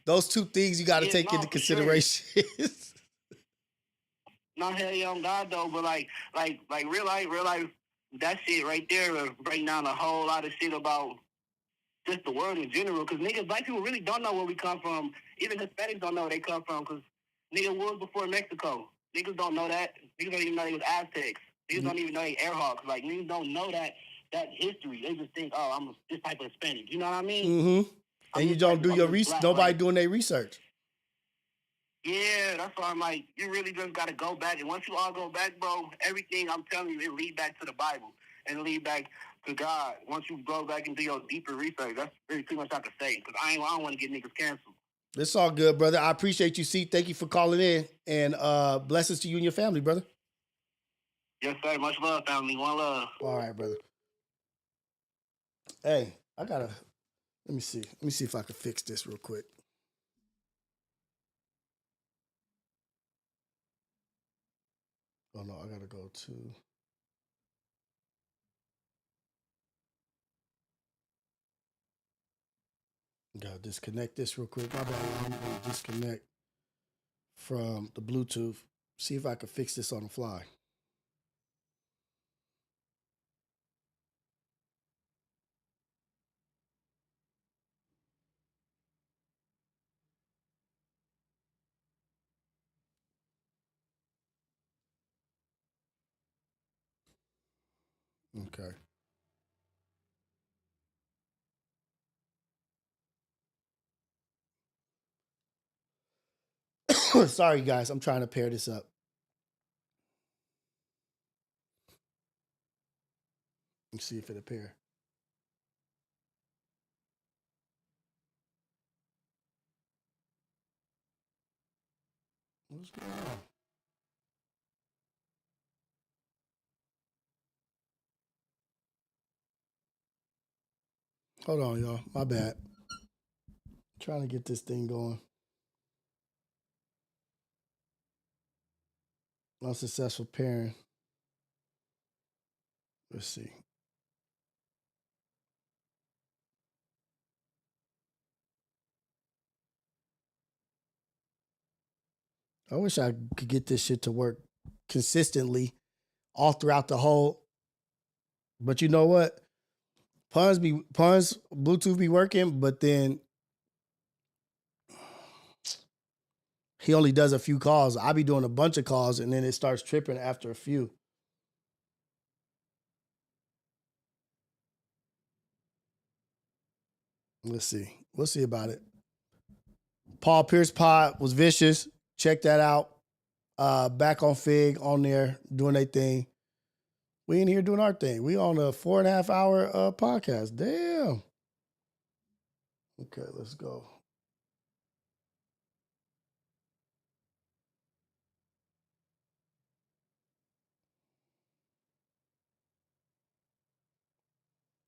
those two things you got to take into consideration. Sure. Not hell yeah on God though, but like real life, that shit right there will break down a whole lot of shit about just the world in general. Because niggas, black people really don't know where we come from. Even Hispanics don't know where they come from. Because nigga was before Mexico. Niggas don't know that. Niggas don't even know they was Aztecs. Niggas don't even know they Airhawks. Like, niggas don't know that history. They just think, oh, I'm this type of Hispanic. You know what I mean? Mm-hmm. And you don't do your research. Nobody doing their research. Yeah, that's why I'm like, you really just got to go back. And once you all go back, bro, everything I'm telling you, it lead back to the Bible and lead back to God. Once you go back and do your deeper research, that's really too much I have to say. Because I don't want to get niggas canceled. It's all good, brother. I appreciate you, C. Thank you for calling in. And blessings to you and your family, brother. Yes, sir. Much love, family. One love. All right, brother. Hey, I gotta. Let me see. Let me see if I can fix this real quick. Oh no, I gotta go to. Gotta disconnect this real quick. My bad. I'm gonna disconnect from the Bluetooth. See if I can fix this on the fly. Okay. Sorry, guys. I'm trying to pair this up. Let's see if it'll pair. What's going on? Hold on, y'all. My bad. Trying to get this thing going. Unsuccessful pairing. Let's see. I wish I could get this shit to work consistently all throughout the whole. But you know what? Puns Bluetooth be working, but then he only does a few calls. I be doing a bunch of calls and then it starts tripping after a few. Let's see. We'll see about it. Paul Pierce Pod was vicious. Check that out. Back on Fig on there doing their thing. We in here doing our thing. We on a 4.5 hour podcast. Damn. Okay, let's go.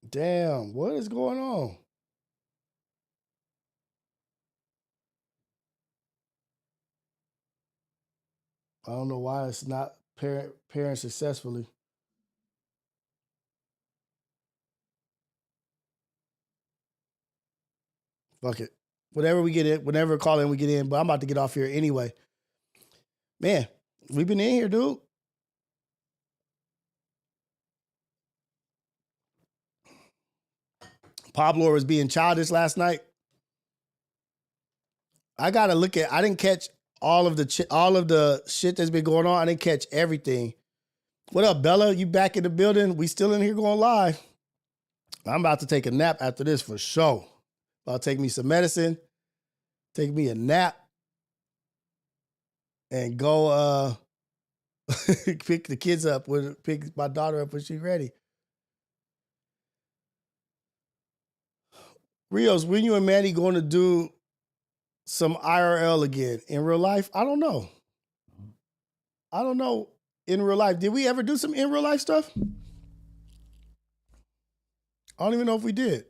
Damn, what is going on? I don't know why it's not pairing successfully. Fuck it. Whenever we get in, whenever call in, we get in. But I'm about to get off here anyway. Man, we've been in here, dude. Pablo was being childish last night. I gotta look at. I didn't catch all of the shit that's been going on. I didn't catch everything. What up, Bella? You back in the building? We still in here going live. I'm about to take a nap after this for sure. I'll take me some medicine, take me a nap, and go pick the kids up. Pick my daughter up when she's ready. Rios, when you and Maddie going to do some IRL again in real life? I don't know. I don't know in real life. Did we ever do some in real life stuff? I don't even know if we did.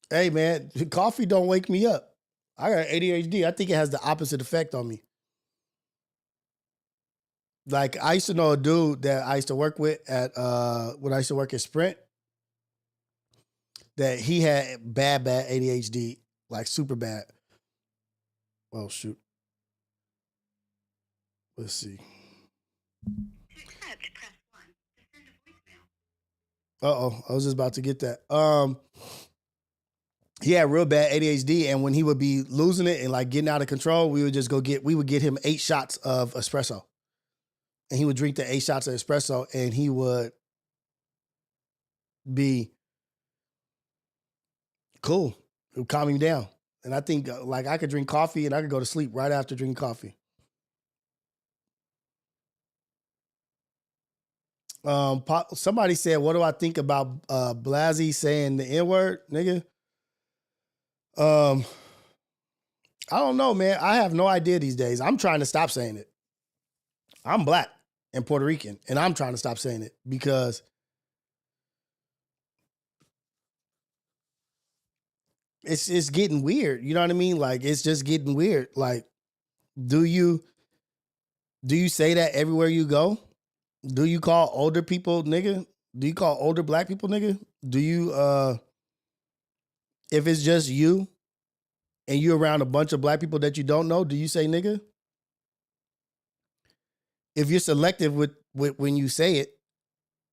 Hey, man, coffee don't wake me up. I got ADHD. I think it has the opposite effect on me. Like, I used to know a dude that I used to work with at when I used to work at Sprint, that he had bad ADHD, like super bad. Oh, shoot. Let's see. Uh-oh, I was just about to get that. He had real bad ADHD, and when he would be losing it and like getting out of control, we would get him 8 shots of espresso. And he would drink the 8 shots of espresso, and he would be cool. It would calm him down. And I think like I could drink coffee and I could go to sleep right after drinking coffee. Somebody said, "What do I think about Blasey saying the N word, nigga?" I don't know, man. I have no idea these days. I'm trying to stop saying it. I'm black and Puerto Rican, and I'm trying to stop saying it because it's getting weird. You know what I mean? Like it's just getting weird. Like, do you say that everywhere you go? Do you call older people nigga? Do you call older black people nigga? Do you if it's just you and you're around a bunch of black people that you don't know, do you say nigga? If you're selective with when you say it,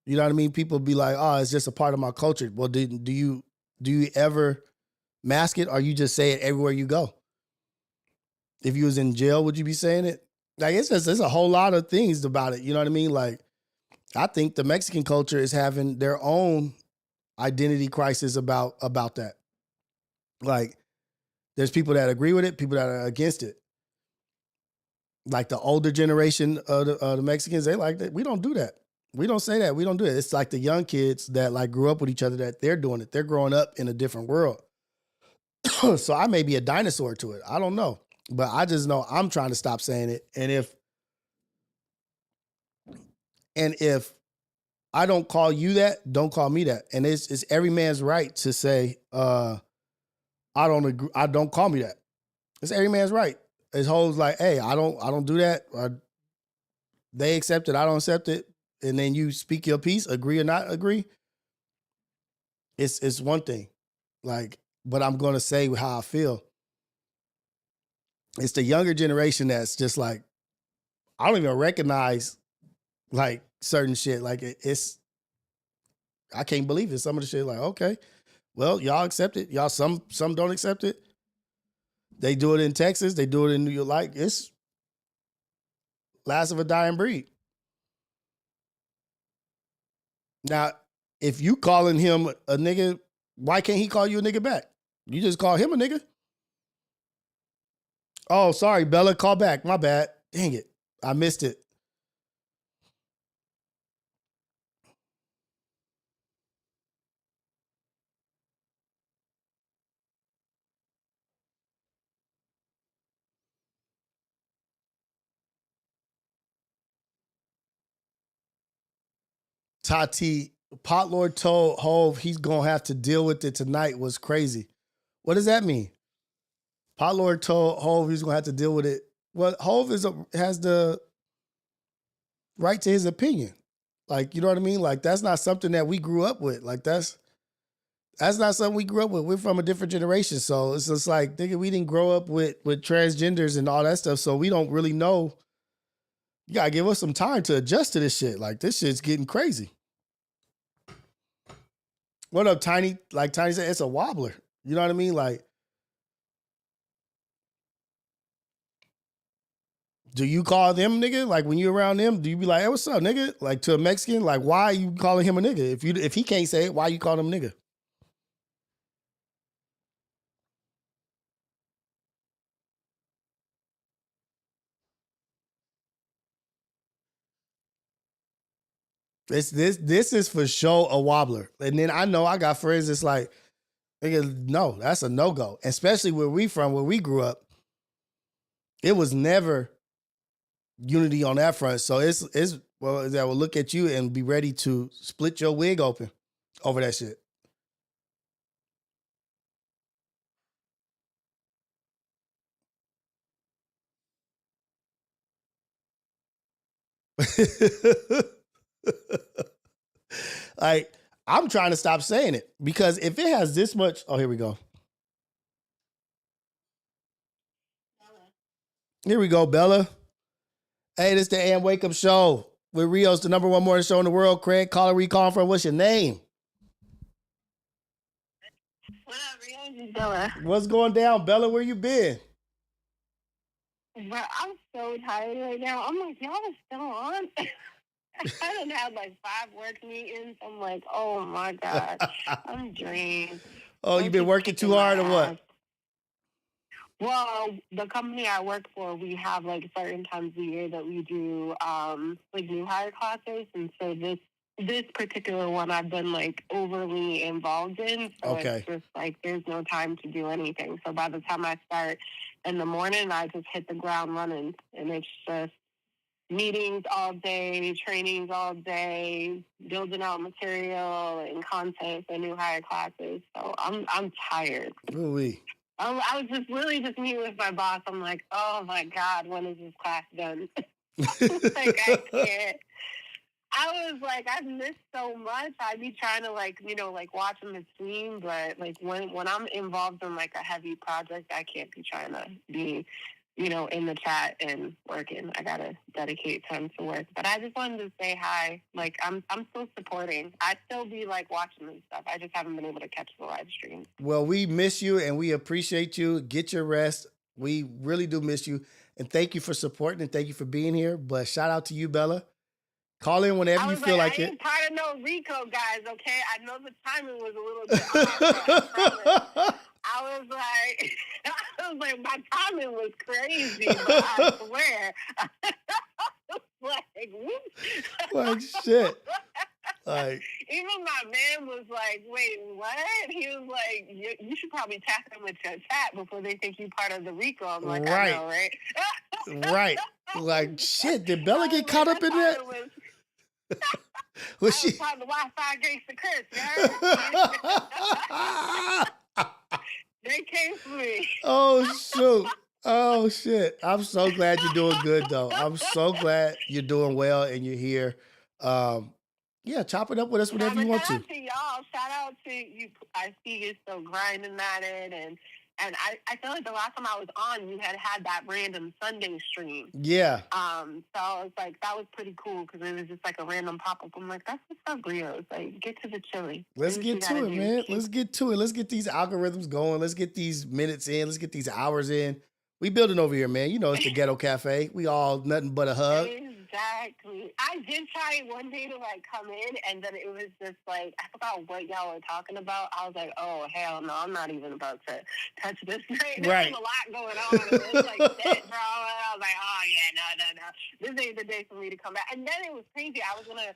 you know what I mean? People be like, "Oh, it's just a part of my culture." Well, do you ever mask it, or you just say it everywhere you go? If you was in jail, would you be saying it? Like there's a whole lot of things about it. You know what I mean? Like I think the Mexican culture is having their own identity crisis about that. Like there's people that agree with it, people that are against it. Like the older generation of the Mexicans, they like that. We don't do that. We don't say that. We don't do it. It's like the young kids that like grew up with each other that they're doing it. They're growing up in a different world. So I may be a dinosaur to it. I don't know. But I just know I'm trying to stop saying it. And if I don't call you that, don't call me that. And it's every man's right to say, I don't agree, don't call me that. It's every man's right. It's whole like, hey, I don't do that. They accept it, I don't accept it. And then you speak your piece, agree or not agree. It's one thing. Like, but I'm gonna say how I feel. It's the younger generation that's just like, I don't even recognize like certain shit. Like it's I can't believe it. Some of the shit like, okay, well, y'all accept it. Y'all some don't accept it. They do it in Texas, they do it in New York. Like it's last of a dying breed. Now, if you calling him a nigga, why can't he call you a nigga back? You just call him a nigga. Oh, sorry, Bella, call back. My bad. Dang it. I missed it. Tati, Potlord told Hove he's gonna have to deal with it tonight was crazy. What does that mean? Potlord told Hove he's gonna have to deal with it. Well, Hove has the right to his opinion. Like, you know what I mean? Like, that's not something that we grew up with. Like, that's not something we grew up with. We're from a different generation. So it's just like, nigga, we didn't grow up with transgenders and all that stuff. So we don't really know. You gotta give us some time to adjust to this shit. Like, this shit's getting crazy. What up, Tiny? Like Tiny said, it's a wobbler. You know what I mean? Like, do you call them nigga? Like when you around them, do you be like, hey, what's up, nigga? Like to a Mexican, like why are you calling him a nigga? If he can't say it, why you call him nigga? This is for sure a wobbler. And then I know I got friends that's like, nigga, no, that's a no-go. Especially where we grew up. It was never unity on that front. So it's well, that will look at you and be ready to split your wig open over that shit. Like, I'm trying to stop saying it because if it has this much, oh, here we go. Here we go, Bella. Hey, this is the AM Wake Up Show with Rios, the number one morning show in the world. Craig, caller, where you calling from? What's your name? What up, Rios? It's Bella. What's going down, Bella? Where you been? Bro, I'm so tired right now. I'm like, y'all are still on? I done had like 5 work meetings. I'm like, oh my God. I'm drained. Oh, you been working too hard or what? Well, the company I work for, we have like certain times a year that we do like new hire classes. And so this this particular one I've been like overly involved in. So Okay. it's just like there's no time to do anything. So by the time I start in the morning, I just hit the ground running, and it's just meetings all day, trainings all day, building out material and content for new hire classes. So I'm tired. Ooh-wee. I was just really just meeting with my boss. I'm like, oh my God, when is this class done? Like, I can't. I was like, I've missed so much. I'd be trying to like, like watch them between, but like when I'm involved in like a heavy project, I can't be trying to be, in the chat and working. I gotta dedicate time to work. But I just wanted to say hi. Like I'm still supporting. I still be like watching and stuff. I just haven't been able to catch the live stream. Well, we miss you and we appreciate you. Get your rest. We really do miss you. And thank you for supporting and thank you for being here. But shout out to you, Bella. Call in whenever you feel like I it. ain't part of no Rico, guys, okay? I know the timing was a little bit off, but I was like, my timing was crazy, but I swear. Like, whoops. Like, shit. Like, even my man was like, wait, what? He was like, you should probably tap them with your chat before they think you part of the Rico. I'm like, right. I know, right? Right. Like, shit, did Bella get caught up in that? Was she? Part of the Wi-Fi gangster Chris, right? They came for me. Oh, shoot. Oh, shit. I'm so glad you're doing good, though. I'm so glad you're doing well and you're here. Yeah, chop it up with us whenever you want to. Shout out to y'all. Shout out to you. I see you're still grinding at it. And I feel like the last time I was on, you had that random Sunday stream. Yeah. So I was like, that was pretty cool because it was just like a random pop-up. I'm like, that's what's up, Rios. Like, get to the chili. Let's get to it, man. Let's get to it. Let's get these algorithms going. Let's get these minutes in. Let's get these hours in. We building over here, man. You know, it's the Ghetto Cafe. We all nothing but a hug. Exactly. I did try one day to like come in, and then it was just like I forgot what y'all were talking about. I was like, oh hell no, I'm not even about to touch this. Right. There's a lot going on. And it was like set drama. I was like, oh yeah, no. This ain't the day for me to come back. And then it was crazy. I was gonna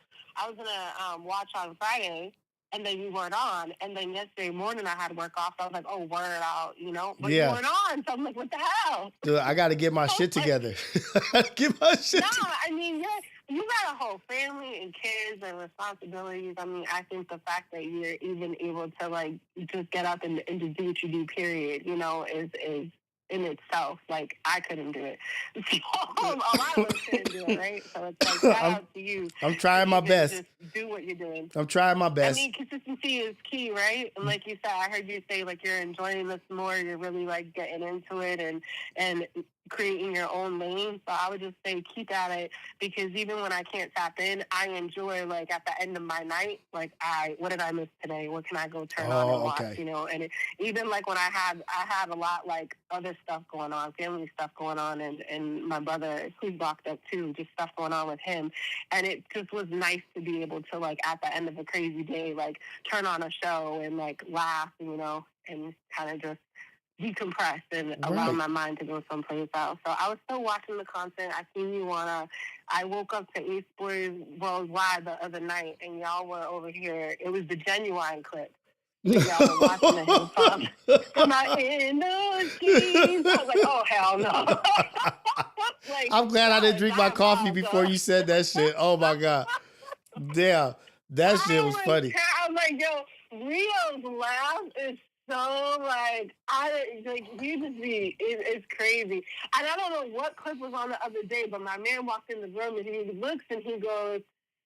watch on Friday. And then you weren't on. And then yesterday morning I had work off. So I was like, oh, word out, But you weren't on. So I'm like, what the hell? Dude, I got to get my shit together. I got to get my shit together. No, I mean, you got a whole family and kids and responsibilities. I mean, I think the fact that you're even able to, like, just get up and to do what you do, period, is in itself, like, I couldn't do it. So, a lot of us couldn't do it, right? So it's like, shout out to you. I'm trying my best. Just do what you're doing. I'm trying my best. I mean, consistency is key, right? And like you said, I heard you say, like, you're enjoying this more. You're really, like, getting into it and creating your own lane. So I would just say keep at it, because even when I can't tap in, I enjoy, like, at the end of my night, like, what did I miss today? What can I go turn on and watch, And even, like, when I had a lot, like, other stuff going on, family stuff going on, and my brother, he's locked up too, just stuff going on with him. And it just was nice to be able to, like, at the end of a crazy day, like, turn on a show and, like, laugh, and kind of just decompress and allow my mind to go someplace else. So I was still watching the content. I seen you I woke up to Ace Boys Worldwide the other night, and y'all were over here. It was the Genuine clip. Y'all were watching the hip hop. Come out in those keys. I was like, oh hell no. Like, I'm glad I didn't drink my coffee before you said that shit. Oh my God. Damn. That shit was funny. I was like, yo, Rio's laugh is so, like, it's crazy. And I don't know what clip was on the other day, but my man walked in the room and he looks and he goes,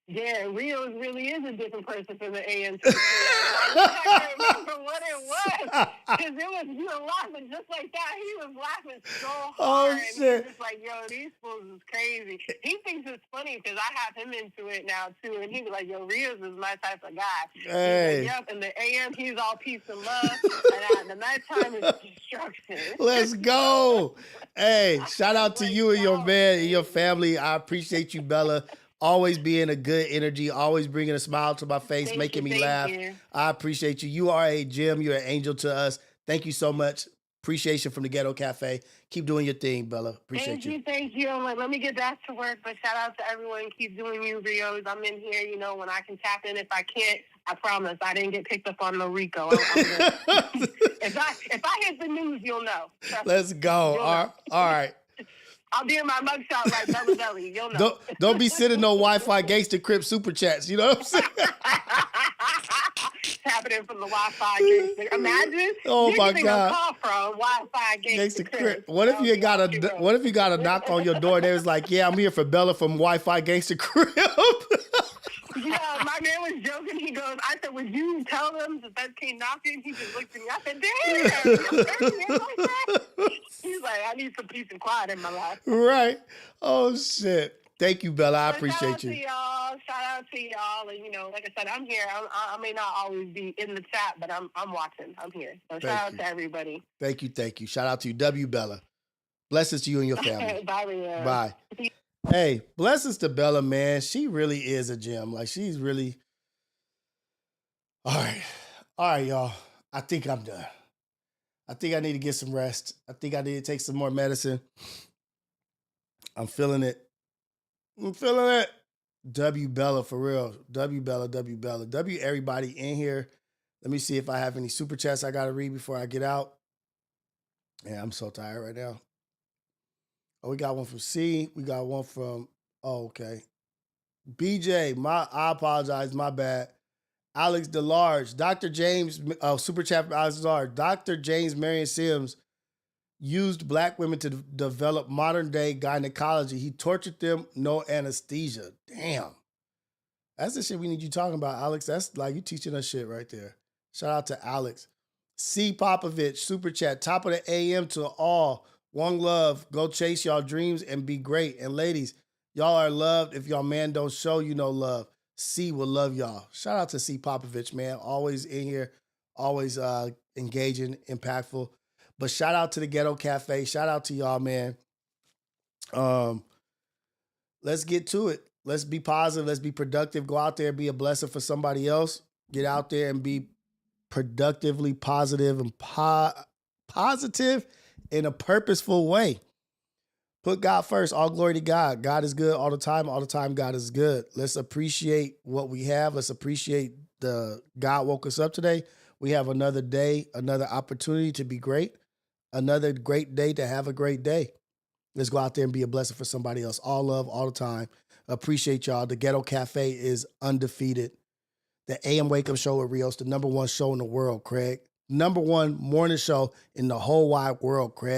yeah, Rios really is a different person from the AM. I can't remember what it was, because you were laughing just like that. He was laughing so hard. And he was just like, yo, these fools is crazy. He thinks it's funny because I have him into it now, too. And he was like, yo, Rios is my type of guy. Hey. He's like, yep, in the AM, he's all peace and love. And at the nighttime, it's destruction. Let's go. Hey, shout out to you and your man and your family. I appreciate you, Bella. Always being a good energy, always bringing a smile to my face, making me laugh. I appreciate you. You are a gem. You're an angel to us. Thank you so much. Appreciation from the Ghetto Cafe. Keep doing your thing, Bella. Appreciate you. Thank you. I'm like, let me get back to work, but shout out to everyone. Keep doing you, Rios. I'm in here, you know, when I can tap in. If I can't, I promise I didn't get picked up on no Rico. If I hit the news, you'll know. Let's go. All right. I'll be in my mugshot like Bella Belly. You'll know. Don't be sending no Wi-Fi gangster crip super chats. You know what I'm saying? Tapping in from the Wi-Fi gangster. Imagine. Oh you're my getting God. a call from Wi-Fi gangster crip. What if you got a knock on your door and they was like, yeah, I'm here for Bella from Wi-Fi gangster crib. Yeah, my man was joking. He goes, I said, would you tell them that came knocking? He just looked at me. I said, damn. He's like, I need some peace and quiet in my life. Right. Oh, shit. Thank you, Bella. I appreciate you. Shout out to y'all. And, you know, like I said, I'm here. I may not always be in the chat, but I'm watching. I'm here. So shout out to everybody. Thank you. Shout out to you. W Bella. Blessings to you and your family. Bye, Leah. Bye. Hey, blessings to Bella, man. She really is a gem. Like, she's really... All right, y'all. I think I'm done. I think I need to get some rest. I think I need to take some more medicine. I'm feeling it. W Bella, for real. W Bella. W everybody in here. Let me see if I have any super chats I got to read before I get out. Yeah, I'm so tired right now. Oh, we got one from C. We got one from, okay. BJ, I apologize, my bad. Alex DeLarge, Dr. James, super chat from Alex DeLarge. Dr. James Marion Sims used black women to develop modern day gynecology. He tortured them, no anesthesia. Damn. That's the shit we need you talking about, Alex. That's like you teaching us shit right there. Shout out to Alex. C. Popovich, super chat, top of the AM to all. One love, go chase y'all dreams and be great. And ladies, y'all are loved. If y'all man don't show you no love, C will love y'all. Shout out to C. Popovich, man. Always in here, always engaging, impactful. But shout out to the Ghetto Cafe. Shout out to y'all, man. Let's get to it. Let's be positive. Let's be productive. Go out there and be a blessing for somebody else. Get out there and be productively positive and positive in a purposeful way. Put God first. All glory to God. God is good all the time. All the time, God is good. Let's appreciate what we have. Let's appreciate the God woke us up today. We have another day, another opportunity to be great, another great day to have a great day. Let's go out there and be a blessing for somebody else. All love, all the time. Appreciate y'all. The Ghetto Cafe is undefeated. The AM Wake Up Show with Rios, the #1 show in the world, Craig. #1 morning show in the whole wide world, Craig.